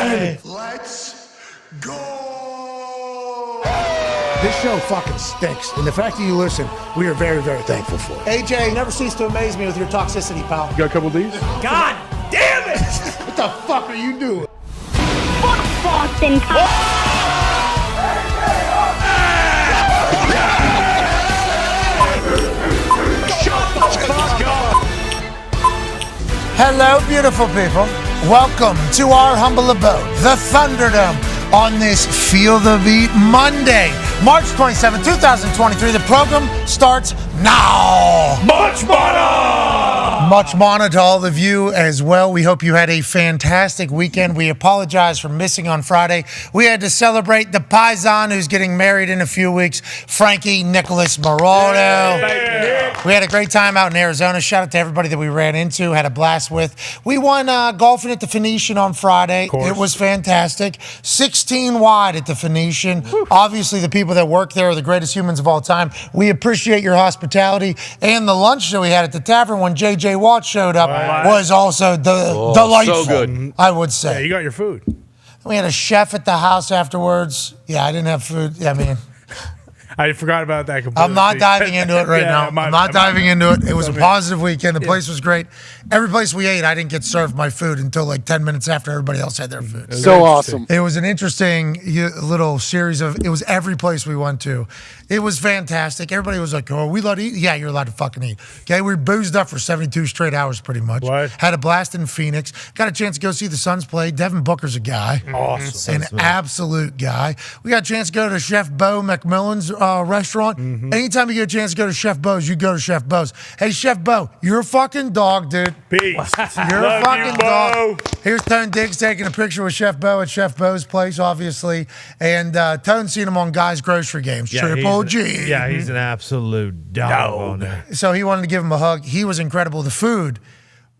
Hey. Let's go! This show fucking stinks, and the fact that you listen, we are very, very thankful for it. AJ, you never cease to amaze me with your toxicity, pal. You got a couple of these? God damn it! What the fuck are you doing? Fuck Boston. Hello, beautiful people. Welcome to our humble abode, the Thunderdome, on this Feel the Beat Monday, March 27, 2023. The program starts now. Much mana! Much mana to all of you as well. We hope you had a fantastic weekend. We apologize for missing on Friday. We had to celebrate the Paisan who's getting married in a few weeks, Frankie Nicholas Morado. We had a great time out in Arizona. Shout out to everybody that we ran into, had a blast with. We won golfing at the Phoenician on Friday. It was fantastic. 16 wide at the Phoenician. Whew. Obviously, the people that work there are the greatest humans of all time. We appreciate your hospitality. And the lunch that we had at the tavern when J.J. Watt showed up was also delightful, so good. I would say. Yeah, you got your food. We had a chef at the house afterwards. Yeah, I didn't have food. I mean... I forgot about that completely. I'm not diving into it right now. I'm not diving into it. It was a positive weekend. The place was great. Every place we ate, I didn't get served my food until like 10 minutes after everybody else had their food. So awesome. It was an interesting little series of, it was every place we went to. It was fantastic. Everybody was like, oh, are we allowed to eat? Yeah, you're allowed to fucking eat. Okay, we were boozed up for 72 straight hours pretty much. What? Had a blast in Phoenix. Got a chance to go see the Suns play. Devin Booker's a guy. Awesome. An absolute guy. We got a chance to go to Chef Bo McMillan's restaurant. Anytime you get a chance to go to Chef Bo's, you go to Chef Bo's. Hey, Chef Bo, you're a fucking dog, dude. Peace. You're a fucking dog. Here's Tone Diggs taking a picture with Chef Bo at Chef Bo's place, obviously. And Tone's seen him on Guys Grocery Games. Triple G. Yeah, he's an absolute dog on there. So he wanted to give him a hug. He was incredible. The food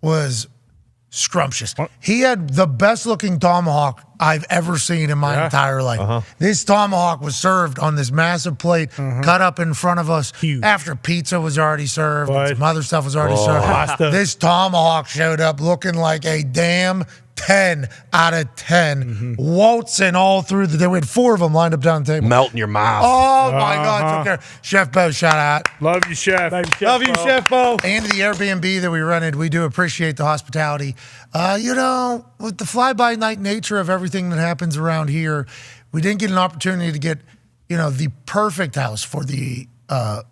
was scrumptious. He had the best looking tomahawk I've ever seen in my entire life. This tomahawk was served on this massive plate, cut up in front of us. Huge. After pizza was already served, and some other stuff was already served. Pasta. This tomahawk showed up looking like a damn 10 out of 10. Waltzing all through the day. We had 4 of them lined up down the table. Melt in your mouth. Oh my God, took care. Chef Bo, shout out. Love you, Chef. Love you, Chef Bo. And the Airbnb that we rented, we do appreciate the hospitality. With the fly-by-night nature of everything that happens around here, we didn't get an opportunity to get, the perfect house for the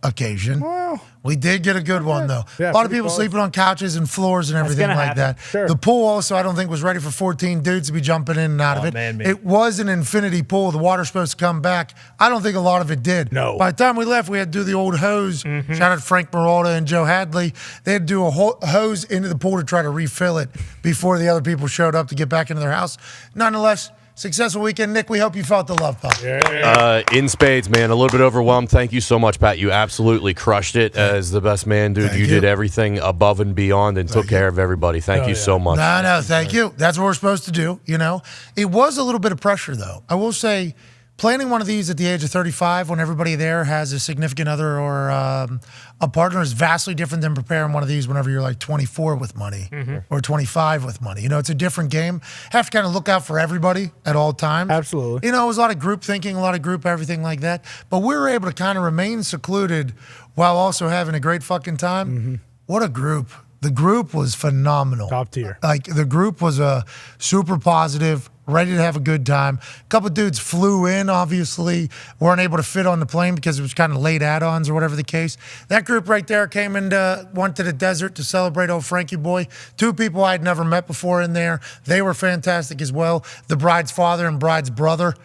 occasion. Well, we did get a good one, though. Yeah, a lot of pretty people close. sleeping on couches and floors and everything like that. Sure. The pool also, I don't think, was ready for 14 dudes to be jumping in and out of it. Man. It was an infinity pool. The water's supposed to come back. I don't think a lot of it did. No. By the time we left, we had to do the old hose. Shout out to Frank Marolda and Joe Hadley. They had to do a hose into the pool to try to refill it before the other people showed up to get back into their house. Nonetheless, successful weekend. Nick, we hope you felt the love, pal. In spades, man. A little bit overwhelmed. Thank you so much, Pat. You absolutely crushed it as the best man, dude. Thank You you. did everything above and beyond and took care of everybody. Thank you so much. No, thank you. That's what we're supposed to do, It was a little bit of pressure, though. I will say, planning one of these at the age of 35 when everybody there has a significant other or a partner is vastly different than preparing one of these whenever you're like 24 with money or 25 with money. It's a different game. Have to kind of look out for everybody at all times. Absolutely. It was a lot of group thinking, a lot of group everything like that. But we were able to kind of remain secluded while also having a great fucking time. What a group. The group was phenomenal. Top tier. Like, the group was super positive, ready to have a good time. A couple dudes flew in, obviously, weren't able to fit on the plane because it was kind of late add-ons or whatever the case. That group right there came and went to the desert to celebrate old Frankie boy. 2 people I'd never met before in there. They were fantastic as well. The bride's father and bride's brother,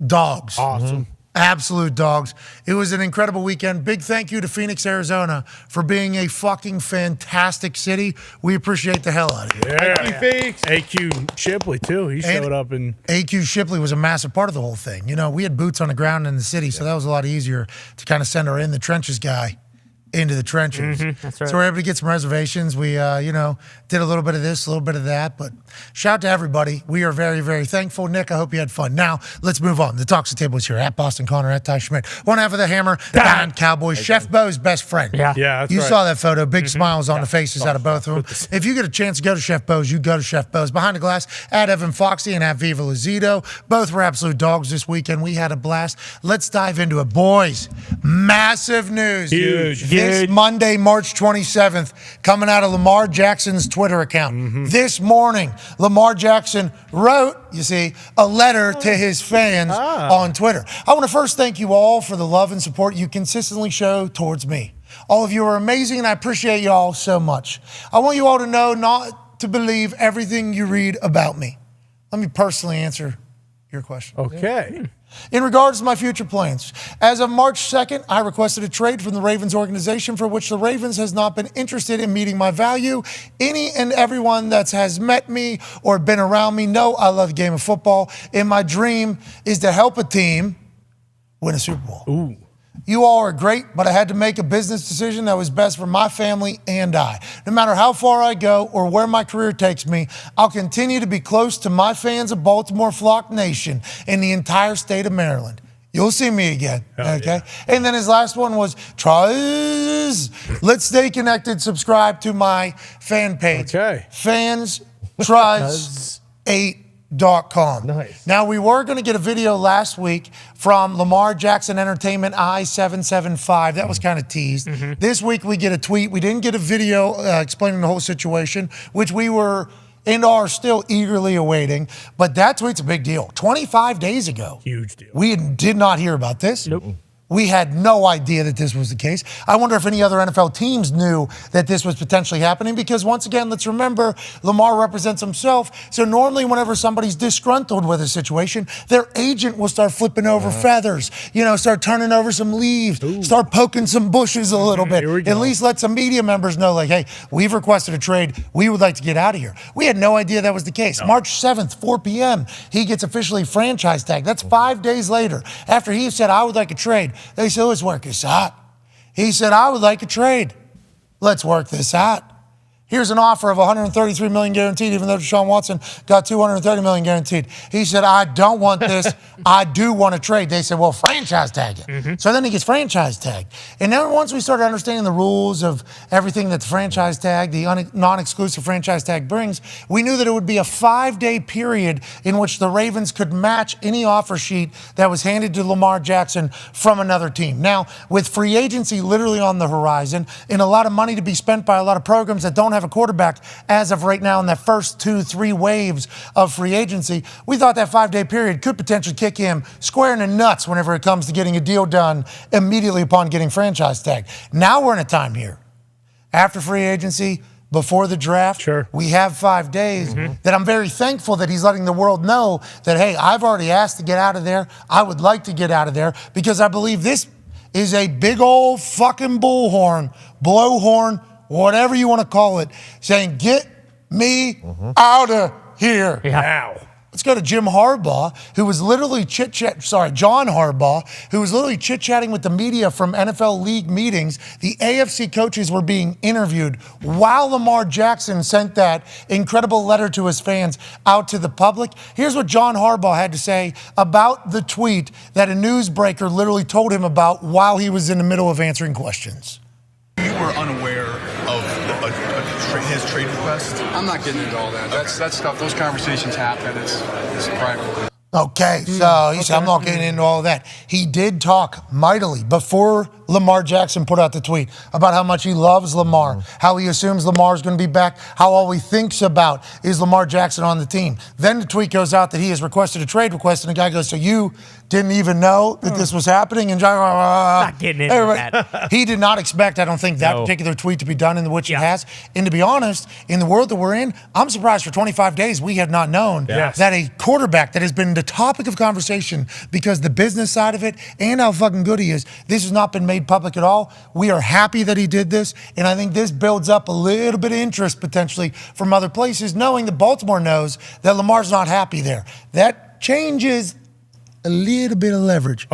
dogs. Awesome. Absolute dogs. It was an incredible weekend. Big thank you to Phoenix, Arizona for being a fucking fantastic city. We appreciate the hell out of you. AQ Shipley, too. He showed up and AQ Shipley was a massive part of the whole thing. We had boots on the ground in the city, so that was a lot easier to kind of send our in the trenches guy into the trenches. That's right. So we're able to get some reservations. We, did a little bit of this, a little bit of that. But shout out to everybody. We are very, very thankful. Nick, I hope you had fun. Now, let's move on. The Talks the Table is here at Boston Connor, at Ty Schmidt. One half of the Hammer, Dahn Cowboys, Chef Bo's best friend. Yeah. Yeah, that's You right. saw that photo. Big smiles on the faces out of both of them. If you get a chance to go to Chef Bo's, you go to Chef Bo's. Behind the glass, at Evan Foxy and at Viva Luzito. Both were absolute dogs this weekend. We had a blast. Let's dive into it. Boys, massive news. Huge. This Monday, March 27th, coming out of Lamar Jackson's Twitter account. This morning, Lamar Jackson wrote, you see, a letter to his fans on Twitter. I want to first thank you all for the love and support you consistently show towards me. All of you are amazing, and I appreciate you all so much. I want you all to know not to believe everything you read about me. Let me personally answer your question. Okay. In regards to my future plans, as of March 2nd, I requested a trade from the Ravens organization for which the Ravens has not been interested in meeting my value. Any and everyone that has met me or been around me know I love the game of football, and my dream is to help a team win a Super Bowl. Ooh. You all are great, but I had to make a business decision that was best for my family and I. No matter how far I go or where my career takes me, I'll continue to be close to my fans of Baltimore Flock Nation and the entire state of Maryland. You'll see me again, okay? And then his last one was, Truz. Let's stay connected. Subscribe to my fan page. Okay. Fans Truz 8.com. Nice. Now, we were going to get a video last week from Lamar Jackson Entertainment I-775. That was kind of teased. This week, we get a tweet. We didn't get a video explaining the whole situation, which we were and are still eagerly awaiting. But that tweet's a big deal. 25 days ago. Huge deal. We did not hear about this. Nope. We had no idea that this was the case. I wonder if any other NFL teams knew that this was potentially happening because, once again, let's remember, Lamar represents himself. So normally whenever somebody's disgruntled with a situation, their agent will start flipping over feathers, start turning over some leaves, start poking some bushes a little bit. Here we go. At least let some media members know, like, hey, we've requested a trade. We would like to get out of here. We had no idea that was the case. March 7th, 4 p.m., he gets officially franchise tagged. That's 5 days later. After he said, I would like a trade, they said, let's work this out. He said, I would like a trade. Let's work this out. Here's an offer of $133 million guaranteed, even though Deshaun Watson got $230 million guaranteed. He said, I don't want this. I do want a trade. They said, well, franchise tag it. So then he gets franchise tagged. And then once we started understanding the rules of everything that the franchise tag, the non-exclusive franchise tag brings, we knew that it would be a 5-day period in which the Ravens could match any offer sheet that was handed to Lamar Jackson from another team. Now, with free agency literally on the horizon and a lot of money to be spent by a lot of programs that don't have a quarterback as of right now in that first 2-3 waves of free agency, we thought that 5-day period could potentially kick him square in the nuts whenever it comes to getting a deal done immediately upon getting franchise tag. Now we're in a time here, after free agency, before the draft, we have 5 days that I'm very thankful that he's letting the world know that, hey, I've already asked to get out of there. I would like to get out of there because I believe this is a big old fucking bullhorn, blowhorn, whatever you want to call it, saying, get me out of here now. Let's go to John Harbaugh, who was literally chit-chatting with the media from NFL league meetings. The AFC coaches were being interviewed while Lamar Jackson sent that incredible letter to his fans out to the public. Here's what John Harbaugh had to say about the tweet that a newsbreaker literally told him about while he was in the middle of answering questions. You were unaware of his trade request? I'm not getting into all that. That's stuff. Those conversations happen. It's private. Okay, so he said, I'm not getting into all of that. He did talk mightily before Lamar Jackson put out the tweet about how much he loves Lamar, how he assumes Lamar's going to be back, how all he thinks about is Lamar Jackson on the team. Then the tweet goes out that he has requested a trade request, and the guy goes, so you didn't even know that this was happening? And John, Not getting into that. He did not expect, I don't think, that particular tweet to be done in which it has. And to be honest, in the world that we're in, I'm surprised for 25 days we have not known that a quarterback that has been the topic of conversation because the business side of it and how fucking good he is, this has not been made public at all. We are happy that he did this, and I think this builds up a little bit of interest potentially from other places, knowing that Baltimore knows that Lamar's not happy there. That changes a little bit of leverage.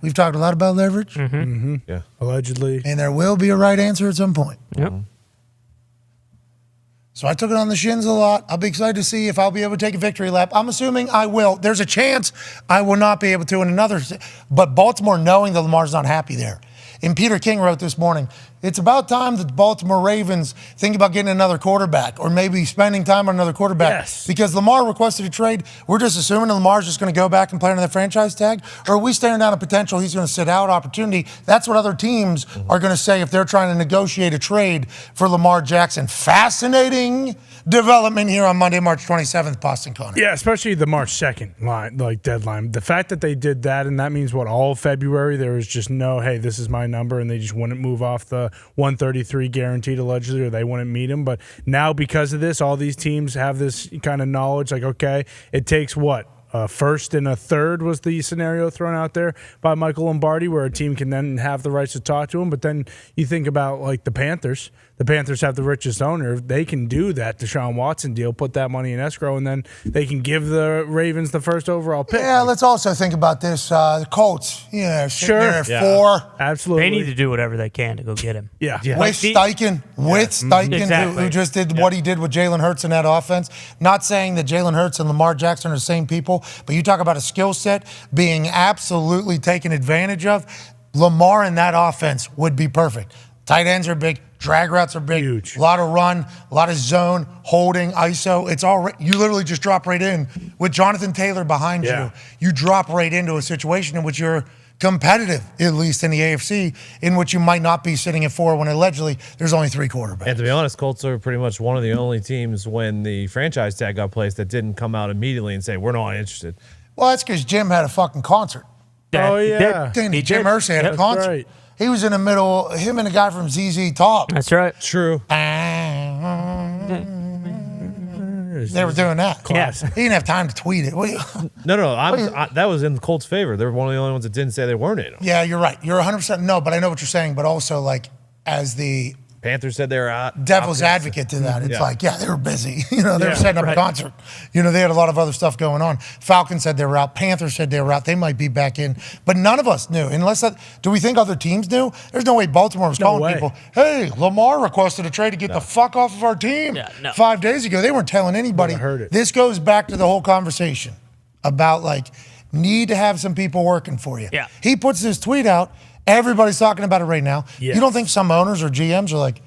we've talked a lot about leverage, Yeah. Allegedly. and there will be a right answer at some point. Yep. So I took it on the shins a lot. I'll be excited to see if I'll be able to take a victory lap. I'm assuming I will. There's a chance I will not be able to in another. But Baltimore, knowing that Lamar's not happy there. And Peter King wrote this morning, it's about time that the Baltimore Ravens think about getting another quarterback or maybe spending time on another quarterback. Yes. Because Lamar requested a trade. We're just assuming Lamar's just going to go back and play under the franchise tag? Or are we staring down a potential he's going to sit out opportunity? That's what other teams are going to say if they're trying to negotiate a trade for Lamar Jackson. Fascinating development here on Monday, March 27th, Boston Connor. Yeah, especially the March 2nd deadline. The fact that they did that, and that means all of February, there was just no, hey, this is my number, and they just wouldn't move off the 133 guaranteed allegedly, or they wouldn't meet him. But now because of this, all these teams have this kind of knowledge, like, okay, it takes what? First and a third was the scenario thrown out there by Michael Lombardi, where a team can then have the rights to talk to him. But then you think about like the Panthers. The Panthers have the richest owner. They can do that Deshaun Watson deal, put that money in escrow, and then they can give the Ravens the first overall pick. Yeah, let's also think about this. The Colts, sitting there at Yeah. 4. Absolutely. They need to do whatever they can to go get him. Yeah. With Steichen, Exactly. who just did what he did with Jalen Hurts in that offense. Not saying that Jalen Hurts and Lamar Jackson are the same people, but you talk about a skill set being absolutely taken advantage of. Lamar in that offense would be perfect. Tight ends are big. Drag routes are big. Huge. A lot of run, a lot of zone, holding, ISO. It's all you literally just drop right in with Jonathan Taylor behind you. You drop right into a situation in which you're competitive, at least in the AFC, in which you might not be sitting at 4 when allegedly there's only 3 quarterbacks. And to be honest, Colts are pretty much one of the only teams when the franchise tag got placed that didn't come out immediately and say, we're not interested. Well, that's because Jim had a fucking concert. Oh, yeah. Jim Irsay had a concert. Right. He was in the middle, him and a guy from ZZ Top. That's right. True. They were doing that. Yes. He didn't have time to tweet it. No. That was in the Colts' favor. They were one of the only ones that didn't say they weren't in them. Yeah, you're right. You're 100% no, but I know what you're saying. But also, like, as the Panthers said they were out. devil's advocate to that, it's like, they were busy. They were setting up a right. concert. They had a lot of other stuff going on. Falcons said they were out. Panthers said they were out. They might be back in. But none of us knew. Do we think other teams knew? There's no way Baltimore was calling people, hey, Lamar requested a trade to get the fuck off of our team 5 days ago. They weren't telling anybody. Heard it. This goes back to the whole conversation about, like, need to have some people working for you. Yeah. He puts this tweet out. Everybody's talking about it right now. Yes. You don't think some owners or GMs are like,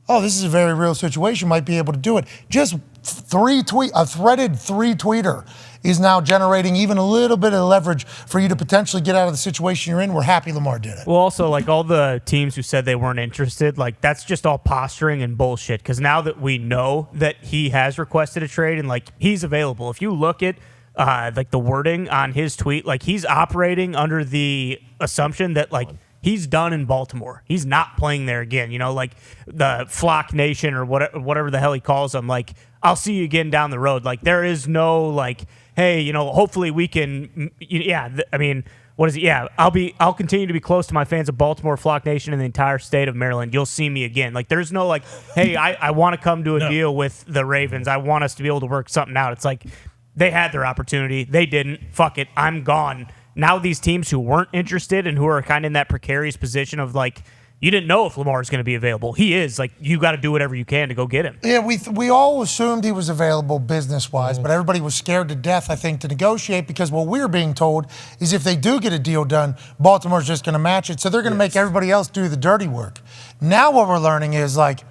oh, this is a very real situation, might be able to do it. Just a threaded 3-tweeter is now generating even a little bit of leverage for you to potentially get out of the situation you're in. We're happy Lamar did it. Well, also, like, all the teams who said they weren't interested, like, that's just all posturing and bullshit. Because now that we know that he has requested a trade and, like, he's available, if you look at like the wording on his tweet, like, he's operating under the assumption that, like, he's done in Baltimore. He's not playing there again. Like the Flock Nation or whatever the hell he calls them. Like, I'll see you again down the road. Like, there is no, like, hey, hopefully we can. What is it? Yeah, I'll continue to be close to my fans of Baltimore, Flock Nation, and the entire state of Maryland. You'll see me again. Like, there's no, like, hey, I want to come to a deal with the Ravens. I want us to be able to work something out. It's like they had their opportunity. They didn't. Fuck it. I'm gone. Now these teams who weren't interested and who are kind of in that precarious position of, like, you didn't know if Lamar is going to be available. He is. Like, you got to do whatever you can to go get him. Yeah, we all assumed he was available business-wise, but everybody was scared to death, I think, to negotiate because what we're being told is if they do get a deal done, Baltimore's just going to match it. So they're going to make everybody else do the dirty work. Now what we're learning is, like,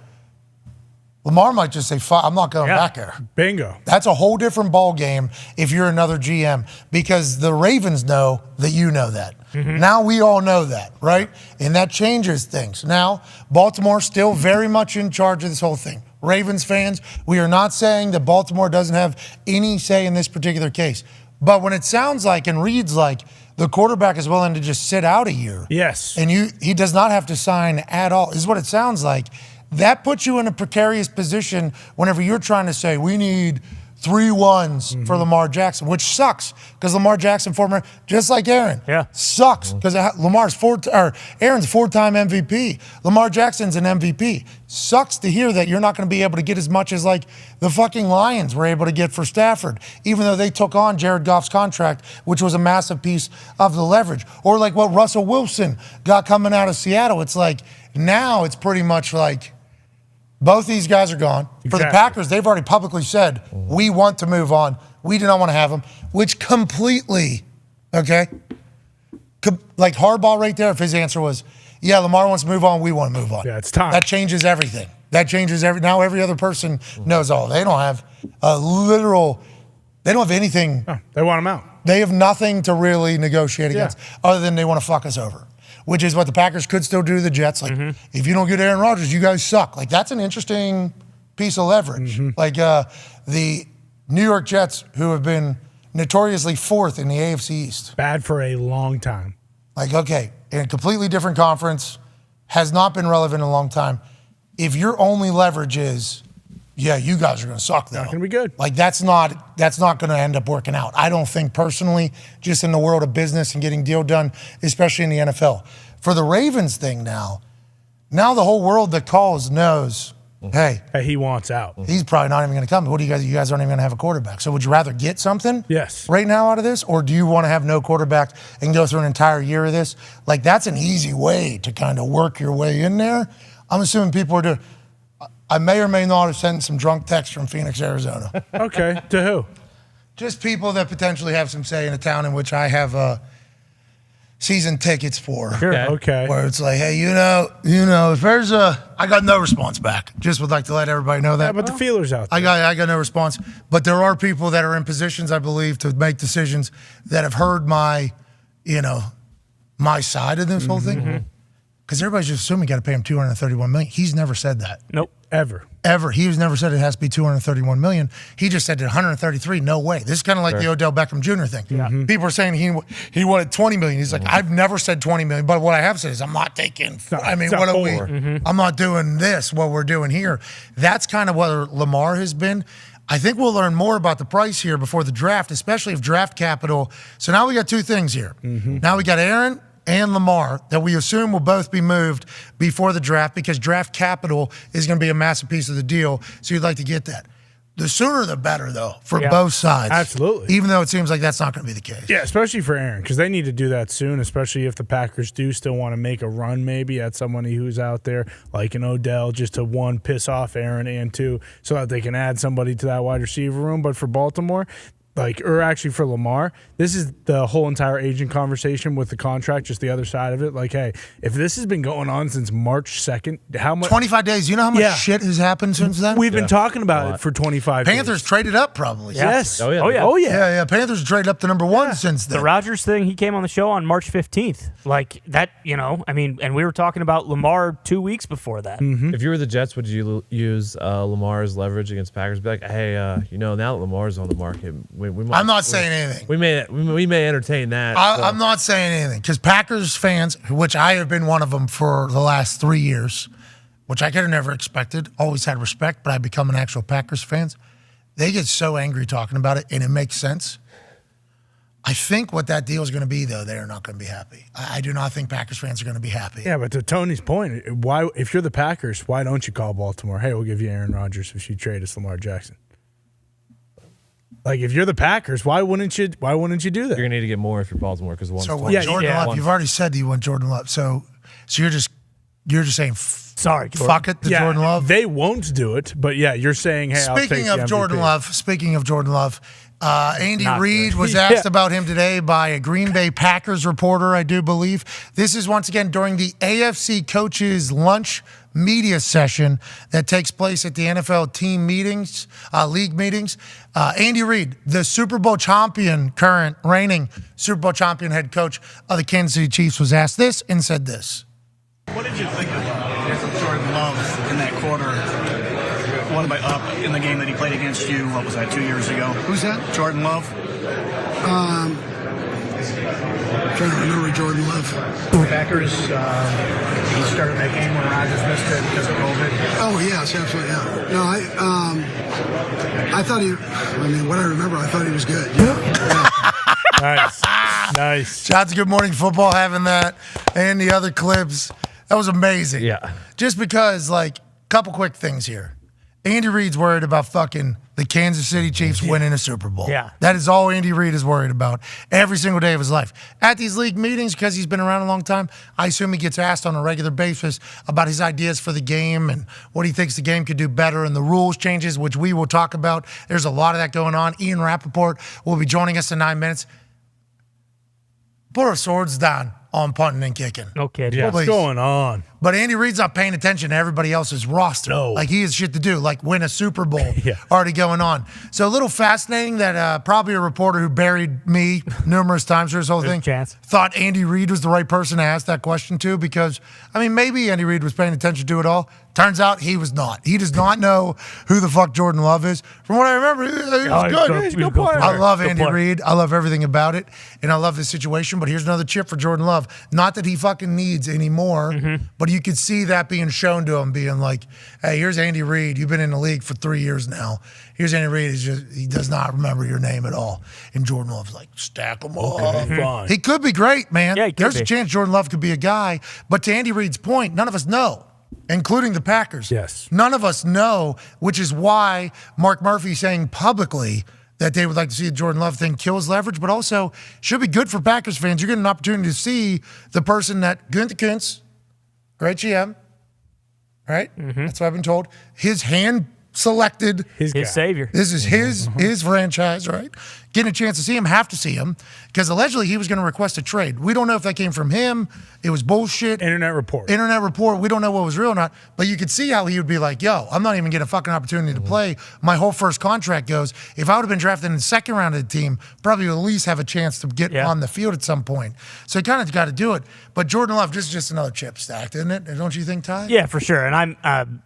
Lamar might just say, I'm not going back there. Bingo. That's a whole different ball game if you're another GM because the Ravens know that you know that. Now we all know that, right? And that changes things. Now, Baltimore's still very much in charge of this whole thing. Ravens fans, we are not saying that Baltimore doesn't have any say in this particular case. But when it sounds like and reads like the quarterback is willing to just sit out a year. Yes. And he does not have to sign at all, is what it sounds like. That puts you in a precarious position whenever you're trying to say, we need 3-1s for Lamar Jackson, which sucks because Lamar Jackson, just like Aaron, sucks because Aaron's 4-time MVP. Lamar Jackson's an MVP. Sucks to hear that you're not going to be able to get as much as like the fucking Lions were able to get for Stafford, even though they took on Jared Goff's contract, which was a massive piece of the leverage. Or like what Russell Wilson got coming out of Seattle. It's like now it's pretty much like both these guys are gone. For the Packers, they've already publicly said, we want to move on. We do not want to have them, which completely, like Harbaugh right there, if his answer was, yeah, Lamar wants to move on, we want to move on. Yeah, it's time. That changes everything. Now every other person knows all. They don't have they don't have anything. Oh, they want him out. They have nothing to really negotiate against other than they want to fuck us over, which is what the Packers could still do to the Jets. Like, if you don't get Aaron Rodgers, you guys suck. Like, that's an interesting piece of leverage. Like, the New York Jets, who have been notoriously fourth in the AFC East. Bad for a long time. Like, okay, in a completely different conference, has not been relevant in a long time. If your only leverage is, yeah, you guys are going to suck, though. Not going to be good. Like, that's not going to end up working out. I don't think personally, just in the world of business and getting deal done, especially in the NFL. For the Ravens thing now the whole world that calls knows, hey, he wants out. He's probably not even going to come. What do you guys aren't even going to have a quarterback. So would you rather get something right now out of this, or do you want to have no quarterback and go through an entire year of this? Like, that's an easy way to kind of work your way in there. I'm assuming people are doing. I may or may not have sent some drunk texts from Phoenix, Arizona. Okay, to who? Just people that potentially have some say in a town in which I have season tickets for. Sure. Okay. Where it's like, hey, you know, if there's I got no response back. Just would like to let everybody know that. Yeah, but the feeler's out there. I got no response. But there are people that are in positions, I believe, to make decisions that have heard my side of this whole thing. Because everybody's just assuming you got to pay him $231 million. He's never said that. Nope. Ever. He has never said it has to be $231 million. He just said $133. No way. This is kind of like the Odell Beckham Jr. thing. Yeah. People are saying he wanted $20 million. He's like, I've never said $20 million, but what I have said is I'm not taking. I'm not doing this. What we're doing here. That's kind of what Lamar has been. I think we'll learn more about the price here before the draft, especially if draft capital. So now we got two things here. Now we got Aaron and Lamar that we assume will both be moved before the draft because draft capital is going to be a massive piece of the deal. So you'd like to get that. The sooner the better, though, for both sides. Absolutely. Even though it seems like that's not going to be the case. Yeah, especially for Aaron, because they need to do that soon, especially if the Packers do still want to make a run maybe at somebody who's out there, like an Odell, just to, one, piss off Aaron, and two, so that they can add somebody to that wide receiver room. But for Baltimore, or actually for Lamar, this is the whole entire agent conversation with the contract, just the other side of it. Like, hey, if this has been going on since March 2nd, how much? 25 days. You know how much shit has happened since then? We've been talking about it for 25 days. Panthers traded up probably. Yes. Oh, yeah. Yeah. Panthers traded up to number one since then. The Rodgers thing, he came on the show on March 15th. Like that, and we were talking about Lamar 2 weeks before that. If you were the Jets, would you use Lamar's leverage against Packers? Be like, hey, now that Lamar's on the market, we might, I'm not saying anything. We may entertain that. I'm not saying anything because Packers fans, which I have been one of them for the last 3 years, which I could have never expected, always had respect, but I've become an actual Packers fan. They get so angry talking about it, and it makes sense. I think what that deal is going to be, though, they're not going to be happy. I do not think Packers fans are going to be happy. Yeah, but to Tony's point, why, if you're the Packers, why don't you call Baltimore? Hey, we'll give you Aaron Rodgers if you trade us Lamar Jackson. Like, if you're the Packers, why wouldn't you do that? You're gonna need to get more if you're Baltimore because Jordan Love. You've already said that you want Jordan Love. So you're just saying sorry, Jordan. Fuck it to Jordan Love. They won't do it, but you're saying, hey, I'll take the MVP. Speaking of Jordan Love, Andy Reid was asked about him today by a Green Bay Packers reporter, I do believe. This is once again during the AFC coaches lunch media session that takes place at the NFL team meetings, league meetings. Andy Reid, the Super Bowl champion, current reigning Super Bowl champion head coach of the Kansas City Chiefs, was asked this and said this. What did you think of Jordan Love in that quarter? One by up in the game that he played against you, what was that, 2 years ago? Who's that? Jordan Love. I'm trying to remember Jordan Love. Packers, he started that game when Rodgers missed it because of COVID. Oh, yes, absolutely, yeah. No, I thought what I remember, I thought he was good. Yeah. Nice. Shout out to Good Morning Football having that and the other clips. That was amazing. Yeah. Just because, couple quick things here. Andy Reid's worried about fucking the Kansas City Chiefs winning a Super Bowl. Yeah. That is all Andy Reid is worried about every single day of his life. At these league meetings, because he's been around a long time, I assume he gets asked on a regular basis about his ideas for the game and what he thinks the game could do better and the rules changes, which we will talk about. There's a lot of that going on. Ian Rappaport will be joining us in 9 minutes. Put our swords down on punting and kicking. No kidding. Yeah, what's going on? But Andy Reid's not paying attention to everybody else's roster. No. He has shit to do, win a Super Bowl Yeah. already going on. So a little fascinating that probably a reporter who buried me numerous times through this whole thing thought Andy Reid was the right person to ask that question to because, maybe Andy Reid was paying attention to it all. Turns out he was not. He does not know who the fuck Jordan Love is. From what I remember, he was good. He's a good player. I love Good Andy player. Reid. I love everything about it, and I love this situation. But here's another chip for Jordan Love. Not that he fucking needs anymore, but you could see that being shown to him, being like, "Hey, here's Andy Reid. You've been in the league for 3 years now. Here's Andy Reid. He does not remember your name at all." And Jordan Love's like, "Stack him up." Fine. He could be great, man. Yeah, he could There's be. a chance Jordan Love could be a guy. But to Andy Reid's point, none of us know, including the Packers. Yes. None of us know, which is why Mark Murphy saying publicly that they would like to see the Jordan Love thing kill his leverage, but also should be good for Packers fans. You're getting an opportunity to see the person that Gunther Kuntz, great GM, right? That's what I've been told. His hand selected His guy. savior. this is his franchise, right? Getting a chance to see him, have to see him, because allegedly he was going to request a trade. We don't know if that came from him. It was bullshit. Internet report. Internet report. We don't know what was real or not, but you could see how he would be like, yo, I'm not even getting a fucking opportunity to play. My whole first contract goes. If I would have been drafted in the second round of the team, probably would at least have a chance to get on the field at some point. So you kind of got to do it. But Jordan Love, this is just another chip stacked, isn't it? Don't you think, Ty? Yeah, for sure. And I'm,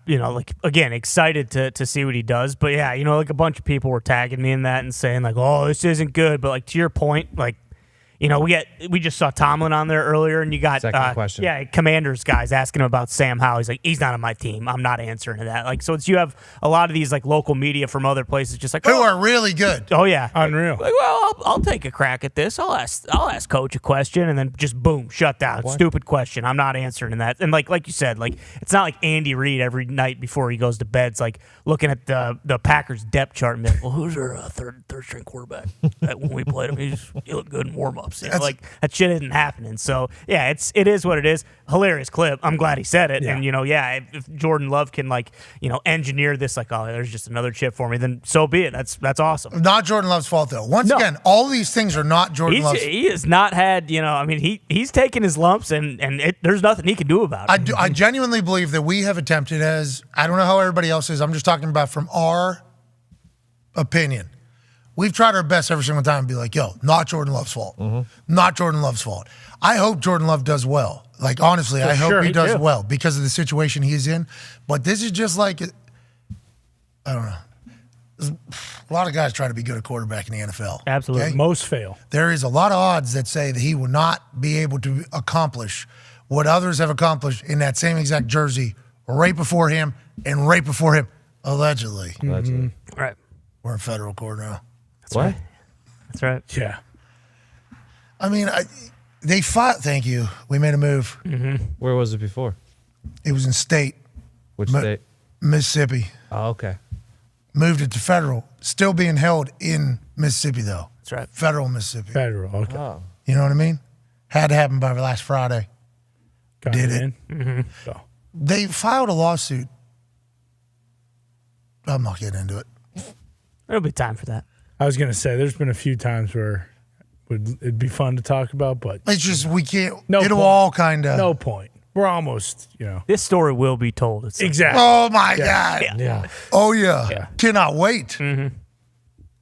again, excited to see what he does. But yeah, a bunch of people were tagging me in that and saying oh, this isn't good. But to your point, we just saw Tomlin on there earlier, and you got Second question. Yeah, Commanders guys asking him about Sam Howell. He's like, he's not on my team. I'm not answering to that. So you have a lot of these local media from other places just Who are really good. oh yeah, Unreal. I'll take a crack at this. I'll ask coach a question, and then just boom, shut down. Stupid question. I'm not answering to that. And like you said, it's not like Andy Reid every night before he goes to bed. It's like looking at the Packers depth chart and being like, well, who's their third string quarterback? When we played him, he looked good in warm ups. That shit isn't happening. So yeah, it is what it is. Hilarious clip. I'm glad he said it. Yeah. And if Jordan Love can engineer this, oh, there's just another chip for me, then so be it. That's awesome. Not Jordan Love's fault, though. Once again, all these things are not Jordan Love's fault. He has not had, he's taken his lumps, and there's nothing he can do about it. I genuinely believe that we have attempted, as I don't know how everybody else is, I'm just talking about from our opinion. We've tried our best every single time to be like, yo, not Jordan Love's fault. Not Jordan Love's fault. I hope Jordan Love does well. Honestly, I hope he does well because of the situation he's in. But this is just I don't know. There's a lot of guys try to be good at quarterback in the NFL. Absolutely. Okay? Most fail. There is a lot of odds that say that he will not be able to accomplish what others have accomplished in that same exact jersey right before him and right before him, allegedly. Right. We're in federal court now. What? That's right. Yeah. I mean, they fought. Thank you. We made a move. Where was it before? It was in state. Which state? Mississippi. Oh, okay. Moved it to federal. Still being held in Mississippi, though. That's right. Federal Mississippi. Federal. Okay. Oh. You know what I mean? Had to happen by last Friday. Got Did it it. in. So. They filed a lawsuit. I'm not getting into it. There'll be time for that. I was going to say, there's been a few times where it'd be fun to talk about, but It's just we can't. No it'll point. all kind of. no point. We're almost, This story will be told. It's Exactly. Oh my God. Yeah. Oh yeah. Yeah. Cannot wait.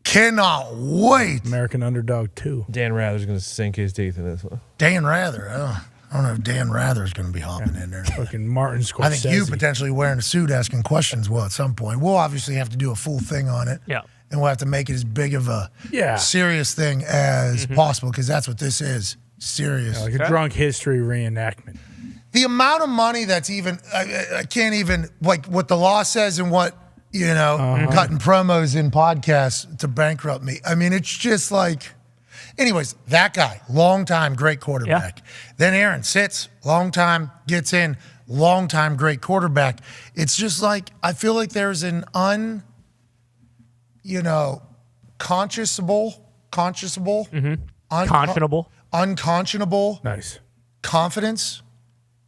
Cannot wait. American Underdog 2. Dan Rather's going to sink his teeth in this one. Dan Rather. I don't know if Dan Rather is going to be hopping in there. Fucking Martin Scorsese. I think you potentially wearing a suit asking questions will at some point. We'll obviously have to do a full thing on it. Yeah. and we'll have to make it as big of a serious thing as possible because that's what this is. Serious. Like a drunk history reenactment. The amount of money that's even, I can't even, like what the law says and what, cutting promos in podcasts to bankrupt me. I mean, it's just like, anyways, that guy, long time, great quarterback. Yeah. Then Aaron sits, long time, gets in, long time, great quarterback. It's just like, I feel like there's an unconscionable nice confidence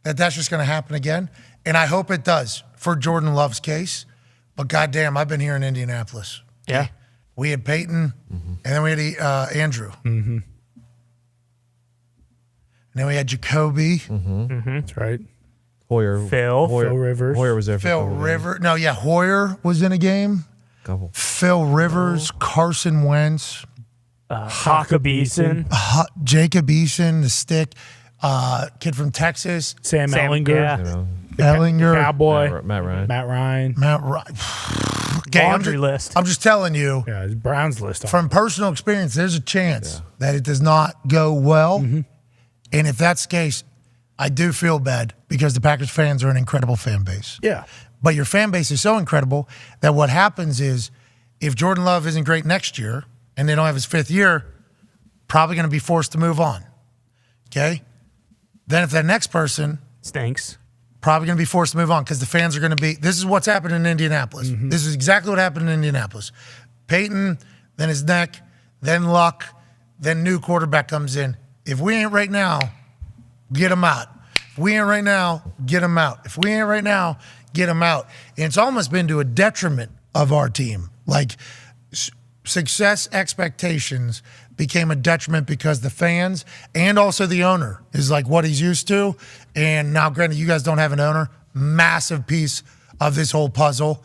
that's just going to happen again. And I hope it does for Jordan Love's case. But goddamn, I've been here in Indianapolis. Yeah. We had Peyton, and then we had Andrew. Mm-hmm. And then we had Jacoby. That's right. Phil Rivers. Hoyer was there. Phil Rivers. No, yeah, Hoyer was in a game. Couple. Phil Rivers, Carson Wentz. Jacob Eason. Jacob Eason, the stick. Kid from Texas. Sam Ellinger. Yeah. Ellinger. Cowboy. Matt Ryan. Okay, Laundry list. I'm just telling you. Yeah, it's Brown's list. From personal experience, there's a chance that it does not go well. And if that's the case, I do feel bad because the Packers fans are an incredible fan base. Yeah. But your fan base is so incredible that what happens is if Jordan Love isn't great next year and they don't have his fifth year, probably going to be forced to move on. Okay? Then if that next person stinks, probably going to be forced to move on because the fans are going to be, this is what's happened in Indianapolis. This is exactly what happened in Indianapolis. Peyton, then his neck, then Luck, then new quarterback comes in. If we ain't right now, get him out. If we ain't right now, get him out. If we ain't right now, get him out. And it's almost been to a detriment of our team. Like success expectations became a detriment because the fans and also the owner is like what he's used to. And now, granted, you guys don't have an owner. Massive piece of this whole puzzle.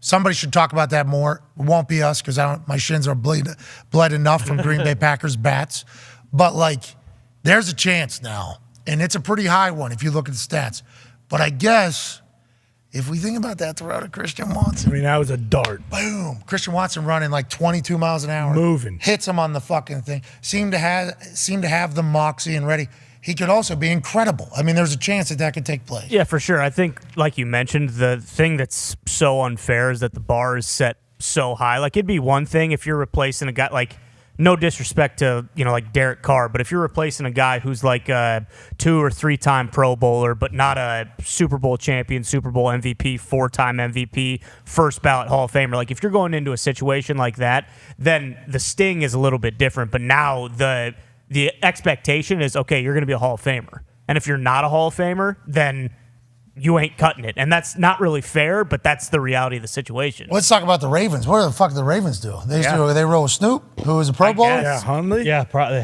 Somebody should talk about that more. It won't be us because my shins are bled enough from Green Bay Packers bats. But like, there's a chance now, and it's a pretty high one if you look at the stats. But I guess if we think about that throw to Christian Watson. I mean, that was a dart. Boom. Christian Watson running like 22 miles an hour. Moving. Hits him on the fucking thing. Seemed to have the moxie and ready. He could also be incredible. I mean, there's a chance that could take place. Yeah, for sure. I think, like you mentioned, the thing that's so unfair is that the bar is set so high. Like, it'd be one thing if you're replacing a guy, like, no disrespect to, like Derek Carr, but if you're replacing a guy who's like a 2 or 3 time Pro Bowler, but not a Super Bowl champion, Super Bowl MVP, 4-time MVP, first ballot Hall of Famer, like if you're going into a situation like that, then the sting is a little bit different. But now the expectation is, okay, you're going to be a Hall of Famer. And if you're not a Hall of Famer, then you ain't cutting it. And that's not really fair, but that's the reality of the situation. Let's talk about the Ravens. What the fuck do the Ravens do? They roll with Snoop, who was a Pro Bowler? Yeah, Huntley? Yeah, probably.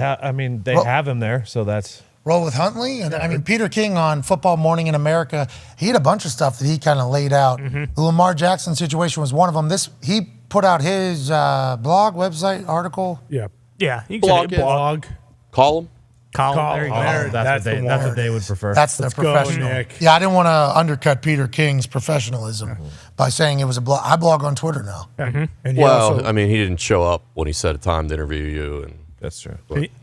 They have him there, so that's... Roll with Huntley? And I mean, Peter King on Football Morning in America, he had a bunch of stuff that he kind of laid out. The Lamar Jackson situation was one of them. He put out his blog, website, article. Yeah. Yeah. You Blog. can Column? Column. There you go. That's what they would prefer. That's the Let's professional. go, Nick. Yeah, I didn't want to undercut Peter King's professionalism by saying it was a blog. I blog on Twitter now. And Well, I mean, he didn't show up when he set a time to interview you, and That's true.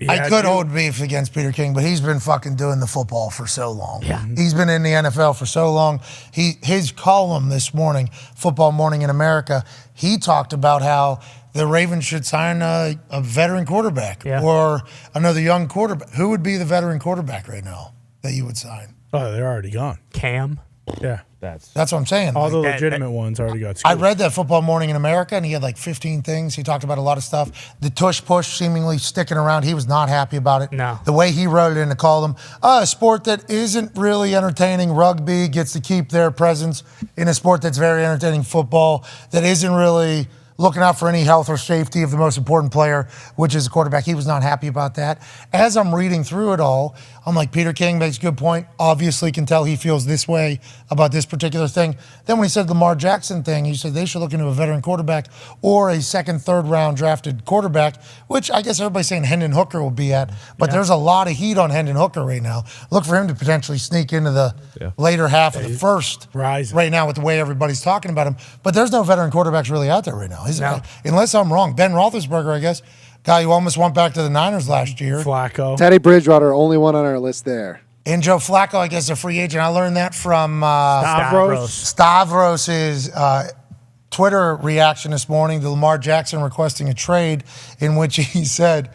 I could hold beef against Peter King, but he's been fucking doing the football for so long. Yeah. He's been in the NFL for so long. His column this morning, Football Morning in America, he talked about how the Ravens should sign a veteran quarterback or another young quarterback. Who would be the veteran quarterback right now that you would sign? Oh, they're already gone. Cam. Yeah. That's what I'm saying. All the legitimate ones already got screwed. I read that Football Morning in America, and he had like 15 things. He talked about a lot of stuff. The tush push seemingly sticking around. He was not happy about it. No. The way he wrote it in the column, a sport that isn't really entertaining, rugby, gets to keep their presence in a sport that's very entertaining, football, that isn't really looking out for any health or safety of the most important player, which is the quarterback. He was not happy about that. As I'm reading through it all, I'm like, Peter King makes a good point. Obviously can tell he feels this way about this particular thing. Then when he said the Lamar Jackson thing, he said they should look into a veteran quarterback or a second, third round drafted quarterback, which I guess everybody's saying Hendon Hooker will be at. But there's a lot of heat on Hendon Hooker right now. Look for him to potentially sneak into the later half of the first right now with the way everybody's talking about him. But there's no veteran quarterbacks really out there right now. Unless I'm wrong. Ben Roethlisberger, I guess, guy who almost went back to the Niners last year. Flacco. Teddy Bridgewater, only one on our list there. And Joe Flacco, I guess, is a free agent. I learned that from Stavros's Twitter reaction this morning to Lamar Jackson requesting a trade, in which he said,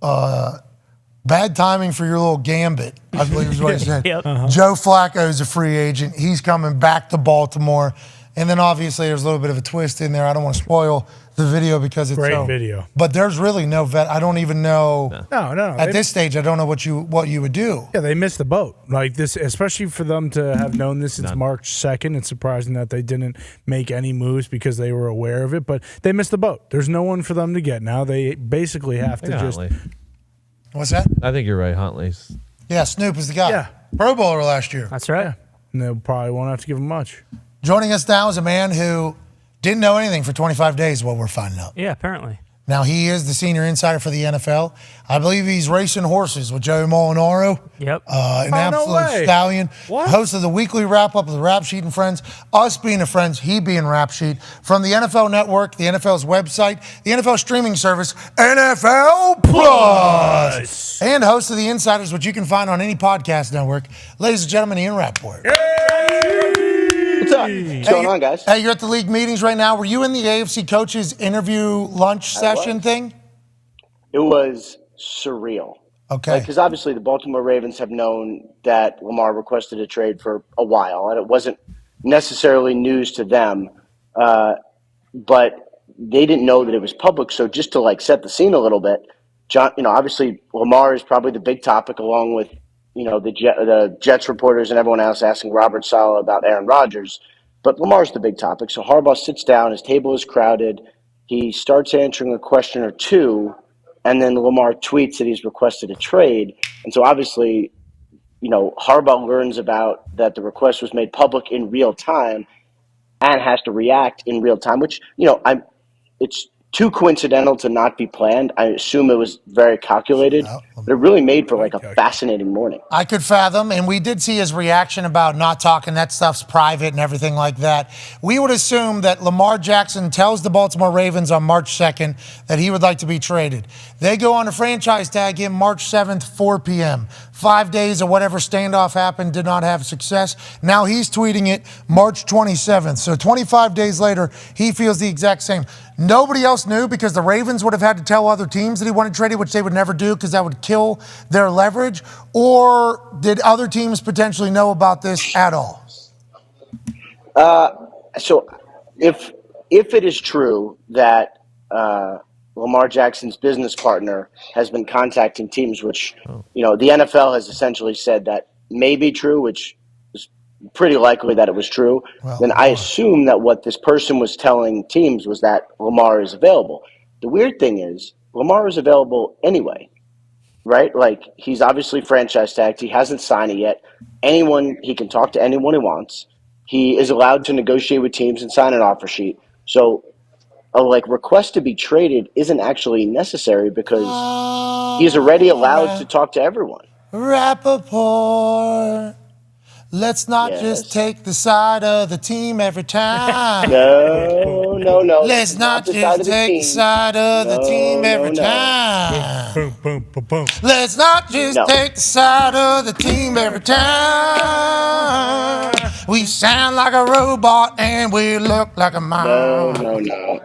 bad timing for your little gambit, I believe is what he said. Joe Flacco is a free agent. He's coming back to Baltimore. And then obviously there's a little bit of a twist in there. I don't want to spoil the video because it's great video. But there's really no vet. I don't even know. No. At this stage, I don't know what you would do. Yeah, they missed the boat. Like this, especially for them to have known this since March 2nd. It's surprising that they didn't make any moves because they were aware of it. But they missed the boat. There's no one for them to get now. They basically have to just. Huntley. What's that? I think you're right, Huntley's. Yeah, Snoop is the guy. Yeah. Pro Bowler last year. That's right. Yeah. And they probably won't have to give him much. Joining us now is a man who didn't know anything for 25 days, what we're finding out. Yeah, apparently. Now, he is the senior insider for the NFL. I believe he's racing horses with Joey Molinaro. Yep. An absolute stallion. What? Host of the weekly wrap-up of the Rap Sheet and Friends. Us being the friends, he being Rap Sheet. From the NFL Network, the NFL's website, the NFL streaming service, NFL Plus. And host of the Insiders, which you can find on any podcast network. Ladies and gentlemen, Ian Rappaport. What's up? What's going on, guys? Hey, you're at the league meetings right now. Were you in the AFC coaches interview lunch session thing? It was surreal. Okay. Because obviously the Baltimore Ravens have known that Lamar requested a trade for a while, and it wasn't necessarily news to them, but they didn't know that it was public. So just to set the scene a little bit, John, obviously Lamar is probably the big topic, along with the Jets reporters and everyone else asking Robert Saleh about Aaron Rodgers. But Lamar's the big topic. So Harbaugh sits down, his table is crowded. He starts answering a question or two, and then Lamar tweets that he's requested a trade. And so obviously, Harbaugh learns about that the request was made public in real time and has to react in real time, which, it's too coincidental to not be planned. I assume it was very calculated, but it really made for a fascinating morning. I could fathom, and we did see his reaction about not talking, that stuff's private and everything like that. We would assume that Lamar Jackson tells the Baltimore Ravens on March 2nd that he would like to be traded. They go on a franchise tag him March 7th, 4 p.m. 5 days or whatever standoff happened, did not have success. Now he's tweeting it March 27th. So 25 days later, he feels the exact same. Nobody else knew because the Ravens would have had to tell other teams that he wanted traded, which they would never do because that would kill their leverage. Or did other teams potentially know about this at all? So if it is true that Lamar Jackson's business partner has been contacting teams, which, the NFL has essentially said that may be true, which is pretty likely that it was true, then I assume that what this person was telling teams was that Lamar is available. The weird thing is Lamar is available anyway, right? He's obviously franchise tagged. He hasn't signed it yet. He can talk to anyone he wants. He is allowed to negotiate with teams and sign an offer sheet. So a request to be traded isn't actually necessary because he's already allowed to talk to everyone. Rappaport, let's not just take the side of the team every time. No. Let's not just take the side of the team every time. Boom, boom, boom, boom. Let's not just take the side of the team every time. We sound like a robot and we look like a mouse. No.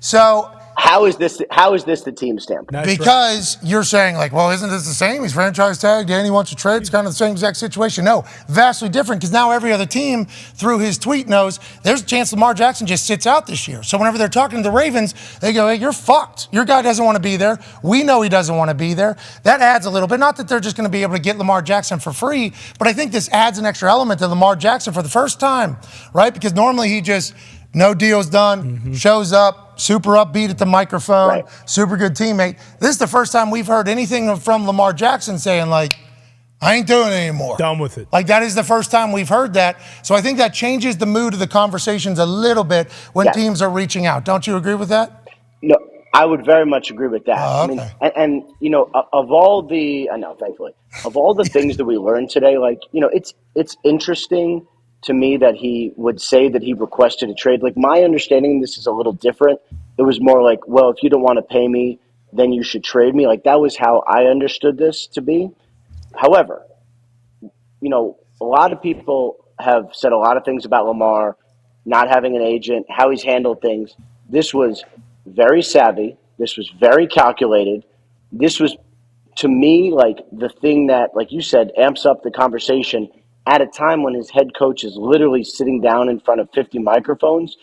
So how is this the team standpoint? Because you're saying isn't this the same? He's franchise tagged and he wants to trade. It's kind of the same exact situation. No, vastly different because now every other team through his tweet knows there's a chance Lamar Jackson just sits out this year. So whenever they're talking to the Ravens, they go, hey, you're fucked. Your guy doesn't want to be there. We know he doesn't want to be there. That adds a little bit. Not that they're just going to be able to get Lamar Jackson for free, but I think this adds an extra element to Lamar Jackson for the first time, right? Because normally he just No deal's done. Shows up, super upbeat at the microphone, super good teammate. This is the first time we've heard anything from Lamar Jackson saying, like, I ain't doing it anymore. Done with it. Like, that is the first time we've heard that. So I think that changes the mood of the conversations a little bit when teams are reaching out. Don't you agree with that? No, I would very much agree with that. Oh, I mean, and you know, of all the, I know, thankfully, of all the things that we learned today, like, you know, it's interesting to me that he would say that he requested a trade. Like, my understanding of this is a little different. It was more like, well, if you don't want to pay me, then you should trade me. Like, that was how I understood this to be. However, you know, a lot of people have said a lot of things about Lamar not having an agent, how he's handled things. This was very savvy. This was very calculated. This was, to me, like the thing that, like you said, amps up the conversation at a time when his head coach is literally sitting down in front of 50 microphones.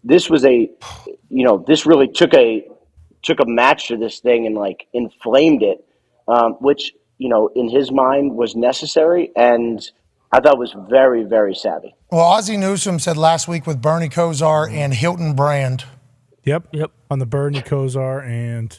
This was a, you know, this really took a match to this thing and like inflamed it, which, you know, in his mind was necessary, and I thought was very, very savvy. Well, Ozzie Newsome said last week with Bernie Kosar and Hilton Brand. Yep. On the Bernie Kosar and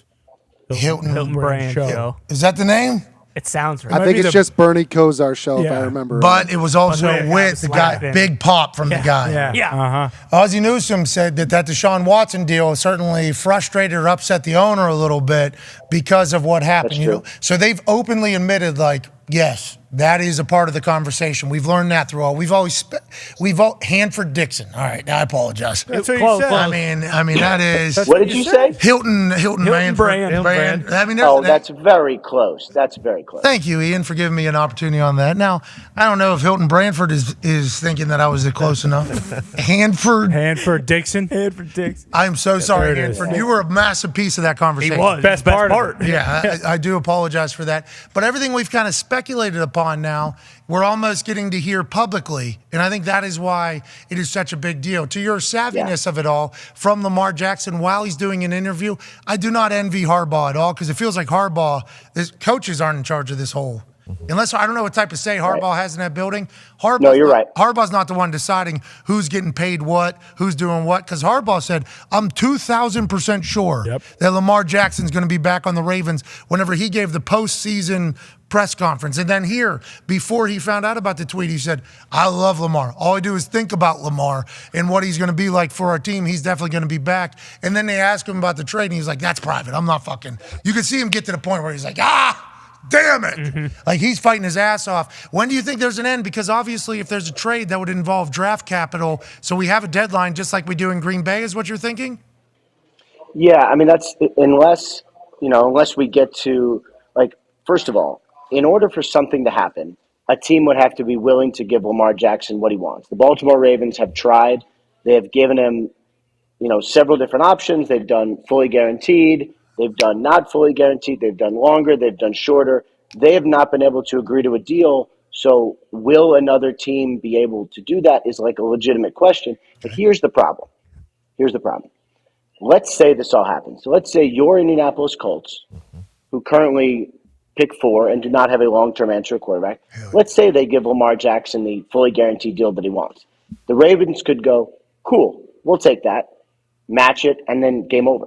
Hilton Brand show. Is that the name? It sounds right. I think it's just Bernie Kosar show, if I remember. But it was also with the guy, laughing. big pop from the guy. Yeah. Ozzie Newsome said that Deshaun Watson deal certainly frustrated or upset the owner a little bit because of what happened. That's you know, so they've openly admitted, like, yes, that is a part of the conversation. We've learned that through all. We've always Hanford Dixon. All right, I apologize. That's what you said. I mean that is. What did you say? Hilton Manford Brand. I mean, that's very close. That's very close. Thank you, Ian, for giving me an opportunity on that. Now, I don't know if Hilton Brandford is thinking that I was close enough. Hanford Dixon. I'm so sorry, There it is. Hanford. You were a massive piece of that conversation. He was. Best part. Yeah, I do apologize for that. But everything we've kind of speculated upon now, we're almost getting to hear publicly. And I think that is why it is such a big deal. To your savviness of it all, from Lamar Jackson while he's doing an interview, I do not envy Harbaugh at all, because it feels like coaches aren't in charge of this whole. Unless, I don't know what type of say Harbaugh has in that building. No, you're right. Harbaugh's not the one deciding who's getting paid what, who's doing what, because Harbaugh said, I'm 2,000% sure that Lamar Jackson's going to be back on the Ravens whenever he gave the postseason press conference. And then here, before he found out about the tweet, he said, I love Lamar. All I do is think about Lamar and what he's going to be like for our team. He's definitely going to be back. And then they asked him about the trade, and he's like, that's private. I'm not fucking. You could see him get to the point where he's like, damn it. Like, he's fighting his ass off. When do you think there's an end? Because obviously if there's a trade, that would involve draft capital. So we have a deadline just like we do in Green Bay, is what you're thinking? Yeah, I mean, that's unless we get to, like, first of all, in order for something to happen, a team would have to be willing to give Lamar Jackson what he wants. The Baltimore Ravens have tried. They have given him, several different options. They've done fully guaranteed. They've done not fully guaranteed. They've done longer. They've done shorter. They have not been able to agree to a deal. So will another team be able to do that is like a legitimate question. But here's the problem. Let's say this all happens. So let's say you're Indianapolis Colts, who currently pick 4 and do not have a long-term answer quarterback. Let's say they give Lamar Jackson the fully guaranteed deal that he wants. The Ravens could go, cool, we'll take that, match it, and then game over.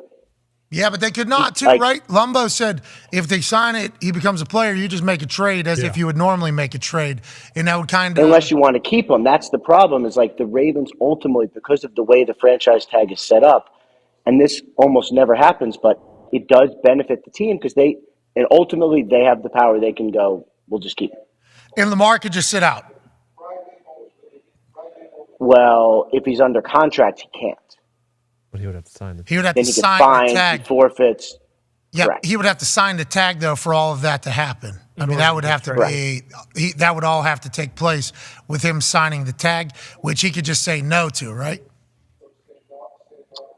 Yeah, but they could not too, right? Lumbo said if they sign it, he becomes a player. You just make a trade as if you would normally make a trade. And that would kind of... Unless you want to keep him. That's the problem, is like the Ravens ultimately, because of the way the franchise tag is set up, and this almost never happens, but it does benefit the team because ultimately they have the power. They can go, we'll just keep him. And Lamar could just sit out. Well, if he's under contract, he can't. But he would have to sign the tag. He would have then to he sign gets fined, the tag. He forfeits. Yeah, Correct. he would have to sign the tag, though, for all of that to happen. I mean, that would have to be, that would all have to take place with him signing the tag, which he could just say no to, right?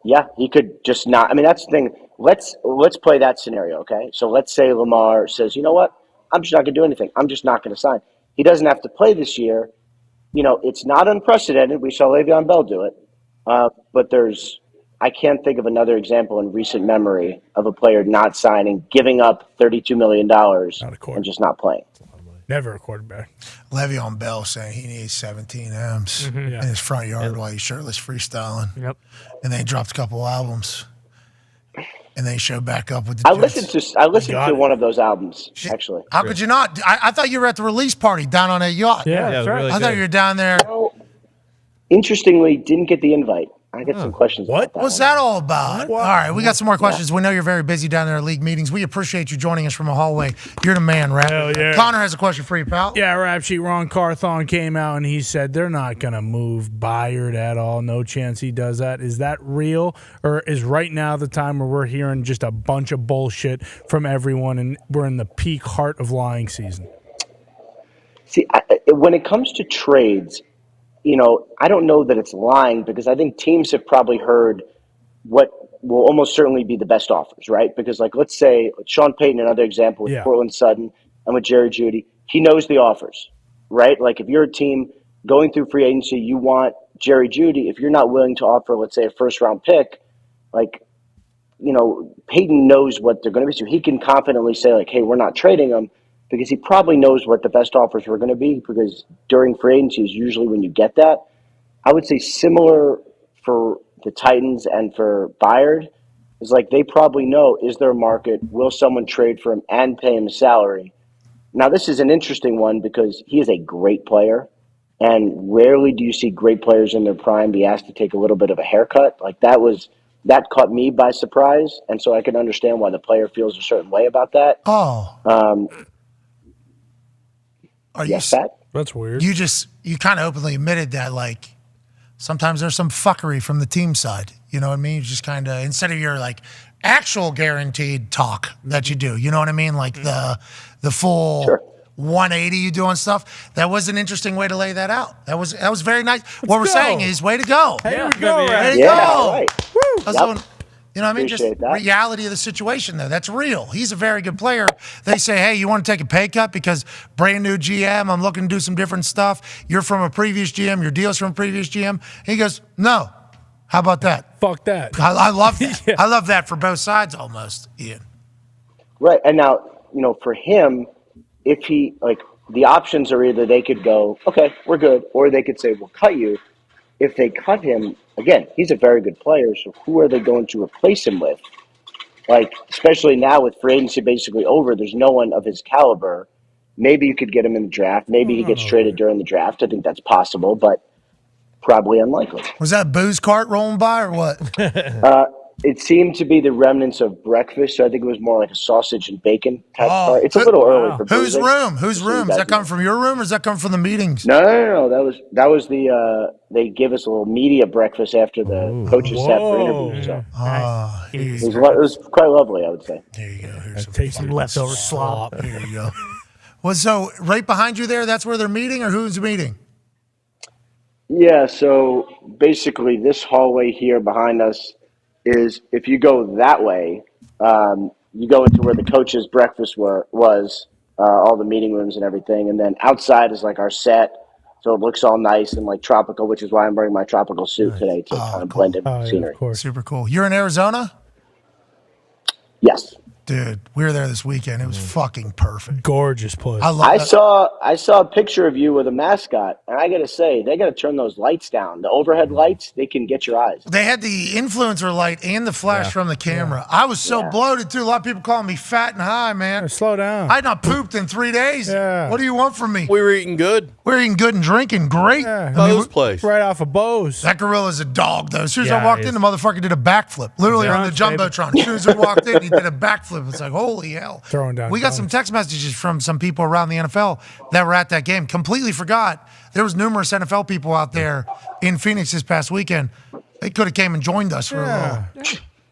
Yeah, he could just not. I mean, that's the thing. Let's play that scenario, okay? So let's say Lamar says, you know what? I'm just not going to do anything. I'm just not going to sign. He doesn't have to play this year. It's not unprecedented. We saw Le'Veon Bell do it. But I can't think of another example in recent memory of a player not signing, giving up $32 million and just not playing. Never a quarterback. Le'Veon Bell saying he needs 17 M's in his front yard while he's shirtless freestyling. Yep. And then he dropped a couple albums. And then he showed back up with the I Jets. listened to one of those albums, actually. How could you not? I thought you were at the release party down on that yacht. Yeah, that's right. I thought you were down there. Well, interestingly, didn't get the invite. I got some questions about that. What's that all about? All right, we got some more questions. We know you're very busy down there at league meetings. We appreciate you joining us from a hallway. You're the man, Rap. Hell yeah. Connor has a question for you, pal. Yeah, Rap Sheet Ron Carthon came out and he said they're not going to move Byard at all. No chance he does that. Is that real? Or is right now the time where we're hearing just a bunch of bullshit from everyone and we're in the peak heart of lying season? See, when it comes to trades, I don't know that it's lying because I think teams have probably heard what will almost certainly be the best offers, right? Because, let's say Sean Payton, another example with Portland Sutton and with Jerry Jeudy, he knows the offers, right? Like, if you're a team going through free agency, you want Jerry Jeudy. If you're not willing to offer, let's say, a first-round pick, Payton knows what they're going to be. So he can confidently say, hey, we're not trading him. Because he probably knows what the best offers were going to be, because during free agency is usually when you get that. I would say similar for the Titans and for Byard is they probably know, is there a market? Will someone trade for him and pay him a salary? Now, this is an interesting one because he is a great player, and rarely do you see great players in their prime be asked to take a little bit of a haircut. That caught me by surprise, and so I can understand why the player feels a certain way about that. Are yes, you? Pat? That's weird. You kind of openly admitted that sometimes there's some fuckery from the team side. You know what I mean? You just kind of, instead of your actual guaranteed talk that you do, you know what I mean? The full 180 you do on stuff. That was an interesting way to lay that out. That was very nice. What we're saying is, way to go. Here we go, Way to Yeah, go. right. Woo. You know what I mean? Just Appreciate that. reality of the situation, though. That's real. He's a very good player. They say, hey, you want to take a pay cut because brand new GM, I'm looking to do some different stuff. You're from a previous GM. Your deal's from a previous GM. He goes, no. How about that? Fuck that. I love that. I love that for both sides almost, Ian. Right. And now, for him, if he, the options are either they could go, okay, we're good, or they could say, we'll cut you. If they cut him, again, he's a very good player, so who are they going to replace him with? Especially now with free agency basically over, there's no one of his caliber. Maybe you could get him in the draft. Maybe he gets traded during the draft. I think that's possible, but probably unlikely. Was that booze cart rolling by or what? It seemed to be the remnants of breakfast, so I think it was more like a sausage and bacon type cart. It's a little early for Whose boozing. room? Whose room? Does that come from your room or does that come from the meetings? No. That was the they give us a little media breakfast after the coaches sat for interviews. So. It was quite lovely, I would say. There you go. Here's Take some leftover slop. There you go. Well, so right behind you there, that's where they're meeting, or who's meeting? Yeah, so basically this hallway here behind us is, if you go that way, you go into where the coaches' breakfast was, all the meeting rooms and everything, and then outside is our set, so it looks all nice and tropical, which is why I'm wearing my tropical suit today to kind of blend in with the scenery. Super cool. You're in Arizona? Yes. Dude, we were there this weekend. It was fucking perfect. Gorgeous place. I saw a picture of you with a mascot, and I got to say, they got to turn those lights down. The overhead lights, they can get your eyes. They had the influencer light and the flash from the camera. I was so bloated, too. A lot of people calling me fat and high, man. Slow down. I had not pooped in 3 days. Yeah. What do you want from me? We were eating good. We were eating good and drinking great. Yeah. Bo's place. Right off of Bo's. That gorilla's a dog, though. As soon as I Yeah, walked he in, is. the motherfucker did a backflip. Literally on the Drunk, baby. Jumbotron. As soon as we walked in, he did a backflip. It's like, holy hell. Throwing down We got some text messages from some people around the NFL that were at that game. Completely forgot. There was numerous NFL people out there in Phoenix this past weekend. They could have came and joined us for a little.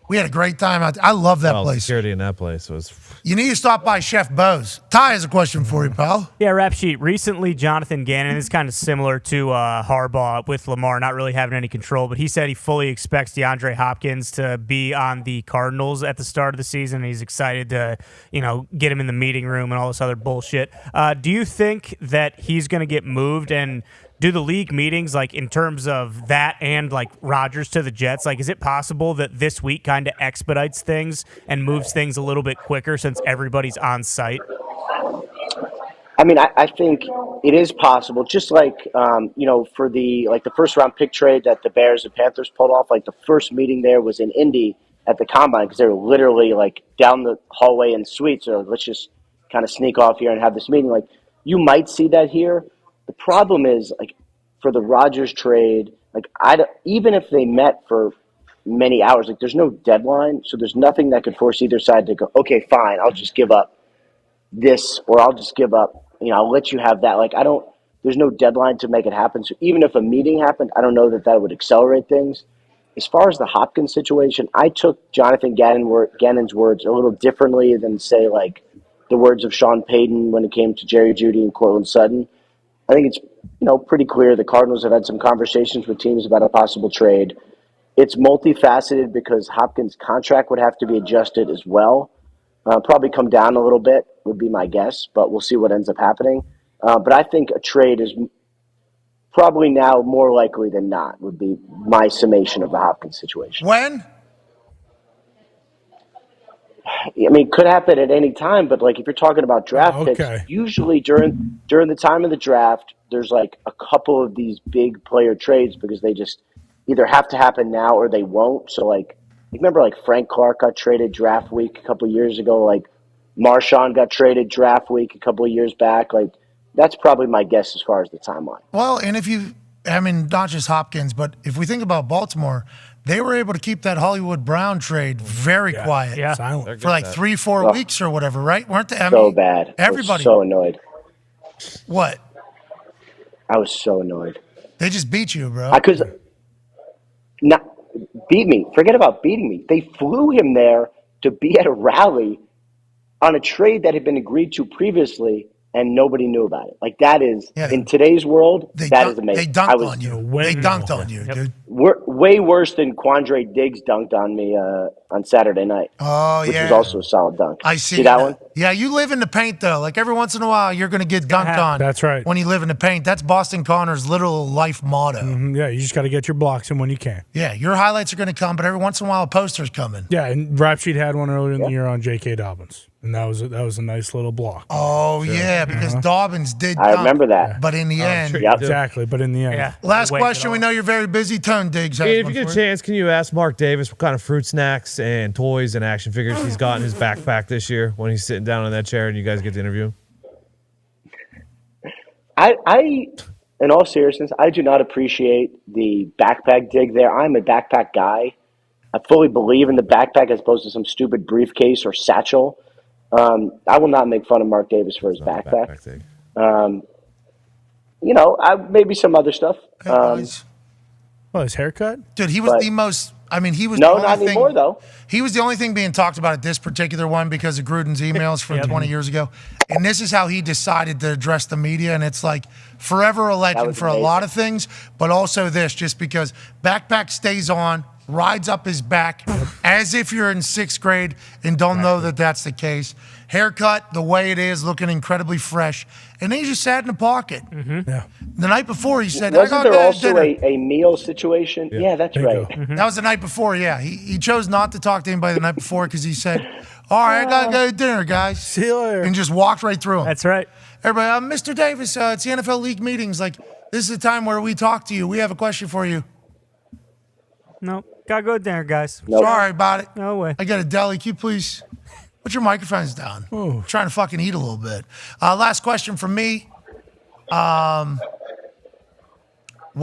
We had a great time out there. I love that place. Security in that place was. You need to stop by Chef Bo's. Ty has a question for you, pal. Yeah, Rap Sheet. Recently, Jonathan Gannon is kind of similar to Harbaugh with Lamar not really having any control, but he said he fully expects DeAndre Hopkins to be on the Cardinals at the start of the season. He's excited to, get him in the meeting room and all this other bullshit. Do you think that he's going to get moved, and do the league meetings, in terms of that and, Rodgers to the Jets, is it possible that this week kind of expedites things and moves things a little bit quicker since everybody's on site? I mean, I think it is possible. Just like for the first round pick trade that the Bears and Panthers pulled off. Like the first meeting there was in Indy at the combine because they were literally like down the hallway in suites. So let's just kind of sneak off here and have this meeting. Like you might see that here. The problem is like for the Rodgers trade, like even if they met for many hours, like there's no deadline, so there's nothing that could force either side to go, okay, fine, I'll just give up this, or I'll just give up, I'll let you have that. Like there's no deadline to make it happen. So even if a meeting happened, I don't know that would accelerate things. As far as the Hopkins situation, I took Jonathan Gannon's words a little differently than say like the words of Sean Payton when it came to Jerry Jeudy and Cortland Sutton. I think it's pretty clear the Cardinals have had some conversations with teams about a possible trade. It's multifaceted because Hopkins' contract would have to be adjusted as well. Probably come down a little bit would be my guess, but we'll see what ends up happening. But I think a trade is probably now more likely than not would be my summation of the Hopkins situation. When? I mean, it could happen at any time, but like if you're talking about draft picks, usually during the time of the draft, there's like a couple of these big player trades because they just either have to happen now or they won't. So like, remember like Frank Clark got traded draft week a couple of years ago, like Marshawn got traded draft week a couple of years back. Like that's probably my guess as far as the timeline. Well, and not just Hopkins, but if we think about Baltimore, they were able to keep that Hollywood Brown trade very quiet, silent for like 3-4 weeks or whatever, right? Weren't they? So bad. Everybody I was so annoyed. What? I was so annoyed. They just beat you, bro. Not beat me. Forget about beating me. They flew him there to be at a rally on a trade that had been agreed to previously, and nobody knew about it. Like that is in today's world. That is amazing. They dunked on you. They dunked on you, dude. Way worse than Quandre Diggs dunked on me on Saturday night. Oh, which was also a solid dunk. I see that one. Yeah, you live in the paint though. Like every once in a while, you're going to get dunked on. That's right. When you live in the paint, that's Boston Connor's literal life motto. Yeah, you just got to get your blocks in when you can. Yeah, your highlights are going to come, but every once in a while, a poster's coming. Yeah, and Rap Sheet had one earlier in the year on J.K. Dobbins, and that was a nice little block. Oh yeah, because Dobbins did. I remember that. But in the end, exactly. But in the end, last question. We know you're very busy. Tone Diggs. If you get a chance, can you ask Mark Davis what kind of fruit snacks and toys and action figures he's got in his backpack this year when he's sitting down in that chair and you guys get to interview him? I, in all seriousness, I do not appreciate the backpack dig there. I'm a backpack guy. I fully believe in the backpack as opposed to some stupid briefcase or satchel. I will not make fun of Mark Davis for his backpack. Maybe some other stuff. His haircut? Dude, he was the most. I mean, he was no, the only not thing, anymore though. He was the only thing being talked about at this particular one because of Gruden's emails from 20 years ago. And this is how he decided to address the media. And it's like forever a legend for a lot of things, but also this, just because backpack stays on, rides up his back as if you're in 6th grade and don't know that that's the case. Haircut the way it is, looking incredibly fresh. And then he just sat in the pocket. Yeah. The night before, he said, wasn't there also a meal situation? Yeah, that's right. That was the night before, yeah. He chose not to talk to anybody the night before because he said, all right, I got to go to dinner, guys. See you later. And just walked right through him. That's right. Everybody, Mr. Davis, it's the NFL League meetings. Like, this is the time where we talk to you. We have a question for you. No, gotta go to dinner, guys. Sorry about it. No way. I got a deli. Can you please put your microphones down? Trying to fucking eat a little bit. Last question from me. Why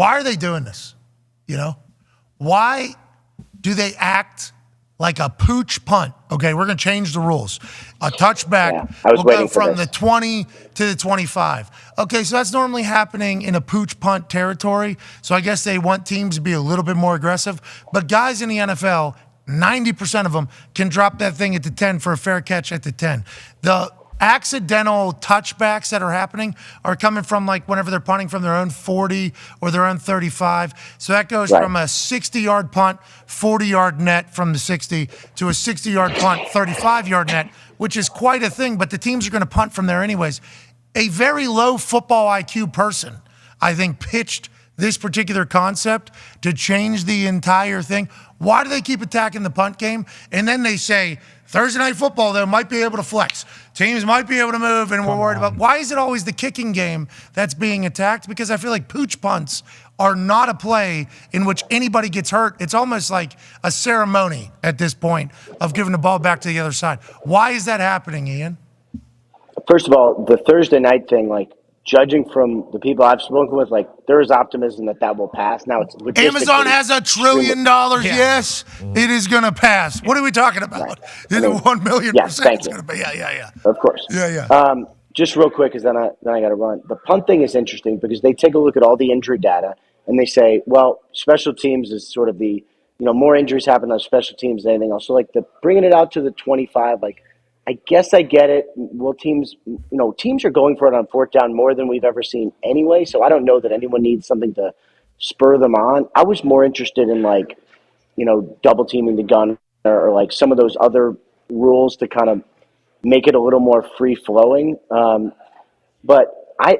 are they doing this? Why do they act like a pooch punt? Okay, we're going to change the rules. A touchback will go from the 20 to the 25. Okay, so that's normally happening in a pooch punt territory. So I guess they want teams to be a little bit more aggressive. But guys in the NFL, 90% of them can drop that thing at the 10 for a fair catch at the 10. The accidental touchbacks that are happening are coming from like whenever they're punting from their own 40 or their own 35. So that goes from a 60-yard punt, 40-yard net from the 60 to a 60-yard punt, 35-yard net, which is quite a thing, but the teams are going to punt from there anyways. A very low football IQ person, I think, pitched this particular concept to change the entire thing. Why do they keep attacking the punt game? And then they say Thursday Night Football, though, might be able to flex. Teams might be able to move, and we're worried about why is it always the kicking game that's being attacked? Because I feel like pooch punts are not a play in which anybody gets hurt. It's almost like a ceremony at this point of giving the ball back to the other side. Why is that happening, Ian? First of all, the Thursday night thing, like, judging from the people I've spoken with, like, there is optimism that will pass. Now, it's Amazon has $1 trillion. Yes, it is going to pass. What are we talking about? Right. 1 million percent it's going to be. Yeah. Of course. Yeah. Just real quick, because then I got to run. The punt thing is interesting because they take a look at all the injury data and they say, well, special teams is sort of the, more injuries happen on special teams than anything else. So, like, bringing it out to the 25, like, I guess I get it. Well, teams are going for it on fourth down more than we've ever seen anyway. So I don't know that anyone needs something to spur them on. I was more interested in, like, double teaming the gun or like some of those other rules to kind of make it a little more free flowing. But I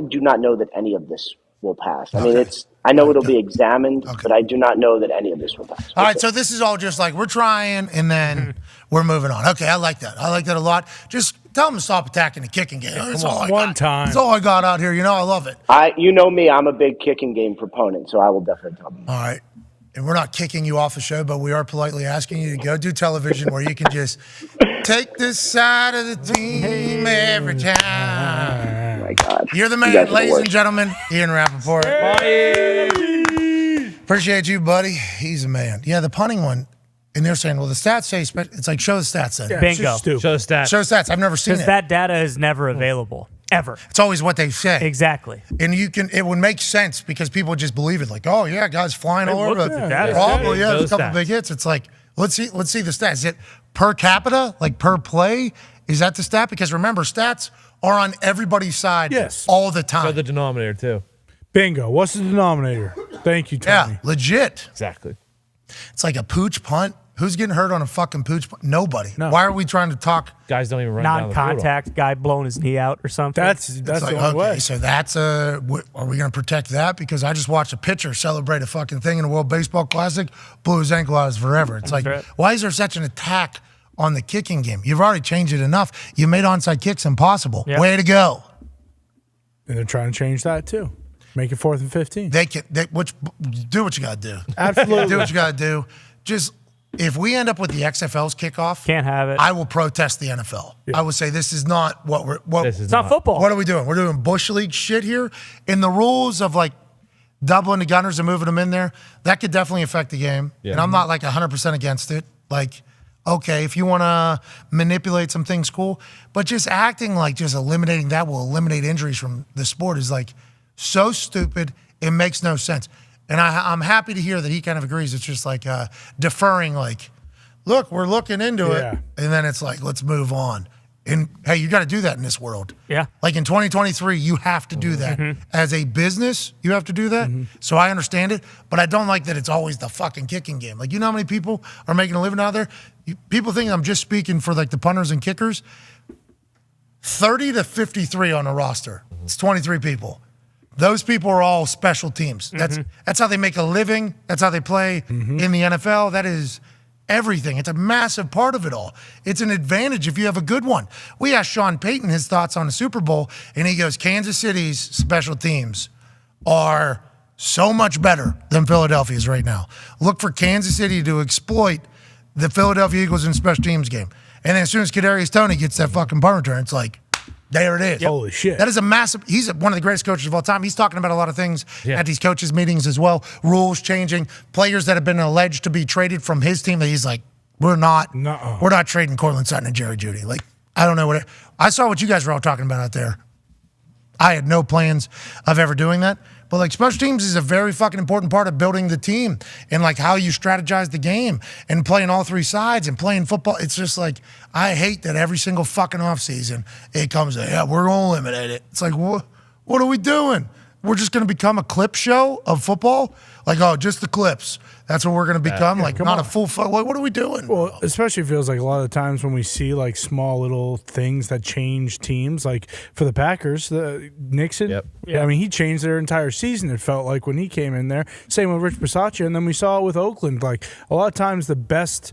do not know that any of this will pass. I mean, I know it'll be examined, but I do not know that any of this will pass. All right, so this is all just like we're trying and then we're moving on. Okay, I like that. I like that a lot. Just tell them to stop attacking the kicking game. That's all I got. That's all I got out here. I love it. Me, I'm a big kicking game proponent, so I will definitely tell them. All right. And we're not kicking you off the show, but we are politely asking you to go do television where you can just take this side of the team every time. Oh my God. You're the man, ladies and gentlemen. Ian Rappaport. Appreciate you, buddy. He's a man. Yeah, the punting one. And they're saying, well, the stats say, it's like, show the stats then. Yeah, bingo. Show the stats. Show the stats. I've never seen it. Because that data is never available. Ever. It's always what they say. Exactly. And it would make sense because people just believe it. Like, oh yeah, guys flying all over. Probably, there's a couple big hits. It's like, let's see the stats. Is it per capita, like per play? Is that the stat? Because remember, stats are on everybody's side all the time. So the denominator too. Bingo. What's the denominator? Thank you, Tony. Yeah, legit. Exactly. It's like a pooch punt. Who's getting hurt on a fucking pooch punt? Nobody. No. Why are we trying to talk? Guys don't even run down the field. Non-contact guy blowing his knee out or something. That's like, the only way. So that's are we going to protect that? Because I just watched a pitcher celebrate a fucking thing in the World Baseball Classic, blew his ankle out forever. It's like, why is there such an attack on the kicking game? You've already changed it enough. You made onside kicks impossible. Yep. Way to go. And they're trying to change that too. Make it 4th and 15. Do what you got to do. Absolutely. Do what you got to do. Just, if we end up with the XFL's kickoff, can't have it. I will protest the NFL. Yeah. I would say this is not what we're. It's not football. What are we doing? We're doing Bush League shit here. In the rules of like doubling the gunners and moving them in there, that could definitely affect the game. Yeah. And I'm not like 100% against it. Like, okay, if you want to manipulate some things, cool. But just acting like just eliminating that will eliminate injuries from the sport is like so stupid. It makes no sense. And I'm happy to hear that he kind of agrees. It's just like deferring, like, look, we're looking into it. And then it's like, let's move on. And, hey, you got to do that in this world. Yeah. Like in 2023, you have to do that. As a business, you have to do that. So I understand it. But I don't like that it's always the fucking kicking game. Like, you know how many people are making a living out there? People think I'm just speaking for, like, the punters and kickers. 30 to 53 on the roster. It's 23 people. Those people are all special teams. That's how they make a living. That's how they play in the NFL. That is everything. It's a massive part of it all. It's an advantage if you have a good one. We asked Sean Payton his thoughts on the Super Bowl, and he goes, Kansas City's special teams are so much better than Philadelphia's right now. Look for Kansas City to exploit the Philadelphia Eagles in special teams game. And then as soon as Kadarius Toney gets that fucking punt return, it's like, there it is. Yep. Holy shit. That is a massive, he's one of the greatest coaches of all time. He's talking about a lot of things at these coaches' meetings as well. Rules changing, players that have been alleged to be traded from his team that he's like, we're not trading Cortland Sutton and Jerry Jeudy. Like, I don't know I saw what you guys were all talking about out there. I had no plans of ever doing that. But like special teams is a very fucking important part of building the team and like how you strategize the game and playing all three sides and playing football. It's just like, I hate that every single fucking offseason it comes to, we're going to eliminate it. It's like, what are we doing? We're just going to become a clip show of football? Like, oh, just the clips. That's what we're going to become. Yeah, like, come not on. a full. What are we doing? Well, especially feels like a lot of the times when we see like small little things that change teams. Like for the Packers, Nixon. Yeah, I mean, he changed their entire season. It felt like when he came in there. Same with Rich Bisaccia, and then we saw it with Oakland. Like a lot of times, the best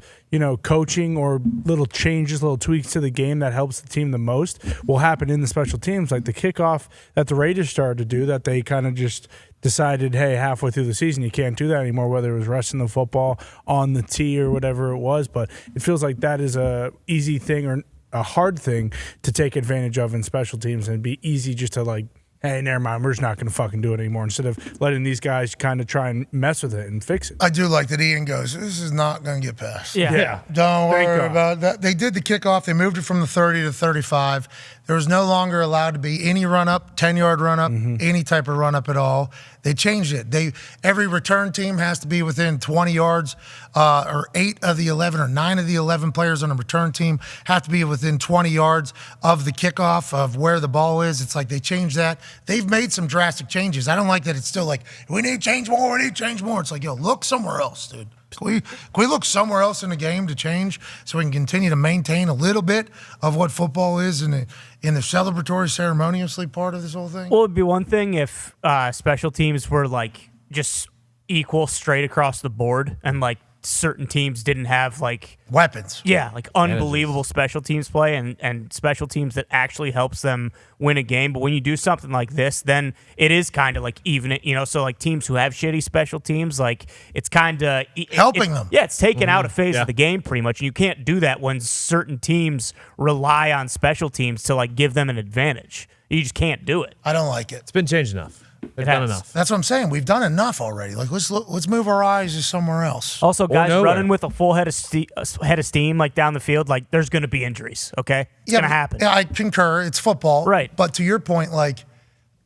coaching or little changes, little tweaks to the game that helps the team the most will happen in the special teams. Like the kickoff that the Raiders started to do, that they kind of just decided, hey, halfway through the season, you can't do that anymore, whether it was resting the football on the tee or whatever it was. But it feels like that is a easy thing or a hard thing to take advantage of in special teams, and it'd be easy just to like, hey, never mind, we're just not going to fucking do it anymore, instead of letting these guys kind of try and mess with it and fix it. I do like that Ian goes, this is not going to get past. Yeah. Don't worry about that. They did the kickoff. They moved it from the 30 to 35. There was no longer allowed to be any run-up, 10-yard run-up, any type of run-up at all. They changed it. Every return team has to be within 20 yards, or 8 of the 11 or 9 of the 11 players on a return team have to be within 20 yards of the kickoff of where the ball is. It's like they changed that. They've made some drastic changes. I don't like that it's still like, we need to change more, we need to change more. It's like, yo, look somewhere else, dude. Can we look somewhere else in the game to change so we can continue to maintain a little bit of what football is in the celebratory, ceremoniously part of this whole thing? Well, it'd be one thing if special teams were like just equal straight across the board, and like certain teams didn't have like weapons. Yeah, like unbelievable special teams play and special teams that actually helps them win a game. But when you do something like this, then it is kind of like even it, so like teams who have shitty special teams, like it's kind of helping them. Yeah, it's taken out a phase of the game pretty much. And you can't do that when certain teams rely on special teams to like give them an advantage. You just can't do it. I don't like it. It's been changed enough. They've done enough. That's what I'm saying. We've done enough already. Like let's move our eyes to somewhere else. Also, guys running with a full head of steam like down the field, like there's going to be injuries. Okay, it's going to happen. Yeah, I concur. It's football, right? But to your point, like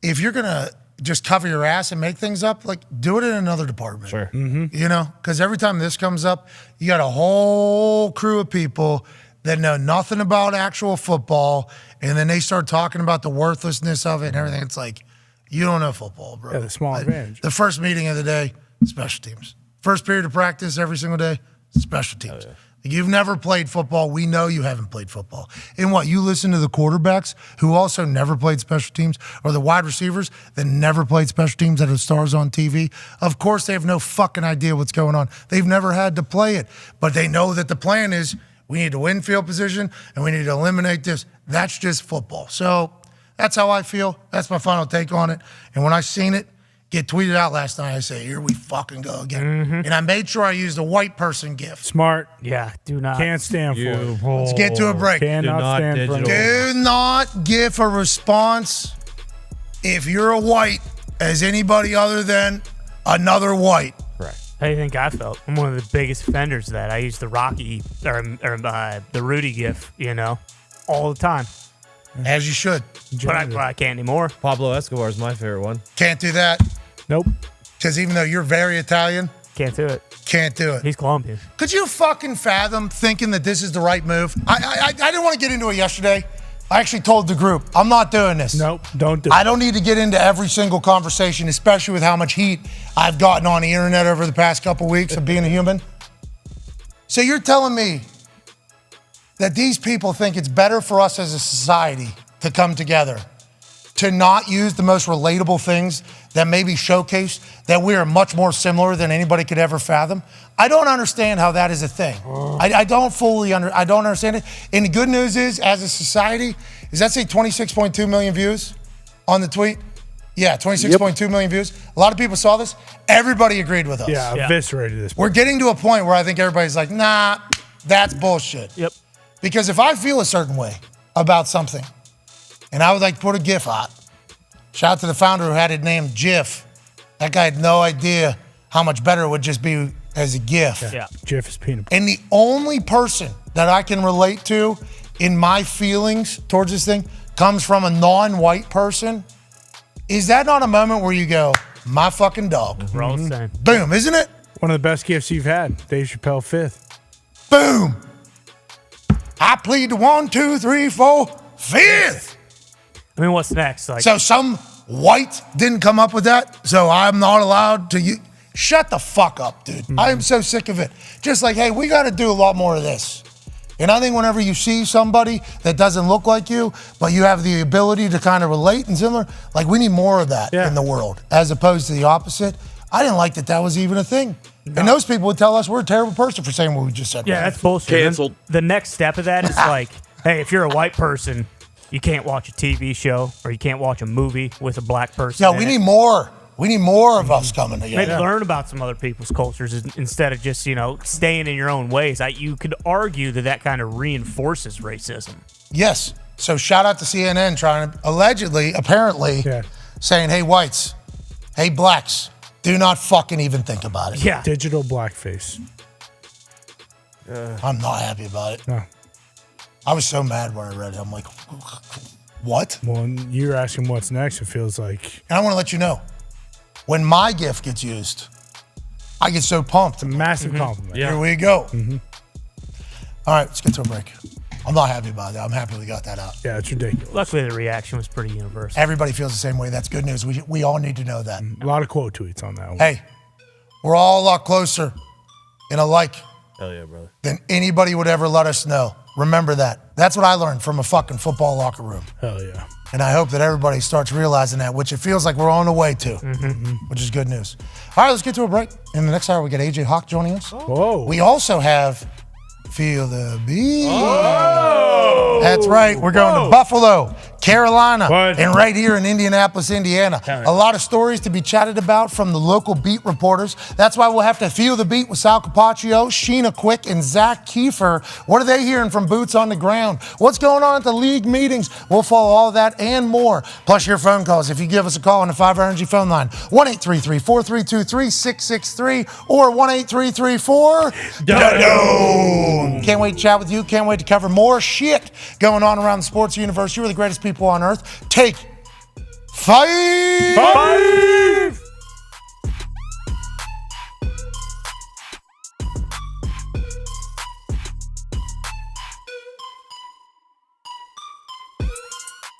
if you're going to just cover your ass and make things up, like do it in another department. Sure. Because every time this comes up, you got a whole crew of people that know nothing about actual football, and then they start talking about the worthlessness of it and everything. It's like, you don't know football, bro. Yeah, the small advantage. The first meeting of the day, special teams. First period of practice every single day, special teams. You've never played football. We know you haven't played football. And what, you listen to the quarterbacks who also never played special teams, or the wide receivers that never played special teams that are stars on TV? Of course, they have no fucking idea what's going on. They've never had to play it. But they know that the plan is we need to win field position and we need to eliminate this. That's just football. So that's how I feel. That's my final take on it. And when I seen it get tweeted out last night, I say, here we fucking go again. And I made sure I used a white person gif. Smart. Yeah, do not. Can't stand for it. Let's get to a break. Cannot stand for it. Do not give a response if you're a white as anybody other than another white. Right. How do you think I felt? I'm one of the biggest offenders of that. I use the Rocky or the Rudy gif, all the time. As you should. But I can't anymore. Pablo Escobar is my favorite one. Can't do that. Nope. Because even though you're very Italian, can't do it. Can't do it. He's Colombian. Could you fucking fathom thinking that this is the right move? I didn't want to get into it yesterday. I actually told the group, I'm not doing this. Nope, don't do it. I don't need to get into every single conversation, especially with how much heat I've gotten on the internet over the past couple weeks of being a human. So you're telling me that these people think it's better for us as a society to come together, to not use the most relatable things that maybe showcase that we are much more similar than anybody could ever fathom? I don't understand how that is a thing. I don't I don't understand it. And the good news is, as a society, does that say 26.2 million views on the tweet? Yeah, 26.2 million views. A lot of people saw this. Everybody agreed with us. Yeah, eviscerated this. We're getting to a point where I think everybody's like, nah, that's bullshit. Yep. Because if I feel a certain way about something, and I would like to put a GIF out, shout out to the founder who had it named GIF. That guy had no idea how much better it would just be as a GIF. Yeah. GIF is peanut butter. And the only person that I can relate to in my feelings towards this thing comes from a non-white person. Is that not a moment where you go, my fucking dog? We're all the same. Boom, isn't it? One of the best gifts you've had. Dave Chappelle 5th. Boom. I plead the 1, 2, 3, 4, 5th. I mean, what's next? Like, So some white didn't come up with that, so I'm not allowed to use. Shut the fuck up, dude. I am so sick of it. Just like, hey, we got to do a lot more of this. And I think whenever you see somebody that doesn't look like you, but you have the ability to kind of relate and similar, like we need more of that in the world, as opposed to the opposite. I didn't like that was even a thing. No. And those people would tell us we're a terrible person for saying what we just said. Yeah, that's bullshit. Canceled. The next step of that is like, hey, if you're a white person, you can't watch a TV show or you can't watch a movie with a black person. No, we need more. We need more of us coming together. Maybe learn about some other people's cultures instead of just, staying in your own ways. You could argue that kind of reinforces racism. Yes. So shout out to CNN trying to apparently saying, hey, whites, hey, blacks, do not fucking even think about it. Yeah. Digital blackface. I'm not happy about it. No. I was so mad when I read it. I'm like, what? Well, you're asking what's next, it feels like. And I want to let you know, when my gift gets used, I get so pumped. It's a massive compliment. Here we go. All right, let's get to a break. I'm not happy about that. I'm happy we got that out. Yeah, it's ridiculous. Luckily, the reaction was pretty universal. Everybody feels the same way. That's good news. We all need to know that. A lot of quote tweets on that one. Hey, we're all a lot closer in alike Hell yeah, brother. than anybody would ever let us know. Remember that. That's what I learned from a fucking football locker room. Hell yeah. And I hope that everybody starts realizing that, which it feels like we're on the way to, which is good news. All right, let's get to a break. In the next hour, we get AJ Hawk joining us. Whoa. We also have Feel the Beat. Oh. That's right. We're going to Buffalo, Carolina, What? and right here in Indianapolis, Indiana. A lot of stories to be chatted about from the local beat reporters. That's why we'll have to Feel the Beat with Sal Capaccio, Sheena Quick, and Zach Kiefer. What are they hearing from boots on the ground? What's going on at the league meetings? We'll follow all of that and more. Plus your phone calls if you give us a call on the 5 Energy phone line, 1-833-432-3663 or 1-833-4-DONE. Can't wait to chat with you. Can't wait to cover more shit going on around the sports universe. You are the greatest people on earth. Take 5.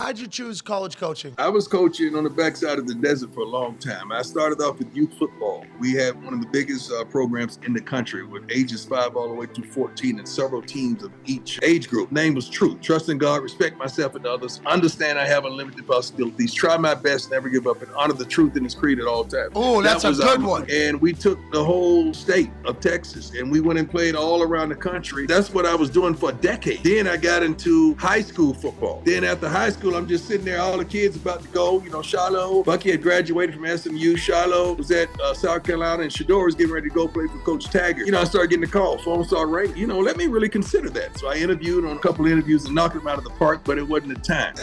How'd you choose college coaching? I was coaching on the backside of the desert for a long time. I started off with youth football. We had one of the biggest programs in the country with ages 5 all the way through 14 and several teams of each age group. Name was Truth. Trust in God, respect myself and others, understand I have unlimited possibilities, try my best, never give up, and honor the truth in its creed at all times. Oh, that's a good one. And we took the whole state of Texas and we went and played all around the country. That's what I was doing for a decade. Then I got into high school football. Then after high school, I'm just sitting there, all the kids about to go, Shiloh. Bucky had graduated from SMU. Shiloh was at South Carolina, and Shador was getting ready to go play for Coach Taggart. I started getting the call. Phone started ringing. Let me really consider that. So I interviewed on a couple of interviews and knocked them out of the park, but it wasn't the time.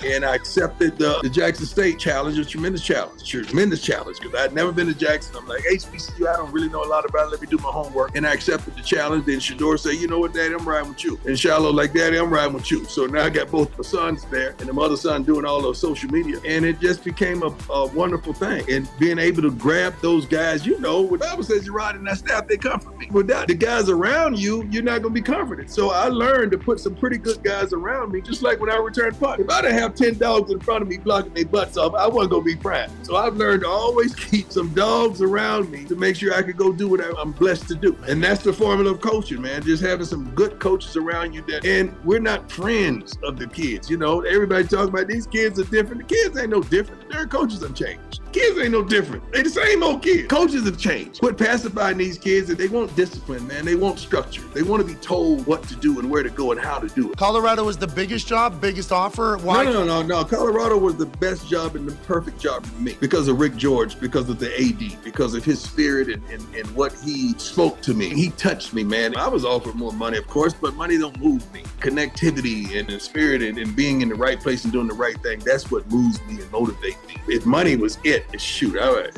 And I accepted the Jackson State challenge, a tremendous challenge, because I'd never been to Jackson. I'm like, HBCU, I don't really know a lot about it. Let me do my homework. And I accepted the challenge. Then Shador said, you know what, Daddy, I'm riding with you. And Shiloh like, Daddy, I'm riding with you. So now I got both my sons there and the other son doing all those social media. And it just became a wonderful thing. And being able to grab those guys, when the Bible says you ride in that staff, they comfort me. Without the guys around you, you're not going to be comforted. So I learned to put some pretty good guys around me, just like when I returned punt. If I didn't have 10 dogs in front of me blocking their butts off, I wasn't going to be prime. So I've learned to always keep some dogs around me to make sure I could go do what I'm blessed to do. And that's the formula of coaching, man. Just having some good coaches around you and we're not friends of the kids. Everybody talks about these kids are different. The kids ain't no different. Their coaches have changed. Kids ain't no different. They the same old kids. Coaches have changed. Quit pacifying these kids that they want discipline, man. They want structure. They want to be told what to do and where to go and how to do it. Colorado was the biggest job, biggest offer? Why? No. Colorado was the best job and the perfect job for me because of Rick George, because of the AD, because of his spirit and what he spoke to me. He touched me, man. I was offered more money, of course, but money don't move me. Connectivity and the spirit and being in the right place and doing the right thing, that's what moves me and motivates me. If money was it, shoot, I'd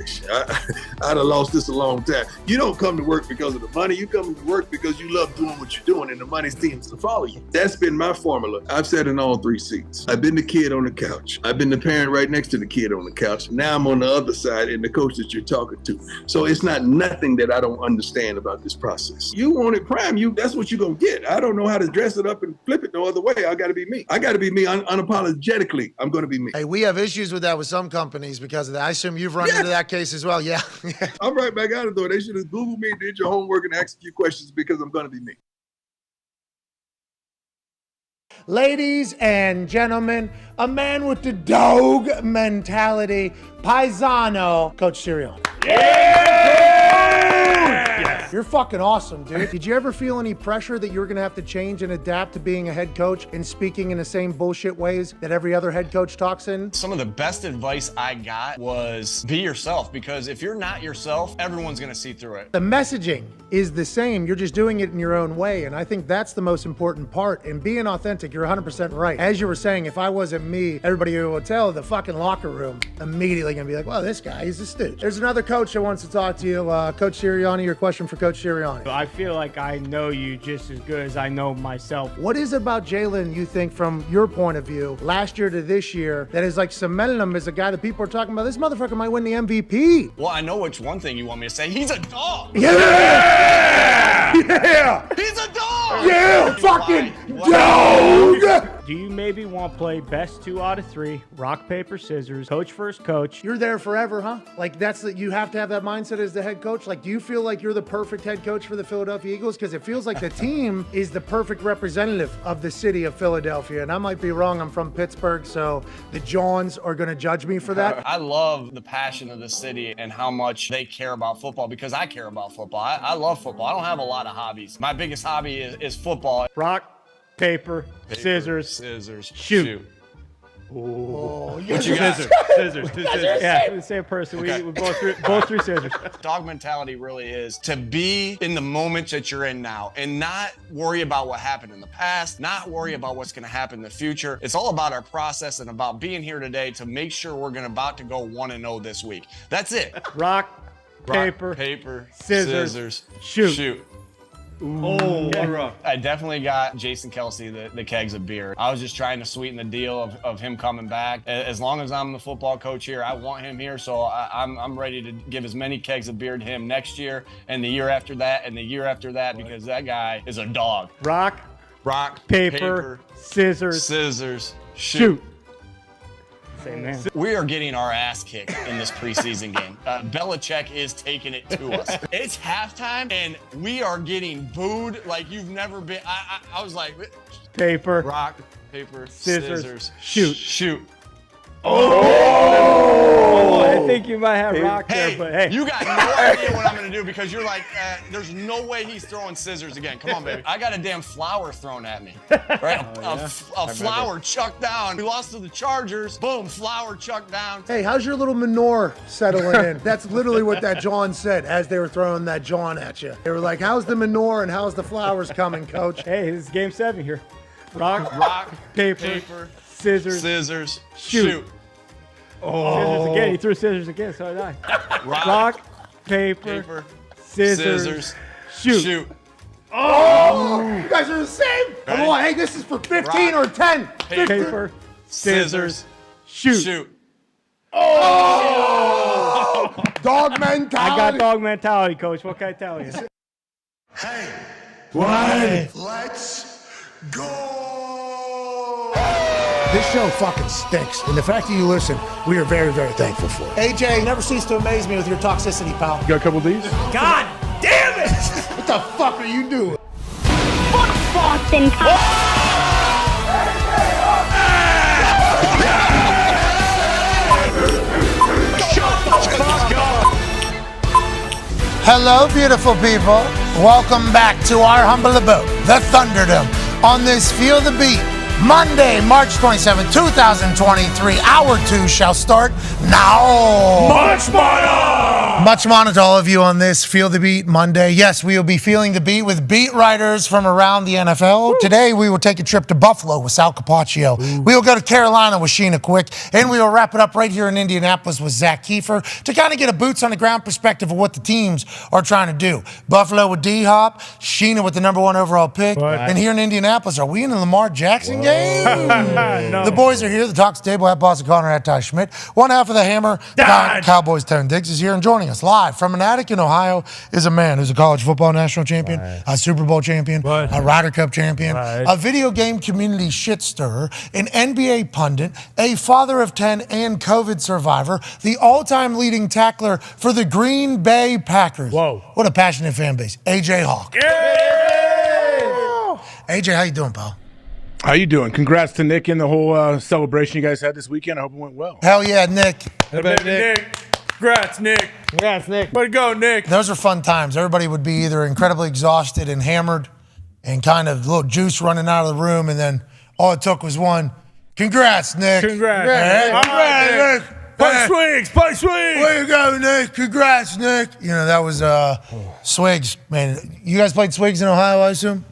have lost this a long time. You don't come to work because of the money. You come to work because you love doing what you're doing and the money seems to follow you. That's been my formula. I've sat in all 3 seats. I've been the kid on the couch. I've been the parent right next to the kid on the couch. Now I'm on the other side and the coach that you're talking to. So it's not nothing that I don't understand about this process. You want it prime, that's what you're going to get. I don't know how to dress it up and flip it no other way. I got to be me. I got to be me unapologetically. I'm going to be me. Hey, we have issues with that with some companies because of that. assume you've run into that case as well. Yeah. I'm right back out of there. They should have Googled me, did your homework, and asked a few questions because I'm going to be me. Ladies and gentlemen, a man with the dog mentality, Paisano, Coach Sirianni. You're fucking awesome, dude. Did you ever feel any pressure that you were going to have to change and adapt to being a head coach and speaking in the same bullshit ways that every other head coach talks in? Some of the best advice I got was be yourself, because if you're not yourself, everyone's going to see through it. The messaging is the same. You're just doing it in your own way. And I think that's the most important part. And being authentic, you're 100% right. As you were saying, if I wasn't me, everybody who would tell the fucking locker room immediately going to be like, well, this guy, he's a stooge. There's another coach that wants to talk to you. Coach Sirianni, your question for Coach Sirianni. I feel like I know you just as good as I know myself. What is it about Jalen, you think, from your point of view, last year to this year, that is like cementing him as a guy that people are talking about? This motherfucker might win the MVP. Well, I know which one thing you want me to say. He's a dog. Yeah! Yeah! He's a dog! Yeah! Fucking dog! Do you maybe want to play best 2 out of 3, rock, paper, scissors, coach versus coach? You're there forever, huh? Like, you have to have that mindset as the head coach. Like, do you feel like you're the perfect head coach for the Philadelphia Eagles? Because it feels like the team is the perfect representative of the city of Philadelphia. And I might be wrong. I'm from Pittsburgh, so the Johns are going to judge me for that. I love the passion of the city and how much they care about football, because I care about football. I love football. I don't have a lot of hobbies. My biggest hobby is football. Rock, paper, scissors, shoot. What you got? Scissors. Yeah, the same person. Okay. We both threw scissors. Dog mentality really is to be in the moment that you're in now and not worry about what happened in the past, not worry about what's going to happen in the future. It's all about our process and about being here today to make sure we're about to go 1-0 this week. That's it. Rock, paper, scissors, shoot. Ooh, I definitely got Jason Kelce the kegs of beer. I was just trying to sweeten the deal of him coming back. As long as I'm the football coach here, I want him here, so I'm ready to give as many kegs of beer to him next year and the year after that and the year after that, because that guy is a dog. Rock, paper, scissors, shoot. Same man. We are getting our ass kicked in this preseason game. Belichick is taking it to us. It's halftime, and we are getting booed like you've never been. I was like, paper, rock, paper, scissors, shoot. Oh, I think you might have rock there, but hey. You got no idea what I'm going to do, because you're like, there's no way he's throwing scissors again. Come on, baby. I got a damn flower thrown at me. Right? A flower chucked down. We lost to the Chargers. Boom, flower chucked down. Hey, how's your little manure settling in? That's literally what that John said as they were throwing that John at you. They were like, how's the manure and how's the flowers coming, coach? Hey, this is game 7 here. Rock, paper, scissors, shoot. Scissors again. He threw scissors again, so did I. Rock, paper, scissors, shoot. Oh, you guys are the same. Come on, hey, this is for 15 or 10. Paper, scissors, shoot. Oh! Dog mentality. I got dog mentality, coach. What can I tell you? Hey, What? let's go. This show fucking stinks, and the fact that you listen, we are very, very thankful for it. AJ, you never cease to amaze me with your toxicity, pal. You got a couple of these? God damn it! What the fuck are you doing? Fuck Boston College. Hello, beautiful people. Welcome back to our humble abode, the Thunderdome, on this Feel the Beat. Monday, March 27, 2023. Hour 2 shall start now. Much mana! Much mana to all of you on this Feel the Beat Monday. Yes, we will be feeling the beat with beat writers from around the NFL. Woo. Today, we will take a trip to Buffalo with Sal Capaccio. We will go to Carolina with Sheena Quick. And we will wrap it up right here in Indianapolis with Zach Kiefer to kind of get a boots-on-the-ground perspective of what the teams are trying to do. Buffalo with D-Hop, Sheena with the #1 overall pick. What? And here in Indianapolis, are we in the Lamar Jackson game? No. The boys are here. The Talks table at Boston Connor at Ty Schmidt. One half of the Hammer, Dahn. Cowboys Tone Diggs is here and joining joining us live from an attic in Ohio is a man who's a college football national champion, a Super Bowl champion, a Ryder Cup champion, a video game community shit stirrer, an NBA pundit, a father of 10 and COVID survivor, the all-time leading tackler for the Green Bay Packers. Whoa. What a passionate fan base. AJ Hawk. AJ, how you doing, pal? How you doing? Congrats to Nick and the whole celebration you guys had this weekend. I hope it went well. Hell yeah, Nick. Nick. Congrats, Nick. Congrats, Nick. Way to go, Nick. Those are fun times. Everybody would be either incredibly exhausted and hammered and kind of a little juice running out of the room, and then all it took was one. Congrats, Nick. Congrats. Hey, Congrats, Nick. Play Swigs. Play Swigs. Way to go, Nick. Congrats, Nick. You know, that was Swigs. Man, you guys played Swigs in Ohio, I assume?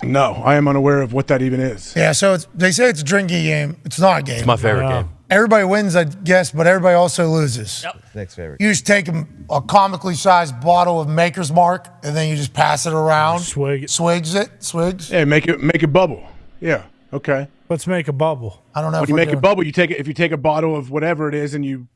No, I am unaware of what that even is. Yeah, so they say it's a drinking game. It's not a game. It's my favorite game. Everybody wins, I guess, but everybody also loses. Yep. Nick's favorite. You just take a comically sized bottle of Maker's Mark, and then you just pass it around. Swigs. Yeah, make it bubble. Yeah, okay. Let's make a bubble. I don't know. When you make a bubble, you take it. If you take a bottle of whatever it is, and you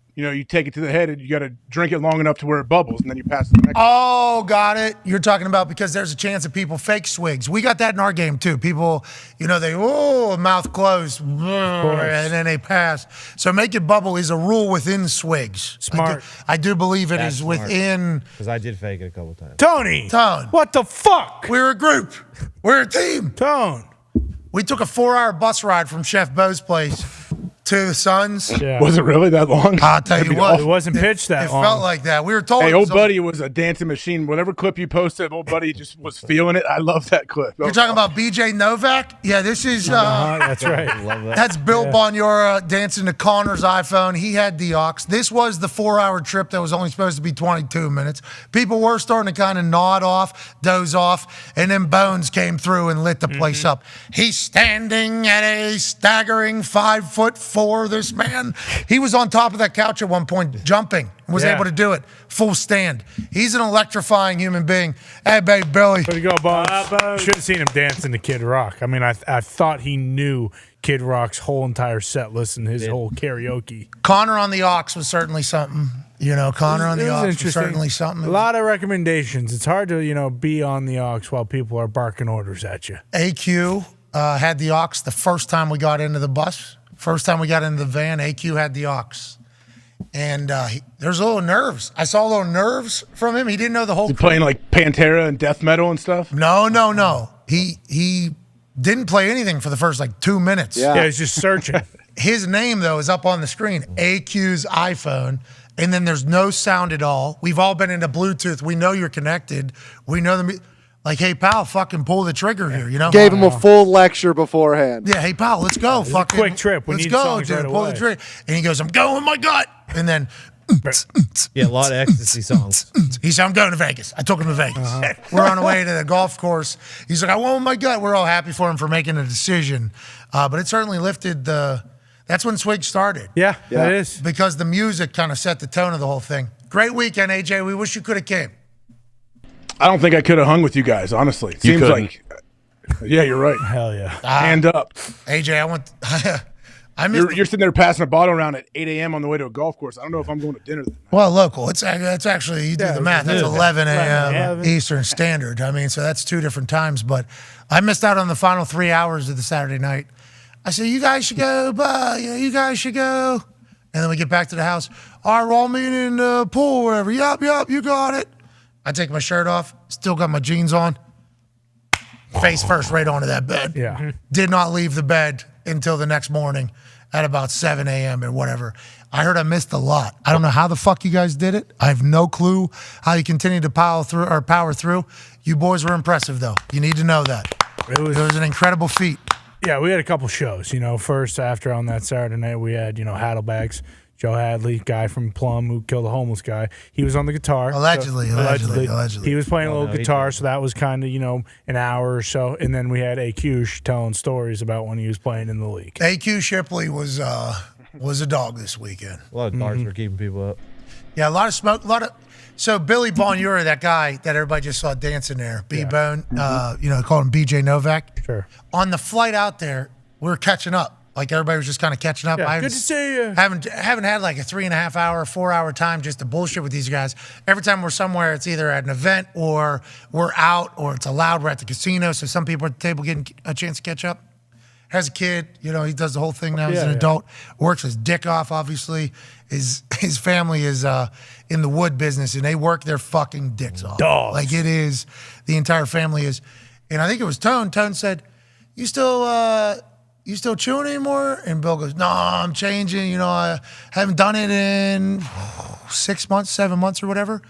take it to the head, and you got to drink it long enough to where it bubbles, and then you pass it to the next. Oh, got it. You're talking about because there's a chance that people fake swigs. We got that in our game too. People, they mouth closed, and then they pass. So make it bubble is a rule within swigs. Smart. I do believe it That's is smart. within. Because I did fake it a couple times. Tone. What the fuck? We're a group. We're a team. Tone. We took a 4-hour bus ride from Chef Bo's place to the Suns. Yeah. Was it really that long? I'll tell you what. It wasn't pitched that long. It felt like that. We were told. Hey, it old was buddy was a dancing machine. Whatever clip you posted, old buddy just was feeling it. I love that clip. You're talking about BJ Novak? Yeah, this is. That's right. Love that. That's Bill Bonjora dancing to Connor's iPhone. He had the aux. This was the 4-hour trip that was only supposed to be 22 minutes. People were starting to kind of nod off, doze off, and then Bones came through and lit the place up. He's standing at a staggering 5'4", this man. He was on top of that couch at one point, jumping, and was able to do it. Full stand. He's an electrifying human being. Hey, babe, Billy. Way to go, Bones. Should have seen him dancing to Kid Rock. I mean, I thought he knew Kid Rock's whole entire set list and his whole karaoke. Connor on the aux was certainly something. Connor on the aux was interesting. certainly something. A lot of recommendations. It's hard to, be on the aux while people are barking orders at you. AQ had the aux the first time we got into the bus. First time we got into the van, AQ had the aux. And there's a little nerves. I saw a little nerves from him. He didn't know the whole. He playing like Pantera and death metal and stuff. No. He didn't play anything for the first 2 minutes. Yeah, he's just searching. His name though is up on the screen. AQ's iPhone, and then there's no sound at all. We've all been into Bluetooth. We know you're connected. We know the. Like, hey, pal, fucking pull the trigger here, Gave him a full lecture beforehand. Yeah, hey, pal, let's go. Fucking quick trip. We let's need go, songs dude. right Pull away. the trigger. And he goes, I'm going with my gut. And then Yeah, a lot of ecstasy songs. he said, I'm going to Vegas. I took him to Vegas. We're on the way to the golf course. He's like, I went with my gut. We're all happy for him for making a decision. But it certainly lifted the. That's when Swig started. Yeah, that is. Because the music kind of set the tone of the whole thing. Great weekend, AJ. We wish you could have came. I don't think I could have hung with you guys, honestly. It You seems couldn't. like. Yeah, you're right. Hell yeah. Hand up. AJ, I went. I missed. You're sitting there passing a bottle around at 8 a.m. on the way to a golf course. I don't know if I'm going to dinner. Well, local. It's actually, you do the math. That's 11 a.m. 11. Eastern Standard. I mean, so that's 2 different times. But I missed out on the final 3 hours of the Saturday night. I said, you guys should go. You guys should go. And then we get back to the house. All right, we're all meeting in the pool or whatever. Yup, you got it. I take my shirt off. Still got my jeans on. Face first right onto that bed. Yeah. Did not leave the bed until the next morning at about 7 a.m. or whatever. I heard I missed a lot. I don't know how the fuck you guys did it. I have no clue how you continue to power through. You boys were impressive, though. You need to know that. It was an incredible feat. Yeah, we had a couple shows. First, after on that Saturday night, we had, Haddlebags. Joe Hadley, guy from Plum who killed a homeless guy. He was on the guitar. Allegedly. He was playing a little guitar, so that was kind of, an hour or so. And then we had AQ telling stories about when he was playing in the league. AQ Shipley was a dog this weekend. A lot of darts were keeping people up. Yeah, a lot of smoke, So Billy Bonjora, that guy that everybody just saw dancing there, B-Bone, called him BJ Novak. Sure. On the flight out there, we were catching up. Like everybody was just kind of catching up. Yeah, good to see you. Haven't had like a 3.5 hour, 4 hour time just to bullshit with these guys. Every time we're somewhere, it's either at an event or we're out or it's allowed. We're at the casino, so some people at the table getting a chance to catch up. Has a kid, he does the whole thing now. He's an adult. Works his dick off, obviously. His family is in the wood business, and they work their fucking dicks off. Dogs. Like it is, the entire family is. And I think it was Tone. Tone said, you still chewing anymore? And Bill goes, no, I'm changing. I haven't done it in 6 months, 7 months or whatever.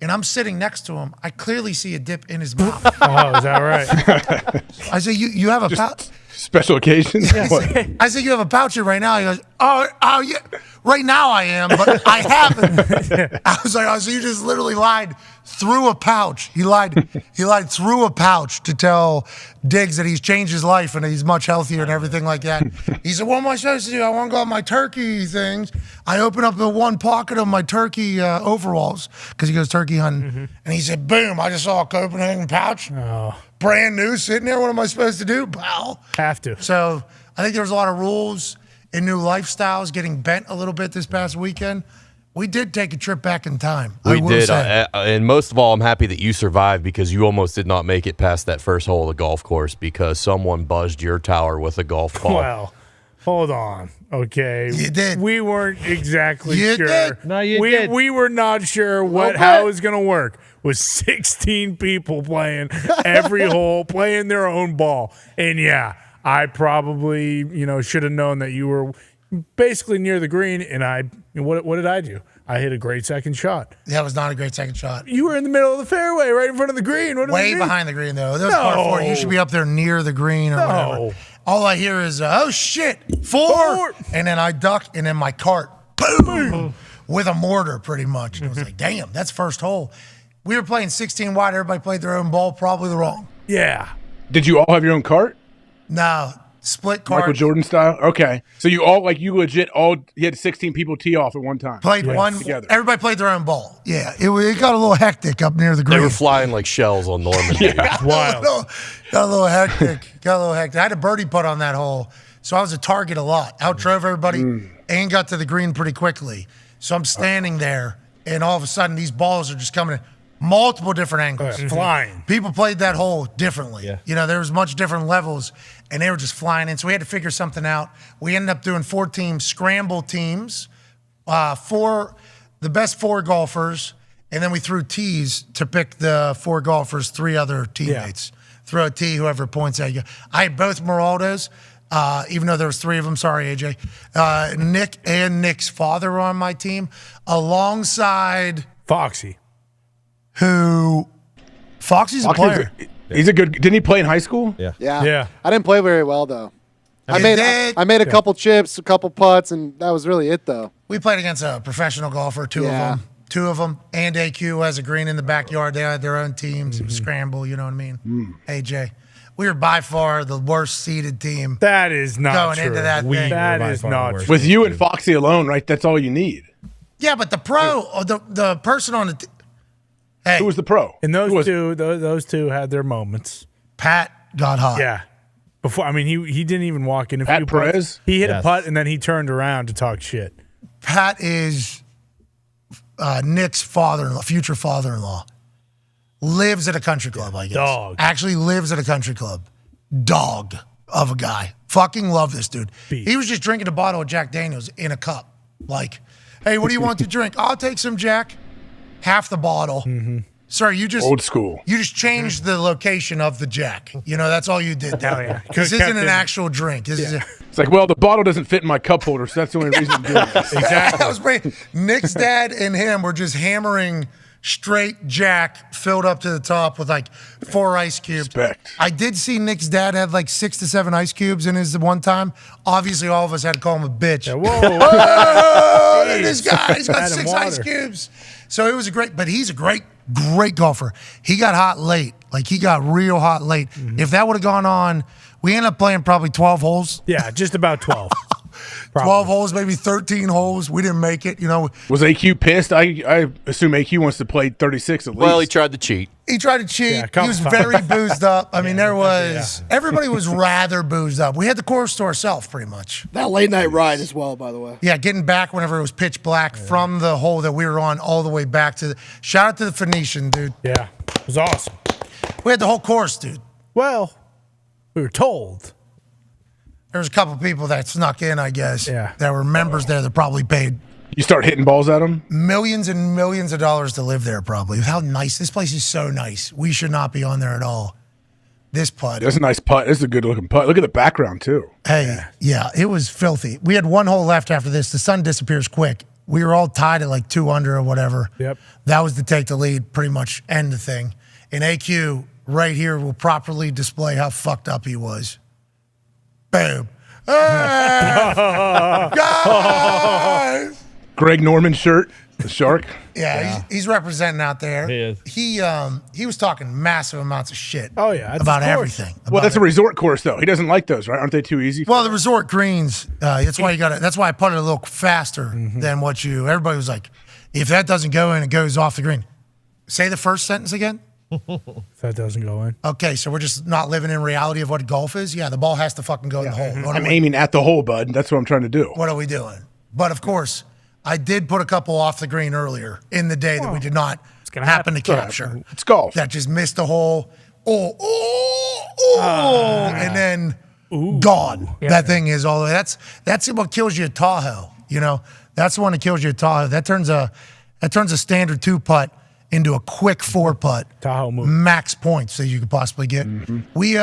And I'm sitting next to him. I clearly see a dip in his mouth. Oh, is that right? I say, you have a pouch? Special occasions? I said, you have a pouch here right now. He goes, oh, yeah. Right now I am, but I haven't. I was like, oh, so you just literally lied through a pouch. He lied through a pouch to tell Diggs that he's changed his life and he's much healthier and everything like that. He said, what am I supposed to do? I want to go on my turkey things. I open up the one pocket of my turkey overalls because he goes turkey hunting. And he said, boom, I just saw a Copenhagen pouch. Oh. Brand new, sitting there. What am I supposed to do, pal? Have to. So I think there was a lot of rules and new lifestyles getting bent a little bit this past weekend. We did take a trip back in time. We did. And most of all, I'm happy that you survived because you almost did not make it past that first hole of the golf course because someone buzzed your tower with a golf ball. Well, hold on. Okay. You did. We weren't exactly You sure. did. No, you did. We were not sure how it was going to work. With 16 people playing every hole, playing their own ball. And yeah, I probably, should have known that you were basically near the green. And what did I do? I hit a great second shot. That was not a great second shot. You were in the middle of the fairway, right in front of the green. Way behind the green, though. That was par 4. You should be up there near the green or whatever. All I hear is, oh, shit, 4. And then I duck, and then my cart, boom, with a mortar pretty much. And I was like, damn, that's first hole. We were playing 16 wide. Everybody played their own ball, probably the wrong. Yeah. Did you all have your own cart? No, split cart. Michael Jordan style? Okay. So you had 16 people tee off at one time. Played one together. Everybody played their own ball. Yeah, it got a little hectic up near the green. They were flying like shells on Normandy. Wild. Got a little hectic. I had a birdie putt on that hole, so I was a target a lot. Outdrove everybody and got to the green pretty quickly. So I'm standing there, and all of a sudden these balls are just coming in. Multiple different angles. Flying. People played that hole differently. Yeah. There was much different levels, and they were just flying in. So we had to figure something out. We ended up doing 4 teams, scramble teams, the best 4 golfers, and then we threw tees to pick the 4 golfers, 3 other teammates. Throw a tee, whoever points at you. I had both Meraldos, even though there was 3 of them. Sorry, AJ. Nick and Nick's father were on my team, alongside Foxy. Foxy's a player. He's a good. Didn't he play in high school? Yeah. I didn't play very well though. I made a couple chips, a couple putts, and that was really it though. We played against a professional golfer, 2 of them, and AQ has a green in the backyard. They had their own teams, scramble. You know what I mean? AJ, we were by far the worst seeded team. That is not going true. into that thing. That is not true. With you and Foxy alone, right? That's all you need. Yeah, but the pro, the person on the. Hey, who was the pro? And those two had their moments. Pat got hot. Yeah. Before, he didn't even walk in. Pat Perez? He hit a putt and then he turned around to talk shit. Pat is Nick's future father-in-law. Lives at a country club, I guess. Dog. Actually lives at a country club. Dog of a guy. Fucking love this dude. He was just drinking a bottle of Jack Daniels in a cup. Like, hey, what do you want to drink? I'll take some Jack. Half the bottle. Sir, you just old school. You just changed the location of the Jack. That's all you did. Hell yeah. This isn't an actual drink. It's like, well, the bottle doesn't fit in my cup holder, so that's the only reason I'm doing this. Exactly. That was great. Nick's dad and him were just hammering straight Jack filled up to the top with like 4 ice cubes. Respect. I did see Nick's dad had like 6 to 7 ice cubes in his one time. Obviously, all of us had to call him a bitch. Yeah, whoa. This guy, he's got 6 ice cubes. So it was but he's a great golfer. He got hot late. Like he got real hot late. If that would have gone on, we ended up playing probably 12 holes. Yeah, just about 12. 12 holes, maybe 13 holes. We didn't make it. Was AQ pissed? I assume AQ wants to play 36 at least. Well, he tried to cheat. He tried to cheat. He was very boozed up. I mean, everybody was rather boozed up. We had the course to ourselves pretty much. That late night ride as well, by the way. Yeah, getting back whenever it was pitch black from the hole that we were on all the way back to shout out to the Phoenician, dude. Yeah, it was awesome. We had the whole course, dude. Well, we were told. There was a couple people that snuck in, I guess. Yeah. That were members there that probably paid. You start hitting balls at them? Millions and millions of dollars to live there, probably. How nice. This place is so nice. We should not be on there at all. This putt. That's a nice putt. This is a good looking putt. Look at the background, too. Hey, yeah, it was filthy. We had one hole left after this. The sun disappears quick. We were all tied at like 2 under or whatever. Yep. That was to take the lead, pretty much end the thing. And AQ right here will properly display how fucked up he was. Boom. Guys! Greg Norman shirt, the shark. Yeah. He's representing out there. He is. He was talking massive amounts of shit. Oh yeah, about everything. Well, that's a resort course though. He doesn't like those, right? Aren't they too easy? Well, the resort greens. That's why That's why I put it a little faster than what you. Everybody was like, if that doesn't go in, it goes off the green. Say the first sentence again. If that doesn't go in. Okay, so we're just not living in reality of what golf is. Yeah, the ball has to fucking go in the hole. I'm aiming at the hole, bud. That's what I'm trying to do. What are we doing? But of course, I did put a couple off the green earlier in the day that we did not happen to capture. It's golf. That just missed the hole. And then gone. Yeah. That thing is all the way. That's what kills you at Tahoe. That's the one that kills you at Tahoe. That turns a standard 2-putt into a quick 4-putt. Tahoe move. Max points that you could possibly get. We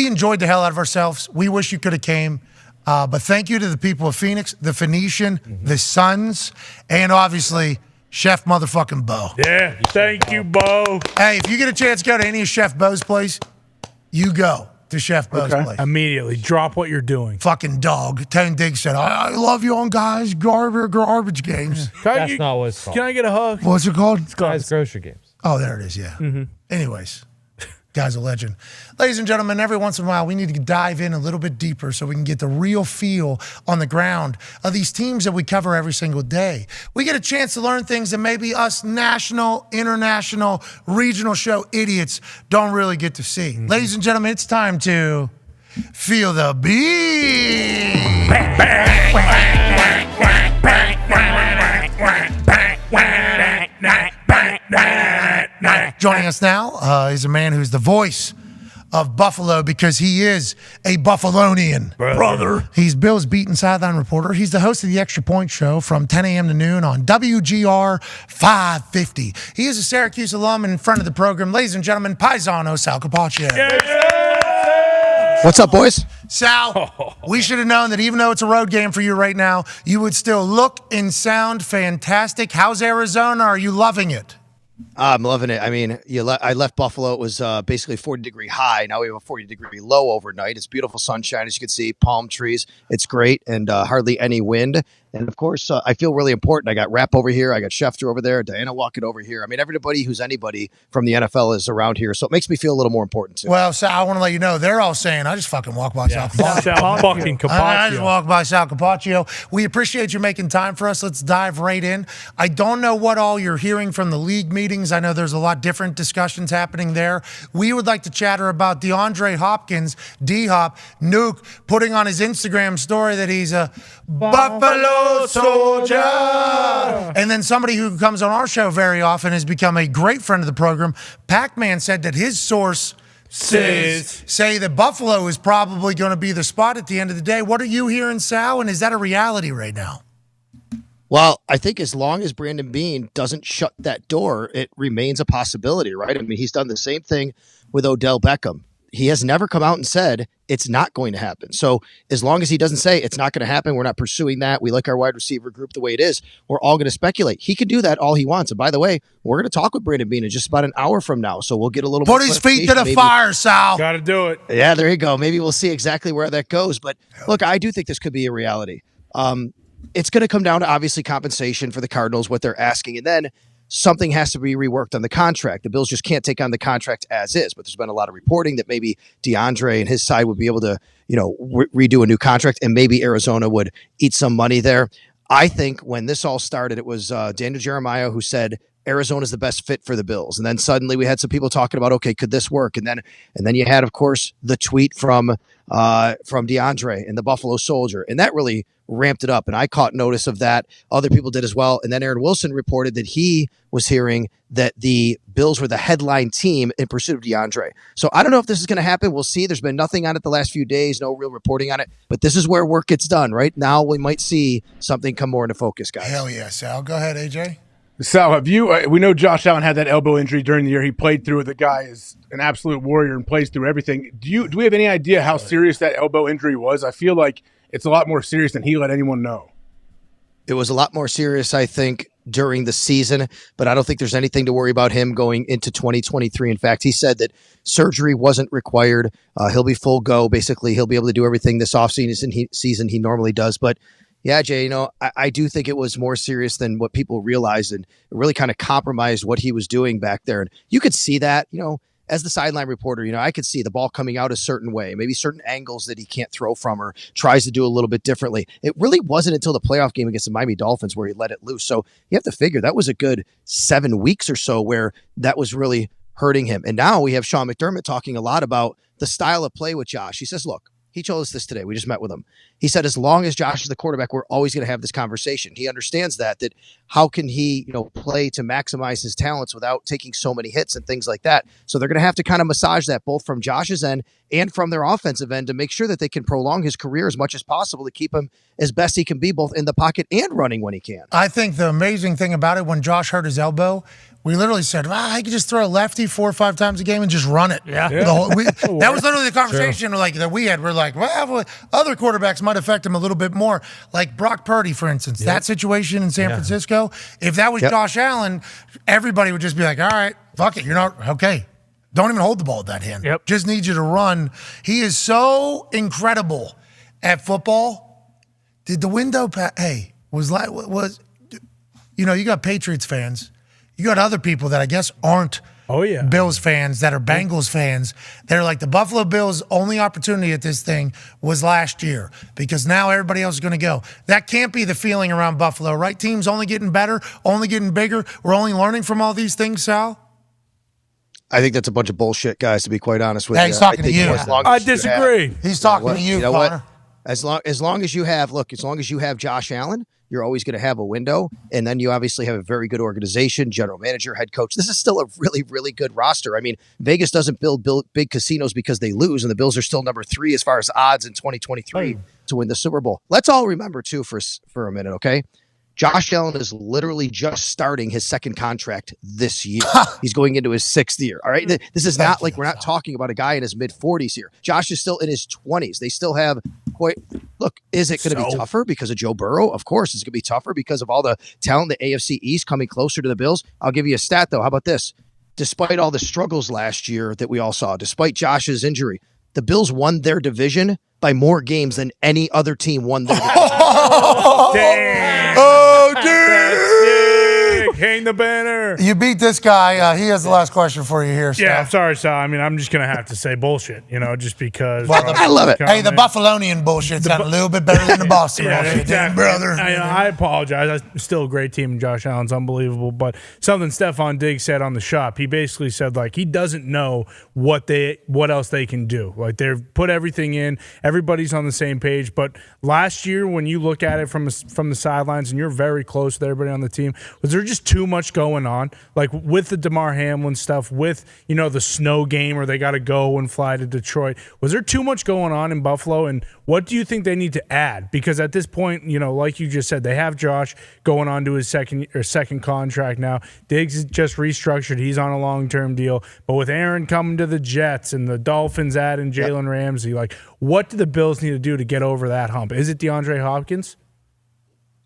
enjoyed the hell out of ourselves. We wish you could have came. But thank you to the people of Phoenix, the Phoenician, the Suns, and obviously Chef motherfucking Bo. Yeah, thank you, Bo. Hey, if you get a chance to go to any of Chef Bo's place, you go to Chef Bo's place. Immediately, drop what you're doing. Fucking dog. Tane Diggs said, I love you on guys garbage games. That's not what it's called. Can I get a hug? What's it called? It's Guys Grocery Games. Oh, there it is, yeah. Anyways, guy's a legend. Ladies and gentlemen, every once in a while, we need to dive in a little bit deeper so we can get the real feel on the ground of these teams that we cover every single day. We get a chance to learn things that maybe us national, international, regional show idiots don't really get to see. Ladies and gentlemen, it's time to feel the beat. Joining us now is a man who's the voice of Buffalo because he is a Buffalonian. Brother. He's Bill's beat and sideline reporter. He's the host of the Extra Point Show from 10 a.m. to noon on WGR 550. He is a Syracuse alum in front of the program. Ladies and gentlemen, Paisano Sal Capaccio. What's up, boys? Sal, we should have known that even though it's a road game for you right now, you would still look and sound fantastic. How's Arizona? Are you loving it? I'm loving it. I mean, I left Buffalo. It was basically 40-degree high. Now we have a 40-degree low overnight. It's beautiful sunshine, as you can see, palm trees. It's great, and hardly any wind. And, of course, I feel really important. I got Rap over here. I got Schefter over there. Diana walking over here. I mean, everybody who's anybody from the NFL is around here, so it makes me feel a little more important, too. Well, Sal, I want to let you know, they're all saying, I just fucking walk by Sal Capaccio. Sal fucking Capaccio. I just walk by Sal Capaccio. We appreciate you making time for us. Let's dive right in. I don't know what all you're hearing from the league meetings. I know there's a lot different discussions happening there. We would like to chatter about DeAndre Hopkins, D-Hop, Nuke, putting on his Instagram story that he's a Buffalo soldier. And then somebody who comes on our show very often has become a great friend of the program. Pac-Man said that his source say that Buffalo is probably going to be the spot at the end of the day. What are you hearing, Sal? And is that a reality right now? Well, I think as long as Brandon Beane doesn't shut that door, it remains a possibility, right? I mean, he's done the same thing with Odell Beckham. He has never come out and said it's not going to happen. So as long as he doesn't say it's not going to happen, we're not pursuing that. We like our wide receiver group the way it is. We're all going to speculate. He can do that all he wants. And by the way, we're going to talk with Brandon Beane in just about an hour from now. So we'll get a little Put his feet to the fire, Sal. Got to do it. Yeah, there you go. Maybe we'll see exactly where that goes. But look, I do think this could be a reality. It's going to come down to obviously compensation for the Cardinals, what they're asking. And then something has to be reworked on the contract. The Bills just can't take on the contract as is. But there's been a lot of reporting that maybe DeAndre and his side would be able to, redo a new contract, and maybe Arizona would eat some money there. I think when this all started, it was Daniel Jeremiah who said Arizona's the best fit for the Bills. And then suddenly we had some people talking about, okay, could this work? And then you had, of course, the tweet from DeAndre and the Buffalo Soldier. And that really ramped it up. And I caught notice of that. Other people did as well. And then Aaron Wilson reported that he was hearing that the Bills were the headline team in pursuit of DeAndre. So I don't know if this is going to happen. We'll see. There's been nothing on it the last few days, no real reporting on it. But this is where work gets done, right? Now we might see something come more into focus, guys. Hell yeah, Sal. Go ahead, AJ. Sal, have you? We know Josh Allen had that elbow injury during the year. He played through it. The guy is an absolute warrior and plays through everything. Do we have any idea how serious that elbow injury was? I feel like it's a lot more serious than he let anyone know. It was a lot more serious, I think, during the season, but I don't think there's anything to worry about him going into 2023. In fact, he said that surgery wasn't required. He'll be full go. Basically, he'll be able to do everything this offseason he normally does. But yeah, Jay, I do think it was more serious than what people realized, and it really kind of compromised what he was doing back there. And you could see that, as the sideline reporter, I could see the ball coming out a certain way, maybe certain angles that he can't throw from or tries to do a little bit differently. It really wasn't until the playoff game against the Miami Dolphins where he let it loose. So you have to figure that was a good 7 weeks or so where that was really hurting him. And now we have Sean McDermott talking a lot about the style of play with Josh. He says, look, he told us this today. We just met with him. He said, as long as Josh is the quarterback, we're always going to have this conversation. He understands that how can he, play to maximize his talents without taking so many hits and things like that. So they're going to have to kind of massage that both from Josh's end and from their offensive end to make sure that they can prolong his career as much as possible to keep him as best he can be, both in the pocket and running when he can. I think the amazing thing about it, when Josh hurt his elbow, we literally said, I could just throw a lefty 4 or 5 times a game and just run it. Yeah. That was literally the conversation that we had. We're like, well, other quarterbacks might affect him a little bit more. Like Brock Purdy, for instance, that situation in San Francisco. If that was Josh Allen, everybody would just be like, all right, fuck it. You're not okay. Don't even hold the ball with that hand. Yep. Just need you to run. He is so incredible at football. Did the window you got Patriots fans. You got other people that I guess aren't Bills fans, that are Bengals fans. They're like, the Buffalo Bills' only opportunity at this thing was last year because now everybody else is going to go. That can't be the feeling around Buffalo, right? Teams only getting better, only getting bigger. We're only learning from all these things, Sal? I think that's a bunch of bullshit, guys, to be quite honest with you. He's talking to you. I disagree. He's talking to you, Connor. As long as you have Josh Allen, you're always going to have a window. And then you obviously have a very good organization, general manager, head coach. This is still a really, really good roster. I mean, Vegas doesn't build big casinos because they lose, and the Bills are still number 3 as far as odds in 2023 to win the Super Bowl. Let's all remember, too, for a minute, okay? Josh Allen is literally just starting his second contract this year. He's going into his 6th year. All right. This is not like we're not talking about a guy in his mid-40s here. Josh is still in his 20s. They still have look, is it going to be tougher because of Joe Burrow? Of course, it's going to be tougher because of all the talent, the AFC East coming closer to the Bills. I'll give you a stat, though. How about this? Despite all the struggles last year that we all saw, despite Josh's injury, the Bills won their division by more games than any other team won their division. Damn. Oh, dude. Hang the banner. You beat this guy. He has the last question for you here, Sal. Yeah, I'm sorry, Sal. I mean, I'm just going to have to say bullshit, just because. Well, I love it. Hey, the Buffalonian bullshit's got a little bit better than the Boston bullshit, exactly. brother. I apologize. I'm still a great team, and Josh Allen's unbelievable. But something Stephon Diggs said on the shop, he basically said, he doesn't know what else they can do. Like, they've put everything in. Everybody's on the same page. But last year, when you look at it from the sidelines, and you're very close with everybody on the team, was there just too much going on? Like, with the DeMar Hamlin stuff, with, the snow game where they got to go and fly to Detroit, was there too much going on in Buffalo? And what do you think they need to add? Because at this point, like you just said, they have Josh going on to his second contract now. Diggs is just restructured. He's on a long-term deal. But with Aaron coming to the Jets and the Dolphins adding Jalen Ramsey, what do the Bills need to do to get over that hump? Is it DeAndre Hopkins?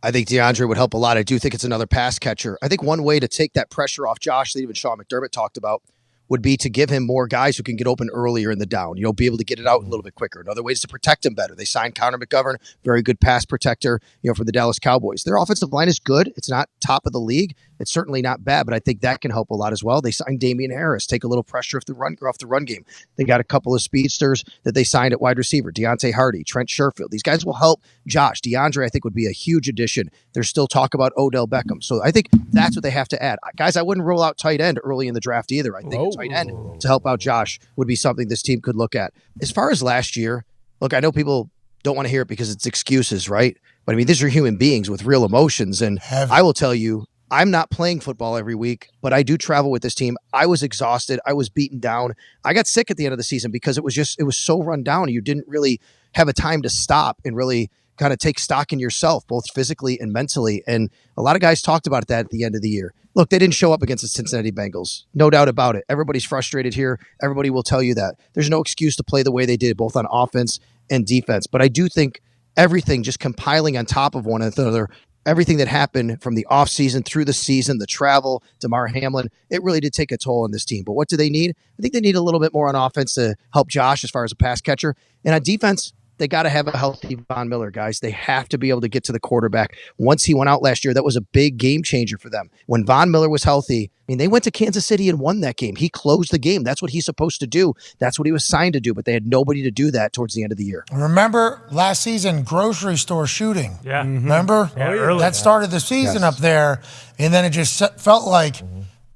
I think DeAndre would help a lot. I do think it's another pass catcher. I think one way to take that pressure off Josh that even Sean McDermott talked about would be to give him more guys who can get open earlier in the down, be able to get it out a little bit quicker. Another way is to protect him better. They signed Connor McGovern, very good pass protector, from the Dallas Cowboys. Their offensive line is good. It's not top of the league. It's certainly not bad, but I think that can help a lot as well. They signed Damian Harris, take a little pressure off the run game. They got a couple of speedsters that they signed at wide receiver, Deontay Hardy, Trent Sherfield. These guys will help Josh. DeAndre, I think, would be a huge addition. There's still talk about Odell Beckham. So I think that's what they have to add. Guys, I wouldn't rule out tight end early in the draft either. I think a tight end to help out Josh would be something this team could look at. As far as last year, look, I know people don't want to hear it because it's excuses, right? But I mean, these are human beings with real emotions. And I will tell you, I'm not playing football every week, but I do travel with this team. I was exhausted. I was beaten down. I got sick at the end of the season because it was so run down. You didn't really have a time to stop and really kind of take stock in yourself, both physically and mentally. And a lot of guys talked about that at the end of the year. Look, they didn't show up against the Cincinnati Bengals. No doubt about it. Everybody's frustrated here. Everybody will tell you that. There's no excuse to play the way they did, both on offense and defense. But I do think everything just compiling on top of one another, everything that happened from the offseason through the season, the travel, Damar Hamlin, it really did take a toll on this team. But what do they need? I think they need a little bit more on offense to help Josh as far as a pass catcher. And on defense, they got to have a healthy Von Miller, guys. They have to be able to get to the quarterback. Once he went out last year, that was a big game changer for them. When Von Miller was healthy, I mean, they went to Kansas City and won that game. He closed the game. That's what he's supposed to do. That's what he was signed to do, but they had nobody to do that towards the end of the year. Remember last season, grocery store shooting? Yeah. Remember? That started the season up there, and then it just felt like,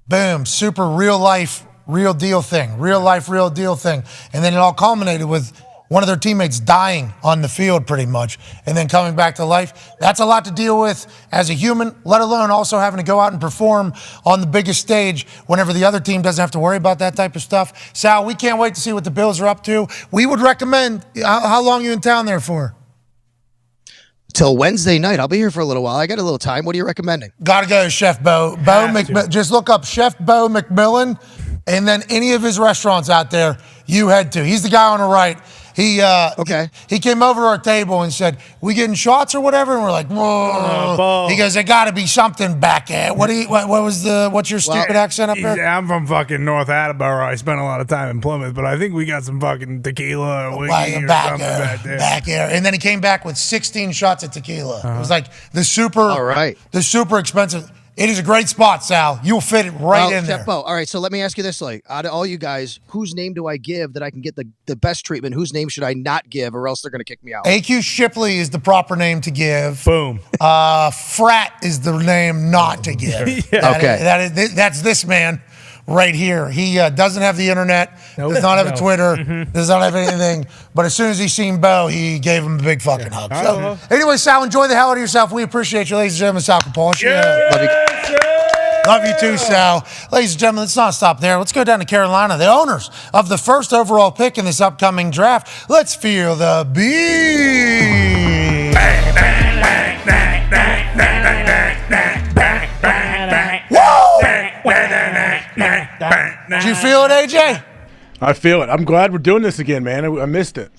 boom, super real life, real deal thing. Real life, real deal thing. And then it all culminated with one of their teammates dying on the field pretty much and then coming back to life. That's a lot to deal with as a human, let alone also having to go out and perform on the biggest stage whenever the other team doesn't have to worry about that type of stuff. Sal, we can't wait to see what the Bills are up to. We would recommend, how long are you in town there for? Till Wednesday night. I'll be here for a little while. I got a little time. What are you recommending? Gotta go, Chef Bo. Just look up Chef Bo McMillan and then any of his restaurants out there you head to. He's the guy on the right. He came over to our table and said, "We getting shots or whatever?" And we're like, "Whoa!" He goes, "There got to be something back at what's your stupid accent up there?" I'm from fucking North Attleboro. I spent a lot of time in Plymouth, but I think we got some fucking tequila or whiskey or something back there. Back there, and then he came back with 16 shots of tequila. It was like the super expensive. It is a great spot, Sal. You'll fit it right in there. Bo, all right, so let me ask you this. Like, out of all you guys, whose name do I give that I can get the best treatment? Whose name should I not give or else they're going to kick me out? AQ Shipley is the proper name to give. Boom. Frat is the name not to give. That's this man right here. He doesn't have the internet, does not have a Twitter, does not have anything. But as soon as he seen Bo, he gave him a big fucking hug. So, anyway, Sal, enjoy the hell out of yourself. We appreciate you, ladies and gentlemen. Sal Capone. Love you too, Sal. Ladies and gentlemen, let's not stop there. Let's go down to Carolina. The owners of the first overall pick in this upcoming draft. Let's feel the beat. Did you feel it, AJ? I feel it. I'm glad we're doing this again, man. I missed it.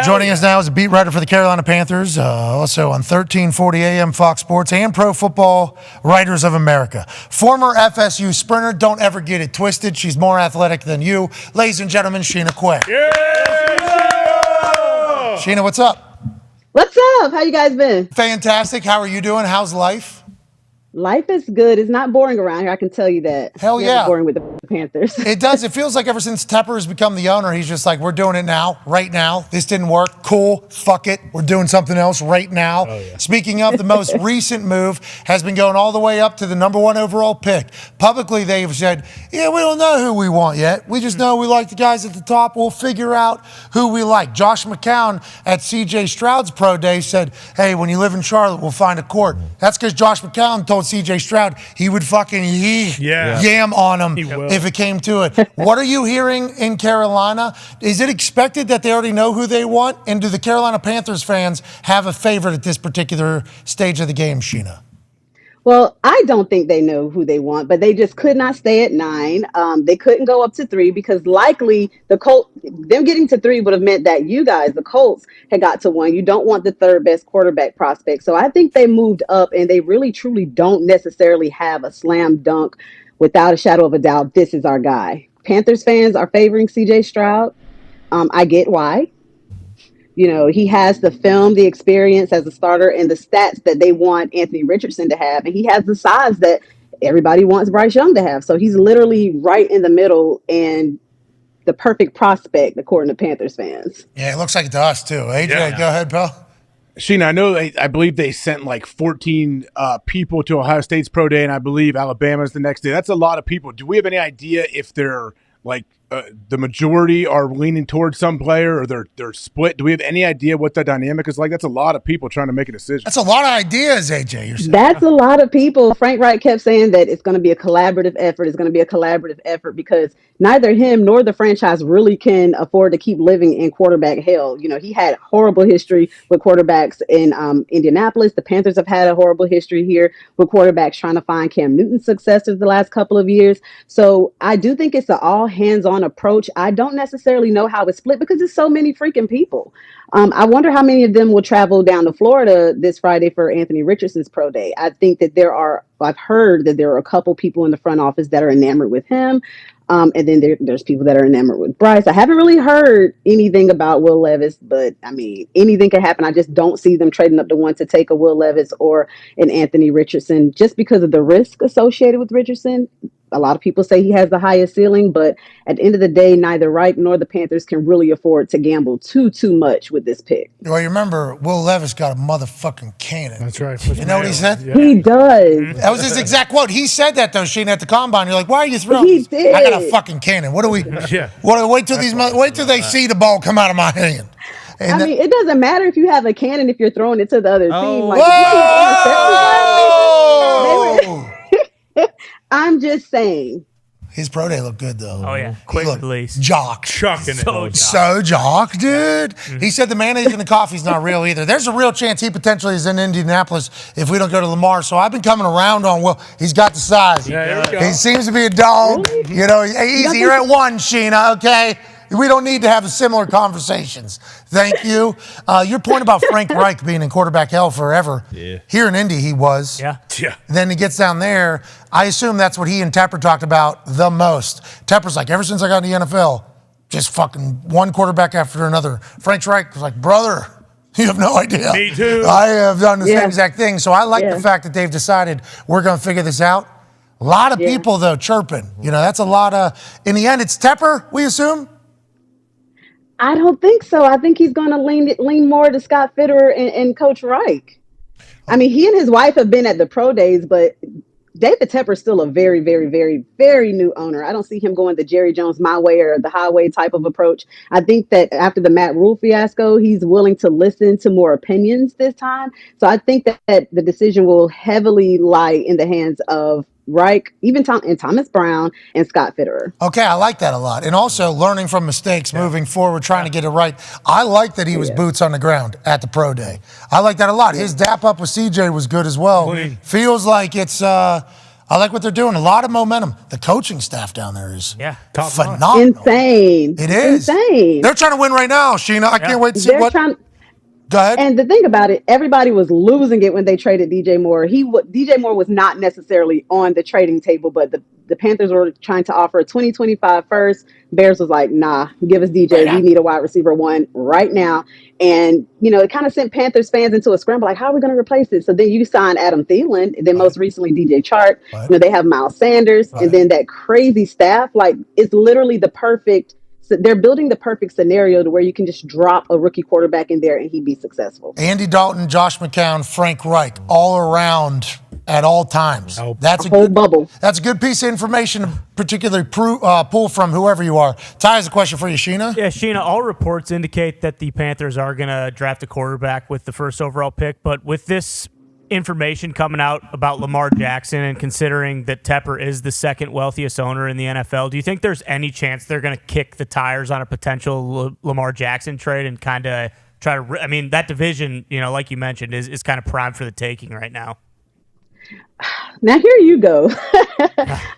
Joining us now is a beat writer for the Carolina Panthers, also on 1340 AM Fox Sports and Pro Football Writers of America. Former FSU sprinter, don't ever get it twisted. She's more athletic than you. Ladies and gentlemen, Sheena Quick. Sheena, what's up? What's up? How you guys been? Fantastic. How are you doing? How's life? Life is good. It's not boring around here. I can tell you that. Hell yeah. It's boring with the Panthers. It does. It feels like ever since Tepper has become the owner, he's just like, we're doing it now, right now. This didn't work. Cool. Fuck it. We're doing something else right now. Oh, yeah. Speaking of, the most recent move has been going all the way up to the number 1 overall pick. Publicly, they've said, yeah, we don't know who we want yet. We just know we like the guys at the top. We'll figure out who we like. Josh McCown at CJ Stroud's pro day said, hey, when you live in Charlotte, we'll find a court. That's because Josh McCown told CJ Stroud he would fucking yam on him if it came to it. What are you hearing in Carolina? Is it expected that they already know who they want? And do the Carolina Panthers fans have a favorite at this particular stage of the game, Sheena? Well, I don't think they know who they want, but they just could not stay at 9. They couldn't go up to 3 because likely the Colts, them getting to 3 would have meant that you guys, the Colts, had got to 1. You don't want the 3rd best quarterback prospect. So I think they moved up, and they really, truly don't necessarily have a slam dunk without a shadow of a doubt. This is our guy. Panthers fans are favoring CJ Stroud. I get why. You know, he has the film, the experience as a starter, and the stats that they want Anthony Richardson to have. And he has the size that everybody wants Bryce Young to have. So he's literally right in the middle and the perfect prospect, according to Panthers fans. Yeah, it looks like it to us, too. AJ, go ahead, pal. Sheena, I know I believe they sent like 14 people to Ohio State's pro day, and I believe Alabama's the next day. That's a lot of people. Do we have any idea if they're like the majority are leaning towards some player or they're split? Do we have any idea what the dynamic is like? That's a lot of people trying to make a decision. That's a lot of ideas, AJ. You're saying. That's a lot of people. Frank Reich kept saying that it's going to be a collaborative effort. It's going to be a collaborative effort because neither him nor the franchise really can afford to keep living in quarterback hell. You know, he had horrible history with quarterbacks in Indianapolis. The Panthers have had a horrible history here with quarterbacks trying to find Cam Newton's successors the last couple of years. So I do think it's an all hands-on approach. I don't necessarily know how it's split because there's so many freaking people. I wonder how many of them will travel down to Florida this Friday for Anthony Richardson's pro day. I think that I've heard that there are a couple people in the front office that are enamored with him. And then there's people that are enamored with Bryce. I haven't really heard anything about Will Levis, but I mean, anything can happen. I just don't see them trading up the one to take a Will Levis or an Anthony Richardson just because of the risk associated with Richardson. A lot of people say he has the highest ceiling, but at the end of the day, neither Reich nor the Panthers can really afford to gamble too much with this pick. Well, you remember, Will Levis got a motherfucking cannon. That's right. You know what he said? Yeah. He does. That was his exact quote. He said that, though, Sheen, at the combine. You're like, why are you throwing? He did. I got a fucking cannon. What do we? Yeah. Wait till they see the ball come out of my hand. And I mean, it doesn't matter if you have a cannon if you're throwing it to the other team. Like, whoa! I'm just saying. His pro day looked good, though. Oh, yeah. Quick release. Jock. Chucking it. So jock, dude. He said the mayonnaise and the coffee's not real either. There's a real chance he potentially is in Indianapolis if we don't go to Lamar. So I've been coming around on Will. He's got the size. He seems to be a dog. Really? You know, easy. You're at one, Sheena, okay? We don't need to have similar conversations. Thank you. Your point about Frank Reich being in quarterback hell forever. Yeah. Here in Indy, he was. Yeah. Then he gets down there. I assume that's what he and Tepper talked about the most. Tepper's like, ever since I got in the NFL, just fucking one quarterback after another. Frank Reich was like, brother, you have no idea. Me too. I have done the same exact thing. So I like the fact that they've decided we're going to figure this out. A lot of people, though, chirping. You know, that's a lot of, in the end, it's Tepper, we assume? I don't think so. I think he's going to lean more to Scott Fitterer and Coach Reich. I mean, he and his wife have been at the pro days, but David Tepper's still a very, very, very, very new owner. I don't see him going the Jerry Jones my way or the highway type of approach. I think that after the Matt Rule fiasco, he's willing to listen to more opinions this time. So I think that the decision will heavily lie in the hands of Reich, even Thomas Brown and Scott Fitterer. Okay, I like that a lot. And also learning from mistakes, moving forward, trying to get it right. I like that he was boots on the ground at the pro day. I like that a lot. His dap up with CJ was good as well. Feels like it's, I like what they're doing. A lot of momentum. The coaching staff down there is phenomenal. Insane. It is. Insane. They're trying to win right now, Sheena. I can't wait to see what. Go ahead. And the thing about it, everybody was losing it when they traded DJ Moore. DJ Moore was not necessarily on the trading table, but the Panthers were trying to offer a 2025 first. Bears was like, nah, give us DJ. We need a wide receiver one right now. And, you know, it kind of sent Panthers fans into a scramble, like, how are we going to replace it? So then you sign Adam Thielen, and then most recently DJ Chark. You know, they have Miles Sanders, and then that crazy staff. Like, it's literally the perfect. So they're building the perfect scenario to where you can just drop a rookie quarterback in there and he'd be successful. Andy Dalton, Josh McCown, Frank Reich, all around at all times. That's a whole good bubble. That's a good piece of information, particularly pull from whoever you are. Ty has a question for you, Sheena. Yeah, Sheena, all reports indicate that the Panthers are going to draft a quarterback with the first overall pick, but with this information coming out about Lamar Jackson and considering that Tepper is the second wealthiest owner in the NFL, do you think there's any chance they're going to kick the tires on a potential Lamar Jackson trade and kind of try to, I mean, that division, you know, like you mentioned, is kind of primed for the taking right now? Now, here you go.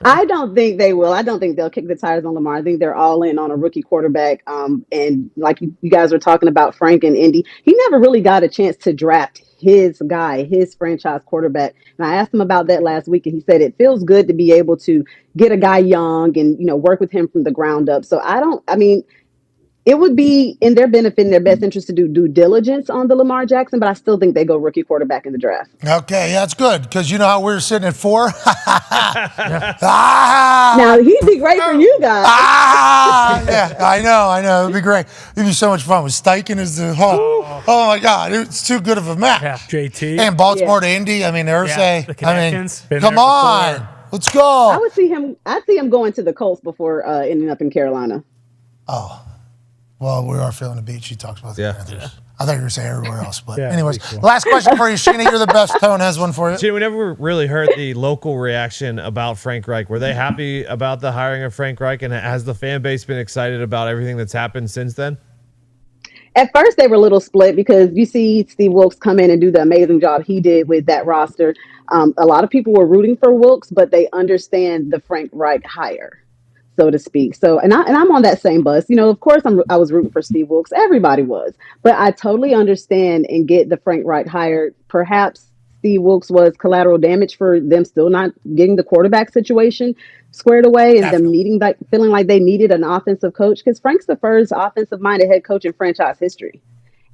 I don't think they will. I don't think they'll kick the tires on Lamar. I think they're all in on a rookie quarterback. And like you guys were talking about Frank and Indy, he never really got a chance to draft his guy, his franchise quarterback. And I asked him about that last week, and he said it feels good to be able to get a guy young and, you know, work with him from the ground up. So it would be in their benefit, in their best interest to do due diligence on the Lamar Jackson, but I still think they go rookie quarterback in the draft. Okay, that's good because you know how we were sitting at 4. Now he'd be great for you guys. Yeah, I know. It'd be great. It'd be so much fun with Steichen as the oh my God, it's too good of a match. Yeah. JT and Baltimore to Indy. I mean, Irsay. the connections. Come on, let's go. I would see him. I'd see him going to the Colts before ending up in Carolina. Oh, well, we are feeling the beat. She talks about the Panthers. Yeah. I thought you were saying everywhere else, but Yeah, anyways, pretty cool. last question for you, Sheena. You're the best. Tone has one for you. Gee, we never really heard the local reaction about Frank Reich. Were they happy about the hiring of Frank Reich, and has the fan base been excited about everything that's happened since then? At first, they were a little split because you see Steve Wilkes come in and do the amazing job he did with that roster. A lot of people were rooting for Wilkes, but they understand the Frank Reich hire, so to speak. So, and I'm on that same bus. You know, of course, I was rooting for Steve Wilkes. Everybody was, but I totally understand and get the Frank Reich hire. Perhaps Steve Wilkes was collateral damage for them still not getting the quarterback situation squared away and them feeling like they needed an offensive coach, because Frank's the first offensive-minded head coach in franchise history.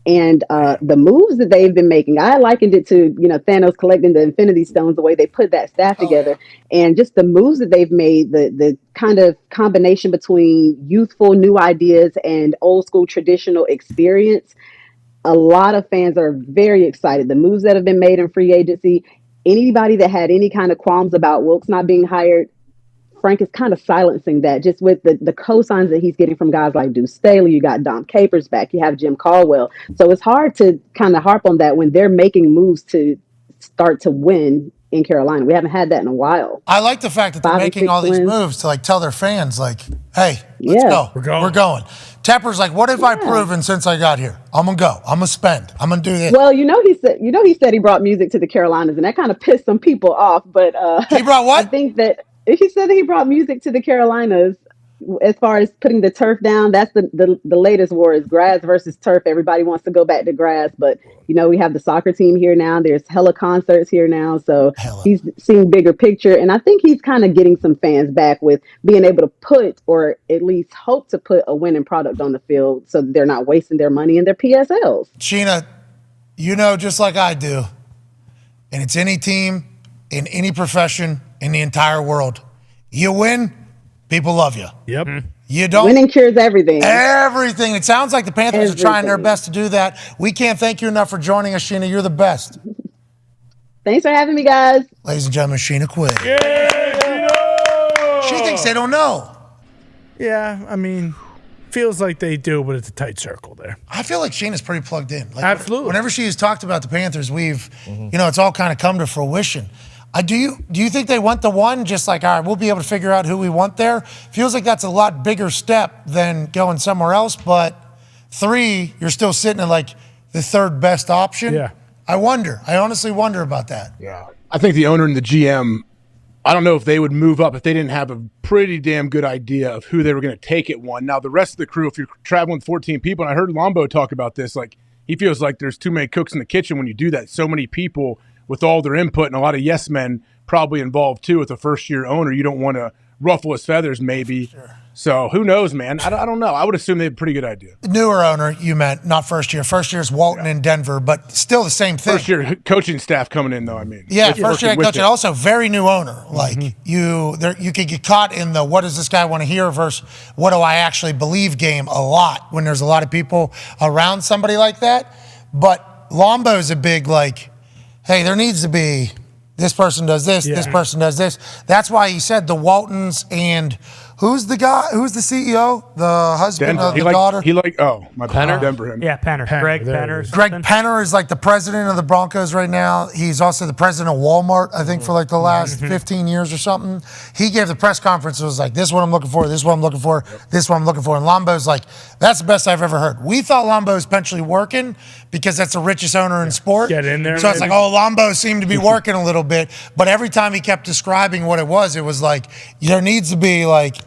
And the moves that they've been making, I likened it to, Thanos collecting the Infinity Stones, the way they put that staff together. And just the moves that they've made, the kind of combination between youthful new ideas and old school traditional experience. A lot of fans are very excited. The moves that have been made in free agency, anybody that had any kind of qualms about Wilkes not being hired, Frank is kind of silencing that just with the cosigns that he's getting from guys like Deuce Staley. You got Dom Capers back. You have Jim Caldwell. So it's hard to kind of harp on that when they're making moves to start to win in Carolina. We haven't had that in a while. I like the fact that they're making all these moves to tell their fans hey, let's go. We're going. Tepper's like, what have I proven since I got here? I'm gonna go. I'm gonna spend. I'm gonna do this. Well, he said he brought music to the Carolinas, and that kind of pissed some people off. But he brought what? I think that he said that he brought music to the Carolinas. As far as putting the turf down, that's the latest war is grass versus turf. Everybody wants to go back to grass, but we have the soccer team here now. There's hella concerts here now, so he's seeing bigger picture, and I think he's kind of getting some fans back with being able to put, or at least hope to put, a winning product on the field, so that they're not wasting their money in their PSLs. Sheena, just like I do, and it's any team in any profession in the entire world. You win, people love you. Yep. You don't. Winning cures everything. Everything. It sounds like the Panthers are trying their best to do that. We can't thank you enough for joining us, Sheena. You're the best. Thanks for having me, guys. Ladies and gentlemen, Sheena Quinn. She thinks they don't know. Yeah, I mean, feels like they do, but it's a tight circle there. I feel like Sheena's pretty plugged in. Absolutely. Whenever she's talked about the Panthers, we've, it's all kind of come to fruition. Do you think they went the one just like, all right, we'll be able to figure out who we want there? Feels like that's a lot bigger step than going somewhere else. But 3, you're still sitting at the third best option. Yeah. I honestly wonder about that. Yeah. I think the owner and the GM, I don't know if they would move up if they didn't have a pretty damn good idea of who they were going to take at 1. Now, the rest of the crew, if you're traveling with 14 people, and I heard Lombo talk about this, he feels like there's too many cooks in the kitchen when you do that. So many people with all their input, and a lot of yes men probably involved too with a first-year owner. You don't want to ruffle his feathers maybe. Sure. So who knows, man? I don't know. I would assume they have a pretty good idea. Newer owner, you meant, not first year. First year is Walton in Denver, but still the same thing. First year coaching staff coming in, though, I mean. Yeah, first year coaching, also very new owner. You could get caught in the what does this guy want to hear versus what do I actually believe game a lot when there's a lot of people around somebody like that. But Lombo's a big hey, there needs to be this person does this, this person does this. That's why he said the Waltons and who's the guy? Who's the CEO? The husband of the daughter? Penner? Denver. Yeah, Penner. Greg Penner. Greg Penner is the president of the Broncos right now. He's also the president of Walmart, I think, for the last 15 years or something. He gave the press conference. It was this is what I'm looking for, this is what I'm looking for, this is what I'm looking for. And Lombo's that's the best I've ever heard. We thought Lombo's potentially working because that's the richest owner in sport. Get in there. So it's Lombo seemed to be working a little bit. But every time he kept describing what it was there needs to be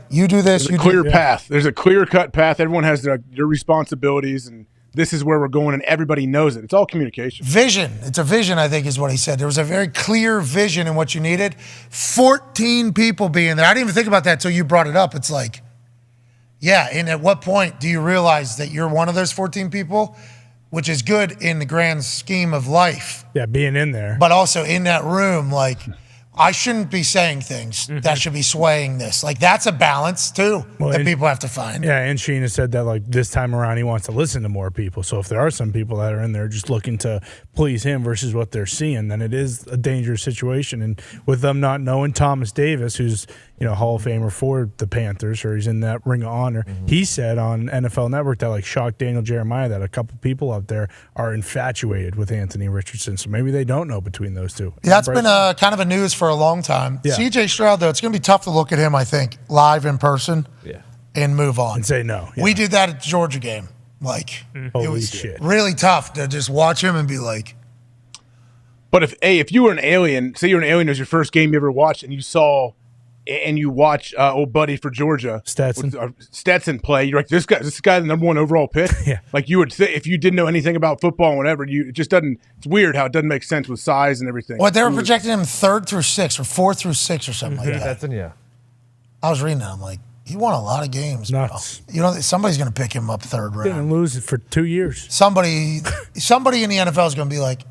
you do this, There's a clear path. There's a clear-cut path. Everyone has their responsibilities, and this is where we're going, and everybody knows it. It's all communication. Vision. It's a vision, I think, is what he said. There was a very clear vision in what you needed. 14 people being there. I didn't even think about that until you brought it up. It's Yeah, and at what point do you realize that you're one of those 14 people, which is good in the grand scheme of life, Yeah, being in there. but also in that room, like, I shouldn't be saying things that should be swaying this. Like, that's a balance, too, that people have to find. Yeah, and Sheena said that, like, this time around he wants to listen to more people. So if there are some people that are in there just looking to please him versus what they're seeing, then it is a dangerous situation. And with them not knowing Thomas Davis, who's, Hall of Famer for the Panthers, or he's in that Ring of Honor, he said on NFL Network that, like, shocked Daniel Jeremiah that a couple people out there are infatuated with Anthony Richardson. So maybe they don't know between those two. Yeah, that's been kind of a news for a long time. Yeah. CJ Stroud, though, it's going to be tough to look at him, I think, live in person and move on. And say no. We did that at the Georgia game. Like, it Holy was shit. really tough to just watch him and be like, But if you were an alien, say you're an alien, it was your first game you ever watched, and you watch old buddy for Georgia, Stetson play, you're like, this guy the number one overall pick. Yeah. Like you would say, if you didn't know anything about football and whatever, it just doesn't. It's weird how it doesn't make sense with size and everything. well, they were projecting him 3rd through 6th or 4th through 6 or something like that. Stetson, yeah. I was reading that. I'm like, he won a lot of games. Nuts. Bro. Somebody's going to pick him up 3rd round. Didn't lose it for 2 years. Somebody in the NFL is going to be like,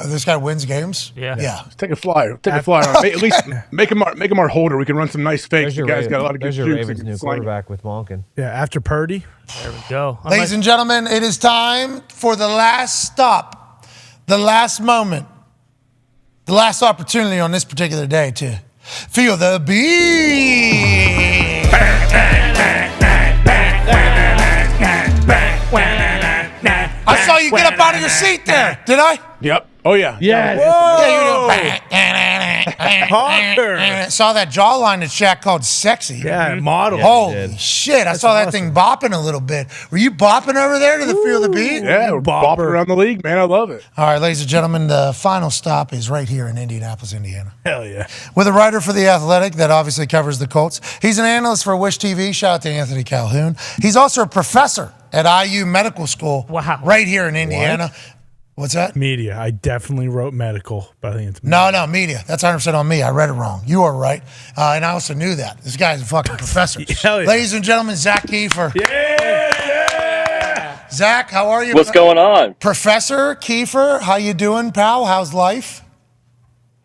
this guy wins games? Yeah. Let's take a flyer. At least make him our holder. We can run some nice fakes. You guys got a lot of good There's your shoots. Ravens' new quarterback with Monken. Yeah, after Purdy. There we go. Ladies and gentlemen, it is time for the last stop, the last moment, the last opportunity on this particular day to feel the beat. I saw you get up out of your seat there. Did I? Yep. Oh, yeah. Yes. Yeah, you saw that jawline that Shaq called sexy. Yeah, model. Holy shit. I saw that thing bopping a little bit. Were you bopping over there to the feel the beat? Yeah, we're bopping around the league, man. I love it. All right, ladies and gentlemen, the final stop is right here in Indianapolis, Indiana. Hell yeah. With a writer for The Athletic that obviously covers the Colts. He's an analyst for Wish TV. Shout out to Anthony Calhoun. He's also a professor at IU Medical School right here in Indiana. What's that? Media. I definitely wrote medical, but I think it's No, media. That's 100% on me. I read it wrong. You are right. And I also knew that. This guy's a fucking professor. Hell yeah. Ladies and gentlemen, Zach Kiefer. Yeah. Zach, how are you? What's going on? Professor Kiefer, how you doing, pal? How's life?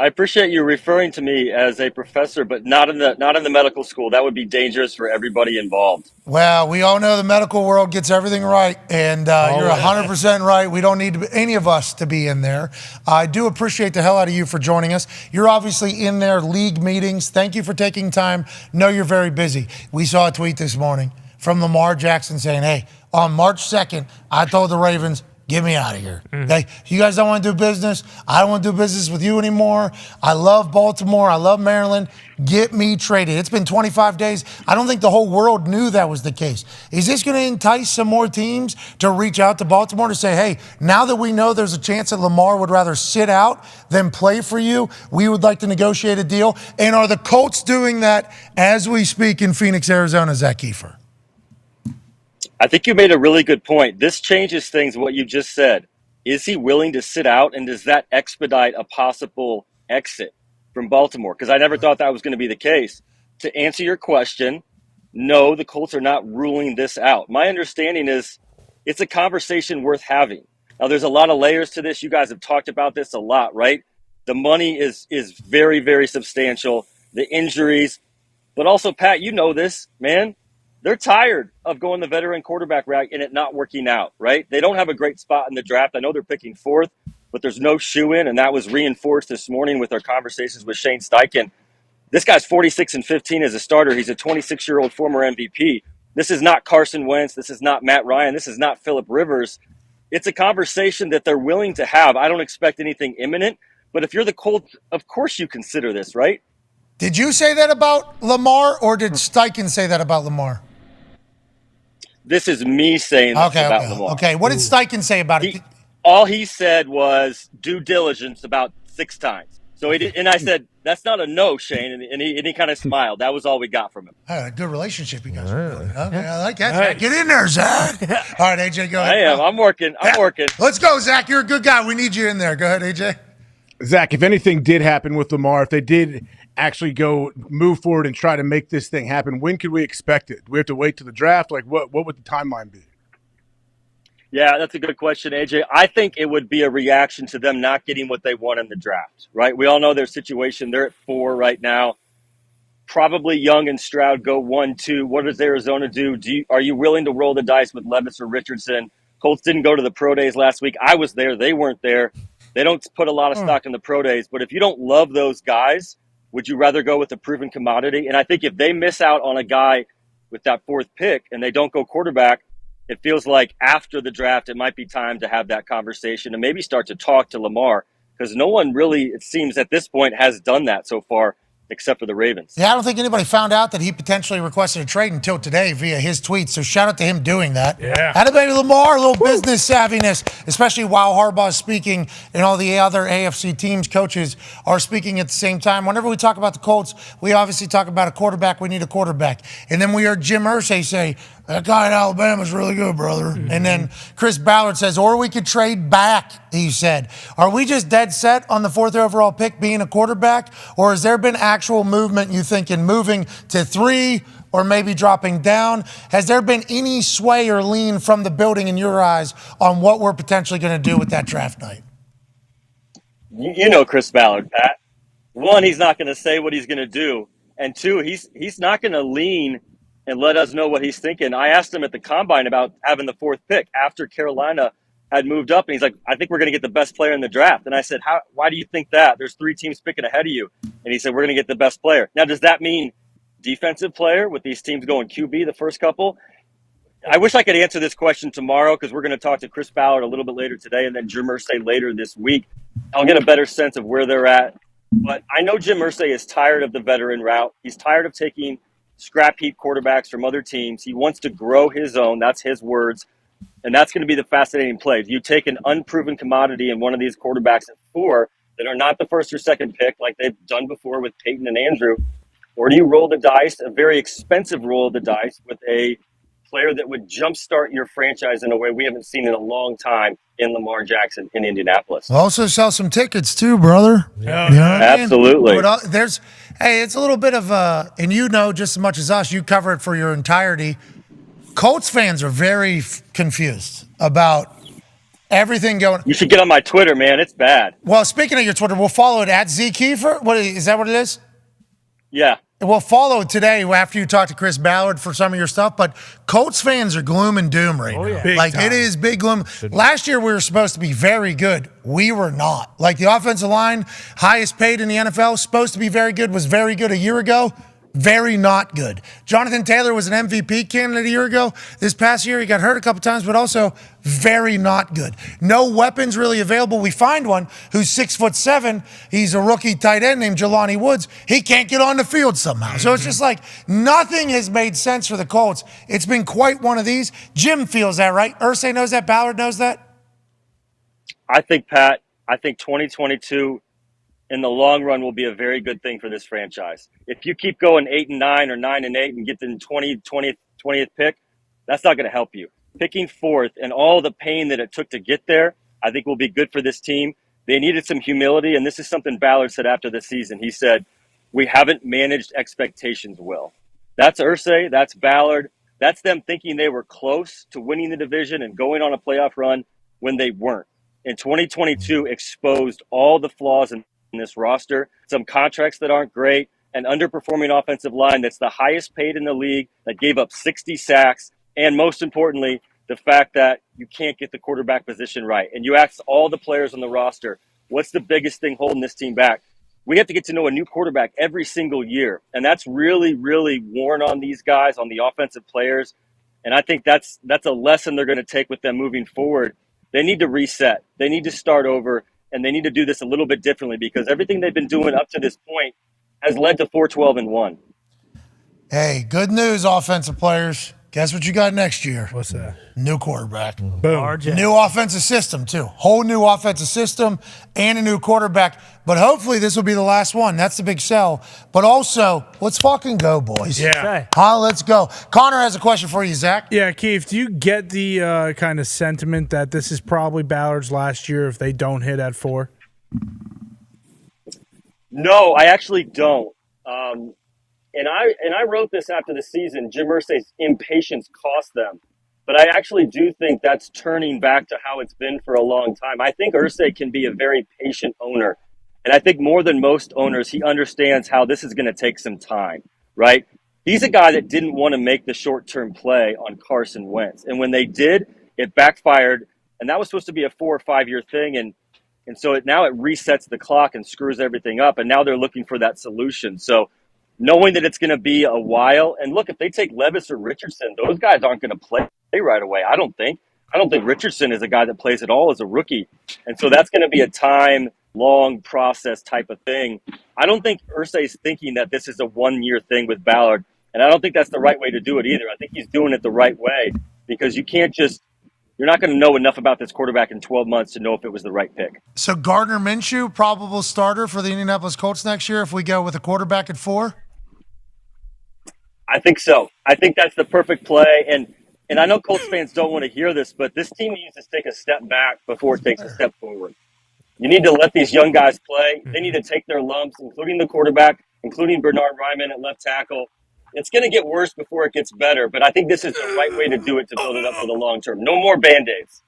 I appreciate you referring to me as a professor, but not in the medical school. That would be dangerous for everybody involved. Well, we all know the medical world gets everything right, and you're 100% right. We don't need any of us to be in there. I do appreciate the hell out of you for joining us. You're obviously in their league meetings. Thank you for taking time. Know you're very busy. We saw a tweet this morning from Lamar Jackson saying, hey, on March 2nd, I told the Ravens, get me out of here. Okay? You guys don't want to do business. I don't want to do business with you anymore. I love Baltimore. I love Maryland. Get me traded. It's been 25 days. I don't think the whole world knew that was the case. Is this going to entice some more teams to reach out to Baltimore to say, hey, now that we know there's a chance that Lamar would rather sit out than play for you, we would like to negotiate a deal? And are the Colts doing that as we speak in Phoenix, Arizona, Zach Kiefer? I think you made a really good point. This changes things, what you just said. Is he willing to sit out, and does that expedite a possible exit from Baltimore? Because I never thought that was going to be the case. To answer your question, no, the Colts are not ruling this out. My understanding is it's a conversation worth having. Now, there's a lot of layers to this. You guys have talked about this a lot, right? The money is very, very substantial. The injuries. But also, Pat, you know this, man. They're tired of going the veteran quarterback route and it not working out, right? They don't have a great spot in the draft. I know they're picking 4th, but there's no shoe-in, and that was reinforced this morning with our conversations with Shane Steichen. This guy's 46-15 as a starter. He's a 26-year-old former MVP. This is not Carson Wentz. This is not Matt Ryan. This is not Phillip Rivers. It's a conversation that they're willing to have. I don't expect anything imminent, but if you're the Colts, of course you consider this, right? Did you say that about Lamar, or did Steichen say that about Lamar? This is me saying this about Lamar. Okay, what did Steichen say about it? All he said was due diligence about 6 times. So he did, and I said, that's not a no, Shane. And he kind of smiled. That was all we got from him. I had a good relationship, you guys. Okay, I like that. Zach. Get in there, Zach. All right, AJ, go ahead. I am. I'm working. Let's go, Zach. You're a good guy. We need you in there. Go ahead, AJ. Zach, if anything did happen with Lamar, if they did actually move forward and try to make this thing happen, when could we expect it? Do we have to wait to the draft? Like, what would the timeline be? Yeah, that's a good question, AJ. I think it would be a reaction to them not getting what they want in the draft, right? We all know their situation. They're at 4 right now. Probably Young and Stroud go 1-2. What does Arizona do? Are you willing to roll the dice with Levis or Richardson? Colts didn't go to the pro days last week. I was there. They weren't there. They don't put a lot of stock in the pro days. But if you don't love those guys, would you rather go with a proven commodity? And I think if they miss out on a guy with that 4th pick and they don't go quarterback, it feels like after the draft, it might be time to have that conversation and maybe start to talk to Lamar, because no one really, it seems at this point, has done that so far except for the Ravens. Yeah, I don't think anybody found out that he potentially requested a trade until today via his tweet. So shout out to him doing that. Yeah. Had a baby Lamar, a little business savviness, especially while Harbaugh's speaking and all the other AFC teams, coaches are speaking at the same time. Whenever we talk about the Colts, we obviously talk about a quarterback. We need a quarterback. And then we heard Jim Irsay say, that guy in Alabama's really good, brother. Mm-hmm. And then Chris Ballard says, or we could trade back, he said. Are we just dead set on the 4th overall pick being a quarterback? Or has there been actual movement, you think, in moving to 3 or maybe dropping down? Has there been any sway or lean from the building in your eyes on what we're potentially going to do with that draft night? You know Chris Ballard, Pat. 1, he's not going to say what he's going to do. And 2, he's not going to lean and let us know what he's thinking. I asked him at the Combine about having the 4th pick after Carolina had moved up, and he's like, I think we're going to get the best player in the draft. And I said, why do you think that? There's 3 teams picking ahead of you. And he said, we're going to get the best player. Now, does that mean defensive player with these teams going QB the first couple? I wish I could answer this question tomorrow, because we're going to talk to Chris Ballard a little bit later today and then Jim Irsay later this week. I'll get a better sense of where they're at. But I know Jim Irsay is tired of the veteran route. He's tired of taking scrap heap quarterbacks from other teams. He wants to grow his own. That's his words. And that's going to be the fascinating play. You take an unproven commodity in one of these quarterbacks at 4 that are not the 1st or 2nd pick like they've done before with Peyton and Andrew, or do you roll the dice, a very expensive roll of the dice, with a player that would jumpstart your franchise in a way we haven't seen in a long time in Lamar Jackson in Indianapolis. Also sell some tickets too, brother. Yeah. You know what I mean? Absolutely. Hey, it's a little bit of and you know just as much as us, you cover it for your entirety. Colts fans are very confused about everything going. You should get on my Twitter, man. It's bad. Well, speaking of your Twitter, we'll follow it at Z Kiefer. Is that what it is? Yeah. We'll follow it today after you talk to Chris Ballard for some of your stuff, but Colts fans are gloom and doom right now. Yeah. Like, it is big gloom. Last year, we were supposed to be very good. We were not. Like, the offensive line, highest paid in the NFL, supposed to be very good, was very good a year ago. Very not good. Jonathan Taylor was an MVP candidate a year ago. This past year, he got hurt a couple times, but also very not good. No weapons really available. We find one who's 6'7". He's a rookie tight end named Jelani Woods. He can't get on the field somehow. So it's just like nothing has made sense for the Colts. It's been quite one of these. Jim feels that, right? Irsay knows that. Ballard knows that. I think, Pat, 2022 in the long run will be a very good thing for this franchise. If you keep going 8-9 or 9-8 and get the 20th pick, that's not going to help you. Picking 4th and all the pain that it took to get there, I think will be good for this team. They needed some humility, and this is something Ballard said after the season. He said, we haven't managed expectations well. That's Irsay, that's Ballard. That's them thinking they were close to winning the division and going on a playoff run when they weren't. And 2022 exposed all the flaws in this roster, some contracts that aren't great, an underperforming offensive line that's the highest paid in the league, that gave up 60 sacks, and most importantly, the fact that you can't get the quarterback position right. And you ask all the players on the roster, what's the biggest thing holding this team back? We have to get to know a new quarterback every single year, and that's really, really worn on these guys, on the offensive players. And I think that's a lesson they're going to take with them moving forward. They need to reset. They need to start over. And they need to do this a little bit differently, because everything they've been doing up to this point has led to 4-12-1. Hey, good news, offensive players. Guess what you got next year? What's that? New quarterback. Boom. RJ. New offensive system, too. Whole new offensive system and a new quarterback. But hopefully this will be the last one. That's the big sell. But also, let's fucking go, boys. Yeah. Let's go. Connor has a question for you, Zach. Yeah, Keith, do you get the kind of sentiment that this is probably Ballard's last year if they don't hit at 4? No, I actually don't. And I wrote this after the season. Jim Irsay's impatience cost them, but I actually do think that's turning back to how it's been for a long time. I think Irsay can be a very patient owner, and I think more than most owners, he understands how this is going to take some time. Right? He's a guy that didn't want to make the short-term play on Carson Wentz, and when they did, it backfired. And that was supposed to be a 4 or 5 year thing, and so now it resets the clock and screws everything up. And now they're looking for that solution. So knowing that it's going to be a while, and look, if they take Levis or Richardson, those guys aren't going to play right away. I don't think Richardson is a guy that plays at all as a rookie. And so that's going to be a long process type of thing. I don't think Irsay is thinking that this is a 1 year thing with Ballard. And I don't think that's the right way to do it either. I think he's doing it the right way because you're not going to know enough about this quarterback in 12 months to know if it was the right pick. So Gardner Minshew, probable starter for the Indianapolis Colts next year if we go with a quarterback at 4? I think so. I think that's the perfect play. And I know Colts fans don't want to hear this, but this team needs to take a step back before it takes a step forward. You need to let these young guys play. They need to take their lumps, including the quarterback, including Bernard Ryman at left tackle. It's going to get worse before it gets better, but I think this is the right way to do it to build it up for the long term. No more Band-Aids.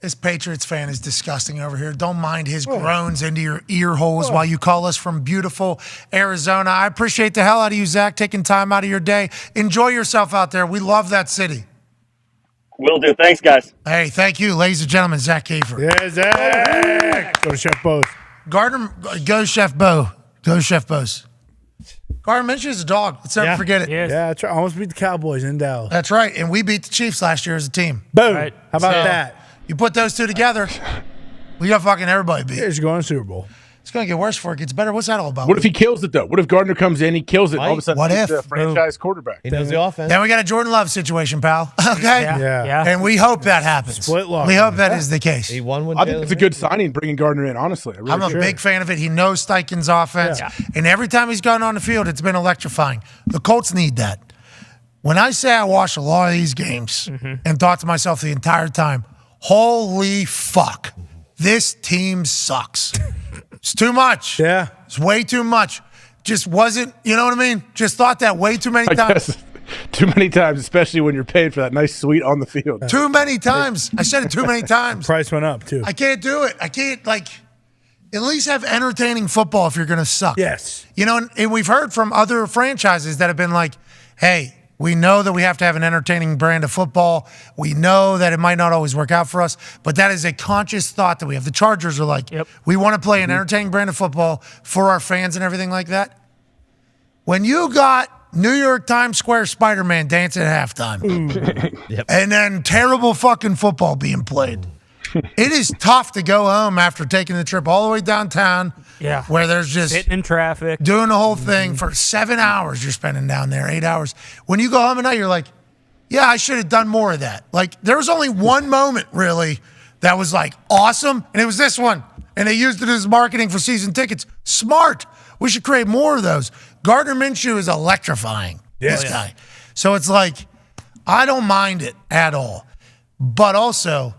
This Patriots fan is disgusting over here. Don't mind his groans into your ear holes while you call us from beautiful Arizona. I appreciate the hell out of you, Zach, taking time out of your day. Enjoy yourself out there. We love that city. Will do. Thanks, guys. Hey, thank you, ladies and gentlemen. Zach Kafer. Yeah, Zach. Go to Chef Bo's. Gardner, go Chef Bo. Go Chef Bo's. Gardner Minshew's a dog. Let's never forget it. Yeah, that's right. Almost beat the Cowboys in Dallas. That's right. And we beat the Chiefs last year as a team. Boom. Right. How about that? You put those two together, we got fucking everybody beat. He's going to Super Bowl. It's going to get worse before it gets better. What's that all about? What if he kills it, though? What if Gardner comes in, he kills it, and all of a sudden What he's if? the franchise quarterback? He knows the offense. Then we got a Jordan Love situation, pal. Okay? Yeah. And we hope that happens. Split lock. We hope that is the case. He won with I think it's a good signing bringing Gardner in, honestly. I'm a big fan of it. He knows Steichen's offense. Yeah. And every time he's gone on the field, it's been electrifying. The Colts need that. When I say I watched a lot of these games and thought to myself the entire time, holy fuck, this team sucks. It's too much. Yeah. It's way too much. Just wasn't, you know what I mean? Just thought that way too many times. Too many times, especially when you're paid for that nice suite on the field. Too many times. I said it too many times. Price went up, too. I can't do it. I can't, at least have entertaining football if you're going to suck. Yes. You know, and we've heard from other franchises that have been like, hey, we know that we have to have an entertaining brand of football. We know that it might not always work out for us, but that is a conscious thought that we have. The Chargers are like, we want to play an entertaining brand of football for our fans and everything like that. When you got New York Times Square Spider-Man dancing at halftime, and then terrible fucking football being played, it is tough to go home after taking the trip all the way downtown. Yeah. Where there's just sitting in traffic, doing the whole thing for 7 hours. You're spending down there, 8 hours. When you go home at night, you're like, yeah, I should have done more of that. Like, there was only one moment really that was like awesome, and it was this one. And they used it as marketing for season tickets. Smart. We should create more of those. Gardner Minshew is electrifying. This guy. So it's like, I don't mind it at all. But also,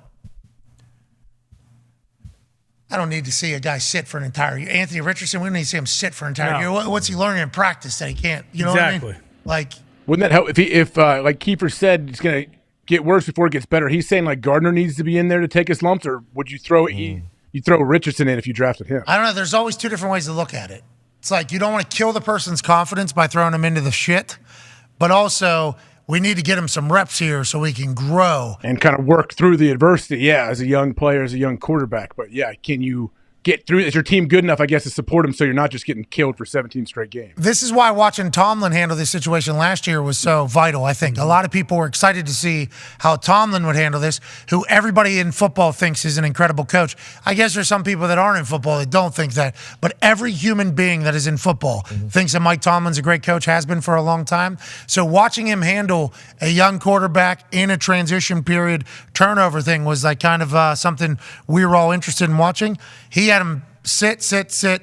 I don't need to see a guy sit for an entire year. Anthony Richardson, we don't need to see him sit for an entire year. What's he learning in practice that he can't? You know what I mean? Like, wouldn't that help if like Kiefer said, it's going to get worse before it gets better? He's saying like Gardner needs to be in there to take his lumps, or would you throw you throw Richardson in if you drafted him? I don't know. There's always two different ways to look at it. It's like you don't want to kill the person's confidence by throwing them into the shit, but also we need to get him some reps here so we can grow. And kind of work through the adversity, as a young player, as a young quarterback. But, can you get through? Is your team good enough, I guess, to support him so you're not just getting killed for 17 straight games? This is why watching Tomlin handle this situation last year was so vital, I think. A lot of people were excited to see how Tomlin would handle this, who everybody in football thinks is an incredible coach. I guess there's some people that aren't in football that don't think that, but every human being that is in football thinks that Mike Tomlin's a great coach, has been for a long time. So watching him handle a young quarterback in a transition period turnover thing was like kind of something we were all interested in watching. He had him sit.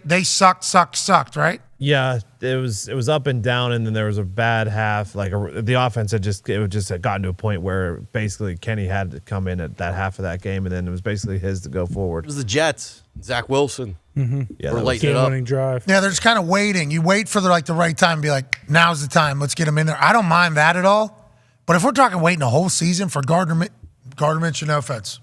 They sucked, right? Yeah, it was up and down, and then there was a bad half. Like the offense had had gotten to a point where basically Kenny had to come in at that half of that game, and then it was basically his to go forward. It was the Jets, Zach Wilson. Yeah, We're lighting it up. Game-winning drive. Yeah, they're just kind of waiting. You wait for the right time and be like, now's the time. Let's get him in there. I don't mind that at all. But if we're talking waiting a whole season for Gardner Minshew, no offense,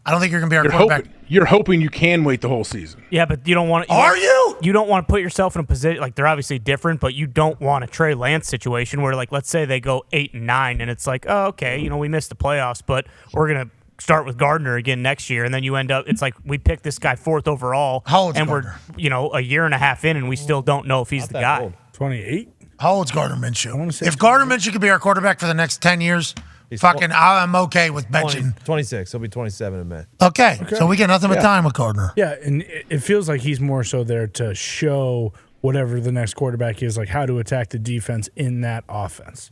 I don't think you're going to be our quarterback. You're hoping you can wait the whole season. Yeah, but you don't want to. Are you? You don't want to put yourself in a position like they're obviously different, but you don't want a Trey Lance situation where, like, let's say they go 8-9, and it's like, oh, okay, we missed the playoffs, but we're gonna start with Gardner again next year, and then you end up. It's like we picked this guy 4th overall, and Gardner? we're a year and a half in, and we still don't know if he's the guy. Old. 28. How old's Gardner Minshew? I want to say if Gardner Minshew could be our quarterback for the next 10 years, I'm okay with benching. 26. He'll be 27 in May. Okay. So we get nothing but time with Gardner. Yeah, and it feels like he's more so there to show whatever the next quarterback is, like how to attack the defense in that offense.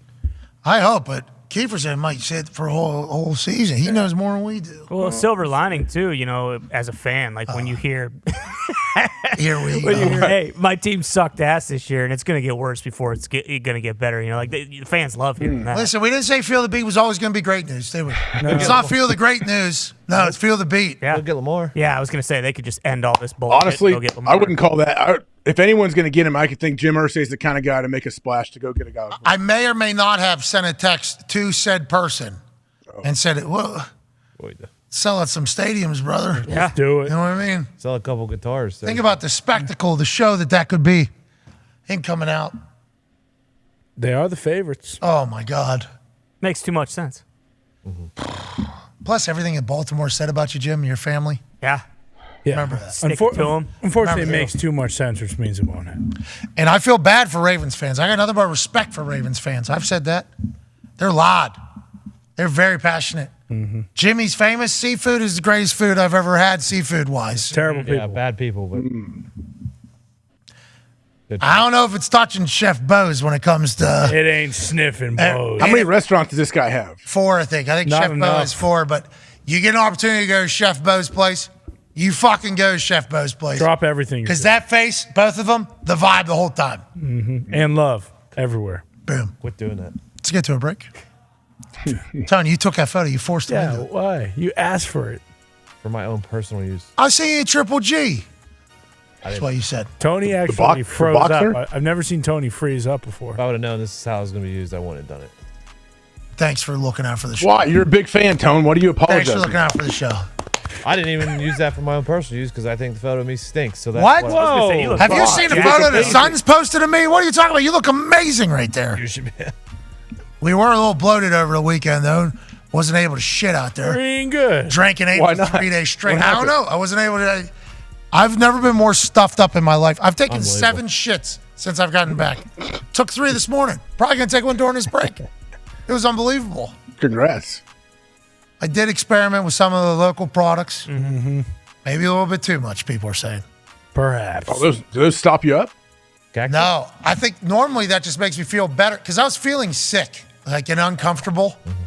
I hope, but Kiefer said might sit for a whole season. He knows more than we do. Well, silver lining too, as a fan, like when you hear, here we when go. you hear, hey, my team sucked ass this year, and it's going to get worse before it's going to get better. The fans love hearing that. Listen, we didn't say Feel the Beat was always going to be great news, did we? It's not Feel the Great News. No, it's Feel the Beat. Yeah, get Lamar. Yeah, I was going to say they could just end all this bullshit. Honestly, and go get Lamar. I wouldn't call that. If anyone's going to get him, I could think Jim Irsay is the kind of guy to make a splash to go get a guy. I may or may not have sent a text to said person and said, well, sell out some stadiums, brother. Yeah. Do it. You know what I mean? Sell a couple guitars. Think about the spectacle, the show that could be. Him coming out. They are the favorites. Oh, my God. Makes too much sense. Plus, everything that Baltimore said about you, Jim, and your family. Yeah. Yeah. Remember that. Stick it to him. Unfortunately, it Remember makes too much sense, which means it won't happen. And I feel bad for Ravens fans. I got nothing but respect for Ravens fans. I've said that. They're loud. They're very passionate. Mm-hmm. Jimmy's famous seafood is the greatest food I've ever had, seafood-wise. Terrible people. Yeah, bad people. But I don't know if it's touching Chef Bo's when it comes to... It ain't sniffing Bo's. How many restaurants does this guy have? 4, I think. I think Not Chef Bo enough. is 4, but you get an opportunity to go to Chef Bo's place, you fucking go to Chef Bo's place. Drop everything. Because that face, both of them, the vibe the whole time. Mm-hmm. And love everywhere. Boom. quit doing that. Let's get to a break. Tony, you took that photo. You forced him Yeah, into it. why? You asked for it. For my own personal use. I see you Triple G. That's what you said. Tony actually froze boxer? up. I've never seen Tony freeze up before. If I would have known this is how it was going to be used, I wouldn't have done it. Thanks for looking out for the show. Why? You're a big fan, Tone. What are you Thanks apologizing? for looking out for the show. I didn't even use that for my own personal use because I think the photo of me stinks. So that's What? I was gonna say, you Whoa! look Have you fucked. seen the Yeah. photo the Sun's posted of me? What are you talking about? You look amazing right there. You should be. We were a little bloated over the weekend, though. Wasn't able to shit out there. Ain't good. Drank and ate Why for not? 3 days straight. What I don't happened? know. I wasn't able to. I've never been more stuffed up in my life. I've taken 7 shits since I've gotten back. Took 3 this morning. Probably going to take one during this break. It was unbelievable. Congrats. I did experiment with some of the local products. Mm-hmm. Maybe a little bit too much, people are saying. Perhaps. Oh, do those stop you up? No, I think normally that just makes me feel better because I was feeling sick, like and uncomfortable. Mm-hmm.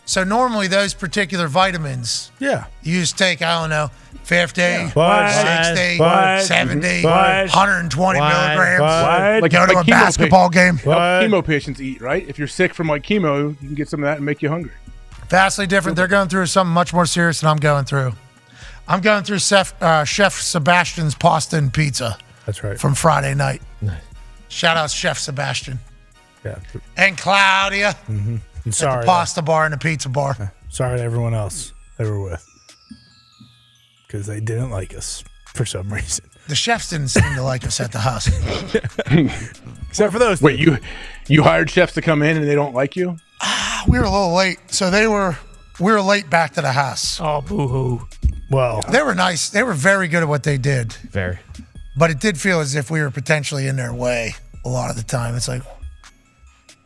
So normally those particular vitamins, Yeah. you just take, I don't know, 50, What? 60, What? 70, What? 120 What? milligrams. What? Like go to a chemo basketball game. How chemo patients eat, right? If you're sick from like chemo, you can get some of that and make you hungry. Vastly different. They're going through something much more serious than I'm going through. I'm going through Chef Sebastian's pasta and pizza. That's right. From Friday night. Nice. Shout out Chef Sebastian. Yeah. And Claudia. Mm-hmm. I'm At sorry. the pasta bar and the pizza bar. Sorry to everyone else they were with. Because they didn't like us for some reason. The chefs didn't seem to like us at the house. Except for those. Wait, you hired chefs to come in and they don't like you? We were a little late. So we were late back to the house. Oh, boo-hoo. Well. They were nice. They were very good at what they did. Very. But it did feel as if we were potentially in their way a lot of the time. It's like,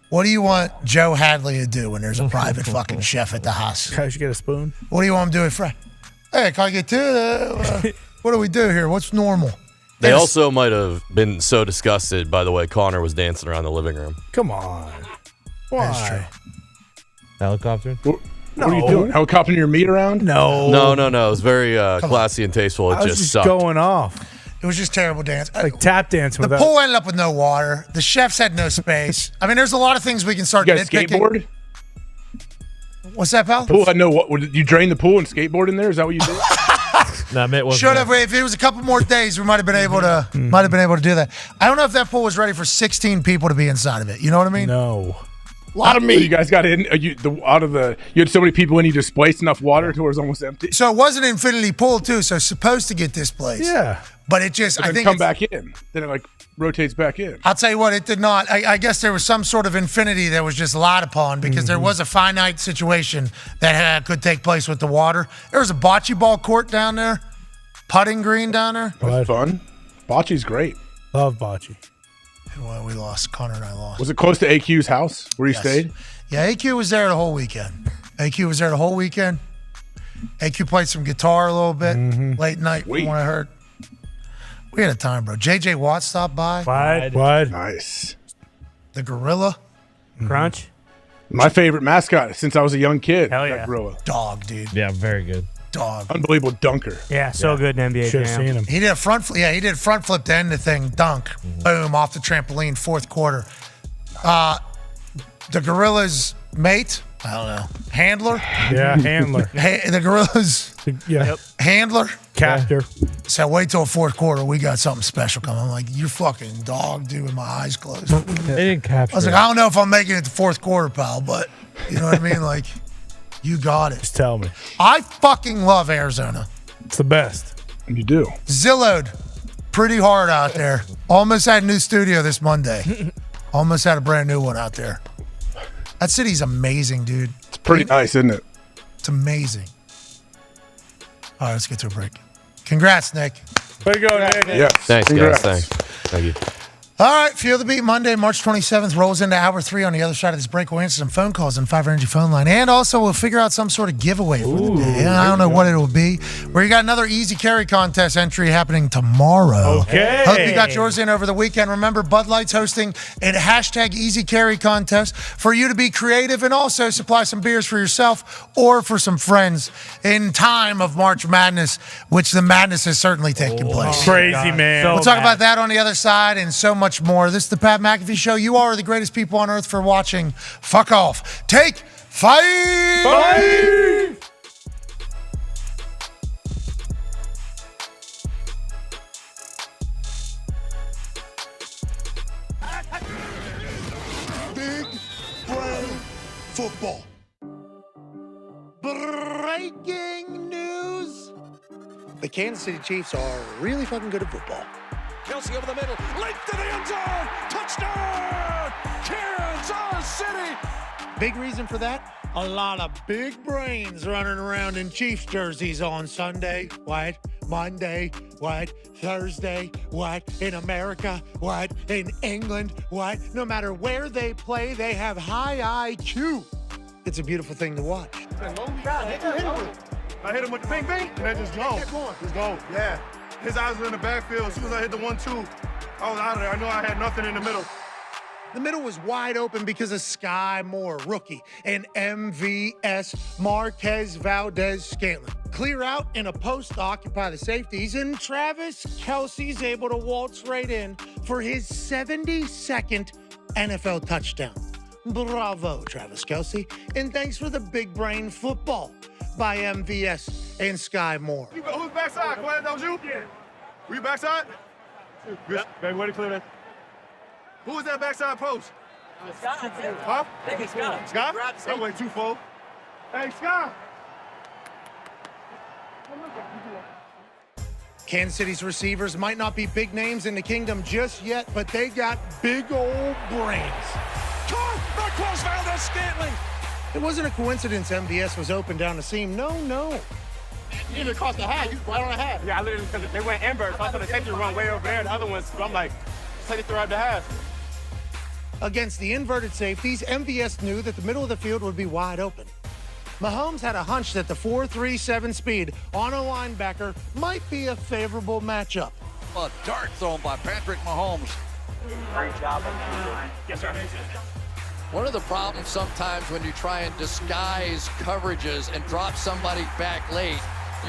what do you want Joe Hadley to do when there's a private fucking chef at the house? Guys, you get a spoon? What do you want him to do at Friday? Hey, can I get what do we do here? What's normal? They also might have been so disgusted by the way Connor was dancing around the living room. Come on. That's Why? true. Helicopter? What are you doing? Helicoptering your meat around? No. No. It was very classy and tasteful. It I was just just sucked. going off. It was just terrible dance. Like tap dancing The without. pool ended up with no water. The chefs had no space. I mean, there's a lot of things we can start You got a nitpicking. skateboard? What's that, pal? Pool had no what? You drain the pool and skateboard in there? Is that what you did? No, Mitt wasn't Should there. have. If it was a couple more days, we might have been able to. Might have been able to do that. I don't know if that pool was ready for 16 people to be inside of it. You know what I mean? No. A lot of So meat. you guys got in. You had so many people in. You displaced enough water to where it was almost empty. So it was an infinity pool too. So it's supposed to get displaced. Yeah. But it just. But I then think come it's- back in. Then it like rotates back in. I'll tell you what, it did not. I guess there was some sort of infinity that was just lied upon because there was a finite situation that could take place with the water. There was a bocce ball court down there, putting green down there. That was fun. Bocce's great. Love bocce. Well, we lost. Connor and I lost. Was it close to AQ's house where you Yes. stayed? Yeah, AQ was there the whole weekend. AQ played some guitar a little bit late night from what I heard. We had a time, bro. JJ Watt stopped by. What? Nice. The Gorilla. Crunch. My favorite mascot since I was a young kid. Hell that yeah. gorilla. Dog, dude. Yeah, very good. Dog. Unbelievable dunker. Yeah, so good in NBA Should have Jam. seen him. He did a front flip. Yeah, he did a front flip to end the thing. Dunk. Boom, off the trampoline, fourth quarter. The Gorilla's mate, I don't know, handler? Yeah, handler. The Gorilla's Yeah. handler? Captor. So wait till fourth quarter. We got something special coming. I'm like, you're fucking dog, dude, with my eyes closed. They didn't capture I was like, it. I don't know if I'm making it to fourth quarter, pal, but you know what I mean? Like, you got it. Just tell me. I fucking love Arizona. It's the best. You do. Zillowed pretty hard out there. Almost had a new studio this Monday. Almost had a brand new one out there. That city's amazing, dude. It's pretty nice, isn't it? It's amazing. All right, let's get to a break. Congrats, Nick. Way to go, Nick. Yes. Thanks, Congrats. guys. Thank you. All right, Feel the Beat Monday, March 27th, rolls into hour 3. On the other side of this break, we'll answer some phone calls on 5 Energy phone line. And also, we'll figure out some sort of giveaway for the day. And I don't know what it will be. We got another easy carry contest entry happening tomorrow. Okay. Hope you got yours in over the weekend. Remember, Bud Light's hosting a hashtag easy carry contest for you to be creative and also supply some beers for yourself or for some friends in time of March Madness, which the madness is certainly taking place. Crazy, man. We'll talk about that on the other side and so much more. This is the Pat McAfee Show. You are the greatest people on earth for watching. Fuck off. Take 5. Big brain football. Breaking news. The Kansas City Chiefs are really fucking good at football. Kelsey over the middle, length to the end zone, touchdown, Kansas City. Big reason for that? A lot of big brains running around in Chiefs jerseys on Sunday. What? Monday? What? Thursday? What? In America? What? In England? What? No matter where they play, they have high IQ. It's a beautiful thing to watch. I hit him with the bing bing, and that just go. Just go. Yeah. His eyes were in the backfield. As soon as I hit the 1-2, I was out of there. I knew I had nothing in the middle. The middle was wide open because of Sky Moore, rookie, and MVS Marquez Valdez-Scantling. Clear out in a post to occupy the safeties, and Travis Kelce's able to waltz right in for his 72nd NFL touchdown. Bravo, Travis Kelce, and thanks for the big brain football by MVS and Sky Moore. Who's backside? Glad that was you? Yeah. Were you backside? Good. Baby, way to clear that. Who was that backside post? Scott. Huh? I think Scott. Scott? That went too full. Hey, Scott. Kansas City's receivers might not be big names in the kingdom just yet, but they got big old brains. Caught Marquez Valdez-Scantling. It wasn't a coincidence MVS was open down the seam. No. You didn't cross the hat. You right on the hat. Yeah, I literally, because they went invert, so I thought the safety run way over there. The other ones, I'm like, safety throughout the half. Against the inverted safeties, MVS knew that the middle of the field would be wide open. Mahomes had a hunch that the 4.37 speed on a linebacker might be a favorable matchup. A dart thrown by Patrick Mahomes. Great job on the line. Yes, sir. One of the problems sometimes when you try and disguise coverages and drop somebody back late,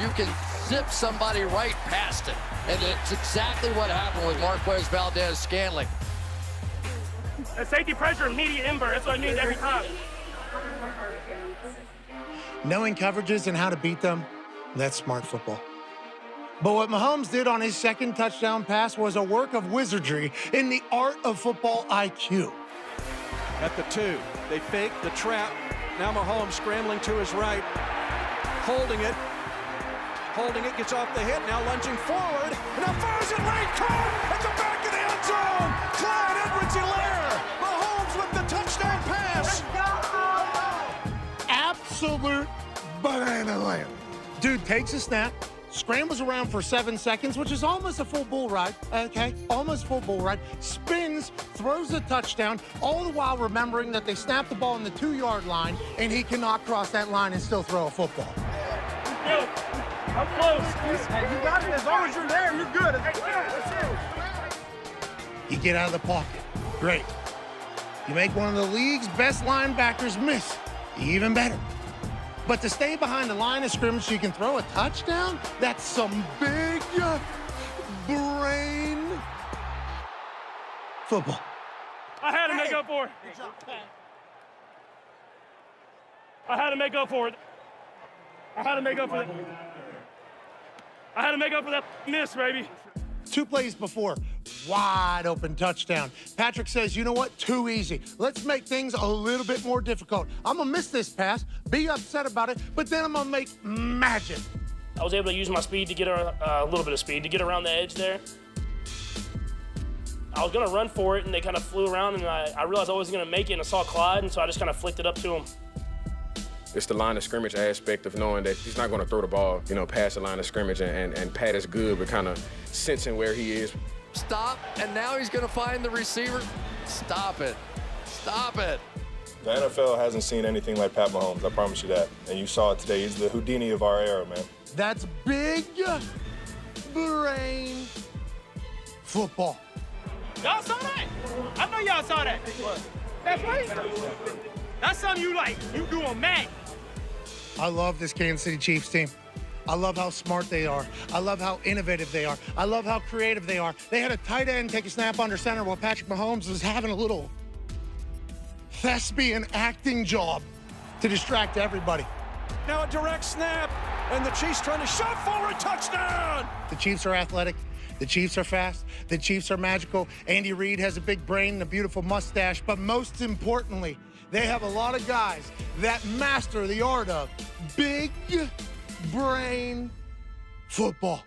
you can zip somebody right past it. And it's exactly what happened with Marquez Valdez-Scantling. A safety pressure, immediate invert. That's what I need every time. Knowing coverages and how to beat them, that's smart football. But what Mahomes did on his second touchdown pass was a work of wizardry in the art of football IQ. At the 2, they fake the trap. Now Mahomes scrambling to his right, holding it, gets off the hit, now lunging forward, and now fires it late, caught at the back of the end zone. Clyde Edwards-Helaire, Mahomes with the touchdown pass. Absolute banana land. Dude takes a snap, scrambles around for 7 seconds, which is almost a full bull ride, okay? Almost full bull ride. Spins, throws a touchdown, all the while remembering that they snapped the ball on the 2-yard line and he cannot cross that line and still throw a football. Yo, I'm close. You got it. As long as you're there, you're good. You get out of the pocket. Great. You make one of the league's best linebackers miss. Even better. But to stay behind the line of scrimmage so you can throw a touchdown, that's some big brain football. I had to make up for it. I had to make up for it. I had to make up for that. I had to make up for that miss, baby. 2 plays before, wide open touchdown. Patrick says, you know what? Too easy. Let's make things a little bit more difficult. I'm going to miss this pass, be upset about it, but then I'm going to make magic. I was able to use my speed to get a little bit of speed to get around the edge there. I was going to run for it, and they kind of flew around, and I realized I wasn't going to make it, and I saw Clyde, and so I just kind of flicked it up to him. It's the line of scrimmage aspect of knowing that he's not going to throw the ball, past the line of scrimmage, and Pat is good, but kind of sensing where he is. Stop, and now he's going to find the receiver. Stop it. Stop it. The NFL hasn't seen anything like Pat Mahomes, I promise you that. And you saw it today. He's the Houdini of our era, man. That's big brain football. Y'all saw that? I know y'all saw that. That's right. That's something you do on Mac. I love this Kansas City Chiefs team. I love how smart they are. I love how innovative they are. I love how creative they are. They had a tight end take a snap under center while Patrick Mahomes was having a little thespian acting job to distract everybody. Now a direct snap, and the Chiefs trying to shove forward, touchdown! The Chiefs are athletic. The Chiefs are fast. The Chiefs are magical. Andy Reid has a big brain and a beautiful mustache, but most importantly, they have a lot of guys that master the art of big brain football.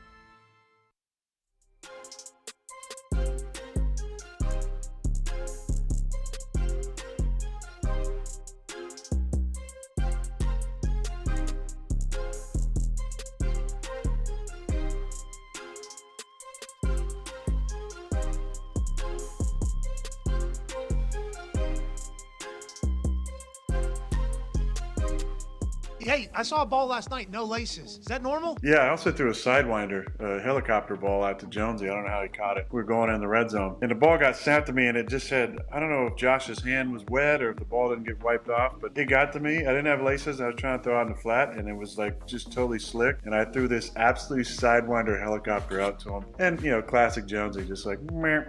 Hey, I saw a ball last night, no laces. Is that normal? Yeah, I also threw a sidewinder, a helicopter ball out to Jonesy. I don't know how he caught it. We were going in the red zone. And the ball got snapped to me, and it just said, I don't know if Josh's hand was wet or if the ball didn't get wiped off, but it got to me. I didn't have laces. I was trying to throw out in the flat, and it was like just totally slick. And I threw this absolute sidewinder helicopter out to him. And, classic Jonesy, just like, meh,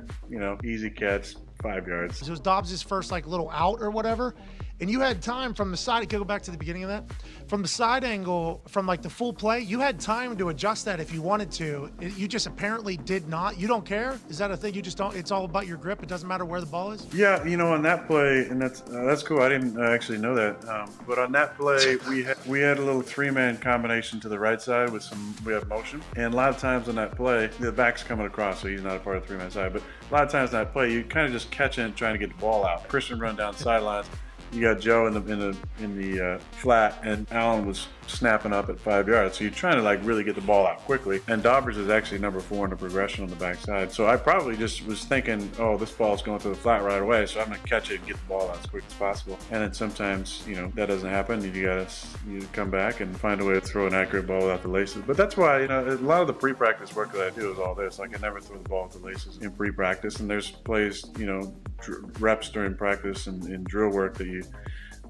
easy catch. 5 yards. It was Dobbs' first little out or whatever. And you had time from the side, go back to the beginning of that. From the side angle, from the full play, you had time to adjust that if you wanted to. You just apparently did not. You don't care? Is that a thing? You just don't, it's all about your grip. It doesn't matter where the ball is? Yeah, on that play, and that's cool. I didn't actually know that. But on that play, we had a little 3-man combination to the right side we have motion. And a lot of times on that play, the back's coming across, so he's not a part of the 3-man side. But a lot of times on that play, you kind of just catch in trying to get the ball out. Christian run down sidelines. you got Joe in the flat, and Allen was snapping up at 5 yards. So you're trying to like really get the ball out quickly. And Daubers is actually number 4 in the progression on the backside. So I probably just was thinking, oh, this ball's going to the flat right away, so I'm going to catch it and get the ball out as quick as possible. And then sometimes, that doesn't happen. You come back and find a way to throw an accurate ball without the laces. But that's why, a lot of the pre-practice work that I do is all this. Like I never throw the ball with the laces in pre-practice. And there's plays, reps during practice and drill work that you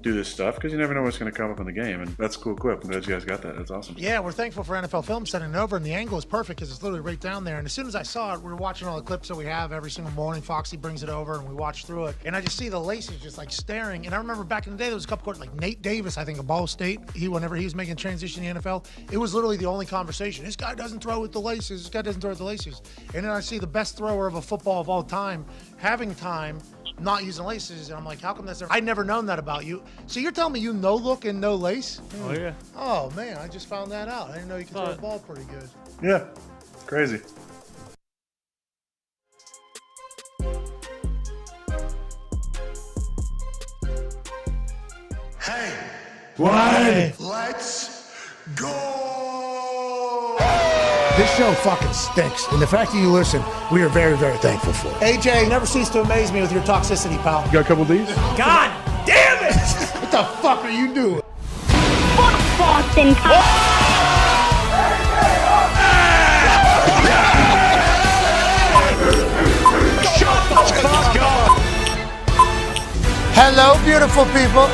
do this stuff because you never know what's going to come up in the game. And that's a cool clip. I'm glad you guys got that. That's awesome. Yeah, we're thankful for NFL Film sending it over, and the angle is perfect because it's literally right down there. And as soon as I saw it, we were watching all the clips that we have every single morning. Foxy brings it over, and we watch through it. And I just see the laces just like staring. And I remember back in the day, there was a couple like Nate Davis, I think, of Ball State. Whenever he was making a transition in the NFL, it was literally the only conversation. This guy doesn't throw with the laces. This guy doesn't throw with the laces. And then I see the best thrower of a football of all time having time not using laces, and I'm like, how come that's I'd never known that about you. So you're telling me you no look and no lace? Oh, yeah. Oh, man, I just found that out. I didn't know you could throw the ball pretty good. Yeah, it's crazy. Hey, What? let's go! This show fucking stinks, and the fact that you listen, we are very, very thankful for. AJ, never cease to amaze me with your toxicity, pal. You got a couple of these? God damn it! What the fuck are you doing? Fuck Boston Hello, beautiful people.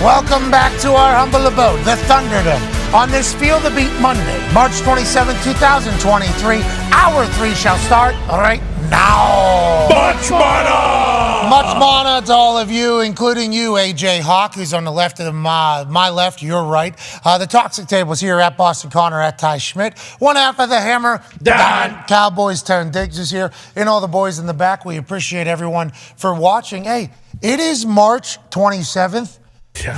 Welcome back to our humble abode, the Thunderdome. On this Feel the Beat Monday, March 27, 2023, Hour 3 shall start right now. Much mana! Much mana to all of you, including you, AJ Hawk, who's on the left of my left, your right. The Toxic Table's here at Boston Connor, at Ty Schmidt. One half of the Hammer, Dahn. Cowboys, Tone Diggs is here, and all the boys in the back. We appreciate everyone for watching. Hey, it is March 27th.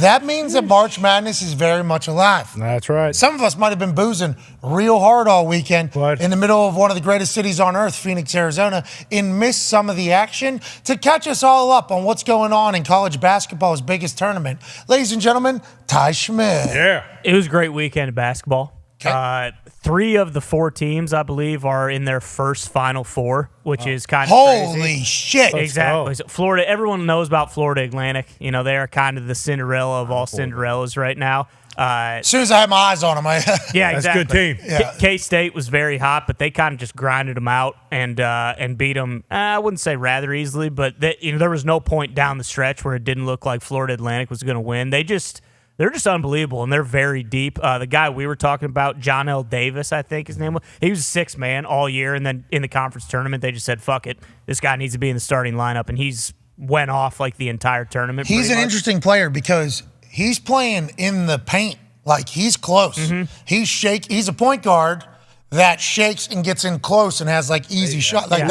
That means that March Madness is very much alive. That's right. Some of us might have been boozing real hard all weekend in the middle of one of the greatest cities on earth, Phoenix, Arizona, and missed some of the action. To catch us all up on what's going on in college basketball's biggest tournament, ladies and gentlemen, Ty Schmidt. Yeah. It was a great weekend of basketball. 3 of the 4 teams, I believe, are in their first Final Four, which is kind of Holy crazy. shit. Exactly. So Florida, everyone knows about Florida Atlantic. They are kind of the Cinderella of all Cinderellas right now. As soon as I had my eyes on them, yeah, That's exactly. a good team. Yeah. K-State was very hot, but they kind of just grinded them out and beat them. I wouldn't say rather easily, but there was no point down the stretch where it didn't look like Florida Atlantic was going to win. They're just unbelievable, and they're very deep. The guy we were talking about, John L. Davis, I think his name was, he was a 6th man all year, and then in the conference tournament, they just said, fuck it, this guy needs to be in the starting lineup, and he's went off like the entire tournament. He's an interesting player because he's playing in the paint. Like, he's close. He's a point guard that shakes and gets in close and has like easy shot. Like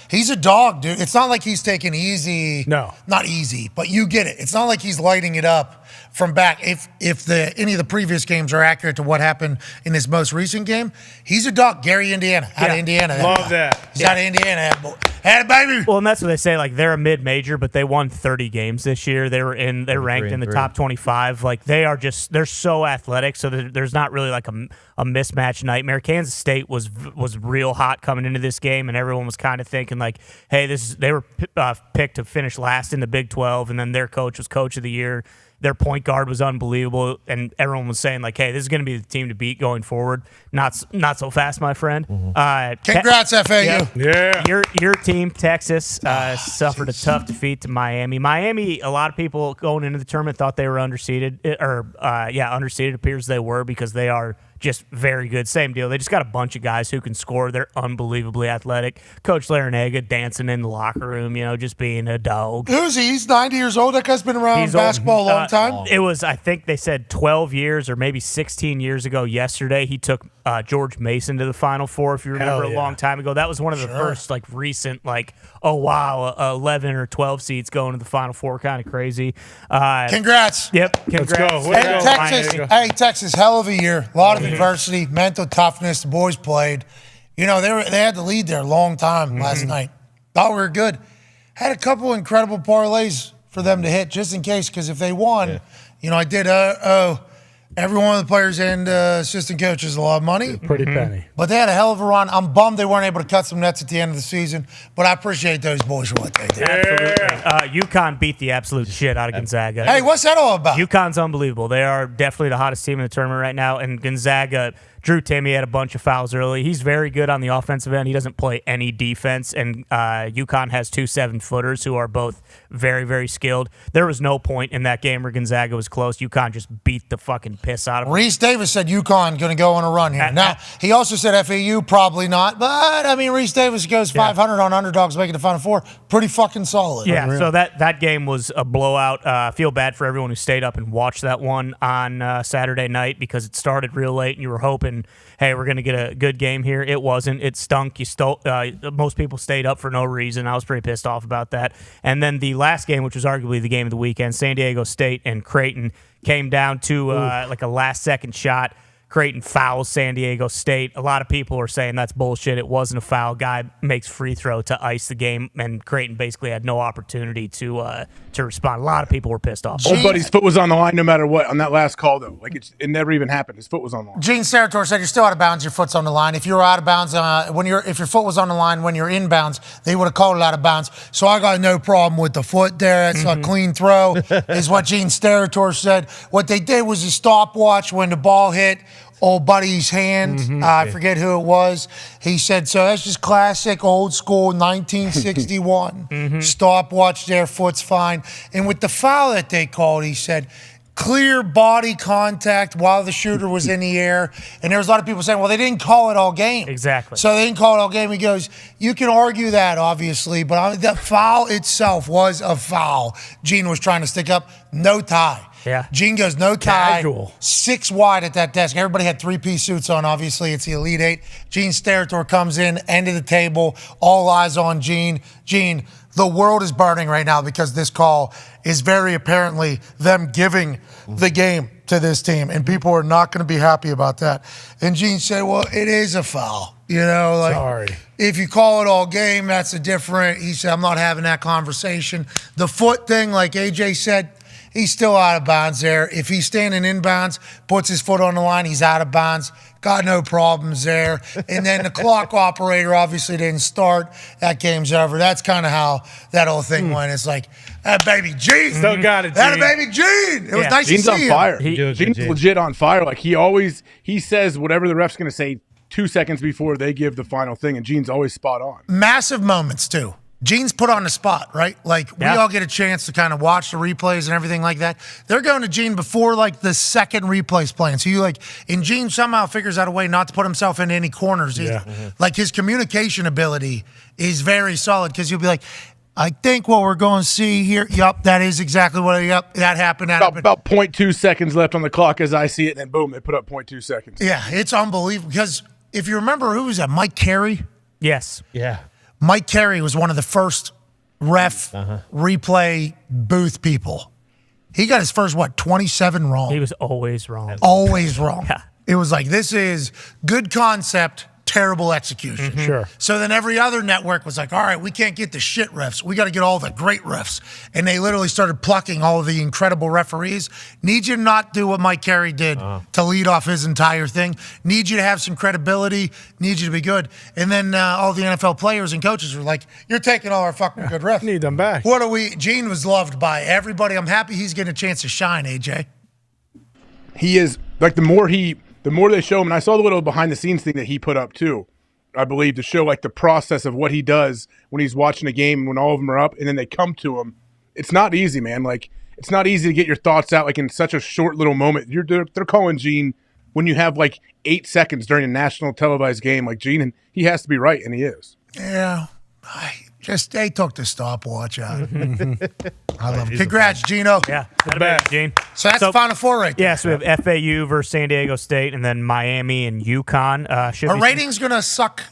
he's a dog, dude. It's not like he's taking easy. No, not easy, but you get it. It's not like he's lighting it up from back. If any of the previous games are accurate to what happened in his most recent game, he's a dog. Gary, Indiana, out of Indiana. Love that. He's out of Indiana. Had a baby. Well, and that's what they say. Like, they're a mid-major, but they won 30 games this year. They're ranked in the top 25. Like, they're so athletic. So there's not really like a mismatch nightmare. Kansas State was real hot coming into this game, and everyone was kind of thinking like, hey, they were picked to finish last in the Big 12, and then their coach was coach of the year. Their point guard was unbelievable, and everyone was saying like, "Hey, this is going to be the team to beat going forward." Not so fast, my friend. Congrats, FAU. Yeah. Your team, Texas, suffered a tough defeat to Miami. Miami, a lot of people going into the tournament thought they were underseeded, underseeded. Appears they were because they are just very good. Same deal. They just got a bunch of guys who can score. They're unbelievably athletic. Coach Larinaga dancing in the locker room, just being a dog. Who's he? He's 90 years old. That guy's been around basketball a long time. It was, I think they said 12 years or maybe 16 years ago yesterday. He took George Mason to the Final Four, if you remember, a long time ago. That was one of the first recent 11 or 12 seeds going to the Final Four. Kind of crazy. Congrats. Yep. Congrats. Let's go. Texas, hell of a year. A lot of adversity, mental toughness. The boys played. They had the lead there a long time last night. Thought we were good. Had a couple incredible parlays for them to hit just in case, because if they won, I did every one of the players and assistant coaches a lot of money. Pretty penny. But they had a hell of a run. I'm bummed they weren't able to cut some nets at the end of the season, but I appreciate those boys for what they did. Absolutely. UConn beat the absolute shit out of Gonzaga. Hey, what's that all about? UConn's unbelievable. They are definitely the hottest team in the tournament right now, and Gonzaga, Drew Timme had a bunch of fouls early. He's very good on the offensive end. He doesn't play any defense, and UConn has 2 7-footers who are both very, very skilled. There was no point in that game where Gonzaga was close. UConn just beat the fucking piss out of them. Reese Davis said UConn going to go on a run here. Now, he also said FAU probably not, but, I mean, Reese Davis goes 500 on underdogs making the Final Four. Pretty fucking solid. Yeah, so that game was a blowout. I feel bad for everyone who stayed up and watched that one on Saturday night because it started real late and you were hoping, hey, we're going to get a good game here. It wasn't. It stunk. Most people stayed up for no reason. I was pretty pissed off about that. And then the last game, which was arguably the game of the weekend, San Diego State and Creighton came down to like a last-second shot. Creighton fouls San Diego State. A lot of people are saying that's bullshit. It wasn't a foul. Guy makes free throw to ice the game, and Creighton basically had no opportunity to respond. A lot of people were pissed off. Old buddy's foot was on the line no matter what on that last call, though. Like it never even happened. His foot was on the line. Gene Sarator said you're still out of bounds. Your foot's on the line. If you were out of bounds if your foot was on the line when you're in bounds, they would have called it out of bounds. So I got no problem with the foot there. It's a clean throw, is what Gene Sarator said. What they did was a stopwatch when the ball hit old buddy's hand. I forget who it was. He said, so that's just classic old school 1961. Stopwatch there, foot's fine. And with the foul that they called, he said, clear body contact while the shooter was in the air. And there was a lot of people saying, well, they didn't call it all game. Exactly. So they didn't call it all game. He goes, you can argue that, obviously, but the foul itself was a foul. Gene was trying to stick up. No tie. Yeah. Gene goes, no tie. Casual. 6 wide at that desk. Everybody had 3-piece suits on, obviously. It's the Elite Eight. Gene Sarator comes in, end of the table. All eyes on Gene. Gene, the world is burning right now because this call is very apparently them giving the game to this team, and people are not going to be happy about that. And Gene said, well, it is a foul. Sorry. If you call it all game, that's a different. He said, I'm not having that conversation. The foot thing, like AJ said, he's still out of bounds there. If he's standing in bounds, puts his foot on the line, he's out of bounds. Got no problems there. And then the clock operator obviously didn't start. That game's over. That's kind of how that whole thing went. It's like, that baby Gene. Still got it, That Gene. baby Gene. It was nice Gene's to on see fire. him. Gene's legit on fire. Like he says whatever the ref's going to say 2 seconds before they give the final thing, and Gene's always spot on. Massive moments, too. Gene's put on the spot, right? Like, we all get a chance to kind of watch the replays and everything like that. They're going to Gene before, like, the second replay's playing. So and Gene somehow figures out a way not to put himself into any corners either. Like, his communication ability is very solid because you'll be like, I think what we're going to see here, that is exactly what, that happened. About 0.2 seconds left on the clock as I see it, and then boom, they put up 0.2 seconds. Yeah, it's unbelievable because if you remember, who was that, Mike Carey? Yes. Yeah. Mike Carey was one of the first ref replay booth people. He got his first, 27 wrong? He was always wrong. Always wrong. Yeah. It was like, this is good concept, terrible execution. Sure. So then every other network was like, all right, we can't get the shit refs. We got to get all the great refs. And they literally started plucking all of the incredible referees. Need you to not do what Mike Carey did to lead off his entire thing. Need you to have some credibility. Need you to be good. And then all the NFL players and coaches were like, you're taking all our fucking good refs. Need them back. Gene was loved by everybody. I'm happy he's getting a chance to shine, AJ. He is, like, the more they show him, and I saw the little behind-the-scenes thing that he put up, too, I believe, to show, like, the process of what he does when he's watching a game, when all of them are up, and then they come to him. It's not easy, man. Like, it's not easy to get your thoughts out, like, in such a short little moment. They're calling Gene when you have, like, 8 seconds during a national televised game. Like, Gene, and he has to be right, and he is. Yeah. They took the stopwatch out. I love it. Congrats, Gino. Yeah, the best, Gene. So that's the Final Four right there. Yeah, so we have FAU versus San Diego State, and then Miami and UConn. Are ratings going to suck?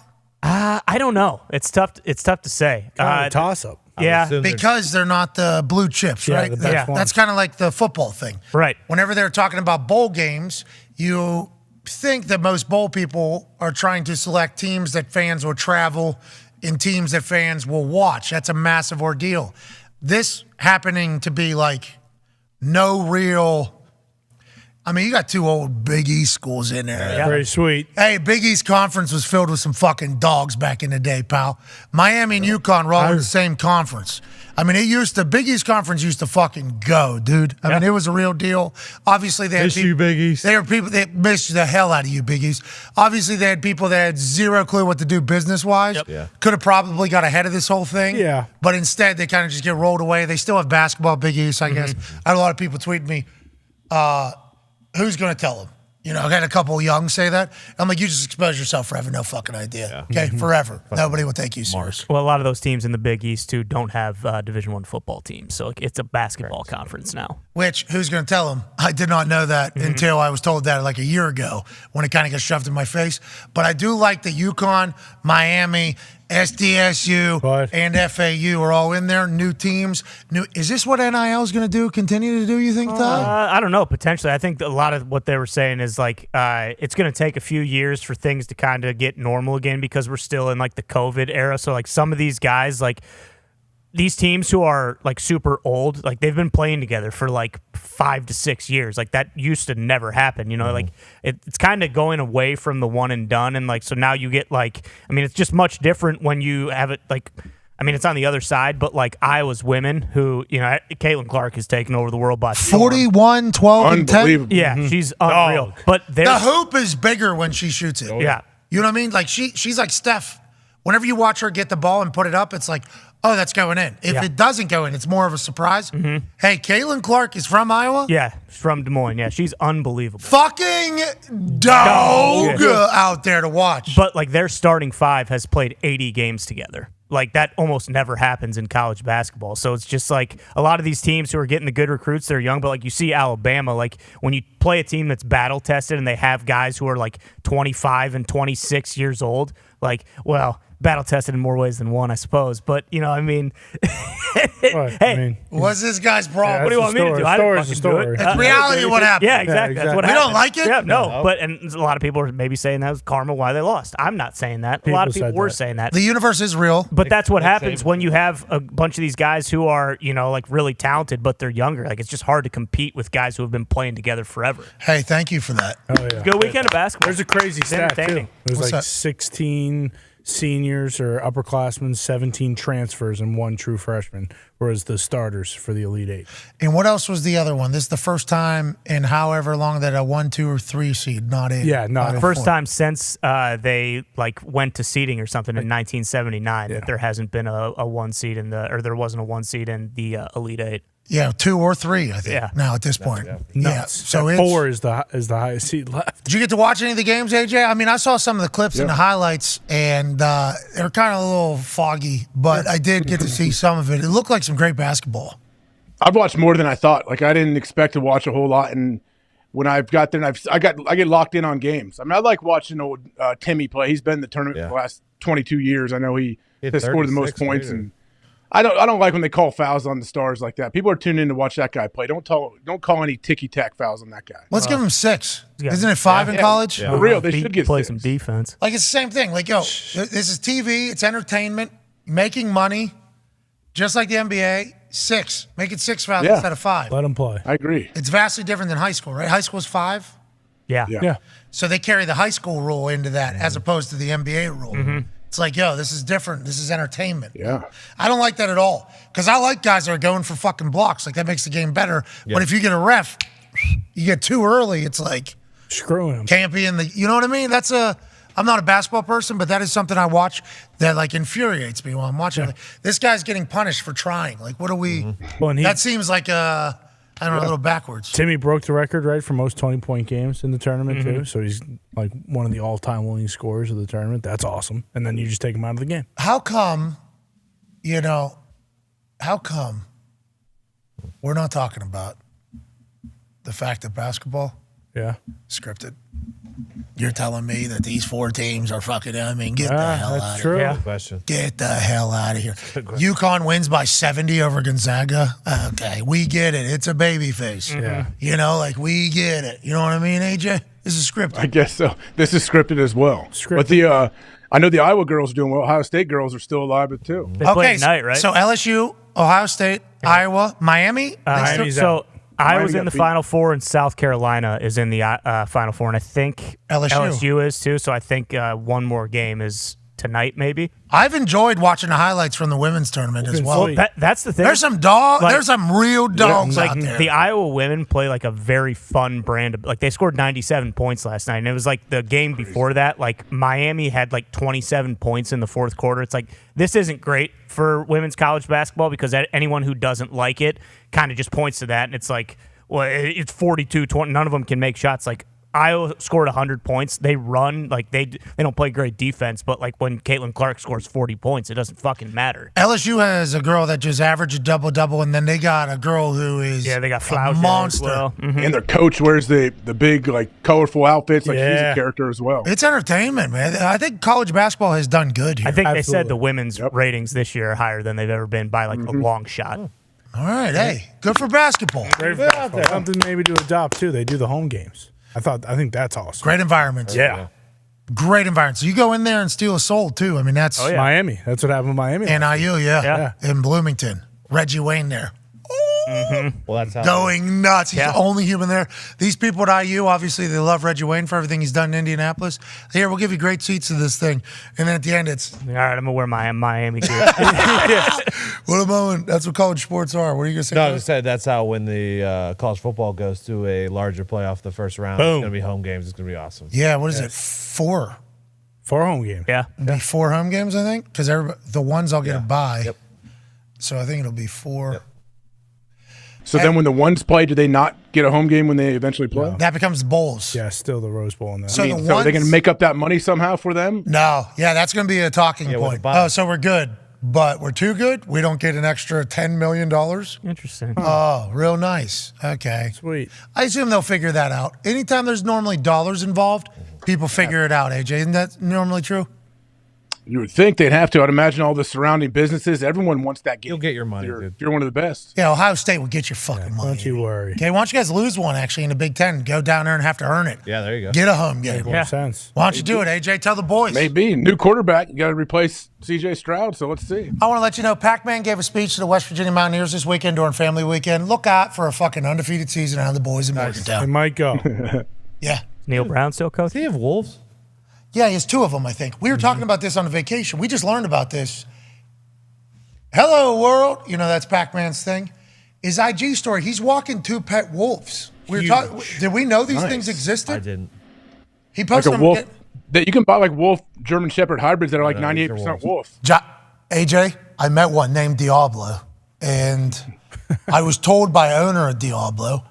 I don't know. It's tough to say. Toss-up. Yeah. Because they're not the blue chips, right? That's kind of like the football thing. Right. Whenever they're talking about bowl games, you think that most bowl people are trying to select teams that fans will travel and teams that fans will watch. That's a massive ordeal. this happening to be like no real. I mean, you got two old Big East schools in there. Yeah. Very sweet. Hey, Big East Conference was filled with some fucking dogs back in the day, pal. Miami and UConn were all in the same conference. I mean, Big East Conference used to fucking go, dude. I mean, it was a real deal. Obviously, they had Miss you, Big East. They were people that missed the hell out of you, Big East. Obviously, they had people that had zero clue what to do business-wise. Yep. Yeah. Could have probably got ahead of this whole thing. Yeah. But instead, they kind of just get rolled away. They still have basketball, Big East, I guess. I had a lot of people tweet me, who's going to tell them? You know, I had a couple of young say that. I'm like, you just expose yourself for having no fucking idea. Okay, forever. Nobody will take you serious. Well, a lot of those teams in the Big East, too, don't have Division I football teams. So it's a basketball conference now. Which, who's going to tell them? I did not know that until I was told that like a year ago when it kind of got shoved in my face. But I do like that UConn, Miami, SDSU, and FAU are all in there. New teams. Is this what NIL is going to do? Continue to do, you think, Todd? I don't know. Potentially. I think a lot of what they were saying is like it's going to take a few years for things to kind of get normal again because we're still in like the COVID era. So like some of these guys, like these teams who are like super old, like they've been playing together for like 5 to 6 years. Like that used to never happen, you know, like it's kind of going away from the one and done. And like, so now you get like, I mean, it's just much different when you have it like, I mean, it's on the other side, but like Iowa's women who, you know, Caitlin Clark has taken over the world by 41, 12, and 10. Yeah, she's unreal. But the hoop is bigger when she shoots it. Yeah. You know what I mean? Like she's like Steph. Whenever you watch her get the ball and put it up, it's like, oh, that's going in. If it doesn't go in, it's more of a surprise. Hey, Caitlin Clark is from Iowa? Yeah, from Des Moines. Yeah, she's unbelievable. Fucking dog out there to watch. But like their starting five has played 80 games together. Like that almost never happens in college basketball. So it's just like a lot of these teams who are getting the good recruits, they're young, but like you see Alabama, like when you play a team that's battle tested and they have guys who are like 25 and 26 years old, like, well, battle tested in more ways than one, I suppose. But, you know, I mean, what's this guy's problem? What do you want me to do? I didn't fucking do it. It's reality of what happened. Yeah, exactly. That's what we happened. don't like it? Yeah, no. But and a lot of people are maybe saying that was karma why they lost. I'm not saying that. A lot of people were saying that. The universe is real. But that's what happens when you have a bunch of these guys who are, you know, like really talented, but they're younger. Like it's just hard to compete with guys who have been playing together forever. Hey, thank you for that. Oh, yeah. Good weekend of basketball. There's a crazy It's stat, too. entertaining. It was What's like that? 16 seniors or upperclassmen, 17 transfers, and 1 true freshman, whereas the starters for the Elite Eight. And what else was the other one? This is the first time in however long that a 1, 2, or 3 seed not in. Yeah, not in. First time since they like went to seeding or something in 1979 that there hasn't been a 1 seed in the, or there wasn't a 1 seed in the Elite Eight. Yeah, 2 or 3, I think. Yeah. Now at this point. Nuts. So That it's 4 is the highest seed left. Did you get to watch any of the games, AJ? I mean, I saw some of the clips and the highlights, and they're kind of a little foggy, but I did get to see some of it. It looked like some great basketball. I've watched more than I thought. Like I didn't expect to watch a whole lot, and when I've got there, and I get locked in on games. I mean, I like watching old Timmy play. He's been in the tournament for the last 22 years. I know he has scored the most points, and I don't like when they call fouls on the stars like that. People are tuning in to watch that guy play. Don't call any ticky-tack fouls on that guy. Let's give him 6. Isn't it 5 in college? For real, they should get play 6. some defense. Like, it's the same thing. Like, yo, this is TV. It's entertainment. Making money. Just like the NBA. 6. Make it 6 fouls instead of 5. Let them play. I agree. It's vastly different than high school, right? High school is 5. Yeah. So they carry the high school rule into that as opposed to the NBA rule. It's like, yo, this is different. This is entertainment. Yeah. I don't like that at all because I like guys that are going for fucking blocks. Like, that makes the game better. But if you get a ref, you get too early, it's like, screwing him. Can't be in the, you know what I mean? I'm not a basketball person, but that is something I watch that like infuriates me while I'm watching. Like, this guy's getting punished for trying. Like, what are we? Well, and that seems like I don't know, a little backwards. Timmy broke the record, right, for most 20-point games in the tournament, too. So he's like one of the all-time leading scorers of the tournament. That's awesome. And then you just take him out of the game. How come we're not talking about the fact that basketball scripted? You're telling me that these 4 teams are fucking, I mean, get the hell out of here. Yeah. Question. Get the hell out of here. UConn wins by 70 over Gonzaga. Okay, we get it. It's a baby face. Yeah. You know, like, we get it. You know what I mean, AJ? This is scripted. I guess so. This is scripted as well. But I know the Iowa girls are doing well. Ohio State girls are still alive, but too. They play tonight, right? So LSU Ohio State, Iowa, Miami. So Iowa's in the Final Four, and South Carolina is in the Final Four, and I think LSU is too. So I think one more game is tonight, maybe. I've enjoyed watching the highlights from the women's tournament as well. That's the thing. There's some there's some real dogs out there. The Iowa women play like a very fun brand of, like, they scored 97 points last night, and it was like the game before that, like Miami had like 27 points in the fourth quarter. It's like, this isn't great for women's college basketball, because anyone who doesn't like it kind of just points to that, and it's like, well, it's 42-20. None of them can make shots. Like, Iowa scored 100 points. They run, like, they don't play great defense, but like when Caitlin Clark scores 40 points, it doesn't fucking matter. LSU has a girl that just averaged a double-double, and then they got a girl who is they got a monster. And their coach wears the big, like, colorful outfits. Like, he's a character as well. It's entertainment, man. I think college basketball has done good here. I think they said the women's ratings this year are higher than they've ever been by like a long shot. All right, hey, good for basketball. Great for basketball. Something maybe to adopt too. They do the home games. I think that's awesome. Great environments. Yeah. Great environment. So you go in there and steal a soul too. I mean, that's Miami. That's what happened with Miami. And IU, in Bloomington. Reggie Wayne there. Well, that's how Going nuts. He's the only human there. These people at IU, obviously, they love Reggie Wayne for everything he's done in Indianapolis. Here, we'll give you great seats to this thing. And then at the end, it's... All right, I'm going to wear my Miami gear. What about that's what college sports are. What are you going to say? No, I just said that's how when the college football goes to a larger playoff the first round, Boom. it's going to be home games. It's going to be awesome. Yeah, what is it? 4? 4 home games. Yeah. It'll be 4 home games, I think, because the ones I'll get a bye. Yep. So I think it'll be 4. Yep. So then when the ones play, do they not get a home game when they eventually play? That becomes bowls. Yeah, still the Rose Bowl in there. So the so are they going to make up that money somehow for them? No. Yeah, that's going to be a talking point. Oh, so we're good, but we're too good? We don't get an extra $10 million? Interesting. Oh, real nice. Okay. Sweet. I assume they'll figure that out. Anytime there's normally dollars involved, people figure it out, AJ. Isn't that normally true? You would think they'd have to. I'd imagine all the surrounding businesses, everyone wants that game. You'll get your money, If you're one of the best. Yeah, Ohio State will get your fucking money. Don't you worry. Okay, why don't you guys lose one, actually, in the Big Ten? Go down there and have to earn it. Yeah, there you go. Get a home game. Makes more sense. Why don't you do it, AJ? Tell the boys. Maybe. New quarterback. You got to replace C.J. Stroud, so let's see. I want to let you know, Pac-Man gave a speech to the West Virginia Mountaineers this weekend during family weekend. Look out for a fucking undefeated season out of the boys in They Morgantown. might go. Yeah. Neil Brown still coach? Does he have Wolves? Yeah, he has 2 of them, I think. We were talking about this on a vacation. We just learned about this. Hello, world. You know, that's Pac-Man's thing. His IG story, he's walking 2 pet wolves. We were talking. Did we know these things existed? I didn't. He Like posted a them. wolf. That you can buy like wolf German Shepherd hybrids that are like 98% wolf. AJ, I met one named Diablo, and I was told by owner of Diablo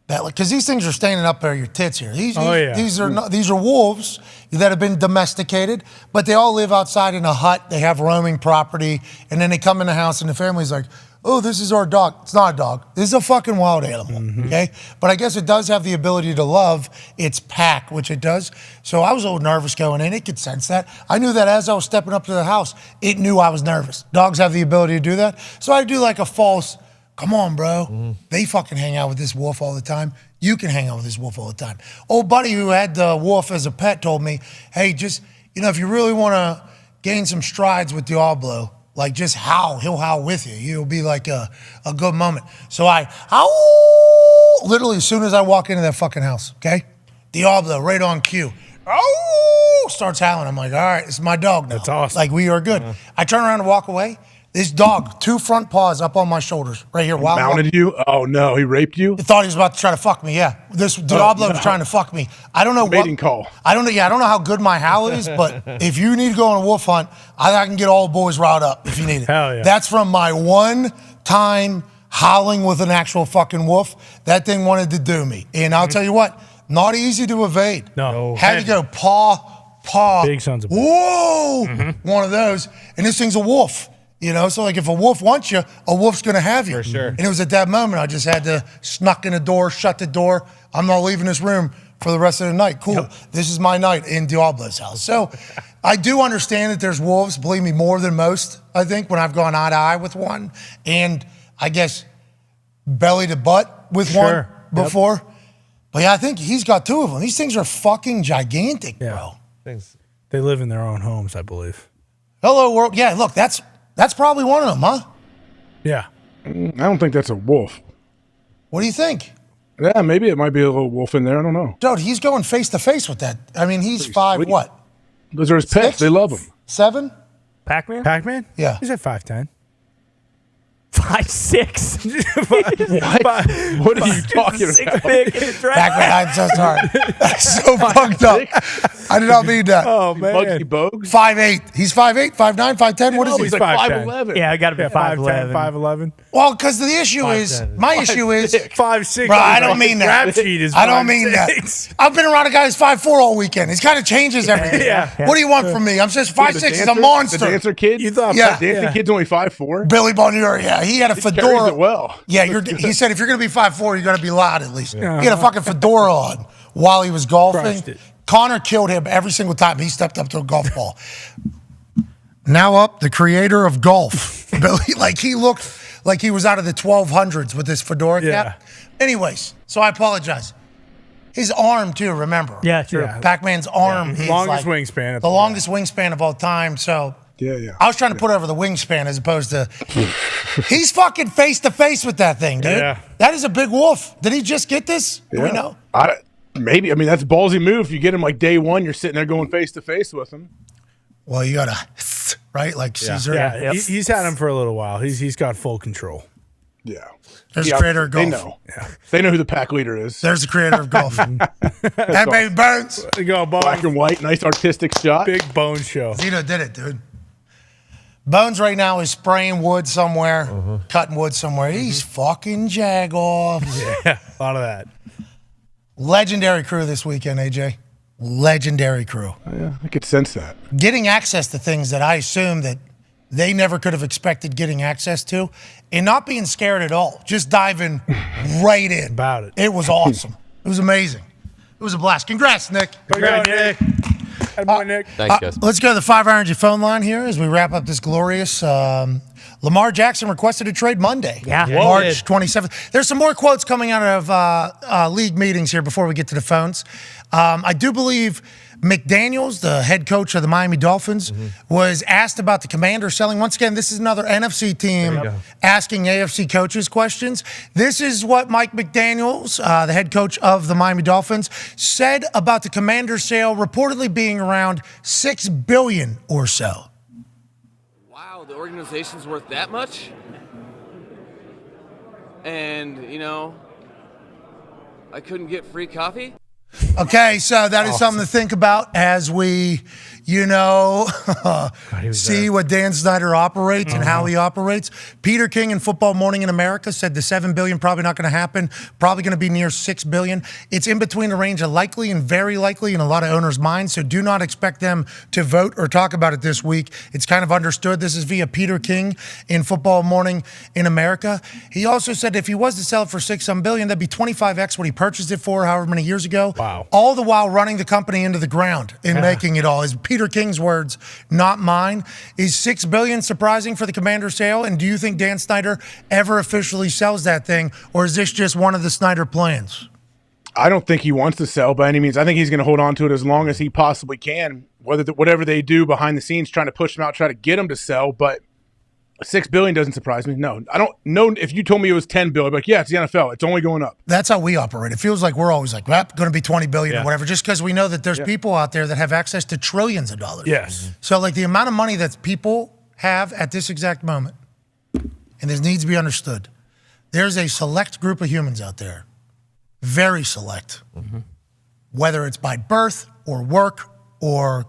that, because these things are standing up there your tits here. These are wolves that have been domesticated, but they all live outside in a hut. They have roaming property, and then they come in the house, and the family's like, oh, this is our dog. It's not a dog. This is a fucking wild animal, okay? But I guess it does have the ability to love its pack, which it does. So I was a little nervous going in. It could sense that. I knew that as I was stepping up to the house, it knew I was nervous. Dogs have the ability to do that. So I do like a false, come on, bro. They fucking hang out with this wolf all the time. You can hang out with this wolf all the time. Old buddy who had the wolf as a pet told me, hey, just, if you really want to gain some strides with Diablo, like just howl. He'll howl with you. It'll be like a good moment. So I howl literally as soon as I walk into that fucking house, okay? Diablo, right on cue. Oh, starts howling. I'm like, all right, this is my dog now. That's awesome. Like, we are good. I turn around and walk away. This dog, 2 front paws up on my shoulders, right here. Mounted you? Oh, no. He raped you? He thought he was about to try to fuck me, yeah. This Diablo was trying to fuck me. I don't know Mating call. I don't know how good my howl is, but if you need to go on a wolf hunt, I can get all the boys riled up if you need it. Hell yeah. That's from my one time howling with an actual fucking wolf. That thing wanted to do me. And I'll tell you what, not easy to evade. No. Had to go paw. Big sons of whoa, one of those. And this thing's a wolf. So like if a wolf wants you, a wolf's going to have you. For sure. And it was at that moment I just had to snuck in the door, shut the door. I'm not leaving this room for the rest of the night. Cool. Yep. This is my night in Diablo's house. So I do understand that there's wolves, believe me, more than most, I think, when I've gone eye to eye with one. And I guess belly to butt with one before. Yep. But yeah, I think he's got 2 of them. These things are fucking gigantic, bro. They live in their own homes, I believe. Hello, world. Yeah, look, that's probably one of them, huh? Yeah. I don't think that's a wolf. What do you think? Yeah, maybe it might be a little wolf in there. I don't know. Dude, he's going face to face with that. I mean, he's five, sweet. what? Those are his pets. 6? They love him. 7? Pac-Man? Pac-Man? Yeah. He's at 5'10". 5'6". What are you talking about? Pac-Man, I'm so sorry. That's so fucked up. I did not mean that. Oh, man. Bugsy Bogues? 5'8". He's 5'8", 5'9", 5'10". What is he? He's like 5'11". Yeah, I got to be 5'11". 5'11". Well, because the issue is, my issue is, 5'6". bro, I don't mean that. Rap sheet is I don't mean 5'6". that. I've been around a guy who's 5'4" all weekend. It kind of changes everything. Yeah. What do you want from me? I'm just 5'6" is a monster. The dancer kid? You thought Yeah. The dancing kid's only 5'4"? Billy Bonnier, yeah, he had a He fedora. carries it well. Yeah, he said if you're going to be 5'4", you got to be loud at least. He had a fucking fedora on while he was golfing. Crushed it. Connor killed him every single time he stepped up to a golf ball. Now up, the creator of golf. Billy, like he looked like he was out of the 1200s with this fedora cap. Anyways, so I apologize. His arm too, remember? Yeah, true. Yeah. Pac-Man's arm. is Longest like wingspan. the longest wingspan of all time. So Yeah. I was trying to put over the wingspan as opposed to. He's fucking face to face with that thing, dude. Yeah. That is a big wolf. Did he just get this? Do we know? Maybe. I mean, that's a ballsy move. If you get him like day one, you're sitting there going face to face with him. Well, you gotta, right? Like Caesar. Yeah, he's had him for a little while. He's got full control. Yeah. There's the creator of golf. They know. Yeah. They know who the pack leader is. There's the creator of golf. That baby Burns. Go, Bones. Black and white, nice artistic shot. Big Bone show. Zeno did it, dude. Bones right now is spraying wood somewhere, cutting wood somewhere. He's fucking jagoffs. Yeah, a lot of that. Legendary crew this weekend, AJ. Legendary crew. Yeah, I could sense that. Getting access to things that I assume that they never could have expected getting access to, and not being scared at all. Just diving right in. About it. It was awesome. It was amazing. It was a blast. Congrats, Nick. Congrats, Nick. Good boy, Nick. Thanks, guys. Let's go to the 5 Energy phone line here as we wrap up this glorious. Lamar Jackson requested a trade Monday. Yeah. March 27th. There's some more quotes coming out of league meetings here before we get to the phones. I do believe McDaniels, the head coach of the Miami Dolphins, was asked about the Commanders selling. Once again, this is another NFC team asking AFC coaches questions. This is what Mike McDaniels, the head coach of the Miami Dolphins, said about the Commanders sale reportedly being around $6 billion or so. Wow, the organization's worth that much? And, you know, I couldn't get free coffee? Okay, so that is something to think about as we, see what Dan Snyder operates and how he operates. Peter King in Football Morning in America said the $7 billion probably not going to happen, probably going to be near $6 billion. It's in between the range of likely and very likely in a lot of owners' minds, so do not expect them to vote or talk about it this week. It's kind of understood. This is via Peter King in Football Morning in America. He also said if he was to sell it for $6 billion, that'd be 25x what he purchased it for however many years ago. Wow. All the while running the company into the ground and making it all. Is Peter King's words, not mine. Is $6 billion surprising for the Commander sale? And do you think Dan Snyder ever officially sells that thing, or is this just one of the Snyder plans? I don't think he wants to sell by any means. I think he's going to hold on to it as long as he possibly can. Whatever they do behind the scenes, trying to push him out, try to get him to sell. But $6 billion doesn't surprise me. No, I don't know. If you told me it was $10 billion, like, yeah, it's the NFL. It's only going up. That's how we operate. It feels like we're always like, well, going to be $20 billion or whatever, just because we know that there's people out there that have access to trillions of dollars. Yes. So, like, the amount of money that people have at this exact moment, and this needs to be understood, there's a select group of humans out there, very select, whether it's by birth or work or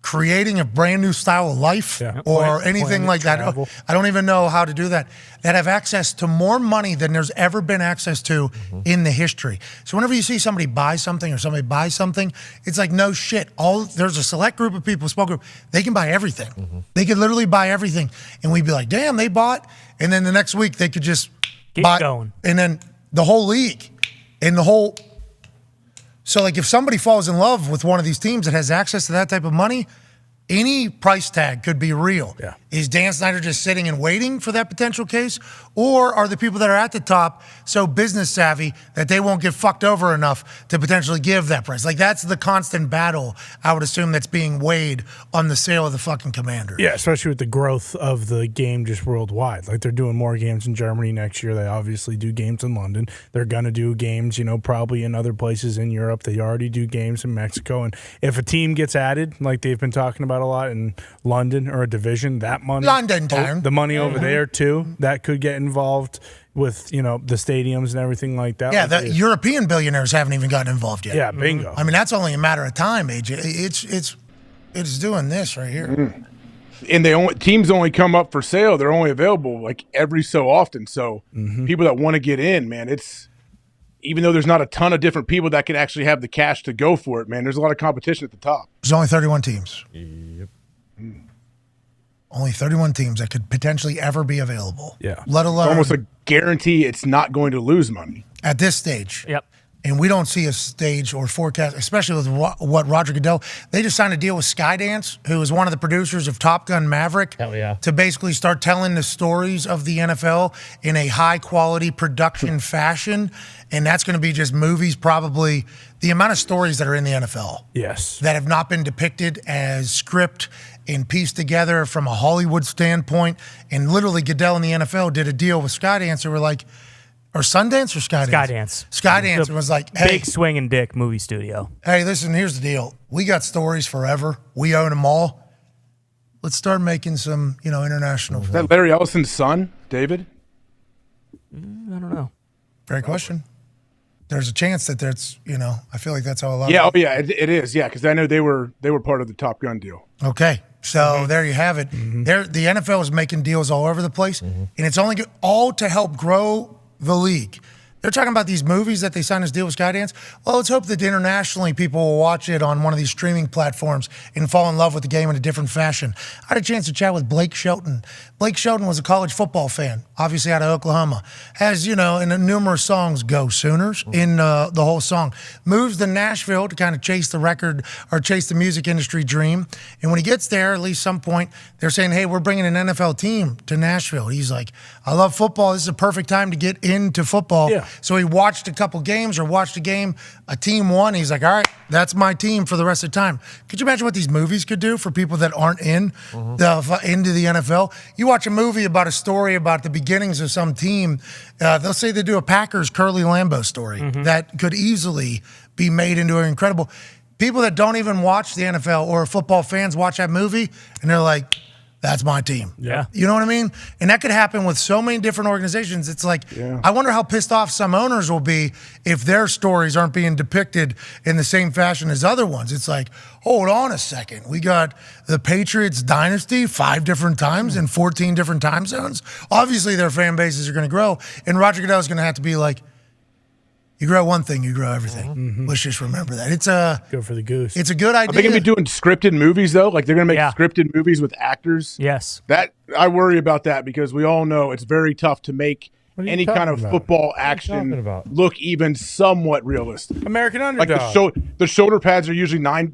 creating a brand new style of life or anything like that. I don't even know how to do that have access to more money than there's ever been access to in the history. So whenever you see somebody buy something or somebody buy something, it's like, no shit. There's a select group of people, small group, they can buy everything. They could literally buy everything. And we'd be like, damn, they bought. And then the next week they could just buy. Going. And then the whole league and the whole. So, like, if somebody falls in love with one of these teams that has access to that type of money, any price tag could be real. Is Dan Snyder just sitting and waiting for that potential case? Or are the people that are at the top so business savvy that they won't get fucked over enough to potentially give that price? Like, that's the constant battle, I would assume, that's being weighed on the sale of the fucking Commander. Yeah, especially with the growth of the game just worldwide. Like, they're doing more games in Germany next year. They obviously do games in London. They're going to do games, probably in other places in Europe. They already do games in Mexico. And if a team gets added, like they've been talking about a lot in London or a division, that money, London town, the money over there too, that could get involved with the stadiums and everything like that. Yeah, like the European billionaires haven't even gotten involved yet. Yeah, bingo. I mean, that's only a matter of time, AJ. It's doing this right here. And teams only come up for sale. They're only available like every so often. So people that want to get in, man, even though there's not a ton of different people that can actually have the cash to go for it, man, there's a lot of competition at the top. There's only 31 teams. Yep. Only 31 teams that could potentially ever be available. Yeah. Let alone It's almost a guarantee it's not going to lose money. At this stage. Yep. And we don't see a stage or forecast, especially with what Roger Goodell, they just signed a deal with Skydance, who is one of the producers of Top Gun Maverick, to basically start telling the stories of the NFL in a high-quality production fashion. And that's going to be just movies, probably the amount of stories that are in the NFL. Yes. That have not been depicted as script and pieced together from a Hollywood standpoint. And literally Goodell and the NFL did a deal with Skydance who were like, or Sundance or Skydance? Skydance was like, hey. Big swinging dick movie studio. Hey, listen, here's the deal. We got stories forever. We own them all. Let's start making some, international. Is that Larry Ellison's son, David? I don't know. Great question. There's a chance that that's, I feel like that's how a lot Yeah, of it is. Yeah, because I know they were part of the Top Gun deal. Okay. So there you have it. The NFL is making deals all over the place, and it's only all to help grow the league. They're talking about these movies that they signed this deal with Skydance. Well, let's hope that internationally people will watch it on one of these streaming platforms and fall in love with the game in a different fashion. I had a chance to chat with Blake Shelton. Blake Shelton was a college football fan, obviously out of Oklahoma. Has, in numerous songs, Go Sooners in the whole song. Moves to Nashville to kind of chase the record or chase the music industry dream. And when he gets there, at least some point, they're saying, hey, we're bringing an NFL team to Nashville. He's like, I love football. This is a perfect time to get into football. Yeah. So he watched a couple games or watched a game, a team won. He's like, all right, that's my team for the rest of the time. Could you imagine what these movies could do for people that aren't into the NFL? You watch a movie about a story about the beginnings of some team. They'll say they do a Packers Curly Lambeau story that could easily be made into an incredible. People that don't even watch the NFL or football fans watch that movie and they're like, that's my team. Yeah. You know what I mean? And that could happen with so many different organizations. It's like, I wonder how pissed off some owners will be if their stories aren't being depicted in the same fashion as other ones. It's like, hold on a second. We got the Patriots dynasty 5 different times in 14 different time zones. Obviously, their fan bases are going to grow. And Roger Goodell is going to have to be like, you grow one thing, you grow everything. Let's just remember that. It's go for the goose. It's a good idea. Are they going to be doing scripted movies, though? Like, they're going to make scripted movies with actors? Yes. That I worry about that because we all know it's very tough to make any kind of football action look even somewhat realistic. American Underdog. Like the shoulder pads are usually 9.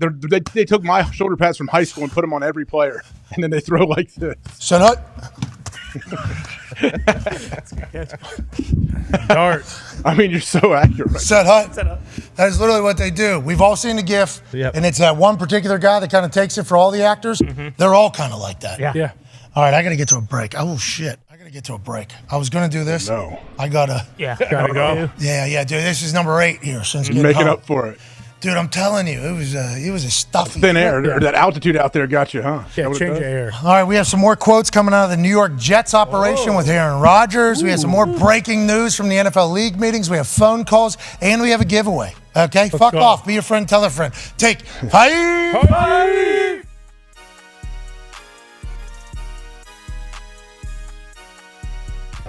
They took my shoulder pads from high school and put them on every player, and then they throw like this. Shut up. Dart. I mean, you're so accurate. Right Set hut. That is literally what they do. We've all seen the GIF, and it's that one particular guy that kind of takes it for all the actors. They're all kind of like that. Yeah. All right, I got to get to a break. Oh, shit. I got to get to a break. I was going to do this. No. I got to. Yeah. Gotta go. Yeah, dude. This is number 8 here since You're making up for it. Dude, I'm telling you, it was a stuffy. Thin air. Or that altitude out there got you, huh? Yeah, change the air. All right, we have some more quotes coming out of the New York Jets operation with Aaron Rodgers. We have some more breaking news from the NFL league meetings. We have phone calls, and we have a giveaway. Okay? Fuck off. Be a friend. Tell a friend. Take 5.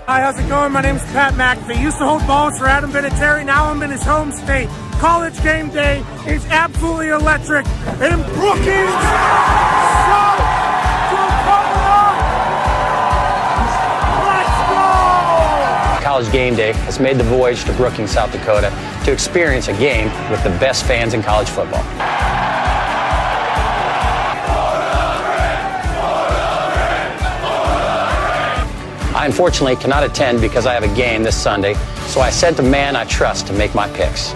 Hi, how's it going? My name is Pat McAfee. Used to hold balls for Adam Vinatieri. Now I'm in his home state. College game day is absolutely electric. And Brookings, South Dakota, let's go! College game day has made the voyage to Brookings, South Dakota to experience a game with the best fans in college football. I unfortunately cannot attend because I have a game this Sunday, so I sent a man I trust to make my picks.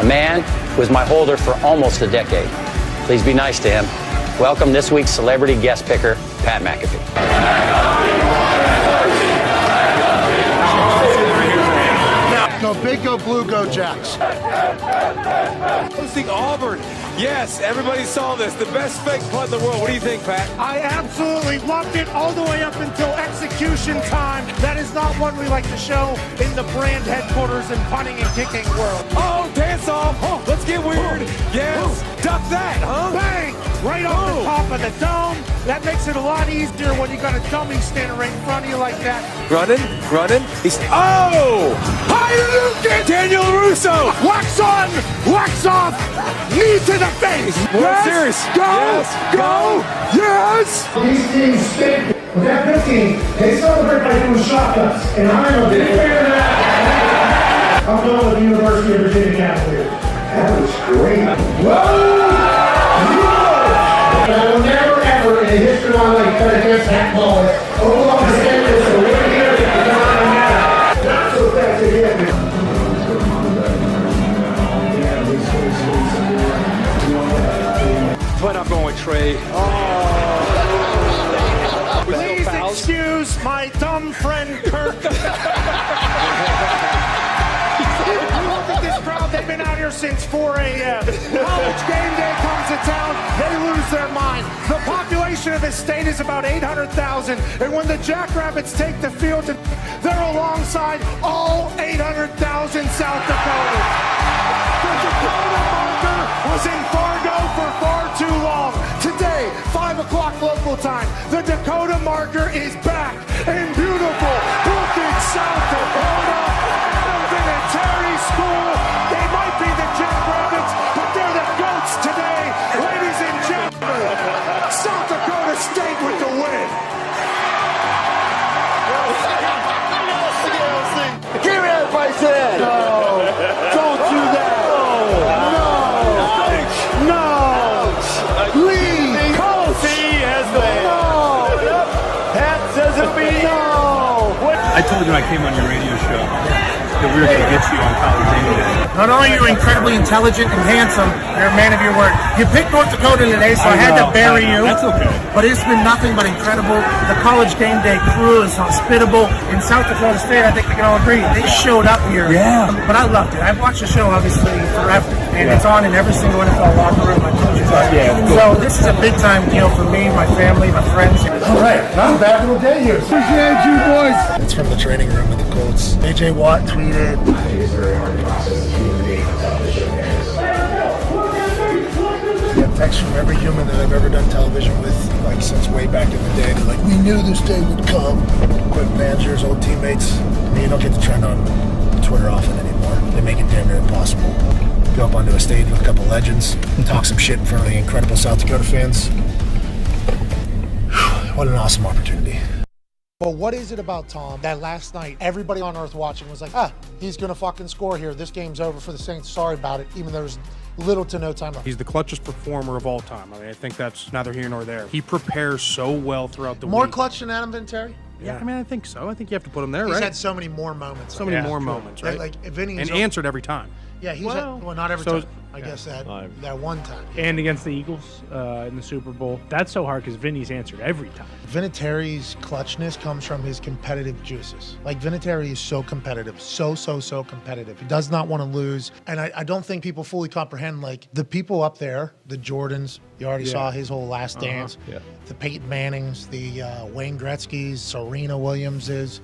A man who was my holder for almost a decade. Please be nice to him. Welcome this week's celebrity guest picker, Pat McAfee. Go big, go blue, go Jacks. Hosting Auburn. Yes, everybody saw this. The best fake punt in the world. What do you think, Pat? I absolutely loved it all the way up until execution time. That is not one we like to show in the brand headquarters and punting and kicking world. Oh, dance off. Oh, let's get weird. Yes. Duck that, huh? Bang! Right off the top of the dome. That makes it a lot easier when you got a dummy standing right in front of you like that. Running. He's Daniel Russo. Wax on, wax off, knee to the face. Yes. Serious. Go, yes. go, yes. These teams stink. With that 15, they celebrate by doing shotguns. And I'm a big fan of that. I'm going with the University of Virginia Cavaliers. That was great. Whoa! I will never, ever in the history of my life cut against that ball. Oklahoma State is the winner here. Not so fast again. But I'm going with Trey. Please excuse my dumb friend Kirk. Look at this crowd. They've been out here since 4 a.m. College game day comes to town. They lose their mind. The population of this state is about 800,000. And when the Jackrabbits take the field, they're alongside all 800,000 South Dakotans. The Dakota marker was in Fargo for far too long. Today, 5 o'clock local time, the Dakota marker is back in beautiful Brookings, South Dakota. Terry School. They might be the Jackrabbits, but they're the GOATs today. Ladies and gentlemen, South Dakota State with the win. Give me that place in. No, don't do that. No. Leave. Kofi has the no. Pat says it be no. I told you I came on your radio show that we were going to get you on College Game Day. Not only are you incredibly intelligent and handsome, you're a man of your word. You picked North Dakota today, so I had to bury you. That's okay. But it's been nothing but incredible. The College Game Day crew is hospitable. In South Dakota State, I think we can all agree, they showed up here. Yeah. But I loved it. I've watched the show, obviously, forever. And it's on in every single NFL locker room. I told you that. Yeah, so this is a big-time deal for me, my family, my friends. All right, not a bad little day here. Appreciate you, boys. It's from the training room with the Colts. AJ Watt tweeted. It's very hard to process the human being without the show. Get texts from every human that I've ever done television with, like since way back in the day. They're like, we knew this day would come. Quick managers, old teammates. I mean, you don't get to trend on Twitter often anymore. They make it damn near impossible. Go up onto a stage with a couple legends, talk some shit in front of the incredible South Dakota fans. What an awesome opportunity. But what is it about Tom that last night everybody on earth watching was like, he's gonna fucking score here. This game's over for the Saints. Sorry about it, even though there's little to no time left. He's the clutchest performer of all time. I mean, I think that's neither here nor there. He prepares so well throughout the week. More clutch than Adam Vinatieri? Yeah, I mean, I think so. I think you have to put him there, He's right? had so many more moments. So many more moments, right? Like Vinny's and answered every time. Yeah, he's had, not every time. I guess that one time. And against the Eagles in the Super Bowl. That's so hard because Vinny's answered every time. Vinatieri's clutchness comes from his competitive juices. Like, Vinatieri is so competitive, so competitive. He does not want to lose. And I don't think people fully comprehend, like, the people up there, the Jordans, you already saw his whole Last Dance, the Peyton Mannings, the Wayne Gretzky's, Serena Williams's.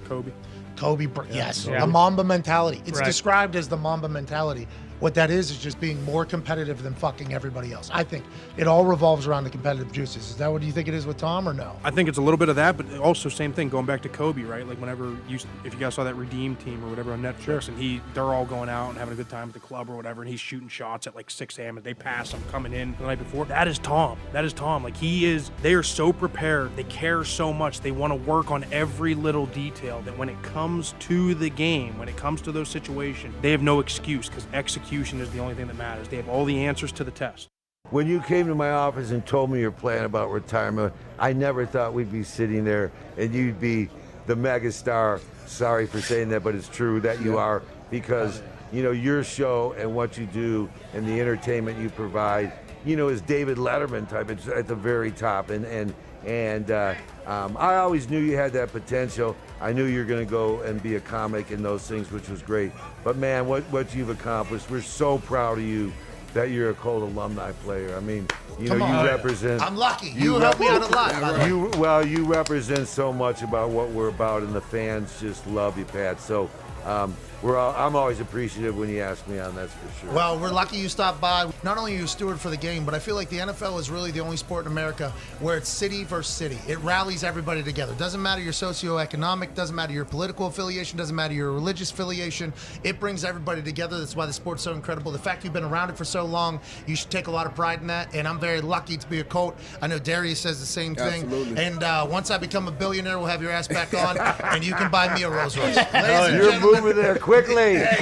Kobe, yes. The Mamba mentality. It's described as the Mamba mentality. What that is just being more competitive than fucking everybody else. I think it all revolves around the competitive juices. Is that what you think it is with Tom, or no? I think it's a little bit of that, but also same thing, going back to Kobe, right? Like whenever if you guys saw that Redeem Team or whatever on Netflix, and they're all going out and having a good time at the club or whatever, and he's shooting shots at like 6 a.m. and they pass him coming in the night before. That is Tom. Like they are so prepared. They care so much. They want to work on every little detail that when it comes to the game, when it comes to those situations, they have no excuse because execution is the only thing that matters. They have all the answers to the test. When you came to my office and told me your plan about retirement, I never thought we'd be sitting there and you'd be the megastar. Sorry for saying that, but it's true that you are, because your show and what you do and the entertainment you provide, is David Letterman type. It's at the very top, and I always knew you had that potential. I knew you were going to go and be a comic and those things, which was great. But man, what you've accomplished, we're so proud of you that you're a Colt alumni player. I mean, you represent. I'm lucky. You helped me out a lot. By the way. You represent so much about what we're about, and the fans just love you, Pat. So I'm always appreciative when you ask me on, that's for sure. Well, we're lucky you stopped by. Not only are you a steward for the game, but I feel like the NFL is really the only sport in America where it's city versus city. It rallies everybody together. Doesn't matter your socioeconomic, doesn't matter your political affiliation, doesn't matter your religious affiliation. It brings everybody together. That's why the sport's so incredible. The fact you've been around it for so long, you should take a lot of pride in that. And I'm very lucky to be a Colt. I know Darius says the same thing. Absolutely. And once I become a billionaire, we'll have your ass back on, and you can buy me a Rolls Royce. You're moving there quickly. Hey,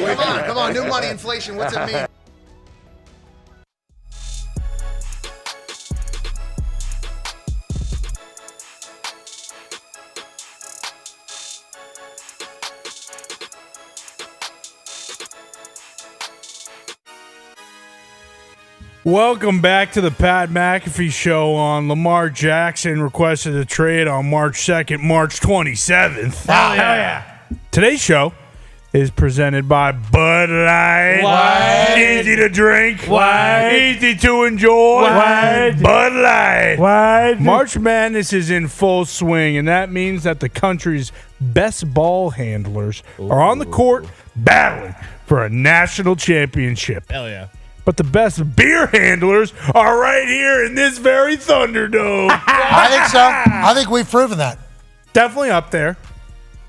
come on, new money, inflation, what's it mean? Welcome back to the Pat McAfee Show. On Lamar Jackson requested a trade on March 2nd, March 27th. Hell yeah. Today's show is presented by Bud Light. What? Easy to drink. What? Easy to enjoy. What? Bud Light. What? March Madness is in full swing, and that means that the country's best ball handlers are on the court battling for a national championship. Hell yeah. But the best beer handlers are right here in this very Thunderdome. I think so. I think we've proven that. Definitely up there.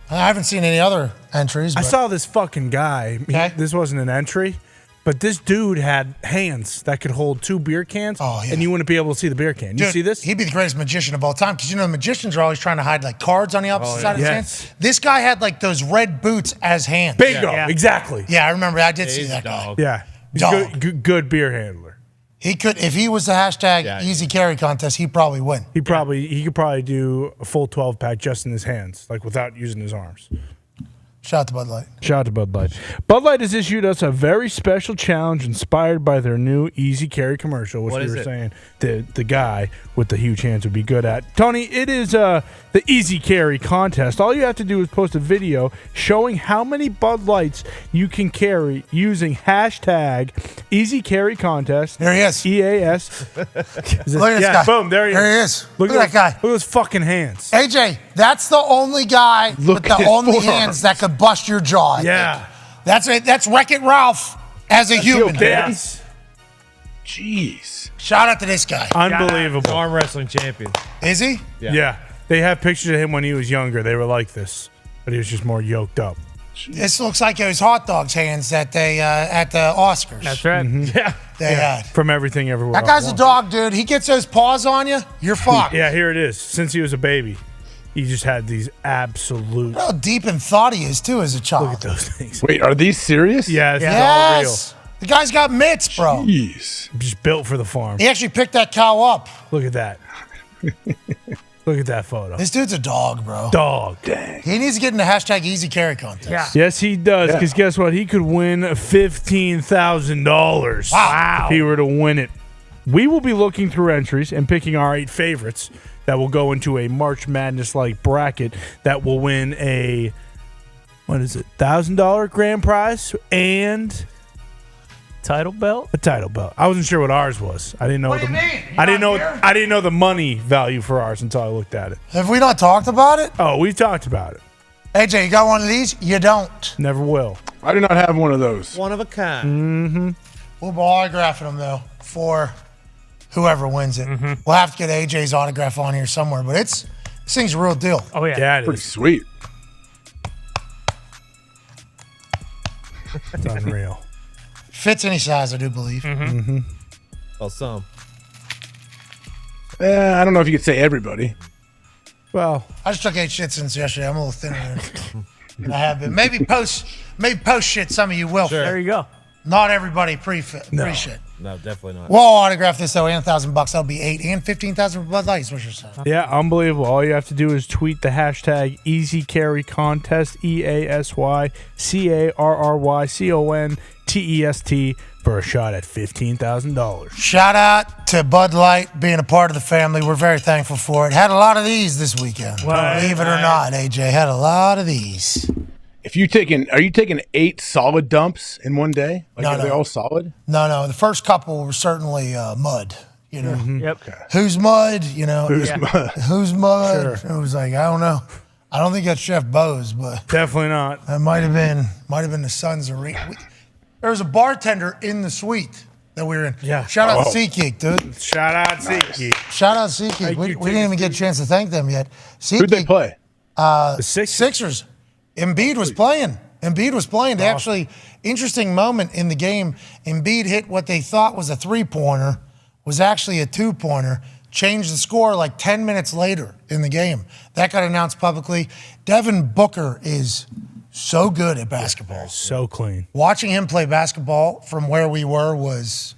I haven't seen any other entries. I but- saw this fucking guy. Okay. This wasn't an entry, but this dude had hands that could hold 2 beer cans, and you wouldn't be able to see the beer can. You Dude, see this? He'd be the greatest magician of all time, because the magicians are always trying to hide like cards on the opposite side of his Yes. hands. This guy had like those red boots as hands. Bingo. Exactly. Yeah, I remember. I did see that guy. Yeah. He's Dog. good beer handler. He could, if he was the hashtag easy carry contest, he'd probably win. He could probably do a full 12 pack just in his hands, like without using his arms. Shout out to Bud Light. Shout out to Bud Light. Bud Light has issued us a very special challenge inspired by their new Easy Carry commercial, which What we is were it? saying the guy with the huge hands would be good at. Tony, it is the Easy Carry contest. All you have to do is post a video showing how many Bud Lights you can carry using hashtag Easy Carry contest. There he is. EAS. Look at this guy. Boom, there he is. Look at that guy. Look at those fucking hands. AJ, that's the only guy with at the his only forearms. hands that could bust your jaw. I Yeah. think. That's Wreck-It Ralph as a human. Yes. Jeez. Shout out to this guy. Unbelievable. Arm wrestling champion. Is he? Yeah. They have pictures of him when he was younger. They were like this, but he was just more yoked up. This looks like those hot dogs hands that they at the Oscars. That's right. Yeah. They had. From Everything Everywhere. That guy's a dog, dude. He gets those paws on you, you're fucked. Yeah, here it is. Since he was a baby, he just had these absolute. Look how deep in thought he is, too, as a child. Look at those things. Wait, are these serious? Yeah, it's all Yes. The guy's got mitts, bro. Jeez. real. Just built for the farm. He actually picked that cow up. Look at that. Look at that photo. This dude's a dog, bro. Dog. Dang. He needs to get in the hashtag easy carry contest. Yeah. Yes, he does. Because guess what? He could win $15,000. Wow. If he were to win it. We will be looking through entries and picking our 8 favorites that will go into a March Madness-like bracket that will win a, what is it, $1,000 grand prize and Title belt? a title belt. I wasn't sure what ours was. I didn't know. What do you mean? I didn't know. You're not here? I didn't know the money value for ours until I looked at it. Have we not talked about it? Oh, we've talked about it. AJ, you got one of these? You don't. Never will. I do not have one of those. One of a kind. Mm-hmm. We'll be autographing them, though, for whoever wins it. We'll have to get AJ's autograph on here somewhere, but this thing's a real deal. Oh, yeah. Yeah, it Pretty is. sweet. It's unreal. Fits any size, I do believe. Well, some. I don't know if you could say everybody. Well, I just took 8 shit since yesterday. I'm a little thinner than I have been. Maybe post shit. Some of you will. There you go. Not everybody appreciate. No, definitely not. We'll autograph this though, and $1,000. That'll be $8 and $15,000 for Bud Light. Is what you're saying? Yeah, unbelievable. All you have to do is tweet the hashtag Easy Carry Contest, EASYCARRYCONTEST for a shot at $15,000. Shout out to Bud Light being a part of the family. We're very thankful for it. Had a lot of these this weekend. Believe it or not, AJ had a lot of these. Are you taking 8 solid dumps in one day? Are they all solid? No. The first couple were certainly mud. You know. Yep. Okay. Who's mud? You know. Mud? Who's mud? Sure. It was like, I don't know. I don't think that's Chef Bo's, but Definitely not. that might have been the Sons of There was a bartender in the suite that we were in. Yeah. Shout out to SeatGeek, dude. Shout out SeatGeek. Shout out SeatGeek. We didn't even get a chance to thank them yet. Who'd they play? The Sixers. Embiid was playing. They actually, interesting moment in the game. Embiid hit what they thought was a three-pointer, was actually a two-pointer, changed the score like 10 minutes later in the game. That got announced publicly. Devin Booker is so good at basketball. So clean. Watching him play basketball from where we were was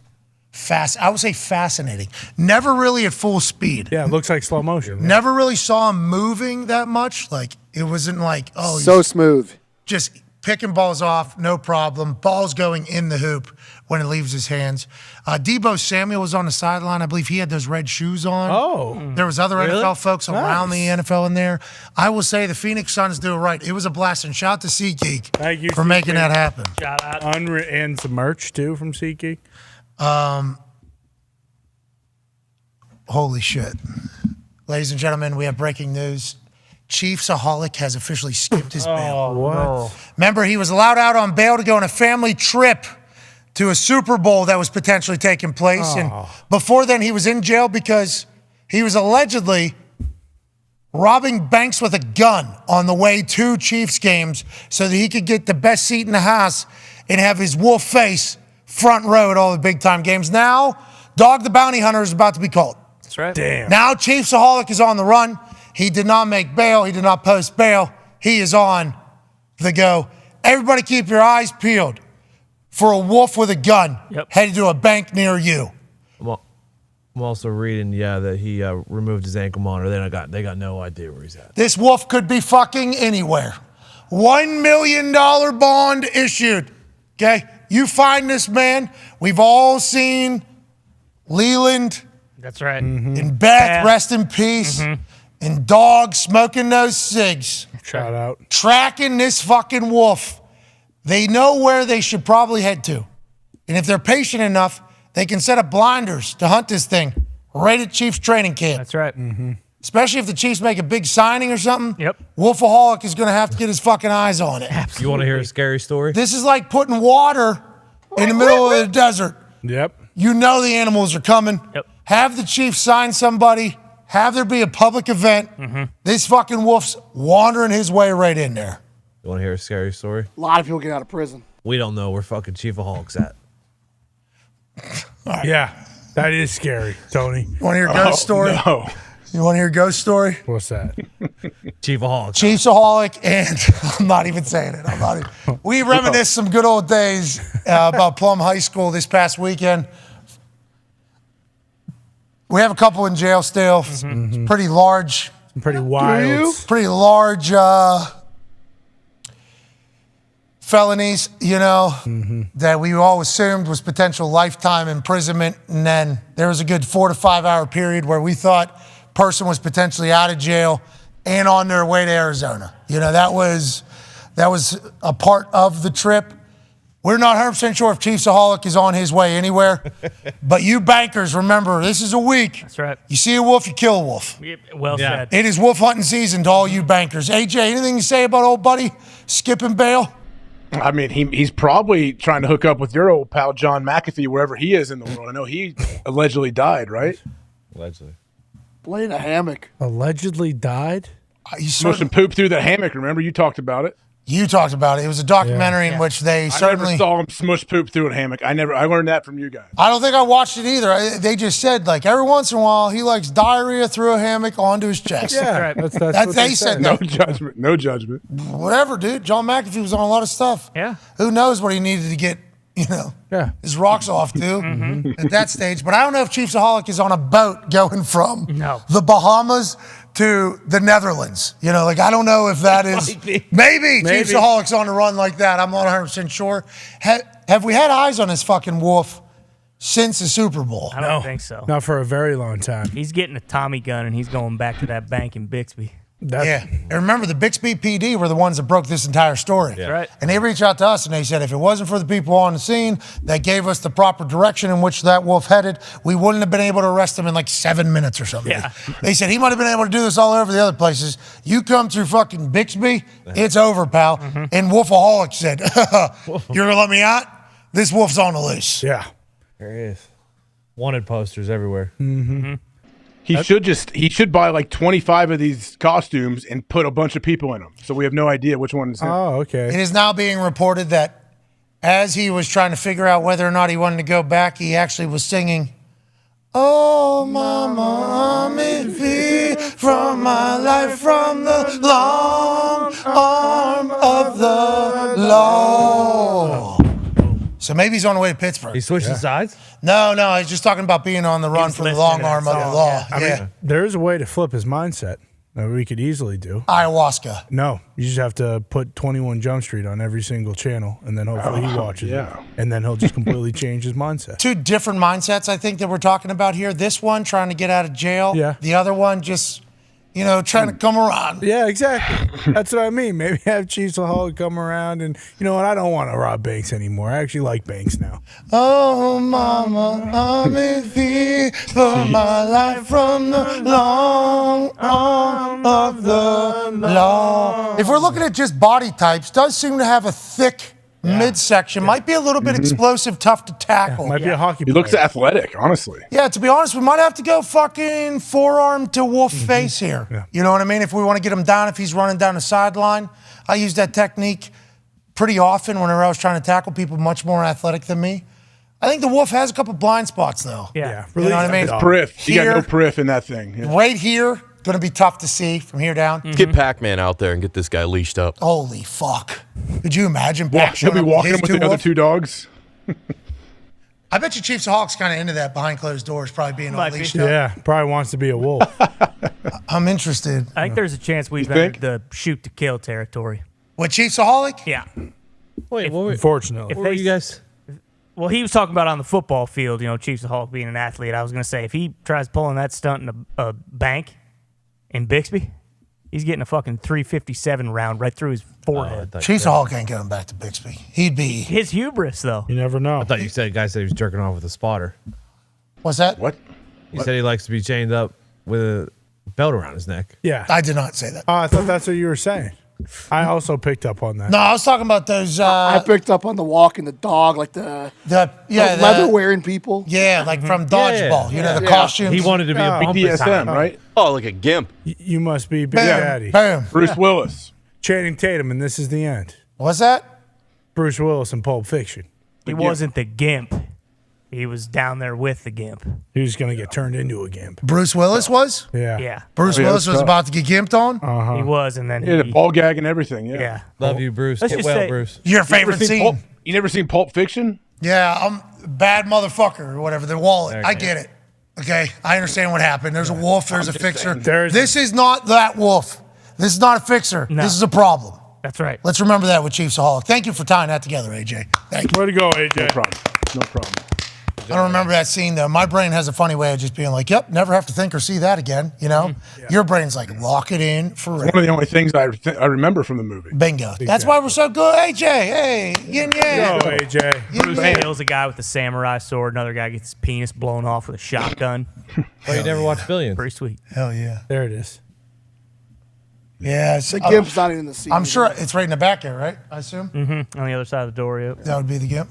I would say fascinating. Never really at full speed. Yeah, it looks like slow motion. Never really saw him moving that much. Like, it wasn't like, so smooth. Just picking balls off, no problem. Balls going in the hoop when it leaves his hands. Debo Samuel was on the sideline. I believe he had those red shoes on. Oh. There was other Really? NFL folks around the Nice. NFL in there. I will say the Phoenix Suns do it right. It was a blast. And shout out to SeatGeek Thank you for making that happen. Shout out. And some merch, too, from SeatGeek. Holy shit. Ladies and gentlemen, we have breaking news. Chiefs-aholic has officially skipped his bail. What? Remember, he was allowed out on bail to go on a family trip to a Super Bowl that was potentially taking place. And before then, he was in jail because he was allegedly robbing banks with a gun on the way to Chiefs games so that he could get the best seat in the house and have his wolf face front row at all the big-time games. Now, Dog the Bounty Hunter is about to be called. That's right. Damn. Now, Chiefs-aholic is on the run. He did not make bail. He did not post bail. He is on the go. Everybody keep your eyes peeled for a wolf with a gun headed to a bank near you. I'm also reading, that he removed his ankle monitor. They got no idea where he's at. This wolf could be fucking anywhere. $1 million bond issued. Okay? You find this man. We've all seen Leland That's right. and Beth, rest in peace, and Dog smoking those cigs. Shout out. Tracking this fucking wolf. They know where they should probably head to. And if they're patient enough, they can set up blinders to hunt this thing right at Chiefs training camp. That's right. Especially if the Chiefs make a big signing or something. Yep. Wolfaholic is going to have to get his fucking eyes on it. You want to hear a scary story? This is like putting water in the middle of the desert. Yep. You know the animals are coming. Yep. Have the Chiefs sign somebody. Have there be a public event. This fucking wolf's wandering his way right in there. You want to hear a scary story? A lot of people get out of prison. We don't know where fucking Chiefaholics at. Yeah, that is scary, Tony. You want to hear a ghost story? No. You want to hear a ghost story? What's that? Chiefaholics. Chiefsaholic, and I'm not even saying it. We reminisce some good old days about Plum High School this past weekend. We have a couple in jail still. It's pretty large. Pretty wild. Pretty large felonies, that we all assumed was potential lifetime imprisonment. And then there was a good 4 to 5 hour period where we thought person was potentially out of jail and on their way to Arizona. That was a part of the trip. We're not 100% sure if Chiefsaholic is on his way anywhere, but you bankers, remember, this is a week. That's right. You see a wolf, you kill a wolf. Well said. It is wolf hunting season to all you bankers. AJ, anything you say about old buddy skipping bail? I mean, he's probably trying to hook up with your old pal John McAfee wherever he is in the world. I know he allegedly died, right? Allegedly. Lay in a hammock. Allegedly died? Smushed some poop through the hammock. Remember, you talked about it. You talked about it. It was a documentary in which they certainly. I never saw him smush poop through a hammock. I learned that from you guys. I don't think I watched it either. They just said, like, every once in a while, he likes diarrhea through a hammock onto his chest. Yeah, that's what they said. No judgment. No judgment. Whatever, dude. John McAfee was on a lot of stuff. Yeah. Who knows what he needed to get You know, Yeah. his rocks off too at that stage. But I don't know if Chiefsaholic is on a boat going from the Bahamas to the Netherlands. You know, like I don't know if that is maybe Chiefsaholic's on the run like that. I'm not 100% sure. Have we had eyes on this fucking wolf since the Super Bowl? I don't think so. Not for a very long time. He's getting a Tommy gun and he's going back to that bank in Bixby. Yeah. And remember, the Bixby PD were the ones that broke this entire story. Yeah. Right. And they reached out to us and they said, if it wasn't for the people on the scene that gave us the proper direction in which that wolf headed, we wouldn't have been able to arrest him in like 7 minutes or something. Yeah. They said he might have been able to do this all over the other places. You come through fucking Bixby, it's over, pal. And Wolfaholic said, you're going to let me out? This wolf's on the loose. Yeah. There he is. Wanted posters everywhere. He should buy like 25 of these costumes and put a bunch of people in them. So we have no idea which one is him. Oh, okay. It is now being reported that as he was trying to figure out whether or not he wanted to go back, he actually was singing, "Oh, mama, I'm in fear from my life, from the long arm of the law." So maybe he's on the way to Pittsburgh. He switching sides? No, he's just talking about being on the run from the long arm of the law. I mean, there is a way to flip his mindset that we could easily do. Ayahuasca. No, you just have to put 21 Jump Street on every single channel, and then hopefully he watches it. And then he'll just completely change his mindset. Two different mindsets, I think, that we're talking about here. This one, trying to get out of jail. Yeah. The other one, just, trying to come around. Yeah, exactly. That's what I mean. Maybe have Chiefsaholic come around and, you know what, I don't want to rob banks anymore. I actually like banks now. Oh, mama, I'm in fear for my life from the long arm of the law. If we're looking at just body types, does seem to have a thick midsection. Might be a little bit explosive, tough to tackle. Might be a hockey He looks athletic, honestly. Yeah, to be honest, we might have to go fucking forearm to wolf face here. Yeah. You know what I mean? If we want to get him down, if he's running down the sideline. I use that technique pretty often whenever I was trying to tackle people much more athletic than me. I think the wolf has a couple blind spots, though. Yeah. You know what I mean? His priff. You got no priff in that thing. Yeah. Right here, going to be tough to see from here down. Get Pac-Man out there and get this guy leashed up. Holy fuck. Could you imagine? He'll Pac be showing up walking his with the other wolves? two dogs. I bet you Chiefsahawks kind of into that behind closed doors, probably being Might be. unleashed up. Yeah, probably wants to be a wolf. I'm interested. I think there's a chance we've entered the shoot to kill territory. With Chiefsaholic? Yeah. Wait, what were, Unfortunately. what were you guys? Well, he was talking about on the football field, Chiefsaholic being an athlete. I was going to say, if he tries pulling that stunt in a bank in Bixby, he's getting a fucking 357 round right through his forehead. Chiefsaholic ain't going back to Bixby. He'd be. His hubris, though. You never know. I thought you said a guy said he was jerking off with a spotter. What's that? What? He said he likes to be chained up with a belt around his neck. Yeah. I did not say that. Oh, I thought that's what you were saying. I also picked up on that. No, I was talking about those. I picked up on the walking the dog, like the the leather wearing people. Yeah, like from dodgeball. You know, the costumes. He wanted to be a bump BDSM, right? Oh, like a gimp. You must be Big Boom, Daddy. boom. Bruce Willis. Channing Tatum, and this is the end. What's that? Bruce Willis in Pulp Fiction. He wasn't the gimp. He was down there with the gimp. He was going to get turned into a gimp. Bruce Willis was? Yeah. Yeah. Bruce Willis was about to get gimped on? Uh-huh. He was, and then He had a ball gag and everything. Yeah. Yeah. Love you, Bruce. Let's Get just well, say- Bruce. Your favorite scene? You never seen Pulp Fiction? Yeah, I'm a bad motherfucker or whatever. The wallet. There I you get it. Okay, I understand what happened. There's a wolf. There's a fixer. There's This is not that wolf. This is not a fixer. No. This is a problem. That's right. Let's remember that with Chiefsaholic. Thank you for tying that together, AJ. Thank you. Way to go, AJ. No problem. No problem. I don't remember that scene though. My brain has a funny way of just being like, "Yep, never have to think or see that again." You know, your brain's like, lock it in for One of the only things I remember from the movie. bingo. That's why we're so good, AJ. Hey, yin yang. Go, AJ. Yin Bruce yang. kills a guy with a samurai sword. Another guy gets his penis blown off with a shotgun. Oh, you never watched Billions? Pretty sweet. Hell yeah. There it is. Yeah, The gimp's not even in the scene. I'm sure it's right in the back there, right? I assume Mm-hmm. On the other side of the door, yep. that would be the gimp.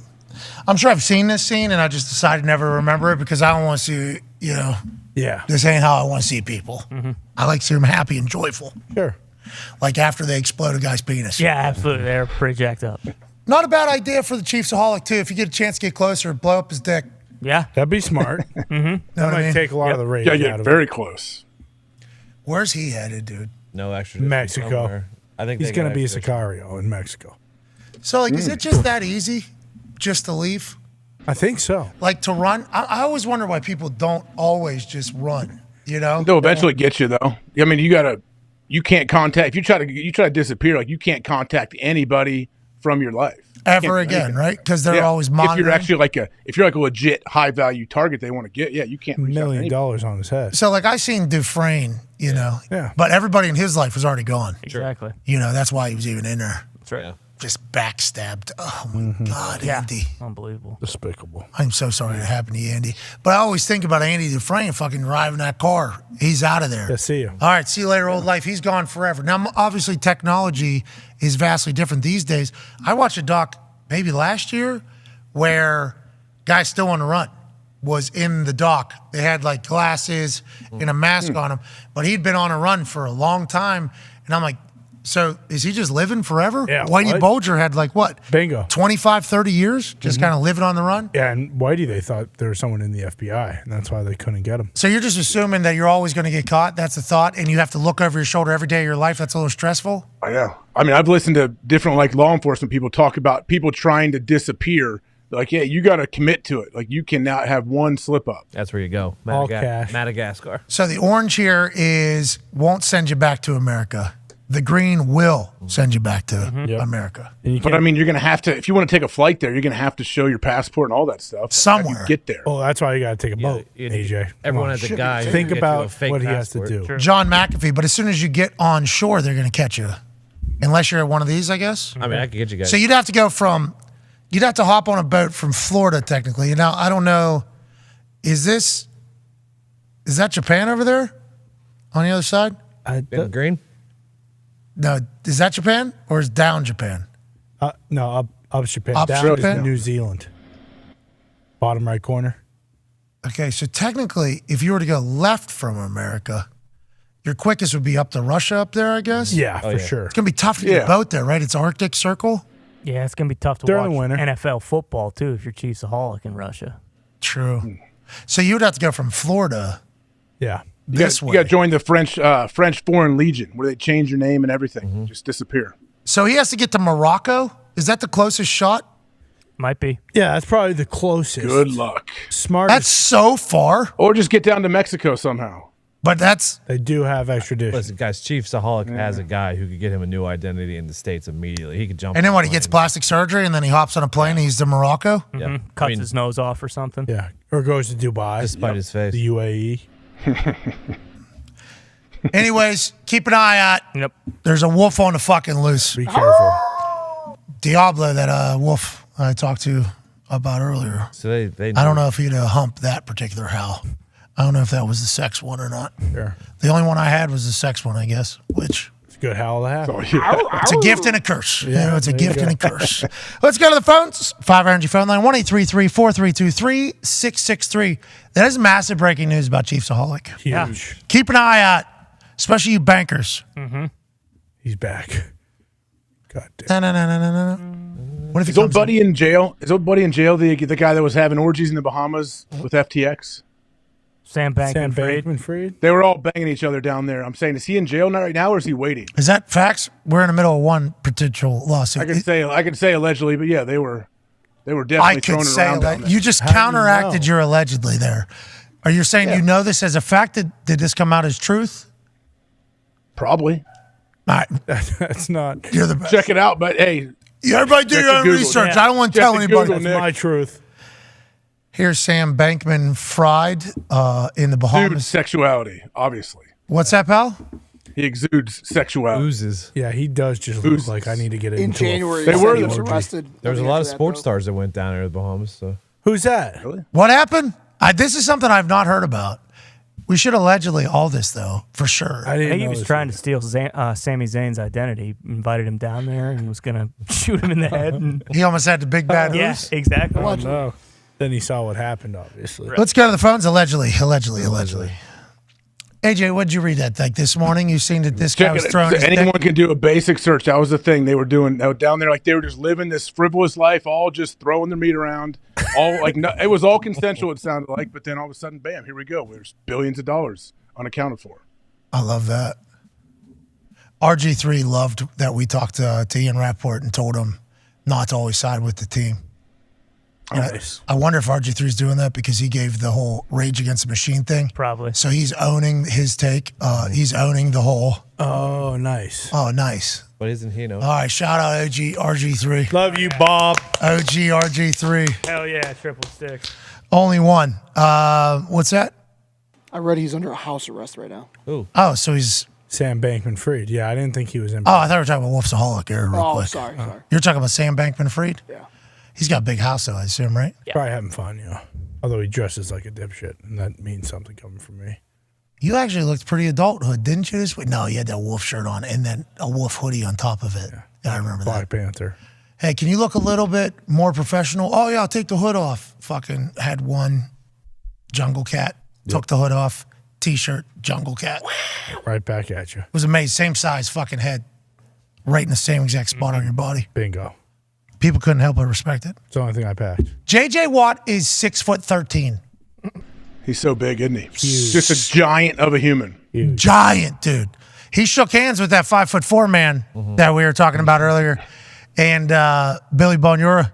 I'm sure I've seen this scene, and I just decided never to remember it because I don't want to see, Yeah. this ain't how I want to see people. I like to see them happy and joyful, Sure. like after they explode a guy's penis. Yeah, absolutely. They're pretty jacked up. Not a bad idea for the Chiefsaholic, too. If you get a chance to get closer, blow up his dick. Yeah. That'd be smart. Know That what I might mean? take a lot of the rage Yeah, out get of very it. close. Where's he headed, dude? No extra. Mexico. I think He's they going got to be a extradition. Sicario in Mexico. So, like, is it just that easy? just to leave? I think so. Like to run? I always wonder why people don't always just run. You know, They'll eventually get you though. I mean, you can't contact if you try to disappear. Like you can't contact anybody from your life ever again, right? Because they're always monitoring. If you're actually if you're like a legit high value target, they want to get. Yeah, you can't reach out to $1 anybody. million on his head. So like I seen Dufresne, you know, but everybody in his life was already gone. Exactly. You know, that's why he was even in there. That's right. Yeah. Just backstabbed. Oh my God, Andy. Unbelievable. Despicable. I'm so sorry it happened to you, Andy. But I always think about Andy Dufresne fucking driving that car. He's out of there. Yeah, see you. All right, see you later, old life. He's gone forever. Now, obviously, technology is vastly different these days. I watched a doc maybe last year where guys still on the run was in the dock. They had like glasses and a mask on him, but he'd been on a run for a long time. And I'm like, so is he just living forever? Yeah, Whitey what? Bulger had like what? Bingo. 25, 30 years just kind of living on the run? Yeah, and Whitey, they thought there was someone in the FBI, and that's why they couldn't get him. So you're just assuming that you're always going to get caught? That's the thought? And you have to look over your shoulder every day of your life? That's a little stressful? Oh, yeah. I mean, I've listened to different like law enforcement people talk about people trying to disappear. They're like, yeah, you got to commit to it. Like you cannot have one slip up. That's where you go. All cash. Madagascar. So the orange here is won't send you back to America. The green will send you back to America. But I mean, you're going to have to, if you want to take a flight there, you're going to have to show your passport and all that stuff. Somewhere. How do you get there. Oh, that's why you got to take a boat, AJ. Everyone has a guy. Think who can get you a about fake what he passport. has to do. Sure. John McAfee, but as soon as you get on shore, they're going to catch you. Unless you're at one of these, I guess. I mean, I could get you guys. So you'd have to hop on a boat from Florida, technically. Now, I don't know, is that Japan over there on the other side? In green? No, is that Japan or is down Japan? No, up Japan. Up Down Japan? is New Zealand. Bottom right corner. Okay, so technically, if you were to go left from America, your quickest would be up to Russia up there, I guess? Yeah, for sure. It's going to be tough to get a boat there, right? It's Arctic Circle? Yeah, it's going to be tough to During watch the winter. NFL football, too, if you're Chiefsaholic in Russia. True. So you would have to go from Florida Yeah. You this got way. to join the French Foreign Legion where they change your name and everything. Just disappear. So he has to get to Morocco? Is that the closest shot? Might be. Yeah, that's probably the closest. Good luck. Smartest. That's so far. Or just get down to Mexico somehow. But that's They do have extradition. Listen, guys, Chiefsaholic has a guy who could get him a new identity in the States immediately. He could jump. and then on what? a He gets plane. plastic surgery and then he hops on a plane and he's to Morocco? Yeah. Cuts his nose off or something. Yeah. Or goes to Dubai. Despite his face. The UAE. Anyways, keep an eye out. Yep. There's a wolf on the fucking loose. Be careful. Diablo, that wolf I talked to about earlier. So they I don't know if he'd hump that particular howl. I don't know if that was the sex one or not. Sure. The only one I had was the sex one, I guess, which It's a good howl to have. it's a gift and a curse. Yeah, You know, it's a there you gift go. and a curse. Let's go to the phones. 5 Energy phone line, 1-833-432-3663. That is massive breaking news about Chiefsaholic. Huge. Keep an eye out, especially you bankers. He's back. God damn. No. What if he His old comes buddy in jail? His old buddy in jail, the guy that was having orgies in the Bahamas with FTX? Sam Bankman-Fried. Bankman-Fried? They were all banging each other down there. I'm saying, is he in jail now right now or is he waiting? Is that facts? We're in the middle of one potential lawsuit. I could say allegedly, but yeah, they were definitely throwing it around down there. You just How do you counteracted know? your allegedly there. Are you saying you know this as a fact? Did this come out as truth? Probably. All right. That's not. You're the best. Check it out, but hey. Everybody do check your the own Google. research. Yeah. I don't want to Check tell the anybody. Google, That's Nick. my truth. Here's Sam Bankman-Fried in the Exudes Bahamas. sexuality, obviously. What's that, pal? He exudes sexuality. Oozes. Yeah, he does just Who's- look like I need to get In into January, They he were said he was the- arrested. There was a Nothing lot of after that, sports though. stars that went down there to the Bahamas. So Who's that? What happened? This is something I've not heard about. We should allegedly all this, though, for sure. I I didn't think know he was this trying to steal Sami Zayn's identity. Invited him down there and was going to shoot him in the head. And He almost had the big bad yeah, ooze. exactly. Oh, no. Then he saw what happened, obviously. Let's go to the phones. Allegedly. AJ, what did you read that like this morning? You seen that this guy Check was it. throwing his Anyone dick? can do a basic search. That was the thing they were doing down there. Like they were just living this frivolous life, all just throwing their meat around. All like no, it was all consensual. It sounded like, but then all of a sudden, bam! Here we go. There's billions of dollars unaccounted for. I love that. RG3 loved that we talked to Ian Rapport and told him not to always side with the team. And I wonder if RG3's doing that because he gave the whole Rage Against the Machine thing. Probably. So he's owning his take. He's owning the whole. Oh, nice. Oh, nice. But isn't he? No. All right, shout out OG RG3. Love you, Bob. OG RG3. Hell yeah, triple sticks. Only one. What's that? I read he's under house arrest right now. Ooh. Oh, so he's Sam Bankman-Fried. Yeah, I didn't think he was in. Oh, I thought we were talking about Wolfsaholic here real quick. Sorry. You're talking about Sam Bankman-Fried? Yeah. He's got a big house, though, I assume, right? Probably having fun, Although he dresses like a dipshit, and that means something coming from me. You actually looked pretty adulthood, didn't you? This week? No, you had that wolf shirt on and then a wolf hoodie on top of it. Yeah, I remember Black Panther. Hey, can you look a little bit more professional? Oh, yeah, I'll take the hood off. Fucking had one jungle cat, took the hood off, T-shirt, jungle cat. Right back at you. It was amazing. Same size fucking head. Right in the same exact spot on your body. Bingo. People couldn't help but respect it. It's the only thing I packed. JJ Watt is 6'13". He's so big, isn't he? Huge. Just a giant of a human. Huge. Giant, dude. He shook hands with that 5'4" man that we were talking about earlier. And Billy Bonura,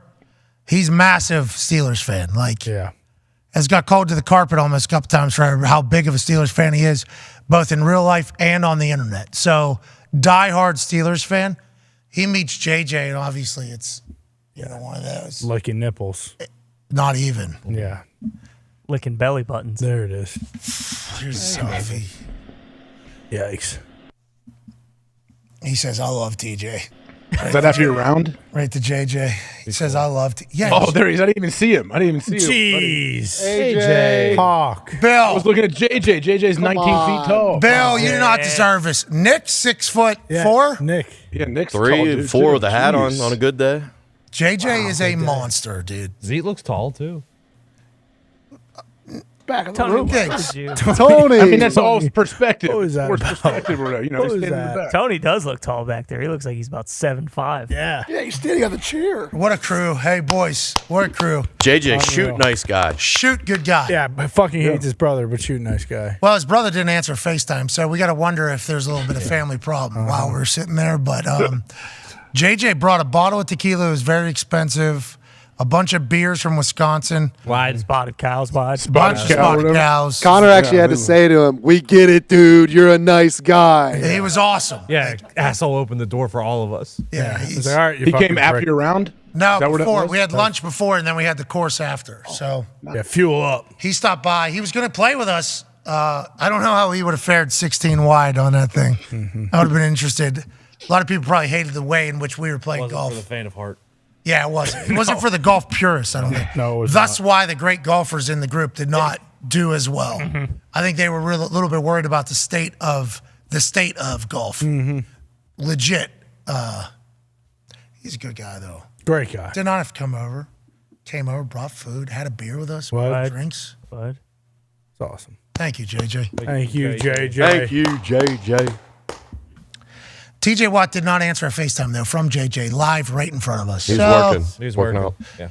he's massive Steelers fan. Has got called to the carpet almost a couple times for how big of a Steelers fan he is, both in real life and on the internet. So, diehard Steelers fan. He meets JJ, and obviously it's one of those. Licking nipples. Not even. Yeah. Licking belly buttons. There it is. Here's a selfie. Yikes. He says, I love TJ. Is that after your round? Right to JJ. He says, I love Yeah. Oh, there he is. I didn't even see him. Jeez. AJ. Hawk. Bill. I was looking at JJ. JJ's 19 feet tall. Bill, you do not deserve this. Nick's 6'4". Nick. Yeah, Nick's 3 tall, and dude, 4 too. with a hat Jeez. on a good day. JJ is a monster, dude. Zeke looks tall too. Back in the Tony, room. Thanks. Tony. I mean, that's all perspective. What was that Sports about? perspective or whatever. You know, What he's was standing in the that? back. Tony does look tall back there. He looks like he's about 7'5". Yeah. Yeah, he's standing on the chair. What a crew. Hey, boys. What a crew. JJ, shoot, nice guy. Shoot, good guy. Yeah, but fucking hates his brother, but shoot, nice guy. Well, his brother didn't answer FaceTime, so we got to wonder if there's a little bit of family problem while we're sitting there. But JJ brought a bottle of tequila. It was very expensive. A bunch of beers from Wisconsin. Wide spotted cows, Bunch of spotted cows. Connor actually had to say to him, "We get it, dude. You're a nice guy." He was awesome. Yeah, asshole opened the door for all of us. Yeah, He's like, all right, you He fucking came after prick. your round? No, Is that what it before. was? We had lunch before, and then we had the course after. So Yeah, fuel up. he stopped by. He was going to play with us. I don't know how he would have fared 16 wide on that thing. I would have been interested. A lot of people probably hated the way in which we were playing Wasn't golf. for the faint of heart. Yeah, it wasn't. It wasn't for the golf purists, I don't think. No, it was Thus not. why the great golfers in the group did not do as well. I think they were a little bit worried about the state of golf. Legit. He's a good guy, though. Great guy. Did not have to come over. Came over, brought food, had a beer with us, What? drinks. Bud. It's awesome. Thank you, JJ. Thank you, JJ. Thank you, JJ. TJ Watt did not answer a FaceTime, though, from JJ, live right in front of us. He's So- working. He's working working. out. Yeah.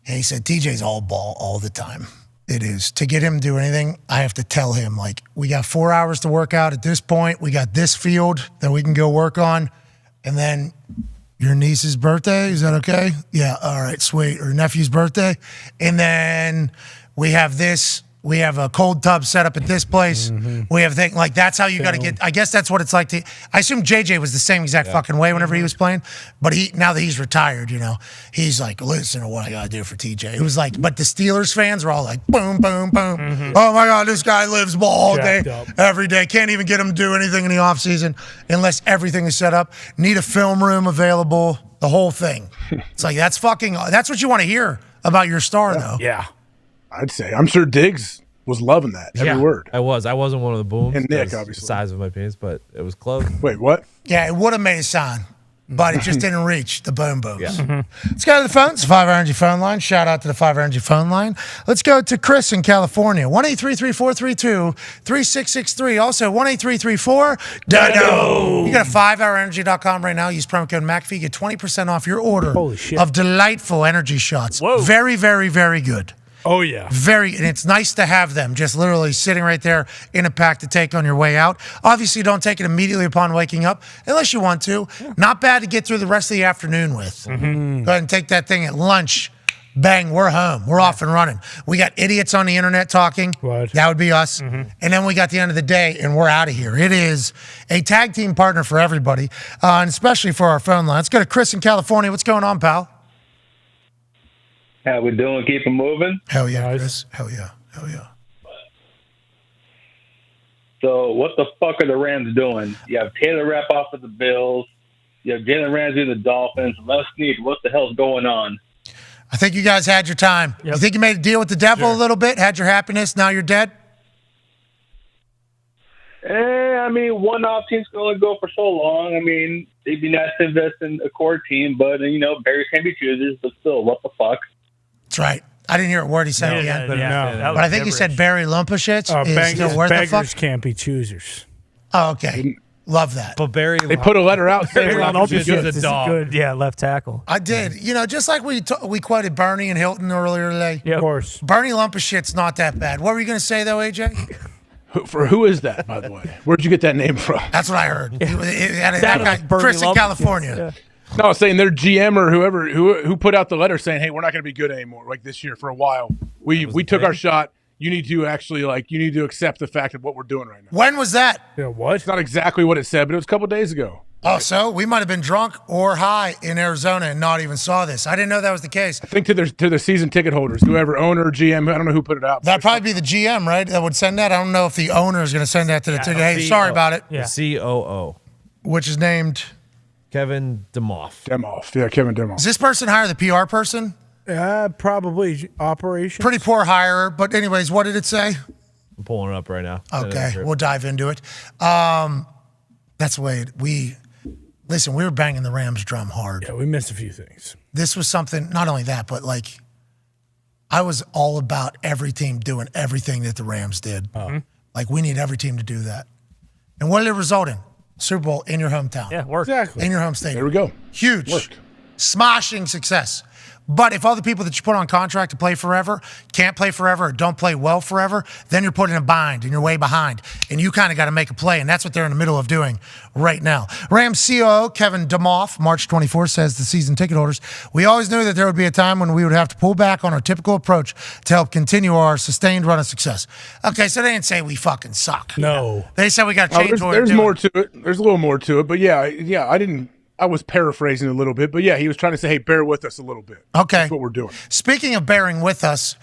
And he said, TJ's all ball all the time. It is. To get him to do anything, I have to tell him, like, we got 4 hours to work out at this point. We got this field that we can go work on. And then your niece's birthday, is that okay? Yeah, all right, sweet. Or nephew's birthday. And then we have this. We have a cold tub set up at this place. We have things like that's how you got to get. I guess that's what it's like to. I assume JJ was the same exact fucking way whenever he was playing, but now that he's retired, he's like, listen to what I got to do for TJ. It was like, but the Steelers fans were all like, boom, boom, boom. Oh my God, this guy lives ball all day, every day. Can't even get him to do anything in the off season unless everything is set up. Need a film room available. The whole thing. It's like that's what you want to hear about your star, though. Yeah. I'd say. I'm sure Diggs was loving that. Every word. I was. I wasn't one of the booms. And Nick, because obviously. the size of my penis, but it was close. Wait, what? Yeah, it would have made a sound, but it just didn't reach the boom booms. Let's go to the phone. It's the 5 Energy phone line. Shout out to the 5 Energy phone line. Let's go to Chris in California. 1-833-432-3663. Also, 1-833-4-DODO. You got a 5hourenergy.com right now. Use promo code McAfee. Get 20% off your order of delightful energy shots. Whoa. Very, very, very good. Oh, yeah. And it's nice to have them just literally sitting right there in a pack to take on your way out. Obviously, don't take it immediately upon waking up, unless you want to. Not bad to get through the rest of the afternoon with. Go ahead and take that thing at lunch bang, we're home. We're off and running. We got idiots on the internet talking. What? That would be us. And then we got the end of the day, and we're out of here. It is a tag team partner for everybody, and especially for our phone line. Let's go to Chris in California. What's going on, pal? How we doing? Keep it moving? Hell yeah, Chris. Hell yeah. Hell yeah. So what the fuck are the Rams doing? You have Taylor Rapp off of the Bills. You have Jalen Ramsey of the Dolphins. Les Snead, what the hell's going on? I think you guys had your time. You think you made a deal with the devil a little bit, had your happiness, now you're dead? I mean, one off teams can only go for so long. I mean, it'd be nice to invest in a core team, but, berries can be choosers, but still, what the fuck? That's right. I didn't hear a word he said again. But I think he said Barry Lumpashitz is still worth the fuck. Beggars can't be choosers. Oh, okay. Love that. But Barry, they put a letter out saying Lumpashitz is a good, left tackle. I did. Just like we quoted Bernie and Hilton earlier today. Yeah, of course. Bernie Lumpashit's not that bad. What were you going to say, though, AJ? Who is that, by the way? Where'd you get that name from? That's what I heard. That guy, Chris in California. Yeah. No, I was saying their GM or whoever who put out the letter saying, "Hey, we're not going to be good anymore like this year for a while. We took our shot. You need to actually you need to accept the fact of what we're doing right now." When was that? Yeah, what? It's not exactly what it said, but it was a couple days ago. Oh, so we might have been drunk or high in Arizona and not even saw this. I didn't know that was the case. I think to their season ticket holders, whoever owner, GM, I don't know who put it out. That'd probably be the GM, right? That would send that. I don't know if the owner is going to send that to the ticket. Hey, sorry about it. Yeah. COO, which is named Kevin Demoff. Yeah, Kevin Demoff. Does this person hire the PR person? Probably operations. Pretty poor hirer, but anyways, what did it say? I'm pulling it up right now. Okay, we'll dive into it. That's the way we were banging the Rams drum hard. Yeah, we missed a few things. This was something, not only that, but I was all about every team doing everything that the Rams did. We need every team to do that. And what did it result in? Super Bowl in your hometown. Yeah, worked. Exactly. In your home state. There we go. Huge. Worked. Smashing success. But if all the people that you put on contract to play forever can't play forever or don't play well forever, then you're put in a bind and you're way behind. And you kind of got to make a play, and that's what they're in the middle of doing right now. Rams COO Kevin Demoff, March 24th, says the season ticket holders, "We always knew that there would be a time when we would have to pull back on our typical approach to help continue our sustained run of success." Okay, so they didn't say we fucking suck. No. They said we got to change what we're There's doing. more to it. There's a little more to it. But I was paraphrasing a little bit, but yeah, he was trying to say, "Hey, bear with us a little bit." Okay. That's what we're doing. Speaking of bearing with us,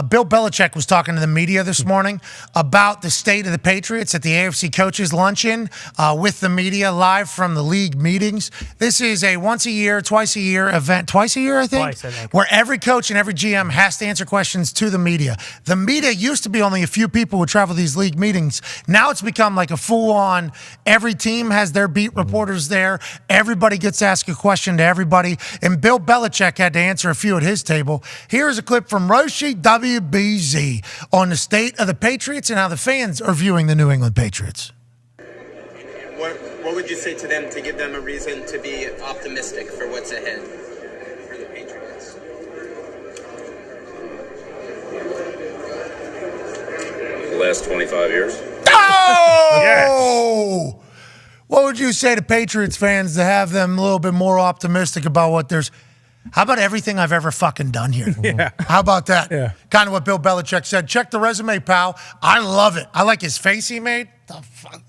Bill Belichick was talking to the media this morning about the state of the Patriots at the AFC Coaches Luncheon with the media live from the league meetings. This is a twice a year event. Twice a year, I think? Twice, I think. Where every coach and every GM has to answer questions to the media. The media used to be only a few people who travel these league meetings. Now it's become like a full-on, every team has their beat reporters there. Everybody gets to ask a question to everybody. And Bill Belichick had to answer a few at his table. Here is a clip from Roshi WBZ on the state of the Patriots and how the fans are viewing the New England Patriots. What would you say to them to give them a reason to be optimistic for what's ahead for the Patriots? The last 25 years. Oh! Yes. What would you say to Patriots fans to have them a little bit more optimistic about what there's... How about everything I've ever fucking done here? Yeah. How about that? Yeah. Kind of what Bill Belichick said. Check the resume, pal. I love it. I like his face he made. The fuck?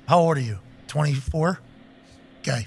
How old are you? 24? Okay.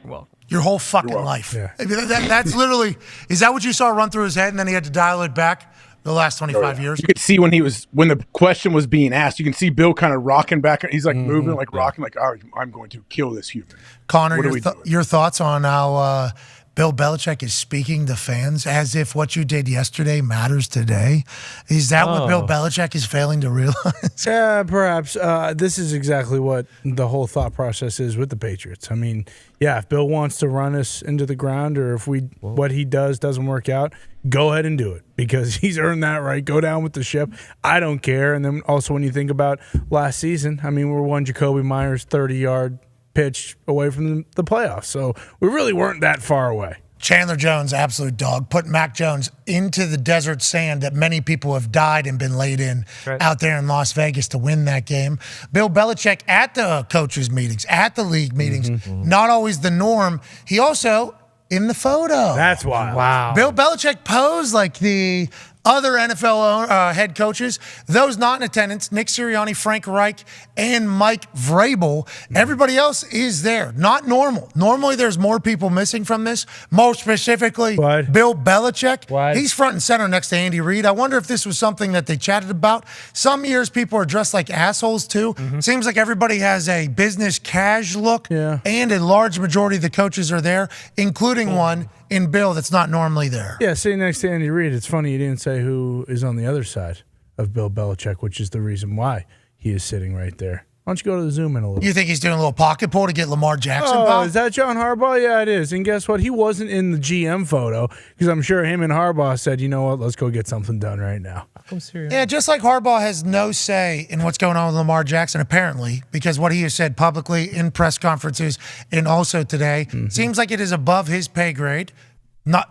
Well, your whole fucking life. Yeah. That's literally, is that what you saw run through his head and then he had to dial it back the last 25 years? You could see when the question was being asked, you can see Bill kind of rocking back. He's like moving, like rocking, like, "All right, I'm going to kill this human." Connor, your thoughts on how Bill Belichick is speaking to fans as if what you did yesterday matters today? Is that what Bill Belichick is failing to realize? Yeah, perhaps. This is exactly what the whole thought process is with the Patriots. I mean, yeah, if Bill wants to run us into the ground or if what he doesn't work out, go ahead and do it because he's earned that right. Go down with the ship. I don't care. And then also when you think about last season, I mean, we're one Jacoby Myers 30-yard pitch away from the playoffs. So we really weren't that far away. Chandler Jones, absolute dog, put Mac Jones into the desert sand that many people have died and been laid in out there in Las Vegas to win that game. Bill Belichick at the coaches' meetings, at the league meetings, not always the norm. He also in the photo. That's wild. Wow. Bill Belichick posed like the other NFL head coaches, those not in attendance, Nick Sirianni, Frank Reich, and Mike Vrabel. Everybody else is there. Not normal. Normally, there's more people missing from this. Most specifically, Bill Belichick. He's front and center next to Andy Reid. I wonder if this was something that they chatted about. Some years, people are dressed like assholes, too. Seems like everybody has a business cash look, and a large majority of the coaches are there, including one in Bill that's not normally there. Yeah, sitting next to Andy Reid. It's funny you didn't say who is on the other side of Bill Belichick, which is the reason why he is sitting right there. Why don't you go to the Zoom in a little? You think he's doing a little pocket pull to get Lamar Jackson? Oh, is that John Harbaugh? Yeah, it is. And guess what? He wasn't in the GM photo because I'm sure him and Harbaugh said, you know what, let's go get something done right now. Yeah, just like Harbaugh has no say in what's going on with Lamar Jackson, apparently, because what he has said publicly in press conferences and also today seems like it is above his pay grade.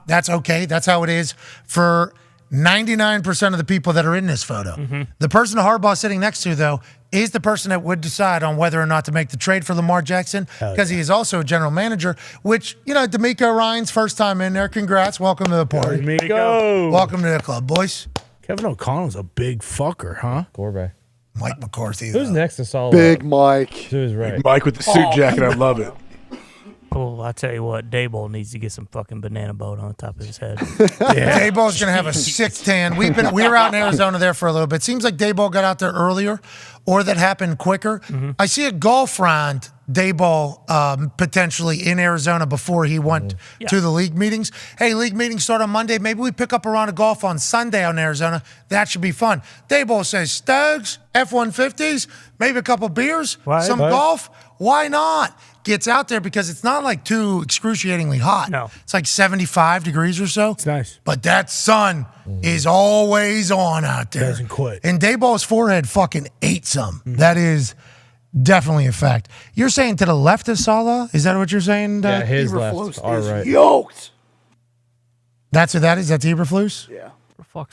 That's okay. That's how it is for 99% of the people that are in this photo. The person Harbaugh sitting next to, though, is the person that would decide on whether or not to make the trade for Lamar Jackson because he is also a general manager, which, D'Amico Ryan's first time in there. Congrats. Welcome to the party. D'Amico. Welcome to the club, boys. Kevin O'Connell's a big fucker, huh? Corbett. Mike McCarthy. Who's next to Saul? Big Mike. To his right. Mike with the suit jacket. I love it. Oh, I tell you what, Daboll needs to get some fucking banana boat on the top of his head. Daboll's going to have a sick tan. We were out in Arizona there for a little bit. Seems like Daboll got out there earlier, or that happened quicker. I see a golf round Daboll potentially in Arizona before he went to the league meetings. Hey, league meetings start on Monday. Maybe we pick up a round of golf on Sunday out in Arizona. That should be fun. Daboll says Stogs, F-150s, maybe a couple beers, some golf. Why not? Gets out there because it's not like too excruciatingly hot. No. It's like 75 degrees or so. It's nice. But that sun is always on out there. Doesn't quit. And Daboll's forehead fucking ate some. That is definitely a fact. You're saying to the left of Salah? Is that what you're saying? Yeah, his left. All right. Yoked. That's what that is? That's Eberflus? Yeah.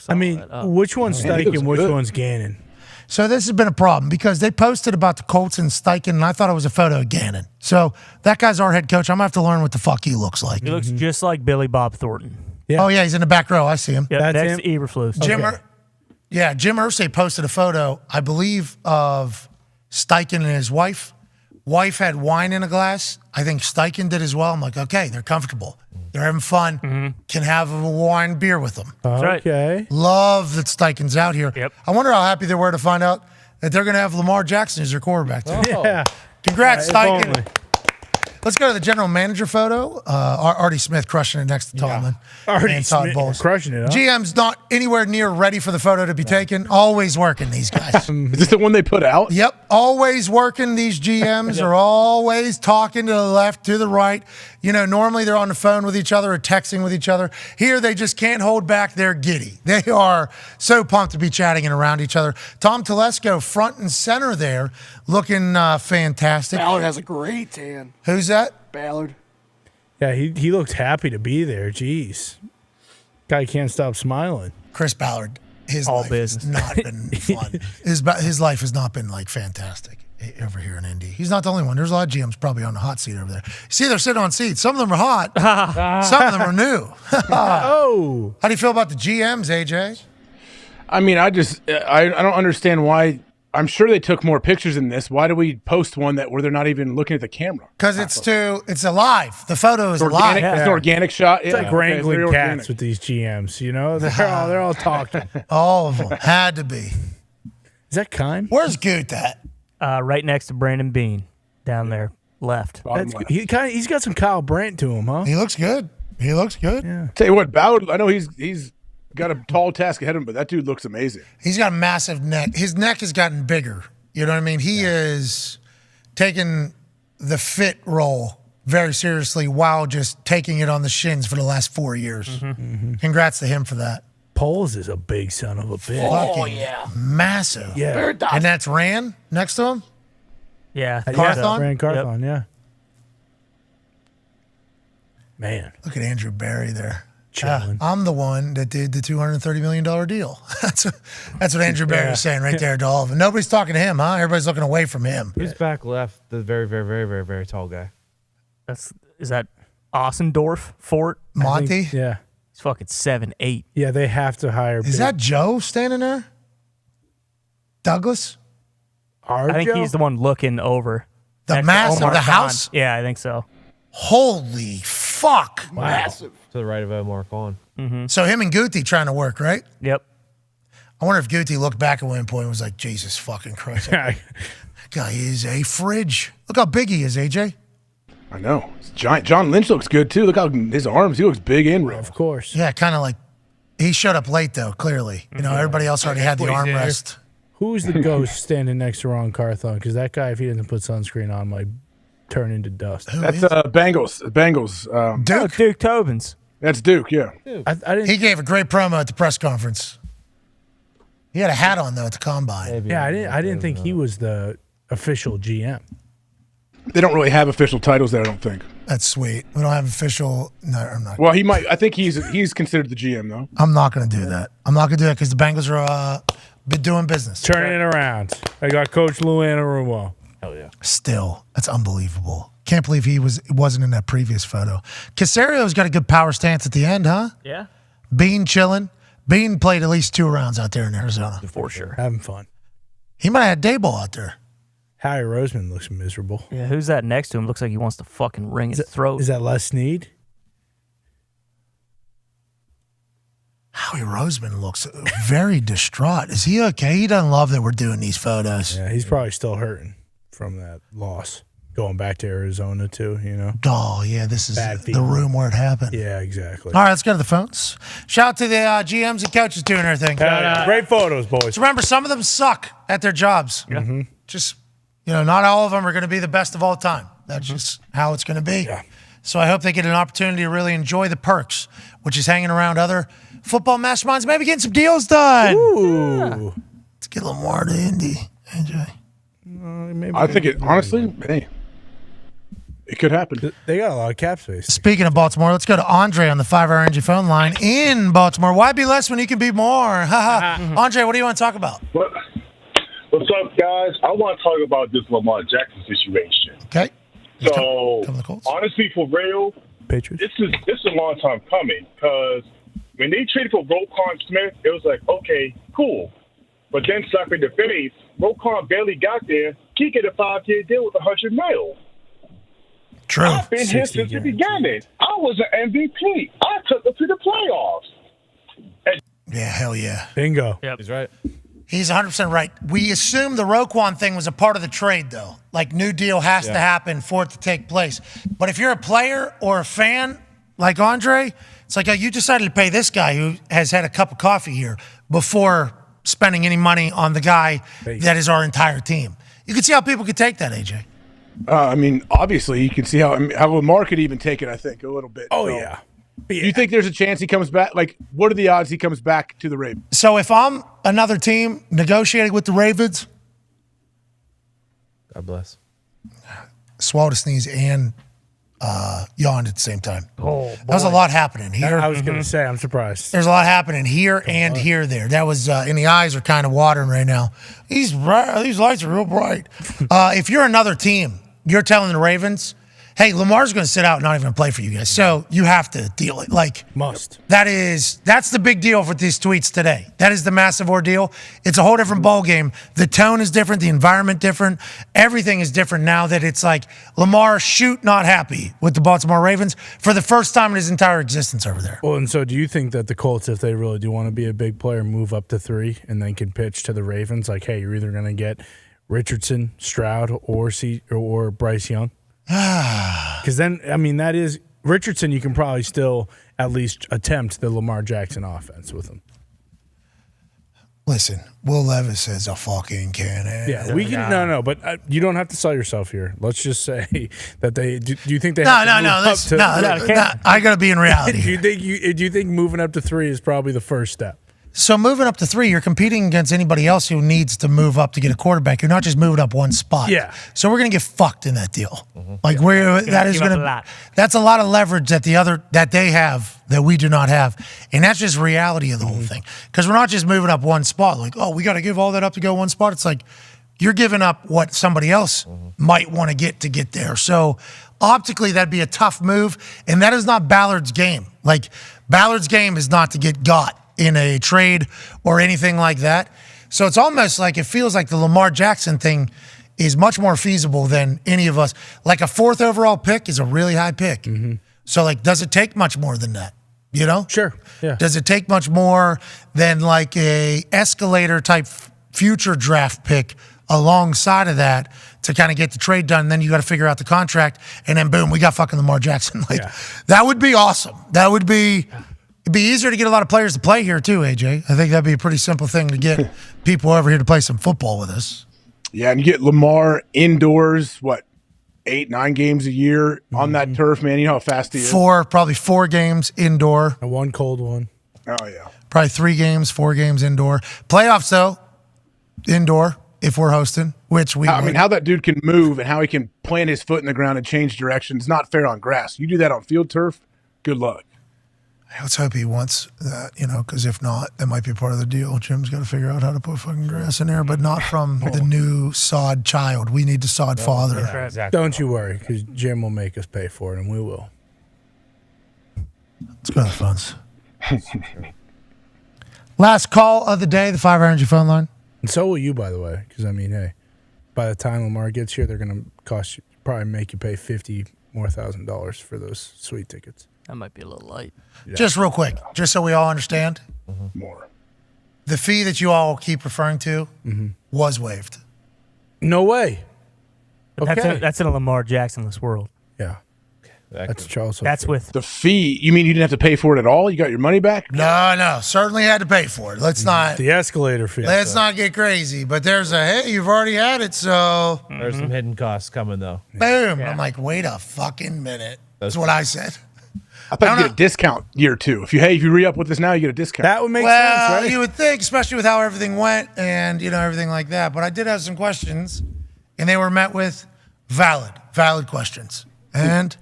I mean, which one's Steichen, which one's Gannon? So this has been a problem because they posted about the Colts and Steichen, and I thought it was a photo of Gannon. So that guy's our head coach. I'm going to have to learn what the fuck he looks like. He looks just like Billy Bob Thornton. Oh, yeah, he's in the back row. I see him. Yep, next to Eberflus. Jim Irsay posted a photo, I believe, of Steichen and his wife. Wife had wine in a glass. I think Steichen did as well. I'm like, okay, they're comfortable. They're having fun. Can have a wine beer with them. Okay. Love that Steichen's out here. I wonder how happy they were to find out that they're going to have Lamar Jackson as their quarterback. Yeah. Congrats, If Steichen. only. Let's go to the general manager photo. Artie Smith crushing it next to Tomlin. Artie and Todd Smith Bowles. crushing it, huh? GM's not anywhere near ready for the photo to be taken. Always working, these guys. Is this the one they put out? Yep, always working. These GMs are always talking to the left, to the right. Normally they're on the phone with each other or texting with each other. Here, they just can't hold back. They're giddy. They are so pumped to be chatting and around each other. Tom Telesco front and center there, looking fantastic. Ballard has a great tan. Who's that? Ballard. Yeah, he looks happy to be there. Jeez. Guy can't stop smiling. Chris Ballard. His All life business. has not been fun. His life has not been fantastic over here in Indy. He's not the only one. There's a lot of GMs probably on the hot seat over there. See, they're sitting on seats. Some of them are hot. Some of them are new. Oh. How do you feel about the GMs, AJ? I mean, I don't understand why. I'm sure they took more pictures than this. Why do we post one where they're not even looking at the camera? Because it's alive. The photo is alive. It's an organic shot. It's like wrangling cats with these GMs, They're all talking. All of them. Had to be. Is that Kime? Where's Goot at? Right next to Brandon Bean, down there, left. That's good. He's got some Kyle Brandt to him, huh? He looks good. Yeah. Tell you what, Ballard, I know he's got a tall task ahead of him, but that dude looks amazing. He's got a massive neck. His neck has gotten bigger. You know what I mean? He is taking the fit role very seriously while just taking it on the shins for the last 4 years. Congrats to him for that. Poles is a big son of a bitch. Massive. Yeah. And that's Rand next to him? Yeah. Carthon? Rand Carthon, yeah. Man. Look at Andrew Barry there. Chilling. I'm the one that did the $230 million deal. That's what Andrew Barry is saying right there to all of them. Nobody's talking to him, huh? Everybody's looking away from him. Who's back left? The very, very, very, very, very tall guy. Is that Ossendorf Fort. Monty? Yeah. He's fucking 7'8". Yeah, they have to hire. Is that Joe standing there? Douglas? I think he's the one looking over. The Next to master, Omar the Khan. house? Yeah, I think so. Holy fuck. Massive. To the right of Omar Khan. So him and Guti trying to work, right? Yep. I wonder if Guti looked back at one point and was like, Jesus fucking Christ. That guy is a fridge. Look how big he is, AJ. I know. It's giant. John Lynch looks good, too. Look how his arms, he looks big and ripped. Of course. Yeah, kind of like, he showed up late, though, clearly. You know, everybody else already had the armrest. Who's the ghost standing next to Ron Carthon? Because that guy, if he doesn't put sunscreen on, might turn into dust. That's Bengals. Duke? Duke Tobins. That's Duke, yeah. He gave a great promo at the press conference. He had a hat on, though, at the combine. Yeah, I didn't think he was the official GM. They don't really have official titles there, I don't think. That's sweet. We don't have official. No, I'm not. Well, he might. I think he's considered the GM, though. I'm not going to do that. I'm not going to do that because the Bengals are been doing business. Turning it around. I got Coach Lou Anarumo. Hell yeah. Still, that's unbelievable. Can't believe he wasn't in that previous photo. Casario's got a good power stance at the end, huh? Yeah. Bean chilling. Bean played at least 2 rounds out there in Arizona. For sure. Having fun. He might have had Dayball out there. Harry Roseman looks miserable. Yeah, who's that next to him? Looks like he wants to fucking wring his throat. Is that Les Snead? Howie Roseman looks very distraught. Is he okay? He doesn't love that we're doing these photos. Yeah, he's probably still hurting from that loss. Going back to Arizona, too, you know? Oh, yeah, this is Bad the feeling. room where it happened. Yeah, exactly. All right, let's go to the phones. Shout out to the GMs and coaches doing everything. Great photos, boys. Just remember, some of them suck at their jobs. Yeah. Just, not all of them are going to be the best of all time. That's just how it's going to be. Yeah. So I hope they get an opportunity to really enjoy the perks, which is hanging around other football masterminds, maybe getting some deals done. Ooh. Yeah. Let's get Lamar to Indy, AJ. I think it, honestly, hey, it could happen. They got a lot of cap space. Speaking of Baltimore, let's go to Andre on the 5-hour energy phone line in Baltimore. Why be less when you can be more? Andre, what do you want to talk about? What's up, guys? I want to talk about this Lamar Jackson situation. Okay. So, honestly, for real, Patriots. this is a long time coming because when they traded for Roquan Smith, it was like, okay, cool. But then slap in the face, Roquan barely got there. He get a 5-year deal with $100 million. True. I've been here since the beginning. I was an MVP. I took them to the playoffs. Yeah, hell yeah. Bingo. Yep. He's right. He's 100% right. We assume the Roquan thing was a part of the trade, though. Like, new deal has to happen for it to take place. But if you're a player or a fan like Andre, it's like you decided to pay this guy who has had a cup of coffee here before spending any money on the guy that is our entire team. You can see how people could take that, AJ. I mean, obviously, you can see how Lamar could even take it, I think, a little bit. Oh, So, yeah. Do you think there's a chance he comes back? Like, what are the odds he comes back to the Ravens? So if I'm another team negotiating with the Ravens, God bless. swallow to sneeze and yawned at the same time. Oh, that was a lot happening here. I was going to say, I'm surprised. There's a lot happening here and here there. That was, and the eyes are kind of watering right now. These lights are real bright. If you're another team, you're telling the Ravens, hey, Lamar's going to sit out and not even play for you guys. So you have to deal it. Like, must. That's the big deal for these tweets today. That is the massive ordeal. It's a whole different ball game. The tone is different. The environment different. Everything is different now that it's like Lamar not happy with the Baltimore Ravens for the first time in his entire existence over there. Well, and so do you think that the Colts, if they really do want to be a big player, move up to 3 and then can pitch to the Ravens? Like, hey, you're either going to get Richardson, Stroud, or Bryce Young? Because then, I mean, that is Richardson. You can probably still at least attempt the Lamar Jackson offense with him. Listen, Will Levis is a fucking cannon. Yeah, we can. No, but you don't have to sell yourself here. Let's just say that they. Do you think they? No. I gotta be in reality. Do you think moving up to 3 is probably the first step? So moving up to 3, you're competing against anybody else who needs to move up to get a quarterback. You're not just moving up one spot. Yeah. So we're gonna get fucked in that deal. Like that's a lot of leverage that they have that we do not have, and that's just reality of the whole thing. Because we're not just moving up one spot. Like, oh, we got to give all that up to go one spot. It's like you're giving up what somebody else might want to get there. So optically that'd be a tough move, and that is not Ballard's game. Like, Ballard's game is not to get got in a trade or anything like that. So it's almost like it feels like the Lamar Jackson thing is much more feasible than any of us. Like a 4th overall pick is a really high pick. So, like, does it take much more than that? You know? Sure. Yeah. Does it take much more than like a escalator type future draft pick alongside of that to kind of get the trade done? And then you got to figure out the contract, and then boom, we got fucking Lamar Jackson. Like, that would be awesome. It'd be easier to get a lot of players to play here too, AJ. I think that'd be a pretty simple thing to get people over here to play some football with us. Yeah, and you get Lamar indoors, 8-9 games a year on that turf, man. You know how fast he is. Probably 4 games indoor. And 1 cold one. Oh, yeah. Probably 3 games, 4 games indoor. Playoffs, though, indoor, if we're hosting, which we I mean, how that dude can move and how he can plant his foot in the ground and change direction is not fair on grass. You do that on field turf, good luck. Let's hope he wants that, because if not, that might be part of the deal. Jim's got to figure out how to put fucking grass in there, but not from the new sod child. We need the sod father. Yeah, exactly. Don't you worry, because Jim will make us pay for it, and we will. Let's go to the phones. Last call of the day, the 5 Energy phone line. And so will you, by the way, because, I mean, hey, by the time Lamar gets here, they're going to cost you, probably make you pay $50,000 more for those sweet tickets. That might be a little light. Yeah. Just real quick, just so we all understand. More. The fee that you all keep referring to was waived. No way. Okay. That's in a Lamar Jackson-less world. Yeah. That's Charles. That's with the fee. You mean you didn't have to pay for it at all? You got your money back? No. Certainly had to pay for it. Let's not. The escalator fee. Let's not get crazy. But there's hey, you've already had it, so. There's some hidden costs coming, though. Boom. I'm like, wait a fucking minute. That's what I said. I thought you get a discount year 2. If you re-up with this now, you get a discount. That would make sense, right? You would think, especially with how everything went and, everything like that. But I did have some questions, and they were met with valid questions. And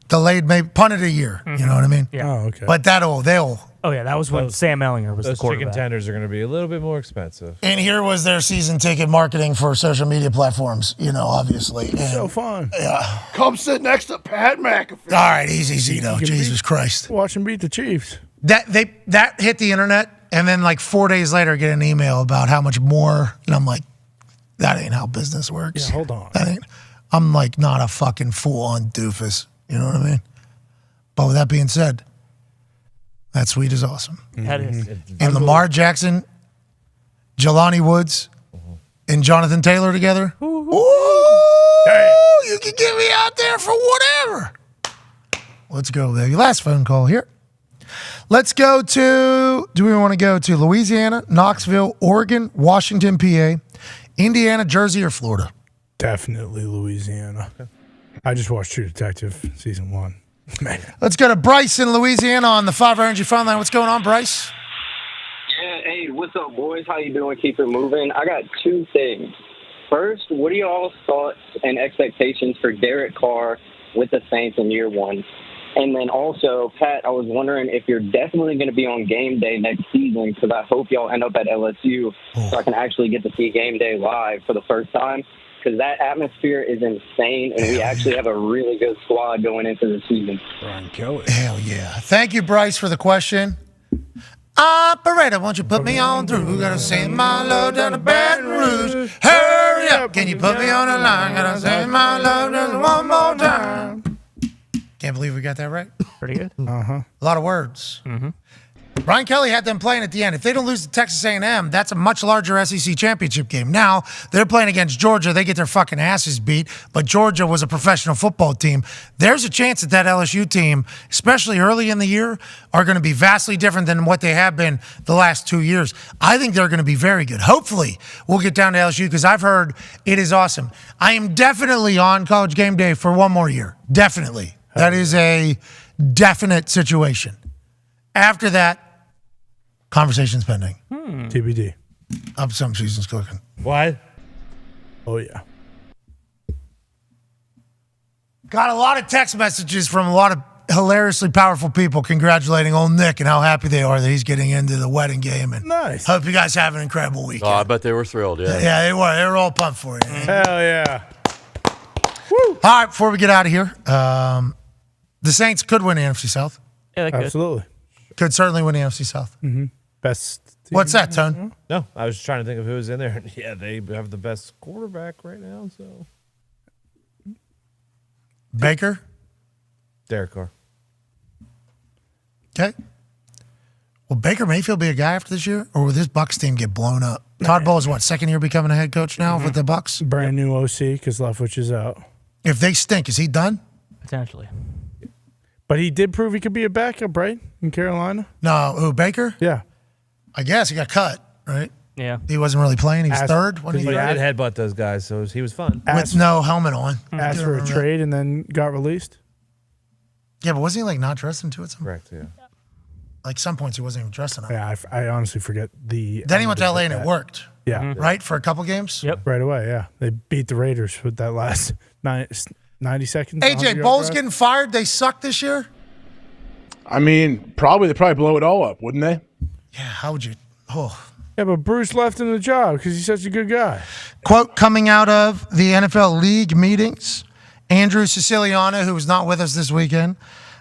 delayed, maybe punted a year. You know what I mean? Yeah. Oh, okay. But they'll. Oh, yeah, that was when Sam Ellinger was the Those quarterback. chicken tenders are going to be a little bit more expensive. And here was their season ticket marketing for social media platforms, obviously. And, so fun. Yeah. Come sit next to Pat McAfee. All right, easy, Zito. Jesus Christ. Watch them beat the Chiefs. That hit the internet, and then like 4 days later, I get an email about how much more, and I'm like, that ain't how business works. Yeah, hold on. I'm like not a fucking full-on doofus. You know what I mean? But with that being said, that suite is awesome. That is. And Lamar Jackson, Jelani Woods, and Jonathan Taylor together. Ooh, you can get me out there for whatever. Let's go, baby. Last phone call here. Let's go to, do we want to go to Louisiana, Knoxville, Oregon, Washington, PA, Indiana, Jersey, or Florida? Definitely Louisiana. I just watched True Detective season 1. Man. Let's go to Bryce in Louisiana on the 5 Energy phone line. What's going on, Bryce? Yeah, hey, what's up, boys? How you doing? Keep it moving. I got 2 things. First, what are y'all's thoughts and expectations for Derek Carr with the Saints in year 1? And then also, Pat, I was wondering if you're definitely going to be on game day next season, because I hope y'all end up at LSU so I can actually get to see game day live for the first time, because that atmosphere is insane, and we actually have a really good squad going into the season. Brian Kelly. Hell yeah. Thank you, Bryce, for the question. Operator, won't you put me on through? Gotta send my love down to Baton Rouge. Hurry up. Can you put me on the line? Gotta send my love just one more time. Can't believe we got that right. Pretty good. Uh-huh. A lot of words. Brian Kelly had them playing at the end. If they don't lose to Texas A&M, that's a much larger SEC championship game. Now, they're playing against Georgia. They get their fucking asses beat, but Georgia was a professional football team. There's a chance that LSU team, especially early in the year, are going to be vastly different than what they have been the last 2 years. I think they're going to be very good. Hopefully, we'll get down to LSU because I've heard it is awesome. I am definitely on College Game Day for one more year. Definitely. That is a definite situation. After that, conversations pending. TBD. Some season's cooking. What? Oh, yeah. Got a lot of text messages from a lot of hilariously powerful people congratulating old Nick and how happy they are that he's getting into the wedding game. And nice. Hope you guys have an incredible weekend. Oh, I bet they were thrilled, yeah. Yeah, they were. They were all pumped for you. Hell yeah. All right, before we get out of here, the Saints could win the NFC South. Yeah, they could. Absolutely. Could certainly win the NFC South. Mm-hmm. Best. What's that, Tone? No, I was trying to think of who was in there. Yeah, they have the best quarterback right now. So Baker? Derek Carr. Okay. Will Baker Mayfield be a guy after this year, or will this Bucs team get blown up? Todd Bowles, what, second year becoming a head coach now with the Bucs? Brand new OC because Leftwich is out. If they stink, is he done? Potentially. But he did prove he could be a backup, right, in Carolina? No, who, Baker? Yeah. I guess he got cut, right? Yeah. He wasn't really playing. He was third. He did headbutt those guys, so he was fun. With no helmet on. Asked for a trade and then got released. Yeah, but wasn't he like not dressed into it? Correct, yeah. Like some points he wasn't even dressed enough. Yeah, I honestly forget the. Then he went to LA and it worked. Yeah. Right? For a couple games? Yep. Right away, yeah. They beat the Raiders with that last 90 seconds. AJ, Bowles getting fired. They suck this year? I mean, they'd probably blow it all up, wouldn't they? Yeah, how would you? Oh. Yeah, but Bruce left him the job because he's such a good guy. Quote coming out of the NFL league meetings, Andrew Siciliano, who was not with us this weekend,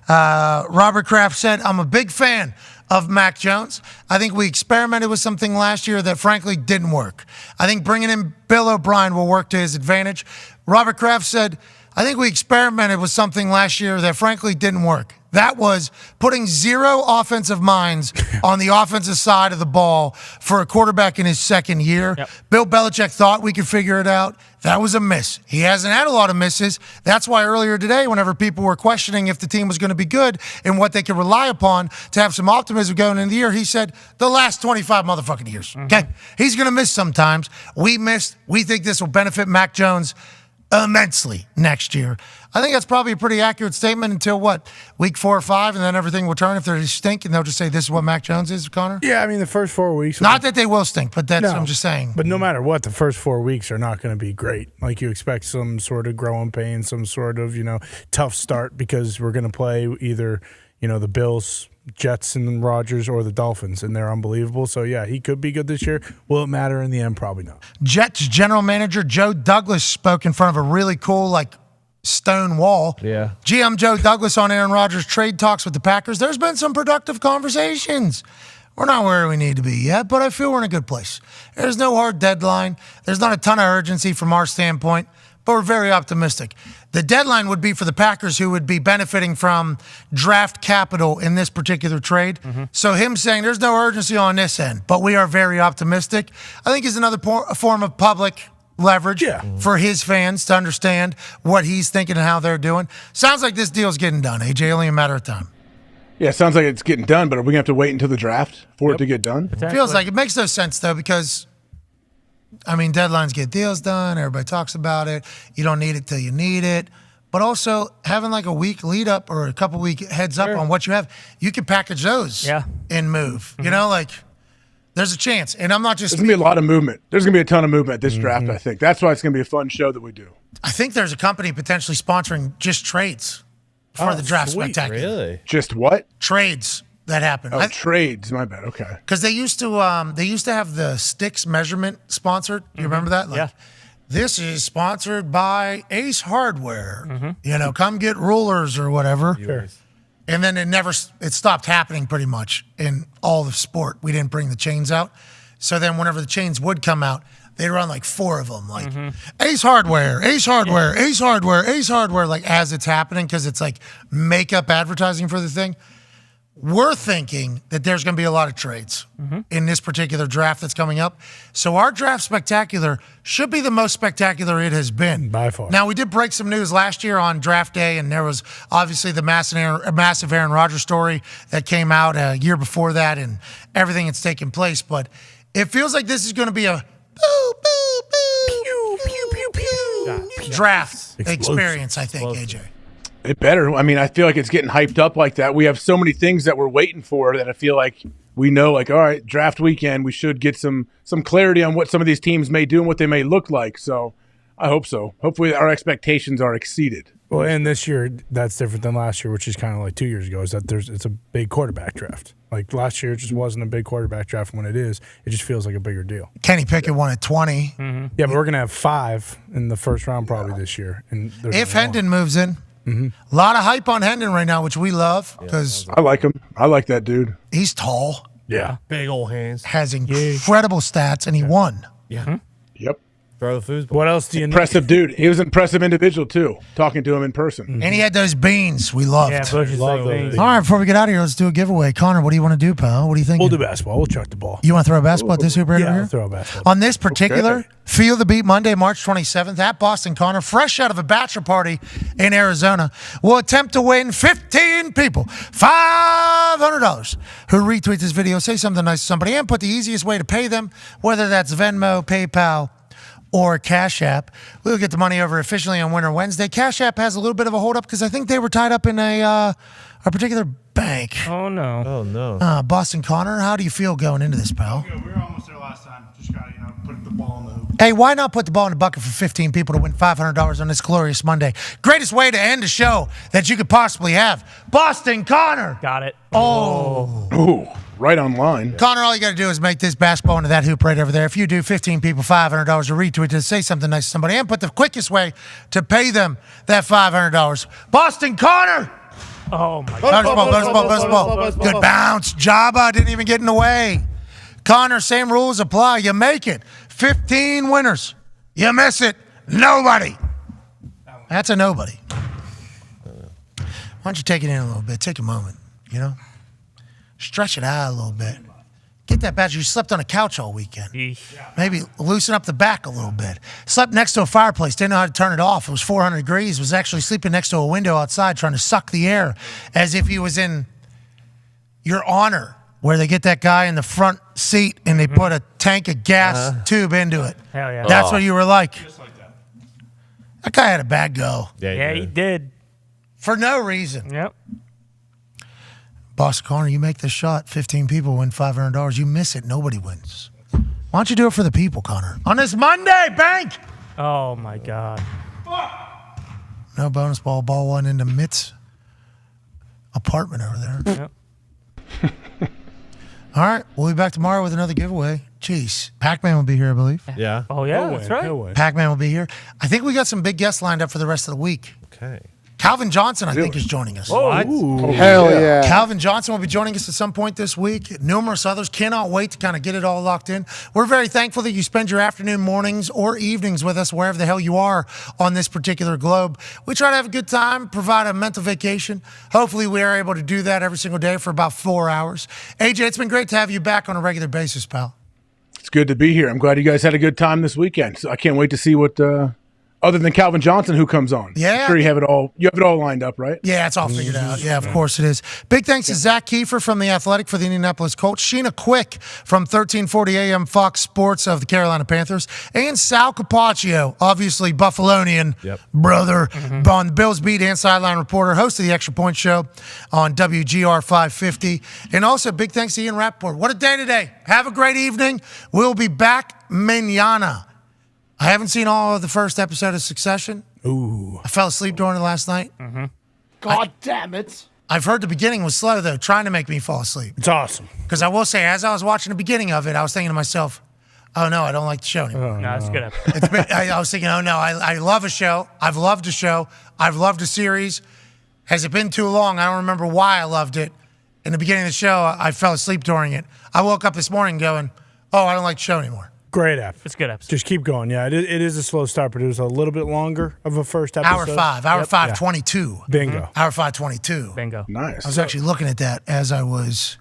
Robert Kraft said, I'm a big fan of Mac Jones. I think we experimented with something last year that frankly didn't work. I think bringing in Bill O'Brien will work to his advantage. Robert Kraft said, I think we experimented with something last year that frankly didn't work. That was putting zero offensive minds on the offensive side of the ball for a quarterback in his second year. Yep. Bill Belichick thought we could figure it out. That was a miss. He hasn't had a lot of misses. That's why earlier today, whenever people were questioning if the team was going to be good and what they could rely upon to have some optimism going into the year, he said, the last 25 motherfucking years. Okay? He's going to miss sometimes. We missed. We think this will benefit Mac Jones immensely next year. I think that's probably a pretty accurate statement until what? Week 4 or 5, and then everything will turn if they stink, and they'll just say this is what Mac Jones is, Connor? Yeah, I mean, the first 4 weeks. Not that they will stink, but that's what I'm just saying. But no matter what, the first 4 weeks are not going to be great. Like you expect some sort of growing pain, some sort of, tough start because we're going to play either, the Bills, Jets and Rodgers, or the Dolphins, and they're unbelievable. So, yeah, he could be good this year. Will it matter in the end? Probably not. Jets general manager Joe Douglas spoke in front of a really cool, stone wall. Yeah. GM Joe Douglas on Aaron Rodgers' trade talks with the Packers. There's been some productive conversations. We're not where we need to be yet, but I feel we're in a good place. There's no hard deadline. There's not a ton of urgency from our standpoint, but we're very optimistic. The deadline would be for the Packers, who would be benefiting from draft capital in this particular trade. So him saying there's no urgency on this end, but we are very optimistic, I think is another form of public leverage for his fans to understand what he's thinking and how they're doing. Sounds like this deal's getting done, AJ, only a matter of time. Yeah, it sounds like it's getting done, but are we going to have to wait until the draft for it to get done? Feels like it makes no sense, though, because deadlines get deals done. Everybody talks about it. You don't need it till you need it. But also having a week lead up or a couple week heads up on what you have, you can package those and move. There's a chance. And I'm not just. There's going to be a lot of movement. There's going to be a ton of movement at this draft, I think. That's why it's going to be a fun show that we do. I think there's a company potentially sponsoring just trades for the draft spectacular. Really? Just what? Trades that happen. Oh, trades. My bad. Okay. Because they used to have the sticks measurement sponsored. You remember that? This is sponsored by Ace Hardware. Come get rulers or whatever. Sure. And then it stopped happening pretty much in all of sport. We didn't bring the chains out. So then whenever the chains would come out, they'd run 4 of them, Ace Hardware, Ace Hardware, Ace Hardware, Ace Hardware, as it's happening because it's makeup advertising for the thing. We're thinking that there's going to be a lot of trades in this particular draft that's coming up. So our draft spectacular should be the most spectacular it has been. By far. Now, we did break some news last year on draft day, and there was obviously the massive Aaron Rodgers story that came out a year before that and everything that's taken place. But it feels like this is going to be a draft experience, I think, AJ. It better. I feel like it's getting hyped up like that. We have so many things that we're waiting for that I feel like we know, all right, draft weekend, we should get some clarity on what some of these teams may do and what they may look like. So I hope so. Hopefully our expectations are exceeded. Well, and this year, that's different than last year, which is kind of 2 years ago, is that it's a big quarterback draft. Like last year, it just wasn't a big quarterback draft. When it is, it just feels like a bigger deal. Kenny Pickett won at 20. Yeah, but we're gonna have 5 in the first round probably this year. And If Hendon moves in. A lot of hype on Hendon right now, which we love because I like him. I like that dude. he's tall, Yeah. Big old hands. has incredible stats, and he won. Yeah. Yep. Throw the foosball. What else do you need? Impressive dude. He was an impressive individual too. Talking to him in person. And he had those beans we loved. Yeah, Bush is Love like those. beans. All right, before we get out of here, let's do a giveaway. Connor, what do you want to do, pal? What do you think? We'll do basketball. We'll chuck the ball. You want to throw a basketball at this Hooper Yeah, over I'll here? throw a basketball. On this particular Feel the Beat Monday, March 27th at Boston Connor, fresh out of a bachelor party in Arizona, will attempt to win 15 people $500 who retweet this video, say something nice to somebody, and put the easiest way to pay them, whether that's Venmo, PayPal, or Cash App. We'll get the money over officially on Winter Wednesday. Cash App has a little bit of a hold up because I think they were tied up in a particular bank. Oh, no. Oh, no. Boston Connor, how do you feel going into this, pal? We were almost there last time. Just got to put the ball in the hoop. Hey, why not put the ball in the bucket for 15 people to win $500 on this glorious Monday? Greatest way to end a show that you could possibly have. Boston Connor. Got it. Oh. Ooh, right on line. Connor, all you got to do is make this basketball into that hoop right over there. If you do 15 people $500 to retweet to say something nice to somebody and put the quickest way to pay them that $500. Boston Connor. Oh, my Bonus ball. Good bounce. Jabba didn't even get in the way. Connor, same rules apply. You make it. 15 winners. You miss it. Nobody. That's a nobody. Why don't you take it in a little bit? Take a moment, Stretch it out a little bit. Get that badge. You slept on a couch all weekend. Maybe loosen up the back a little bit. Slept next to a fireplace. Didn't know how to turn it off. It was 400 degrees. Was actually sleeping next to a window outside trying to suck the air as if he was in Your Honor, where they get that guy in the front seat and they put a tank of gas tube into it. Hell yeah. That's what you were like. Just like that. That guy had a bad go. Yeah, he did. For no reason. Yep. Boston Connor, you make this shot, 15 people win $500. You miss it, nobody wins. Why don't you do it for the people, Connor? On this Monday, bank! Oh, my God. No bonus ball. Ball one into Mitt's apartment over there. Yep. All right, we'll be back tomorrow with another giveaway. Jeez, Pac-Man will be here, I believe. Yeah. Oh, yeah, that's right. Pac-Man will be here. I think we got some big guests lined up for the rest of the week. Okay. Calvin Johnson, I think, is joining us. What? Hell yeah. Calvin Johnson will be joining us at some point this week. Numerous others. Cannot wait to kind of get it all locked in. We're very thankful that you spend your afternoon, mornings, or evenings with us, wherever the hell you are on this particular globe. We try to have a good time, provide a mental vacation. Hopefully, we are able to do that every single day for about 4 hours. AJ, it's been great to have you back on a regular basis, pal. It's good to be here. I'm glad you guys had a good time this weekend. So I can't wait to see what other than Calvin Johnson, who comes on. Yeah. I'm sure you have it all lined up, right? Yeah, it's all figured out. Yeah, of course it is. Big thanks to Zach Kiefer from The Athletic for the Indianapolis Colts, Sheena Quick from 1340 AM Fox Sports of the Carolina Panthers, and Sal Capaccio, obviously Buffalonian brother, on Bills Beat and sideline reporter, host of the Extra Point Show on WGR 550. And also big thanks to Ian Rappaport. What a day today. Have a great evening. We'll be back mañana. I haven't seen all of the first episode of Succession. Ooh. I fell asleep during it last night. God damn it. I've heard the beginning was slow, though, trying to make me fall asleep. It's awesome. Because I will say, as I was watching the beginning of it, I was thinking to myself, oh, no, I don't like the show anymore. No, it's good. I was thinking, oh, no, I love a show. I've loved a show. I've loved a series. Has it been too long? I don't remember why I loved it. In the beginning of the show, I fell asleep during it. I woke up this morning going, oh, I don't like the show anymore. Great app. It's a good episode. Just keep going. Yeah, it is a slow start, but it was a little bit longer of a first episode. Hour 5:22. Bingo. Hour 5:22. Bingo. Nice. I was actually looking at that as I was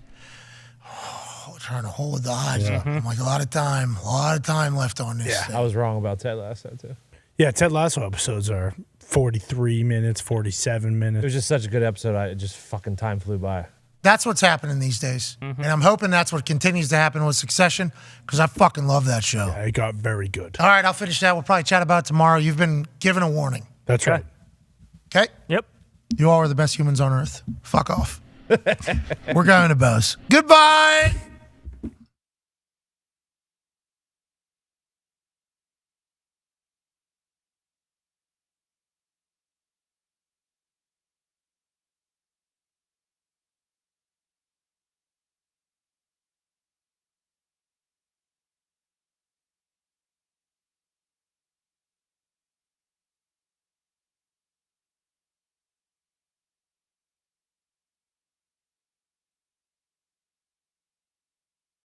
trying to hold the odds. I'm like, a lot of time left on this. I was wrong about Ted Lasso, too. Yeah, Ted Lasso episodes are 43 minutes, 47 It minutes. was just such a good episode. Just fucking time flew by. That's what's happening these days. And I'm hoping that's what continues to happen with Succession because I fucking love that show. Yeah, it got very good. All right, I'll finish that. We'll probably chat about it tomorrow. You've been given a warning. That's right. Okay? Yep. You all are the best humans on earth. Fuck off. We're going to Bose. Goodbye.